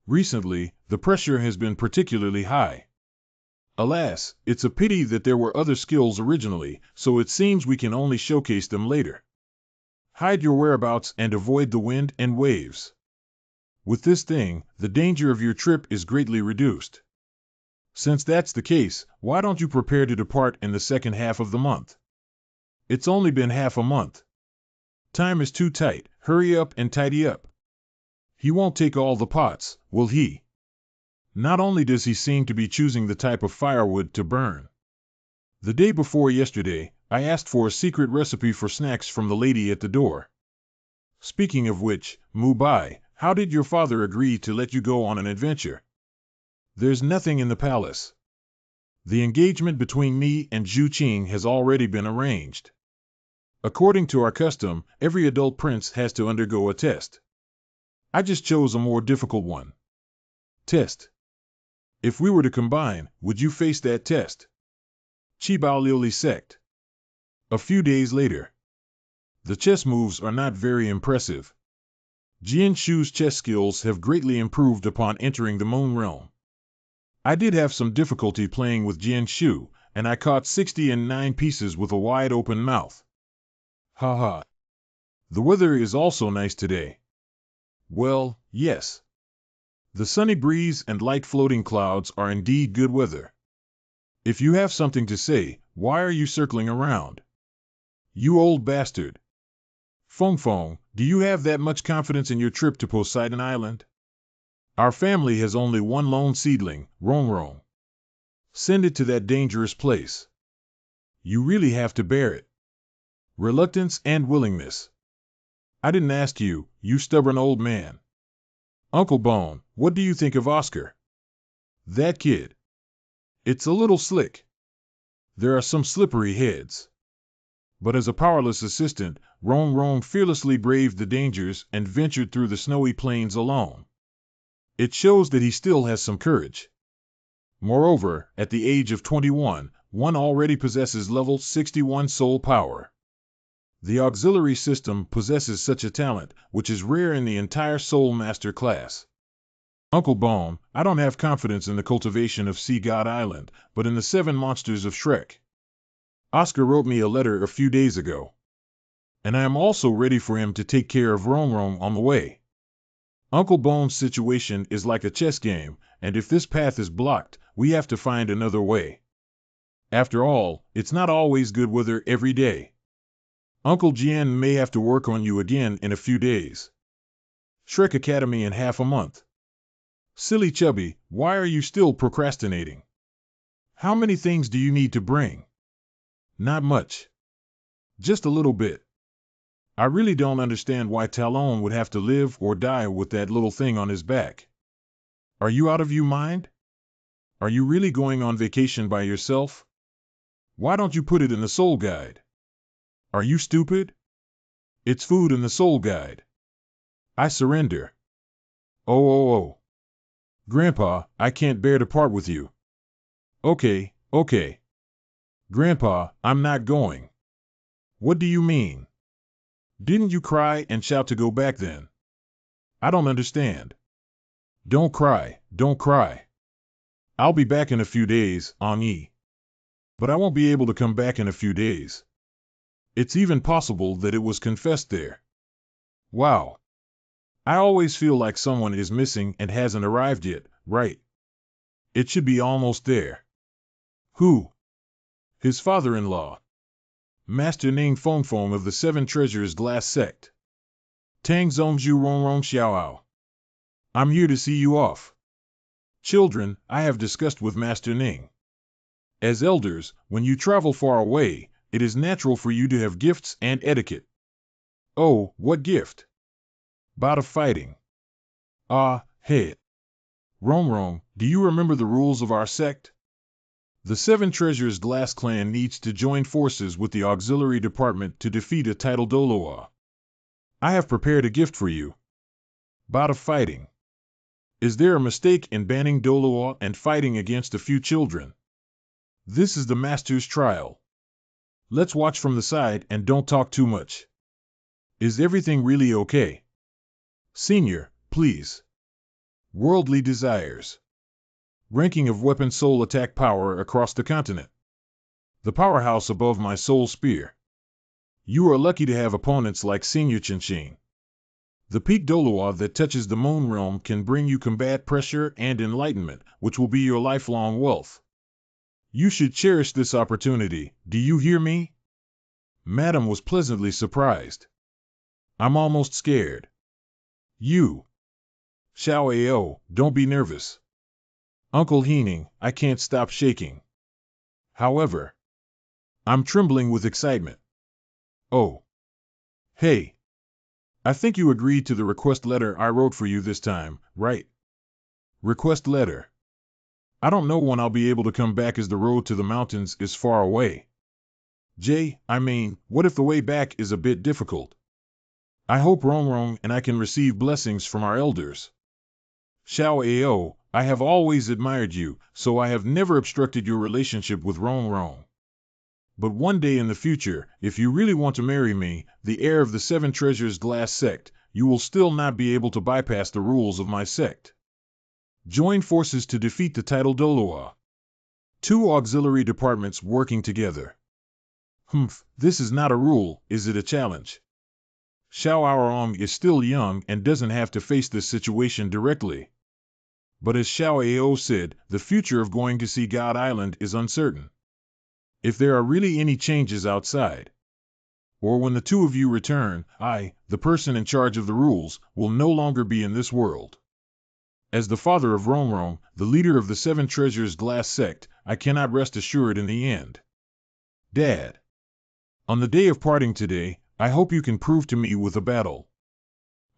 Speaker 1: Recently, the pressure has been particularly high. Alas, it's a pity that there were other skills originally, so it seems we can only showcase them later. Hide your whereabouts and avoid the wind and waves. With this thing, the danger of your trip is greatly reduced. Since that's the case, why don't you prepare to depart in the second half of the month? It's only been half a month. Time is too tight. Hurry up and tidy up. He won't take all the pots, will he? Not only does he seem to be choosing the type of firewood to burn. The day before yesterday, I asked for a secret recipe for snacks from the lady at the door. Speaking of which, Mubai, how did your father agree to let you go on an adventure? There's nothing in the palace. The engagement between me and Zhu Qing has already been arranged. According to our custom, every adult prince has to undergo a test. I just chose a more difficult one. Test. If we were to combine, would you face that test? Qibao Liuli sect. A few days later. The chess moves are not very impressive. Jian Shu's chess skills have greatly improved upon entering the Moon Realm. I did have some difficulty playing with Jian Shu, and I caught 69 pieces with a wide-open mouth. Haha. The weather is also nice today. Well, yes. The sunny breeze and light floating clouds are indeed good weather. If you have something to say, why are you circling around? You old bastard. Feng Feng, do you have that much confidence in your trip to Poseidon Island? Our family has only one lone seedling, Rong Rong. Send it to that dangerous place. You really have to bear it. Reluctance and willingness. I didn't ask you, you stubborn old man. Uncle Bone, what do you think of Oscar? That kid. It's a little slick. There are some slippery heads. But as a powerless assistant, Rong Rong fearlessly braved the dangers and ventured through the snowy plains alone. It shows that he still has some courage. Moreover, at the age of 21, one already possesses level 61 soul power. The auxiliary system possesses such a talent, which is rare in the entire Soul Master class. Uncle Bone, I don't have confidence in the cultivation of Sea God Island, but in the 7 monsters of Shrek. Oscar wrote me a letter a few days ago. And I am also ready for him to take care of Rong Rong on the way. Uncle Bone's situation is like a chess game, and if this path is blocked, we have to find another way. After all, it's not always good weather every day. Uncle Jian may have to work on you again in a few days. Shrek Academy in half a month. Silly Chubby, why are you still procrastinating? How many things do you need to bring? Not much. Just a little bit. I really don't understand why Talon would have to live or die with that little thing on his back. Are you out of your mind? Are you really going on vacation by yourself? Why don't you put it in the Soul Guide? Are you stupid? It's food in the Soul Guide. I surrender. Oh. Grandpa, I can't bear to part with you. Okay. Grandpa, I'm not going. What do you mean? Didn't you cry and shout to go back then? I don't understand. Don't cry. I'll be back in a few days, Ani. But I won't be able to come back in a few days. It's even possible that it was confessed there. Wow. I always feel like someone is missing and hasn't arrived yet, right? It should be almost there. Who? His father-in-law. Master Ning Fengfeng of the 7 Treasures Glass Sect. Tang Zongzhu Rongrong Xiaoao. I'm here to see you off. Children, I have discussed with Master Ning. As elders, when you travel far away, it is natural for you to have gifts and etiquette. Oh, what gift? Bout of fighting. Ah, hey. Rong, do you remember the rules of our sect? The 7 Treasures Glass Clan needs to join forces with the auxiliary department to defeat a title Doloa. I have prepared a gift for you. Bout of fighting. Is there a mistake in banning Doloa and fighting against a few children? This is the Master's trial. Let's watch from the side and don't talk too much. Is everything really okay? Senior, please. Worldly desires. Ranking of weapon soul attack power across the continent. The powerhouse above my soul spear. You are lucky to have opponents like Senior Chinchin. The peak Doloa that touches the moon realm can bring you combat pressure and enlightenment, which will be your lifelong wealth. You should cherish this opportunity, do you hear me? Madam was pleasantly surprised. I'm almost scared. You. Xiao Ao, don't be nervous. Uncle Heening, I can't stop shaking. However, I'm trembling with excitement. Oh. Hey. I think you agreed to the request letter I wrote for you this time, right? Request letter. I don't know when I'll be able to come back as the road to the mountains is far away. I mean, what if the way back is a bit difficult? I hope Rongrong and I can receive blessings from our elders. Xiao Ao, I have always admired you, so I have never obstructed your relationship with Rongrong. But one day in the future, if you really want to marry me, the heir of the Seven Treasures Glass sect, you will still not be able to bypass the rules of my sect. Join forces to defeat the title Doloa. Two auxiliary departments working together. This is not a rule, is it a challenge? Xiao Aoong is still young and doesn't have to face this situation directly. But as Xiao Ao said, the future of going to see God Island is uncertain. If there are really any changes outside, or when the two of you return, I, the person in charge of the rules, will no longer be in this world. As the father of Rongrong, the leader of the Seven Treasures Glass sect, I cannot rest assured in the end. Dad. On the day of parting today, I hope you can prove to me with a battle.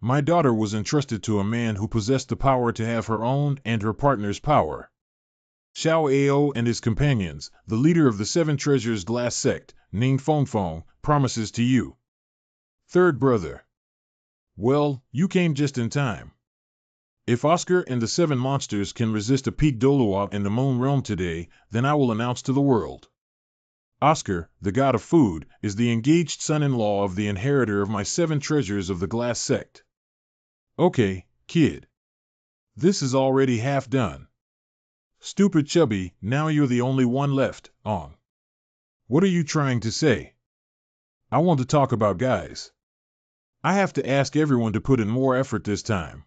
Speaker 1: My daughter was entrusted to a man who possessed the power to have her own and her partner's power. Xiao Ao and his companions, the leader of the Seven Treasures Glass sect, Ning Fong, promises to you. Third brother. Well, you came just in time. If Oscar and the Seven Monsters can resist a peak Doloa in the Moon Realm today, then I will announce to the world. Oscar, the god of food, is the engaged son-in-law of the inheritor of my Seven Treasures of the Glass sect. Okay, kid. This is already half done. Stupid Chubby, now you're the only one left, Ong. What are you trying to say? I want to talk about guys. I have to ask everyone to put in more effort this time.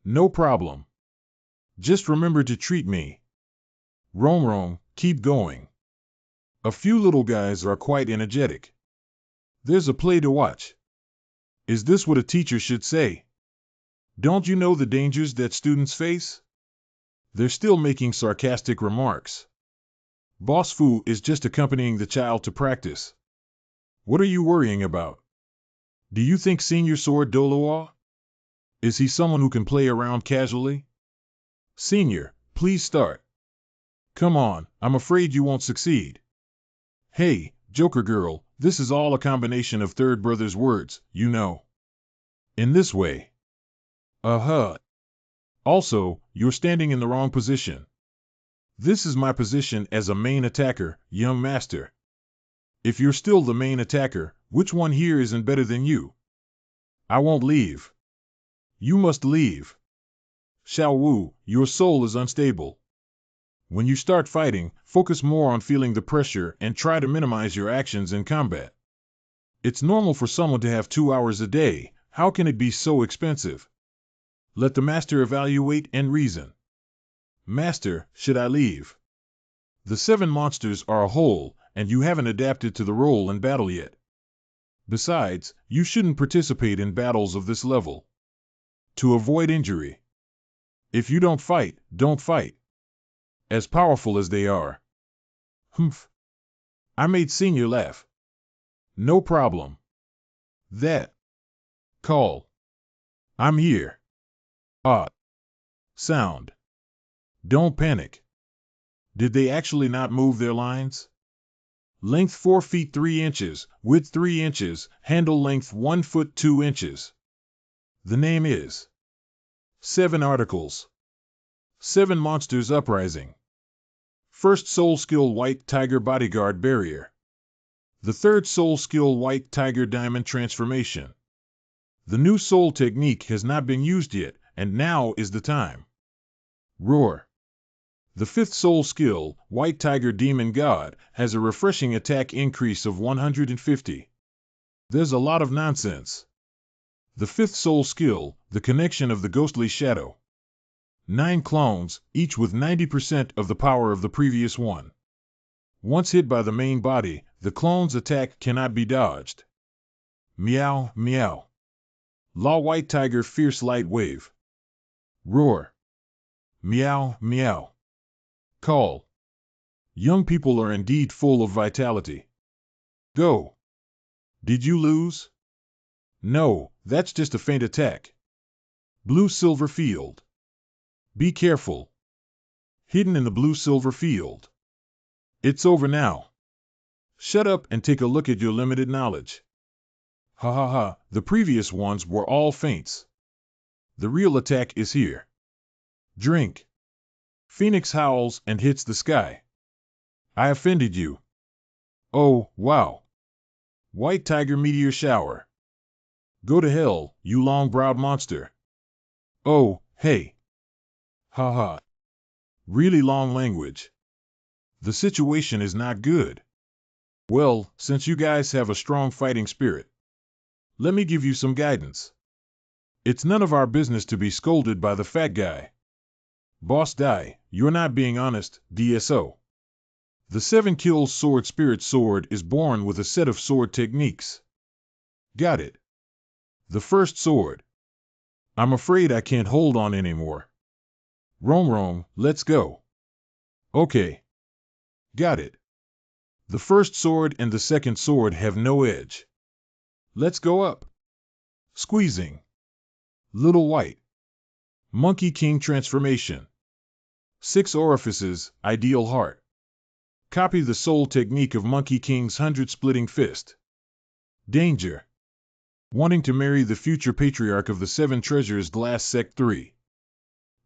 Speaker 1: No problem. Just remember to treat me. Rongrong, keep going. A few little guys are quite energetic. There's a play to watch. Is this what a teacher should say? Don't you know the dangers that students face? They're still making sarcastic remarks. Boss Fu is just accompanying the child to practice. What are you worrying about? Do you think Senior Sword Doloa? Is he someone who can play around casually? Senior, please start. Come on, I'm afraid you won't succeed. Hey, Joker girl, this is all a combination of third brother's words, you know. In this way. Also, you're standing in the wrong position. This is my position as a main attacker, young master. If you're still the main attacker, which one here isn't better than you? I won't leave. You must leave. Xiao Wu, your soul is unstable. When you start fighting, focus more on feeling the pressure and try to minimize your actions in combat. It's normal for someone to have 2 hours a day. How can it be so expensive? Let the master evaluate and reason. Master, should I leave? The Seven Monsters are a whole, and you haven't adapted to the role in battle yet. Besides, you shouldn't participate in battles of this level. To avoid injury. If you don't fight, don't fight. As powerful as they are. I made Senior laugh. No problem. That. Call. I'm here. Sound. Don't panic. Did they actually not move their lines? Length 4 feet 3 inches, width 3 inches, handle length 1 foot 2 inches. The name is 7 Articles. 7 Monsters Uprising. First Soul Skill White Tiger Bodyguard Barrier. The third Soul Skill White Tiger Diamond Transformation. The new soul technique has not been used yet, and now is the time. Roar. The fifth soul skill, White Tiger Demon God, has a refreshing attack increase of 150. There's a lot of nonsense. The fifth soul skill, the connection of the ghostly shadow. 9 clones, each with 90% of the power of the previous one. Once hit by the main body, the clone's attack cannot be dodged. Meow, meow. Law white tiger fierce light wave. Roar. Meow, meow. Call. Young people are indeed full of vitality. Go. Did you lose? No, that's just a faint attack. Blue-silver field. Be careful. Hidden in the blue-silver field. It's over now. Shut up and take a look at your limited knowledge. Ha ha ha, the previous ones were all feints. The real attack is here. Drink. Phoenix howls and hits the sky. I offended you. Oh, wow. White tiger meteor shower. Go to hell, you long-browed monster. Oh, hey. Ha ha. Really long language. The situation is not good. Well, since you guys have a strong fighting spirit, let me give you some guidance. It's none of our business to be scolded by the fat guy. Boss die, you're not being honest, DSO. The 7 kills sword spirit sword is born with a set of sword techniques. Got it. The first sword. I'm afraid I can't hold on anymore. Roam, let's go. Okay. Got it. The first sword and the second sword have no edge. Let's go up. Squeezing. Little white. Monkey King transformation. 6 orifices, ideal heart. Copy the soul technique of Monkey King's 100 splitting fist. Danger. Wanting to marry the future patriarch of the 7 treasures glass sect 3.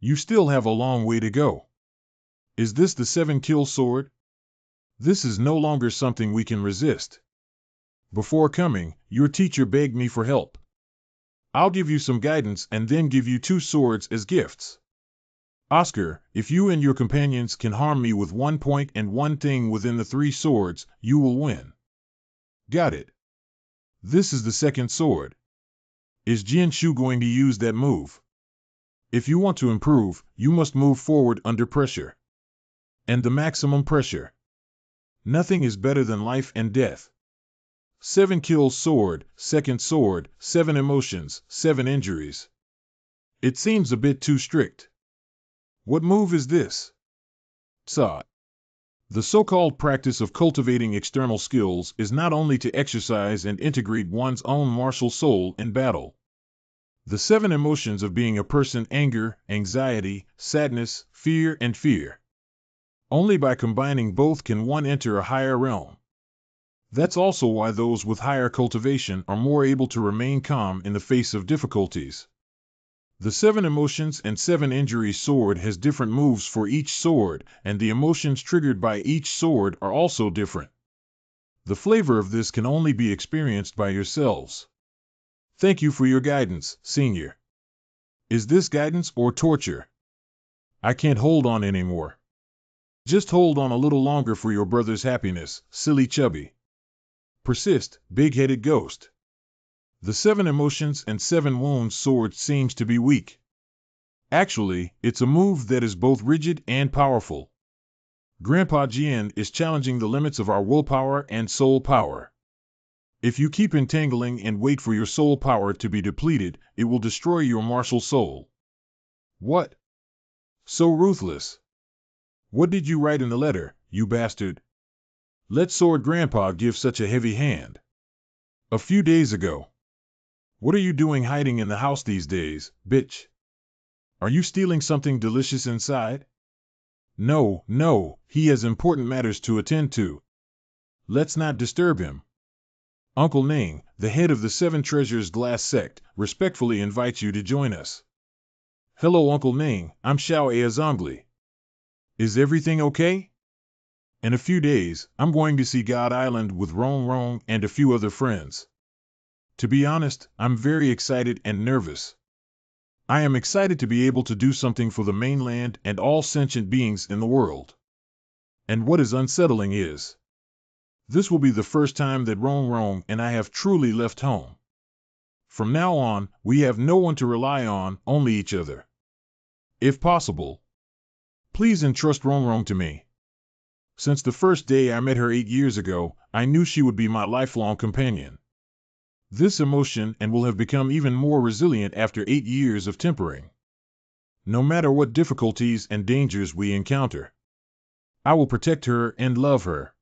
Speaker 1: You still have a long way to go. Is this the 7 kill sword? This is no longer something we can resist. Before coming, your teacher begged me for help. I'll give you some guidance and then give you 2 swords as gifts. Oscar, if you and your companions can harm me with 1 point and 1 thing within the 3 swords, you will win. Got it. This is the second sword. Is Jianshu going to use that move? If you want to improve, you must move forward under pressure. And the maximum pressure. Nothing is better than life and death. 7 kills sword, second sword, 7 emotions, 7 injuries. It seems a bit too strict. What move is this? Sa. The so-called practice of cultivating external skills is not only to exercise and integrate one's own martial soul in battle. The 7 emotions of being a person: anger, anxiety, sadness, fear, and fear. Only by combining both can one enter a higher realm. That's also why those with higher cultivation are more able to remain calm in the face of difficulties. The 7 emotions and 7 injuries sword has different moves for each sword, and the emotions triggered by each sword are also different. The flavor of this can only be experienced by yourselves. Thank you for your guidance, Senior. Is this guidance or torture? I can't hold on anymore. Just hold on a little longer for your brother's happiness, silly chubby. Persist, big-headed ghost. The 7 emotions and 7 wounds sword seems to be weak. Actually, it's a move that is both rigid and powerful. Grandpa Jian is challenging the limits of our willpower and soul power. If you keep entangling and wait for your soul power to be depleted, it will destroy your martial soul. What? So ruthless. What did you write in the letter, you bastard? Let Sword Grandpa give such a heavy hand. A few days ago. What are you doing hiding in the house these days, bitch? Are you stealing something delicious inside? No, he has important matters to attend to. Let's not disturb him. Uncle Ning, the head of the 7 Treasures Glass Sect, respectfully invites you to join us. Hello Uncle Ning, I'm Xiao Aizongli. Is everything okay? In a few days, I'm going to see God Island with Rong and a few other friends. To be honest, I'm very excited and nervous. I am excited to be able to do something for the mainland and all sentient beings in the world. And what is unsettling is, this will be the first time that Rong and I have truly left home. From now on, we have no one to rely on, only each other. If possible, please entrust Rongrong to me. Since the first day I met her 8 years ago, I knew she would be my lifelong companion. This emotion and will have become even more resilient after 8 years of tempering. No matter what difficulties and dangers we encounter, I will protect her and love her.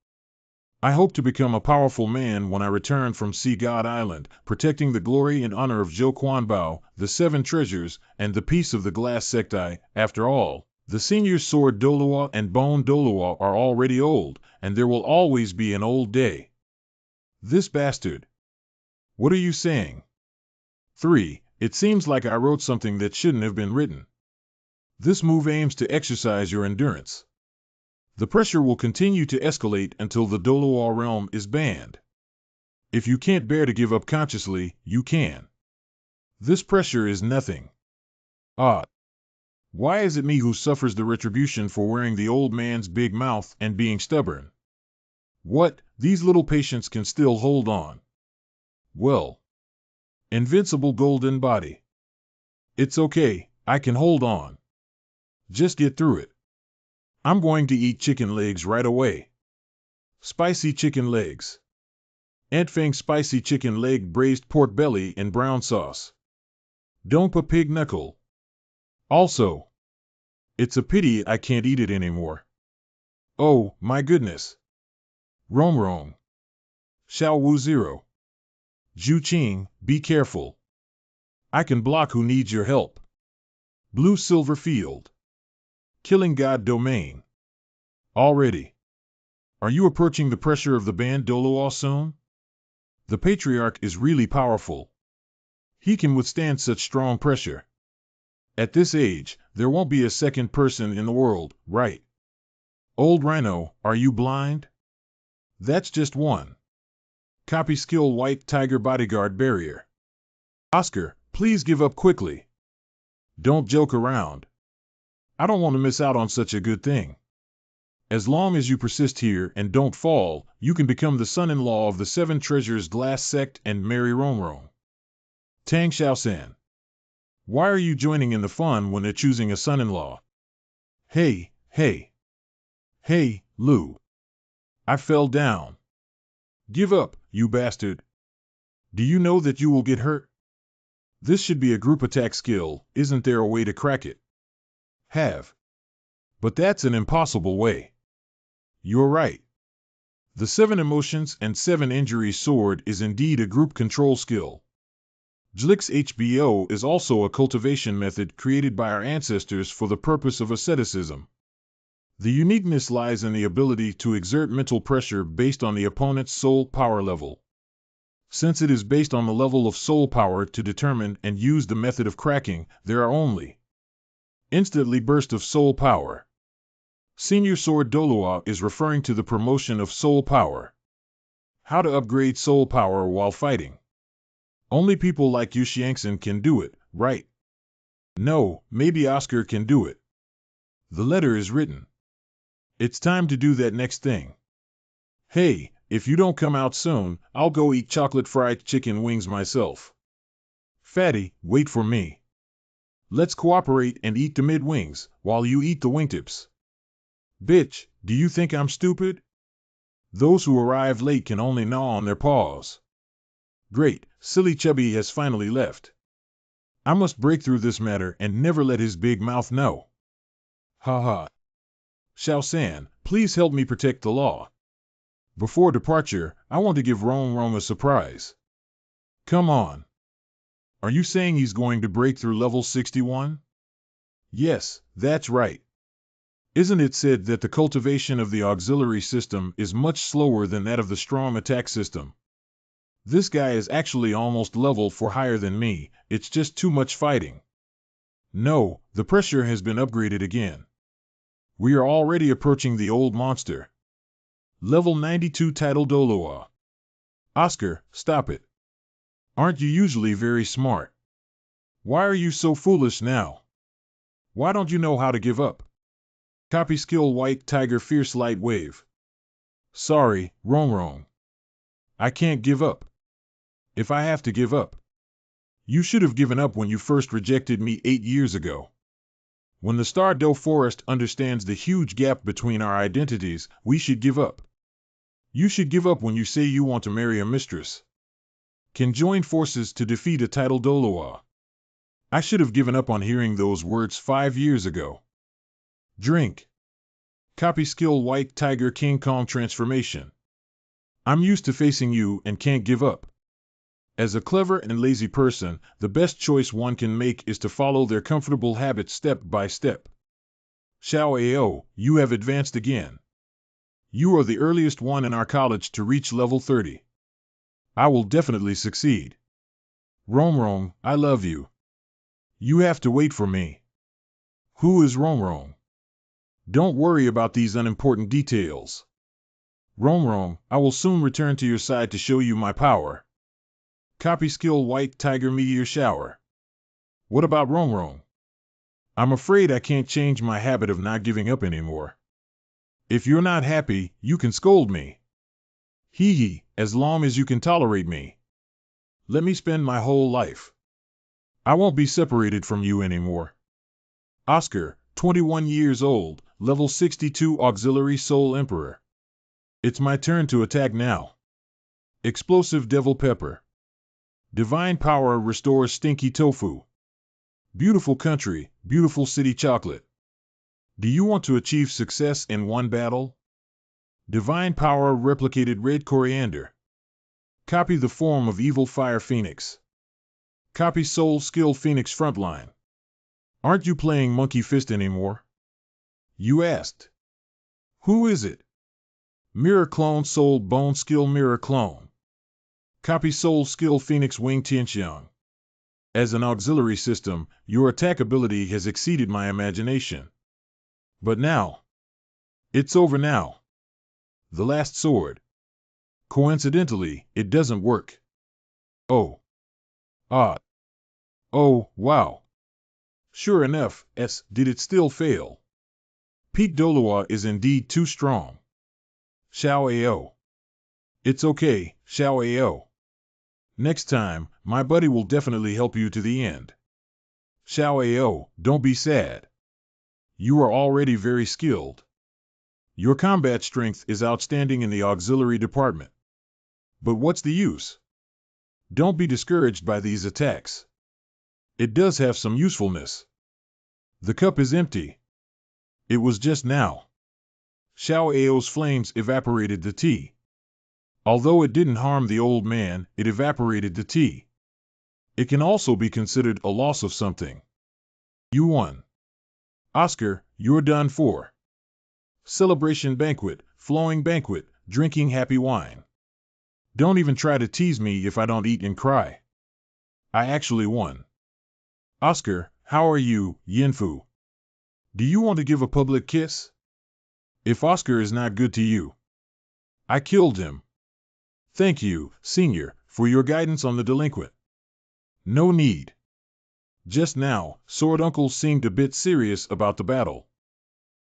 Speaker 1: I hope to become a powerful man when I return from Sea God Island, protecting the glory and honor of Zhou Quanbao, the 7 treasures, and the peace of the Glass Sectai. After all, the senior sword Dolua and bone Dolua are already old, and there will always be an old day. This bastard. What are you saying? 3. It seems like I wrote something that shouldn't have been written. This move aims to exercise your endurance. The pressure will continue to escalate until the Dolua realm is banned. If you can't bear to give up consciously, you can. This pressure is nothing. Ah. Why is it me who suffers the retribution for wearing the old man's big mouth and being stubborn? What, these little patients can still hold on. Well. Invincible golden body. It's okay, I can hold on. Just get through it. I'm going to eat chicken legs right away. Spicy chicken legs. Aunt Fang's spicy chicken leg braised pork belly in brown sauce. Don't pig knuckle. Also, it's a pity I can't eat it anymore. Oh, my goodness. Rong. Xiao Wu 0. Zhu Qing, be careful. I can block who needs your help. Blue Silver Field. Killing God Domain. Already. Are you approaching the pressure of the banned Dolua soon? The Patriarch is really powerful. He can withstand such strong pressure. At this age, there won't be a second person in the world, right? Old Rhino, are you blind? That's just one. Copy skill White Tiger Bodyguard Barrier. Oscar, please give up quickly. Don't joke around. I don't want to miss out on such a good thing. As long as you persist here and don't fall, you can become the son-in-law of the 7 treasures Glass Sect and marry Rongrong. Tang Xiaosan. Why are you joining in the fun when they're choosing a son-in-law? Hey, Lu. I fell down. Give up, you bastard. Do you know that you will get hurt? This should be a group attack skill, isn't there a way to crack it? Have. But that's an impossible way. You're right. The 7 emotions and 7 injuries sword is indeed a group control skill. Jlik's HBO is also a cultivation method created by our ancestors for the purpose of asceticism. The uniqueness lies in the ability to exert mental pressure based on the opponent's soul power level. Since it is based on the level of soul power to determine and use the method of cracking, there are only instantly burst of soul power. Senior Sword Dolua is referring to the promotion of soul power. How to upgrade soul power while fighting. Only people like Yu Xiangxin can do it, right? No, maybe Oscar can do it. The letter is written. It's time to do that next thing. Hey, if you don't come out soon, I'll go eat chocolate fried chicken wings myself. Fatty, wait for me. Let's cooperate and eat the mid-wings, while you eat the wingtips. Bitch, do you think I'm stupid? Those who arrive late can only gnaw on their paws. Great, silly Chubby has finally left. I must break through this matter and never let his big mouth know. Ha ha. Xiao San, please help me protect the law. Before departure, I want to give Rong a surprise. Come on. Are you saying he's going to break through level 61? Yes, that's right. Isn't it said that the cultivation of the auxiliary system is much slower than that of the strong attack system? This guy is actually almost level 4 higher than me, it's just too much fighting. No, the pressure has been upgraded again. We are already approaching the old monster. Level 92 Title Dolua. Oscar, stop it. Aren't you usually very smart? Why are you so foolish now? Why don't you know how to give up? Copy skill White Tiger Fierce Light Wave. Sorry, Rong. I can't give up. If I have to give up, You should have given up when you first rejected me 8 years ago. When the Stardew Forest understands the huge gap between our identities, we should give up. You should give up when you say you want to marry a mistress. Can join forces to defeat a title Doloa. I should have given up on hearing those words 5 years ago. Drink. Copy skill White Tiger King Kong transformation. I'm used to facing you and can't give up. As a clever and lazy person, the best choice one can make is to follow their comfortable habits step by step. Xiao Ao, you have advanced again. You are the earliest one in our college to reach level 30. I will definitely succeed. Rong, I love you. You have to wait for me. Who is Rong? Don't worry about these unimportant details. Rong, I will soon return to your side to show you my power. Copy skill White Tiger Meteor Shower. What about Rong? I'm afraid I can't change my habit of not giving up anymore. If you're not happy, you can scold me. Hee, as long as you can tolerate me. Let me spend my whole life. I won't be separated from you anymore. Oscar, 21 years old, level 62 Auxiliary Soul Emperor. It's my turn to attack now. Explosive Devil Pepper. Divine Power restores Stinky Tofu. Beautiful country, beautiful city chocolate. Do you want to achieve success in one battle? Divine Power replicated Red Coriander. Copy the form of Evil Fire Phoenix. Copy Soul Skill Phoenix Frontline. Aren't you playing Monkey Fist anymore? You asked. Who is it? Mirror Clone Soul Bone Skill Mirror Clone. Copy Soul Skill Phoenix Wing Tianxiang. As an auxiliary system, your attack ability has exceeded my imagination. But now. It's over now. The last sword. Coincidentally, it doesn't work. Oh. Ah. Oh, wow. Sure enough, did it still fail? Peak Doloa is indeed too strong. Xiao Ao. It's okay, Xiao Ao. Next time, my buddy will definitely help you to the end. Xiao Ao, don't be sad. You are already very skilled. Your combat strength is outstanding in the auxiliary department. But what's the use? Don't be discouraged by these attacks. It does have some usefulness. The cup is empty. It was just now. Xiao Ao's flames evaporated the tea. Although it didn't harm the old man, it evaporated the tea. It can also be considered a loss of something. You won. Oscar, you're done for. Celebration banquet, flowing banquet, drinking happy wine. Don't even try to tease me if I don't eat and cry. I actually won. Oscar, how are you, Yinfu? Do you want to give a public kiss? If Oscar is not good to you. I killed him. Thank you, Senior, for your guidance on the delinquent. No need. Just now, Sword Uncle seemed a bit serious about the battle.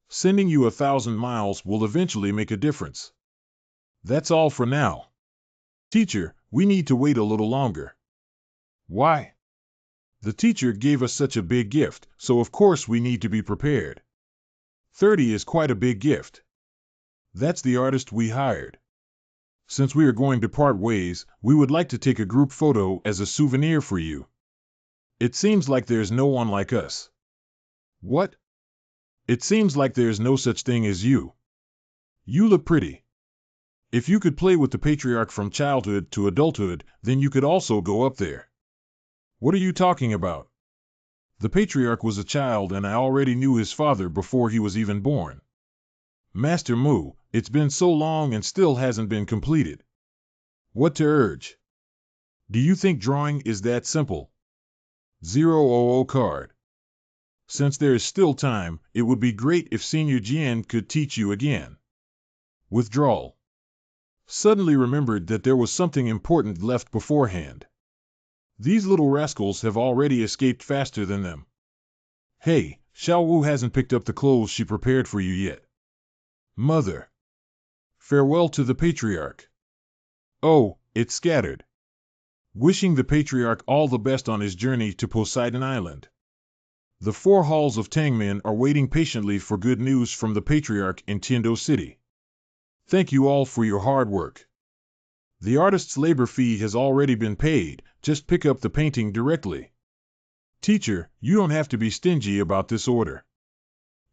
Speaker 1: Sending you 1,000 miles will eventually make a difference. That's all for now. Teacher, we need to wait a little longer. Why? The teacher gave us such a big gift, so of course we need to be prepared. 30 is quite a big gift. That's the artist we hired. Since we are going to part ways, we would like to take a group photo as a souvenir for you. It seems like there's no one like us. What? It seems like there's no such thing as you. You look pretty. If you could play with the patriarch from childhood to adulthood, then you could also go up there. What are you talking about? The patriarch was a child and I already knew his father before he was even born. Master Mu, it's been so long and still hasn't been completed. What to urge? Do you think drawing is that simple? 000 card. Since there is still time, it would be great if Senior Jian could teach you again. Withdrawal. Suddenly remembered that there was something important left beforehand. These little rascals have already escaped faster than them. Hey, Xiao Wu hasn't picked up the clothes she prepared for you yet. Mother. Farewell to the patriarch. Oh, it's scattered. wishing the patriarch all the best on his journey to Poseidon Island. The 4 halls of Tangmen are waiting patiently for good news from the patriarch in Tiendo City. Thank you all for your hard work. The artist's labor fee has already been paid, just pick up the painting directly. Teacher, you don't have to be stingy about this order.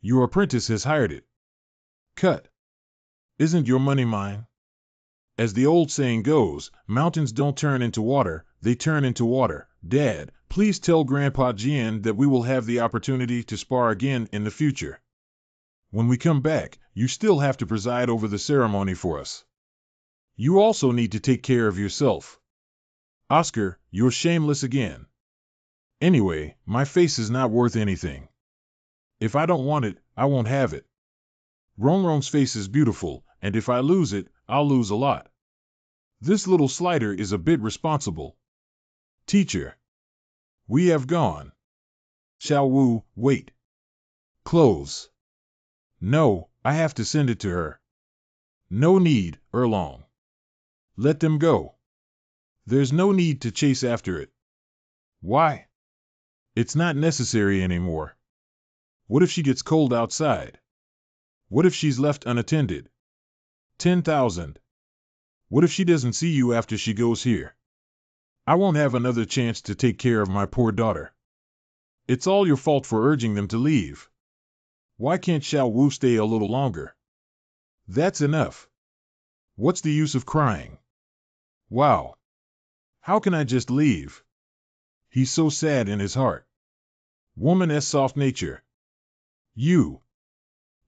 Speaker 1: Your apprentice has hired it. Cut. Isn't your money mine? As the old saying goes, mountains don't turn into water, they turn into water. Dad, please tell Grandpa Jian that we will have the opportunity to spar again in the future. When we come back, you still have to preside over the ceremony for us. You also need to take care of yourself. Oscar, you're shameless again. Anyway, my face is not worth anything. If I don't want it, I won't have it. Ronron's face is beautiful, and if I lose it, I'll lose a lot. This little slider is a bit responsible. Teacher. We have gone. Xiao Wu, wait. Close. No, I have to send it to her. No need, Erlong. Let them go. There's no need to chase after it. Why? It's not necessary anymore. What if she gets cold outside? What if she's left unattended? 10,000. What if she doesn't see you after she goes here? I won't have another chance to take care of my poor daughter. It's all your fault for urging them to leave. Why can't Xiao Wu stay a little longer? That's enough. What's the use of crying? Wow. How can I just leave? He's so sad in his heart. Woman's soft nature. You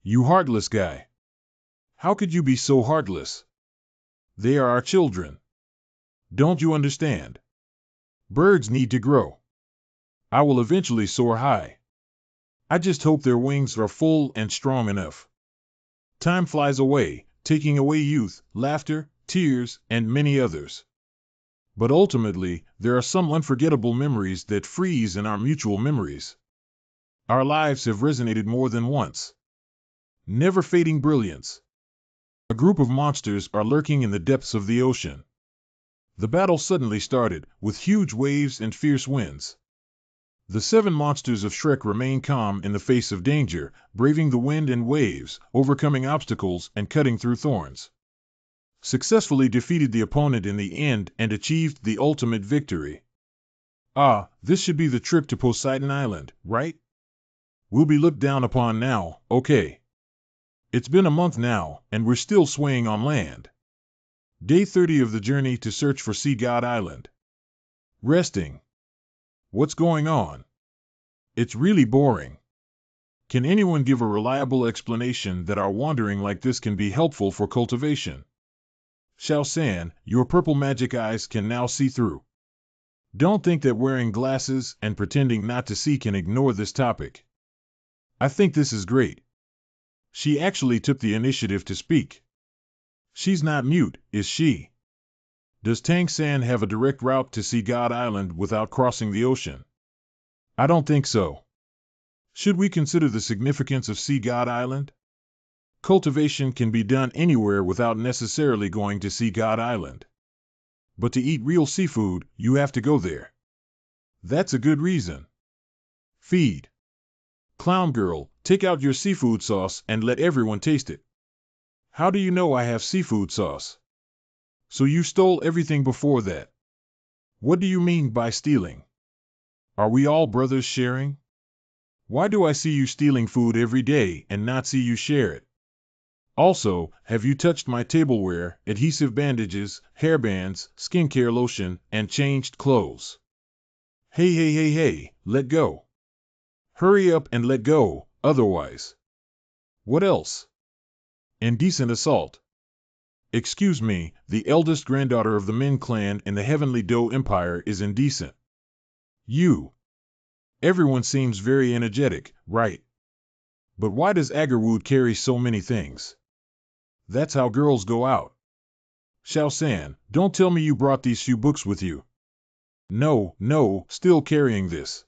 Speaker 1: heartless guy. How could you be so heartless? They are our children. Don't you understand? Birds need to grow. I will eventually soar high. I just hope their wings are full and strong enough. Time flies away, taking away youth, laughter, tears, and many others. But ultimately, there are some unforgettable memories that freeze in our mutual memories. Our lives have resonated more than once. Never fading brilliance. A group of monsters are lurking in the depths of the ocean. The battle suddenly started, with huge waves and fierce winds. The 7 monsters of Shrek remain calm in the face of danger, braving the wind and waves, overcoming obstacles and cutting through thorns. Successfully defeated the opponent in the end and achieved the ultimate victory. Ah, this should be the trip to Poseidon Island, right? We'll be looked down upon now, okay. It's been a month now, and we're still swaying on land. Day 30 of the journey to search for Sea God Island. Resting. What's going on? It's really boring. Can anyone give a reliable explanation that our wandering like this can be helpful for cultivation? Xiao San, your purple magic eyes can now see through. Don't think that wearing glasses and pretending not to see can ignore this topic. I think this is great. She actually took the initiative to speak. She's not mute, is she? Does Tang San have a direct route to Sea God Island without crossing the ocean? I don't think so. Should we consider the significance of Sea God Island? Cultivation can be done anywhere without necessarily going to Sea God Island. But to eat real seafood, you have to go there. That's a good reason. Feed. Clown girl, take out your seafood sauce and let everyone taste it. How do you know I have seafood sauce? So you stole everything before that. What do you mean by stealing? Are we all brothers sharing? Why do I see you stealing food every day and not see you share it? Also, have you touched my tableware, adhesive bandages, hairbands, skincare lotion, and changed clothes? Hey, let go. Hurry up and let go, otherwise. What else? Indecent assault. Excuse me, the eldest granddaughter of the Min clan in the Heavenly Doe Empire is indecent. You. Everyone seems very energetic, right? But why does Agarwood carry so many things? That's how girls go out. Xiao San, don't tell me you brought these few books with you. No, still carrying this.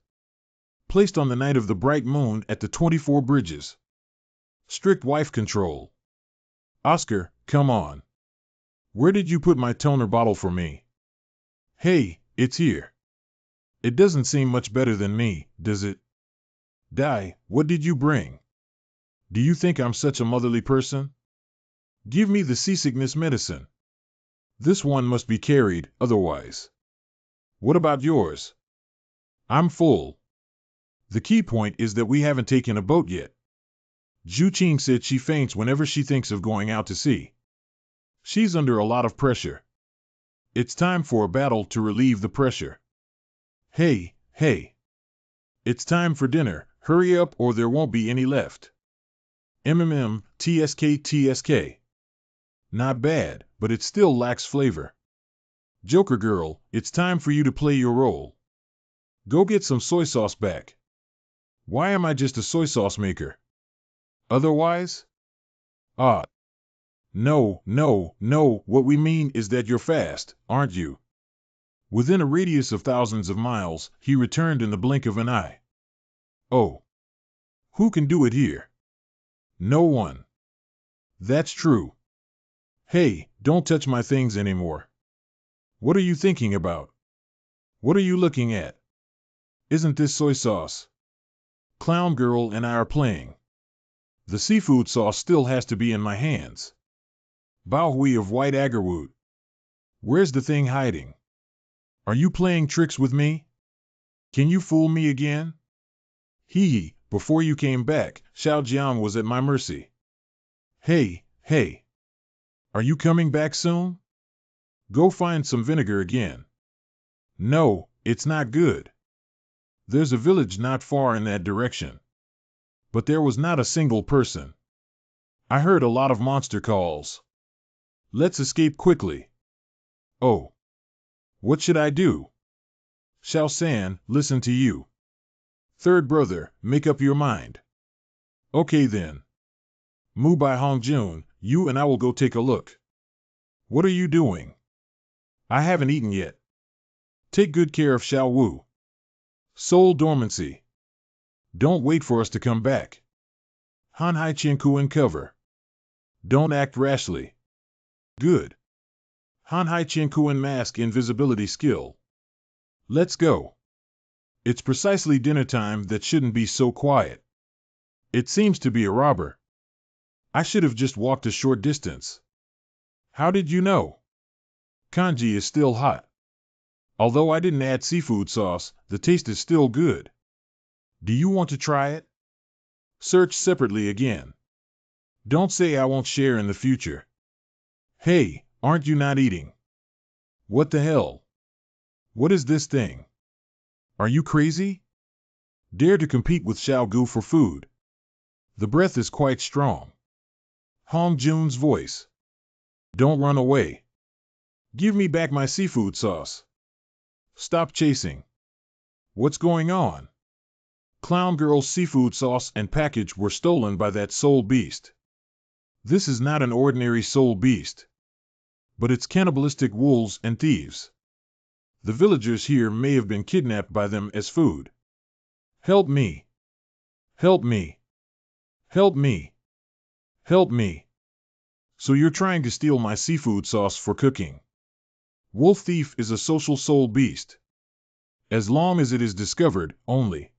Speaker 1: Placed on the night of the bright moon at the 24 bridges. Strict wife control. Oscar, come on. Where did you put my toner bottle for me? Hey, It's here. It doesn't seem much better than me, does it? Dai, what did you bring? Do you think I'm such a motherly person? Give me the seasickness medicine. This one must be carried, otherwise. What about yours? I'm full. The key point is that we haven't taken a boat yet. Zhu Qing said she faints whenever she thinks of going out to sea. She's under a lot of pressure. It's time for a battle to relieve the pressure. Hey, hey. It's time for dinner. Hurry up or there won't be any left. TSK. Not bad, but it still lacks flavor. Joker girl, it's time for you to play your role. Go get some soy sauce back. Why am I just a soy sauce maker? Otherwise? Ah. No, what we mean is that you're fast, aren't you? Within a radius of thousands of miles, he returned in the blink of an eye. Oh. Who can do it here? No one. That's true. Hey, don't touch my things anymore. What are you thinking about? What are you looking at? Isn't this soy sauce? Clown girl and I are playing. The seafood sauce still has to be in my hands. Bao Hui of White Agarwood. Where's the thing hiding? Are you playing tricks with me? Can you fool me again? Hee, before you came back, Xiao Jian was at my mercy. Hey. Are you coming back soon? Go find some vinegar again. No, it's not good. There's a village not far in that direction. But there was not a single person. I heard a lot of monster calls. Let's escape quickly. Oh. What should I do? Xiao San, listen to you. Third brother, make up your mind. Okay then. Mu Bai Hongjun, you and I will go take a look. What are you doing? I haven't eaten yet. Take good care of Xiao Wu. Soul dormancy. Don't wait for us to come back. Han Hai Qiankuan cover. Don't act rashly. Good. Han Hai Qiankuan mask invisibility skill. Let's go. It's precisely dinner time that shouldn't be so quiet. It seems to be a robber. I should have just walked a short distance. How did you know? Kanji is still hot. Although I didn't add seafood sauce, the taste is still good. Do you want to try it? Search separately again. Don't say I won't share in the future. Hey, aren't you not eating? What the hell? What is this thing? Are you crazy? Dare to compete with Xiao Gu for food. The breath is quite strong. Hong Jun's voice. Don't run away. Give me back my seafood sauce. Stop chasing. What's going on? Clown Girl's seafood sauce and package were stolen by that soul beast. This is not an ordinary soul beast. But it's cannibalistic wolves and thieves. The villagers here may have been kidnapped by them as food. Help me. Help me. Help me. Help me. So you're trying to steal my seafood sauce for cooking. Wolf thief is a social soul beast. As long as it is discovered, only.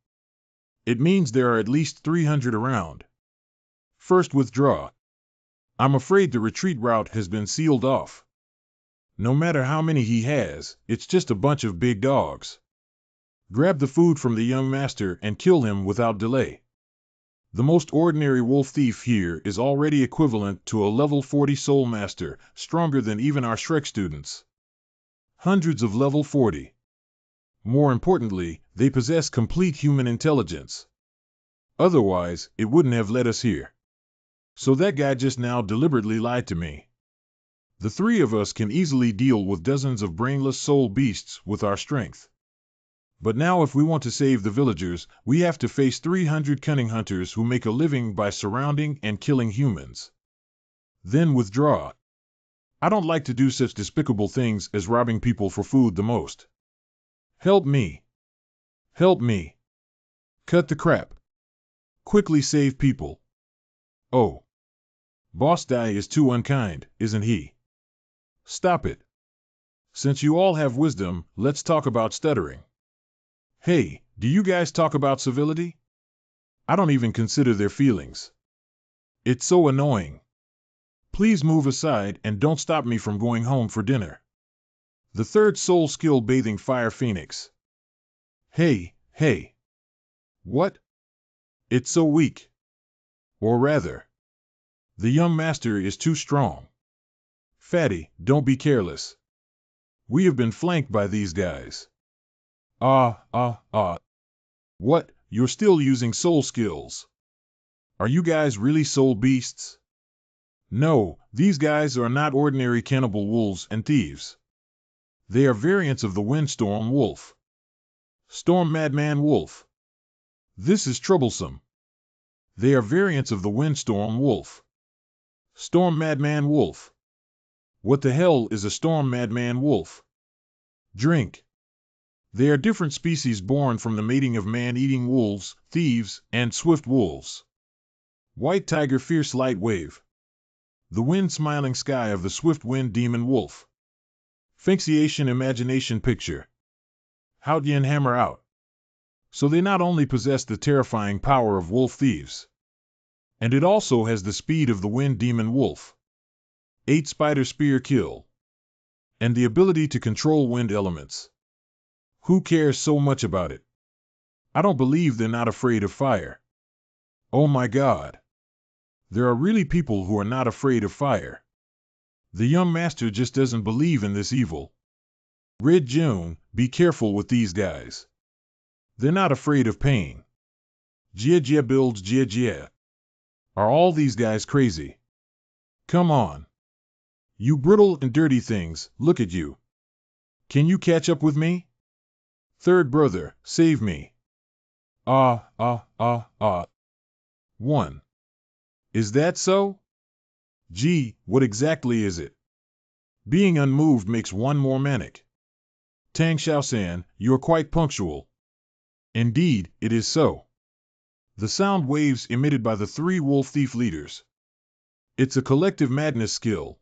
Speaker 1: It means there are at least 300 around. First withdraw. I'm afraid the retreat route has been sealed off. No matter how many he has, it's just a bunch of big dogs. Grab the food from the young master and kill him without delay. The most ordinary wolf thief here is already equivalent to a level 40 soul master, stronger than even our Shrek students. Hundreds of level 40. More importantly, they possess complete human intelligence. Otherwise, it wouldn't have led us here. So that guy just now deliberately lied to me. The three of us can easily deal with dozens of brainless soul beasts with our strength. But now if we want to save the villagers, we have to face 300 cunning hunters who make a living by surrounding and killing humans. Then withdraw. I don't like to do such despicable things as robbing people for food the most. Help me. Help me. Cut the crap. Quickly save people. Oh. Boss Dai is too unkind, isn't he? Stop it. Since you all have wisdom, let's talk about stuttering. Hey, do you guys talk about civility? I don't even consider their feelings. It's so annoying. Please move aside and don't stop me from going home for dinner. The third soul skill, bathing fire phoenix. Hey. What? It's so weak. Or rather, the young master is too strong. Fatty, don't be careless. We have been flanked by these guys. What? You're still using soul skills? Are you guys really soul beasts? No, these guys are not ordinary cannibal wolves and thieves. They are variants of the windstorm wolf. Storm Madman Wolf. This is troublesome. They are variants of the windstorm wolf. Storm Madman Wolf. What the hell is a Storm Madman Wolf? Drink. They are different species born from the mating of man-eating wolves, thieves, and swift wolves. White Tiger Fierce Light Wave. The wind-smiling sky of the swift wind demon wolf. Finxiation Imagination Picture. Houtian Hammer Out. So they not only possess the terrifying power of wolf thieves, and it also has the speed of the wind demon wolf. 8 Spider Spear Kill. And the ability to control wind elements. Who cares so much about it? I don't believe they're not afraid of fire. Oh my God. There are really people who are not afraid of fire. The young master just doesn't believe in this evil. Red June, be careful with these guys. They're not afraid of pain. Jia builds Jia. Are all these guys crazy? Come on. You brittle and dirty things, look at you. Can you catch up with me? Third brother, save me. 1. Is that so? Gee, what exactly is it? Being unmoved makes one more manic. Tang Xiaosan, you're quite punctual. Indeed, it is so. The sound waves emitted by the 3 wolf thief leaders. It's a collective madness skill.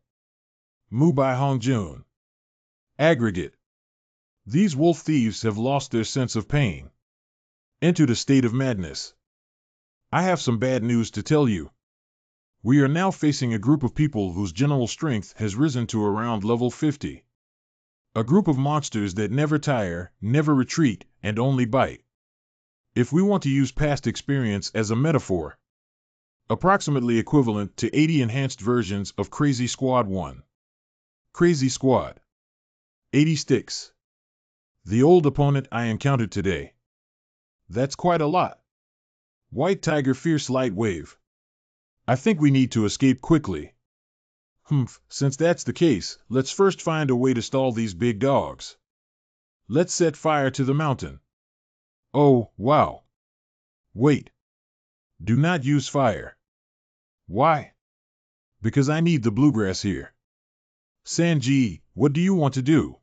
Speaker 1: Mu Bai Hongjun. Aggregate. These wolf thieves have lost their sense of pain. Entered a state of madness. I have some bad news to tell you. We are now facing a group of people whose general strength has risen to around level 50. A group of monsters that never tire, never retreat, and only bite. If we want to use past experience as a metaphor, approximately equivalent to 80 enhanced versions of Crazy Squad 1. Crazy Squad. 80 sticks. The old opponent I encountered today. That's quite a lot. White Tiger Fierce Light Wave. I think we need to escape quickly. Since that's the case, let's first find a way to stall these big dogs. Let's set fire to the mountain. Oh, wow. Wait. Do not use fire. Why? Because I need the bluegrass here. Sanji, what do you want to do?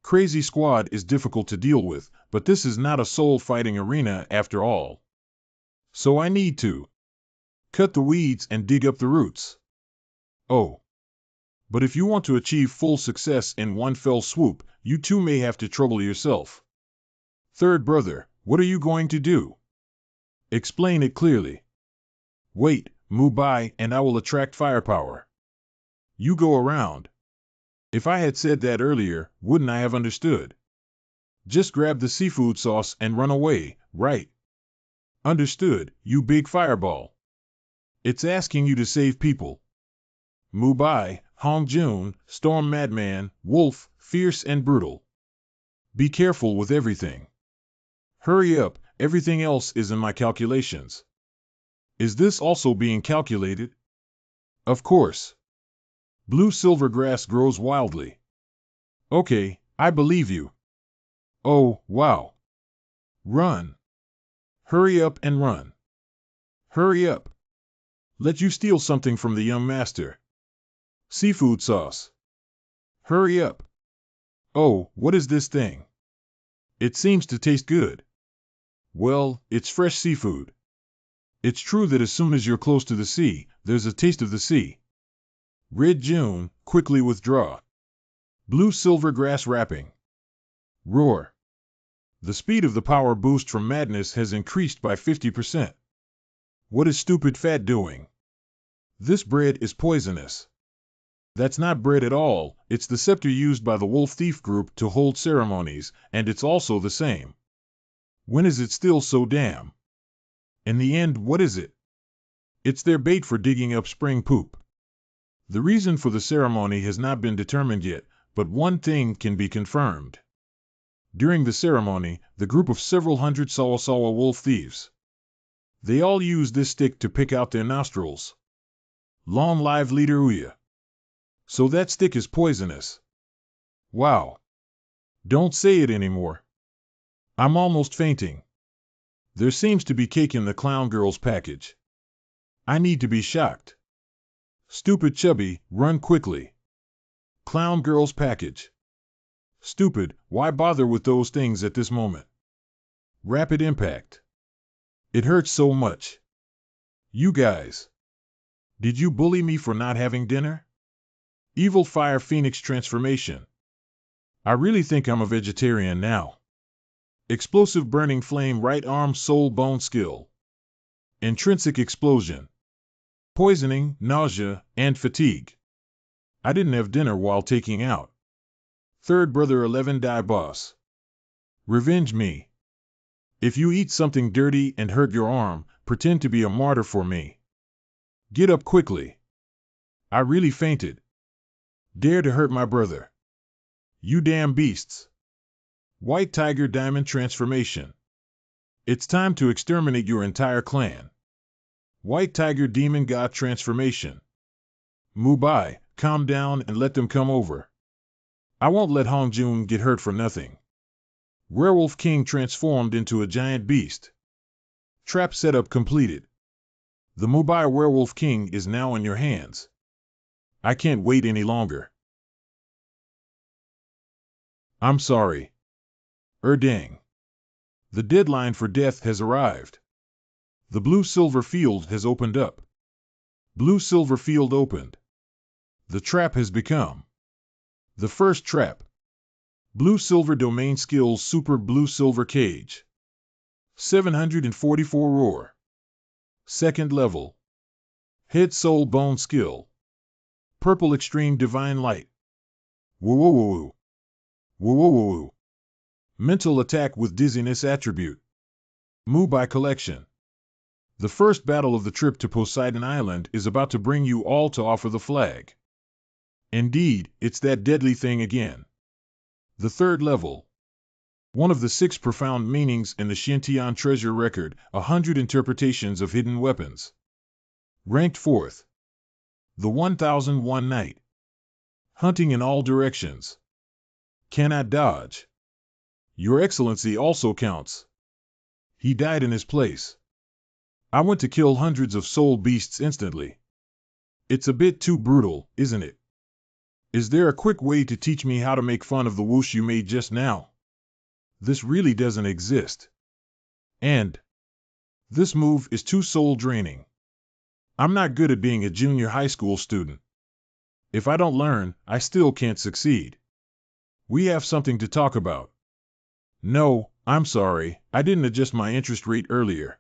Speaker 1: Crazy Squad is difficult to deal with, but this is not a soul-fighting arena after all. So I need to cut the weeds and dig up the roots. Oh. But if you want to achieve full success in one fell swoop, you too may have to trouble yourself. Third brother, what are you going to do? Explain it clearly. Wait, Mu Bai, and I will attract firepower. You go around. If I had said that earlier, wouldn't I have understood? Just grab the seafood sauce and run away, right? Understood, you big fireball. It's asking you to save people. Mu Bai, Hongjun, Storm Madman, Wolf, fierce and brutal. Be careful with everything. Hurry up, everything else is in my calculations. Is this also being calculated? Of course. Blue-silver grass grows wildly. Okay, I believe you. Oh, wow. Run. Hurry up and run. Hurry up. Let you steal something from the young master. Seafood sauce. Hurry up. Oh, what is this thing? It seems to taste good. Well, it's fresh seafood. It's true that as soon as you're close to the sea, there's a taste of the sea. Red June, quickly withdraw. Blue silver grass wrapping. Roar. The speed of the power boost from madness has increased by 50%. What is stupid fat doing? This bread is poisonous. That's not bread at all, it's the scepter used by the wolf thief group to hold ceremonies, and it's also the same. When is it still so damn? In the end, what is it? It's their bait for digging up spring poop. The reason for the ceremony has not been determined yet, but one thing can be confirmed. During the ceremony, the group of several hundred Sawa wolf thieves. They all use this stick to pick out their nostrils. Long live Leader Uya. So that stick is poisonous. Wow. Don't say it anymore. I'm almost fainting. There seems to be cake in the clown girl's package. I need to be shocked. Stupid chubby, run quickly. Clown girl's package. Stupid, why bother with those things at this moment? Rapid impact. It hurts so much. You guys. Did you bully me for not having dinner? Evil Fire Phoenix transformation. I really think I'm a vegetarian now. Explosive burning flame right arm soul bone skill. Intrinsic explosion. Poisoning, nausea, and fatigue. I didn't have dinner while taking out. Third brother 11 die boss. Revenge me. If you eat something dirty and hurt your arm, pretend to be a martyr for me. Get up quickly. I really fainted. Dare to hurt my brother. You damn beasts. White Tiger Diamond Transformation. It's time to exterminate your entire clan. White Tiger Demon God Transformation. Mubai, calm down and let them come over. I won't let Hongjun get hurt for nothing. Werewolf King transformed into a giant beast. Trap setup completed. The Mubai Werewolf King is now in your hands. I can't wait any longer. I'm sorry. Dang. The deadline for death has arrived. The blue-silver field has opened up. Blue-silver field opened. The trap has become. The first trap. Blue-silver domain skills super blue-silver cage. 744 roar. Second level. Head soul bone skill. Purple extreme divine light. Woo woo woo woo. Woo woo woo woo. Mental attack with dizziness attribute. Mubai collection. The first battle of the trip to Poseidon Island is about to bring you all to offer the flag. Indeed, it's that deadly thing again. The third level. One of the 6 profound meanings in the Xintian treasure record, 100 interpretations of hidden weapons. Ranked 4th. The 1001 Night. Hunting in all directions. Cannot dodge. Your Excellency also counts. He died in his place. I went to kill hundreds of soul beasts instantly. It's a bit too brutal, isn't it? Is there a quick way to teach me how to make fun of the whoosh you made just now? This really doesn't exist. And this move is too soul draining. I'm not good at being a junior high school student. If I don't learn, I still can't succeed. We have something to talk about. No, I'm sorry, I didn't adjust my interest rate earlier.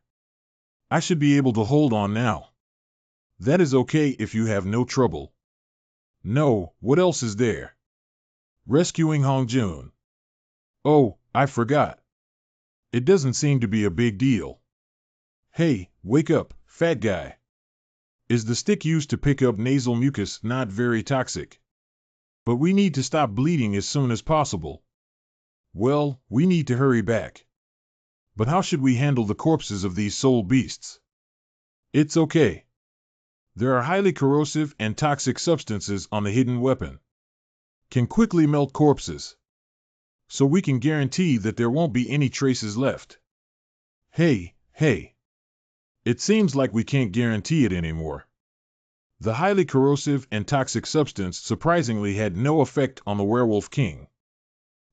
Speaker 1: I should be able to hold on now. That is okay if you have no trouble. No, what else is there? Rescuing Hongjun. Oh, I forgot. It doesn't seem to be a big deal. Hey, wake up, fat guy. Is the stick used to pick up nasal mucus not very toxic? But we need to stop bleeding as soon as possible. Well, we need to hurry back. But how should we handle the corpses of these soul beasts? It's okay. There are highly corrosive and toxic substances on the hidden weapon. Can quickly melt corpses. So we can guarantee that there won't be any traces left. Hey. It seems like we can't guarantee it anymore. The highly corrosive and toxic substance surprisingly had no effect on the Werewolf King.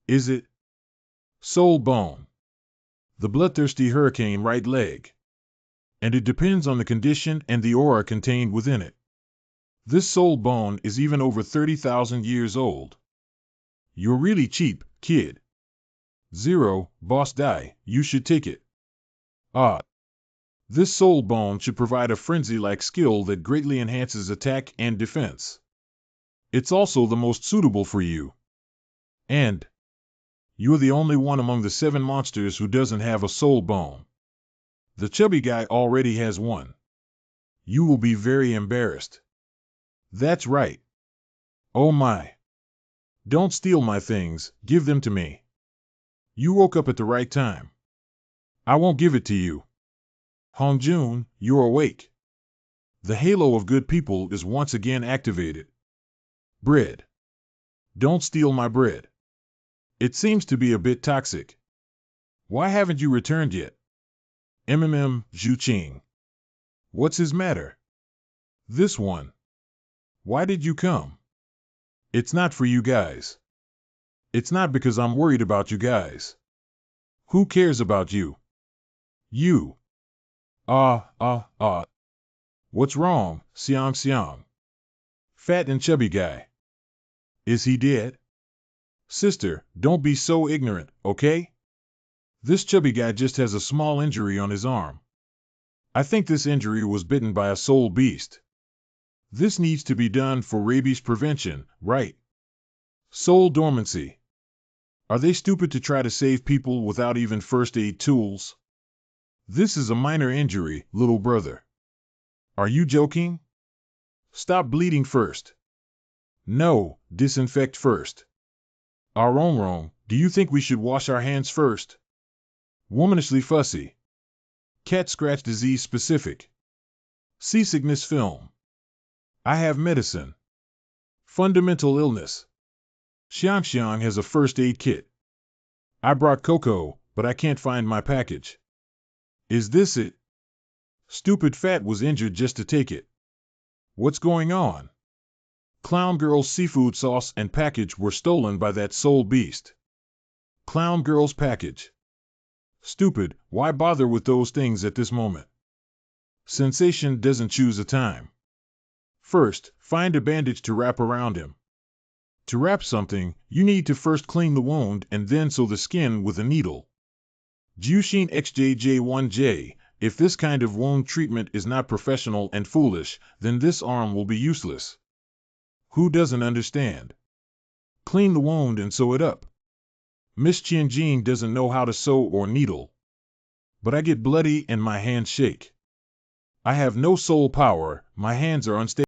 Speaker 1: Is it? Soul bone. The bloodthirsty hurricane right leg. And it depends on the condition and the aura contained within it. This soul bone is even over 30,000 years old. You're really cheap, kid. 0, boss die, you should take it. Ah. This soul bone should provide a frenzy-like skill that greatly enhances attack and defense. It's also the most suitable for you. And you're the only one among the 7 monsters who doesn't have a soul bone. The chubby guy already has one. You will be very embarrassed. That's right. Oh my. Don't steal my things, give them to me. You woke up at the right time. I won't give it to you. Hongjun, you're awake. The halo of good people is once again activated. Bread. Don't steal my bread. It seems to be a bit toxic. Why haven't you returned yet? Zhu Qing. What's his matter? This one. Why did you come? It's not for you guys. It's not because I'm worried about you guys. Who cares about you? You. What's wrong, Xiang Xiang? Fat and chubby guy. Is he dead? Sister, don't be so ignorant, okay? This chubby guy just has a small injury on his arm. I think this injury was bitten by a soul beast. This needs to be done for rabies prevention, right? Soul dormancy. Are they stupid to try to save people without even first aid tools? This is a minor injury, little brother. Are you joking? Stop bleeding first. No, disinfect first. Wrong. Do you think we should wash our hands first? Womanishly fussy. Cat scratch disease specific. Seasickness film. I have medicine. Fundamental illness. Xiang has a first aid kit. I brought cocoa, but I can't find my package. Is this it? Stupid Fat was injured just to take it. What's going on? Clown Girl's seafood sauce and package were stolen by that soul beast. Clown Girl's package. Stupid, why bother with those things at this moment? Sensation doesn't choose a time. First, find a bandage to wrap around him. To wrap something, you need to first clean the wound and then sew the skin with a needle. Jushin XJJ1J, if this kind of wound treatment is not professional and foolish, then this arm will be useless. Who doesn't understand? Clean the wound and sew it up. Miss Qianjin doesn't know how to sew or needle. But I get bloody and my hands shake. I have no soul power, my hands are unstable.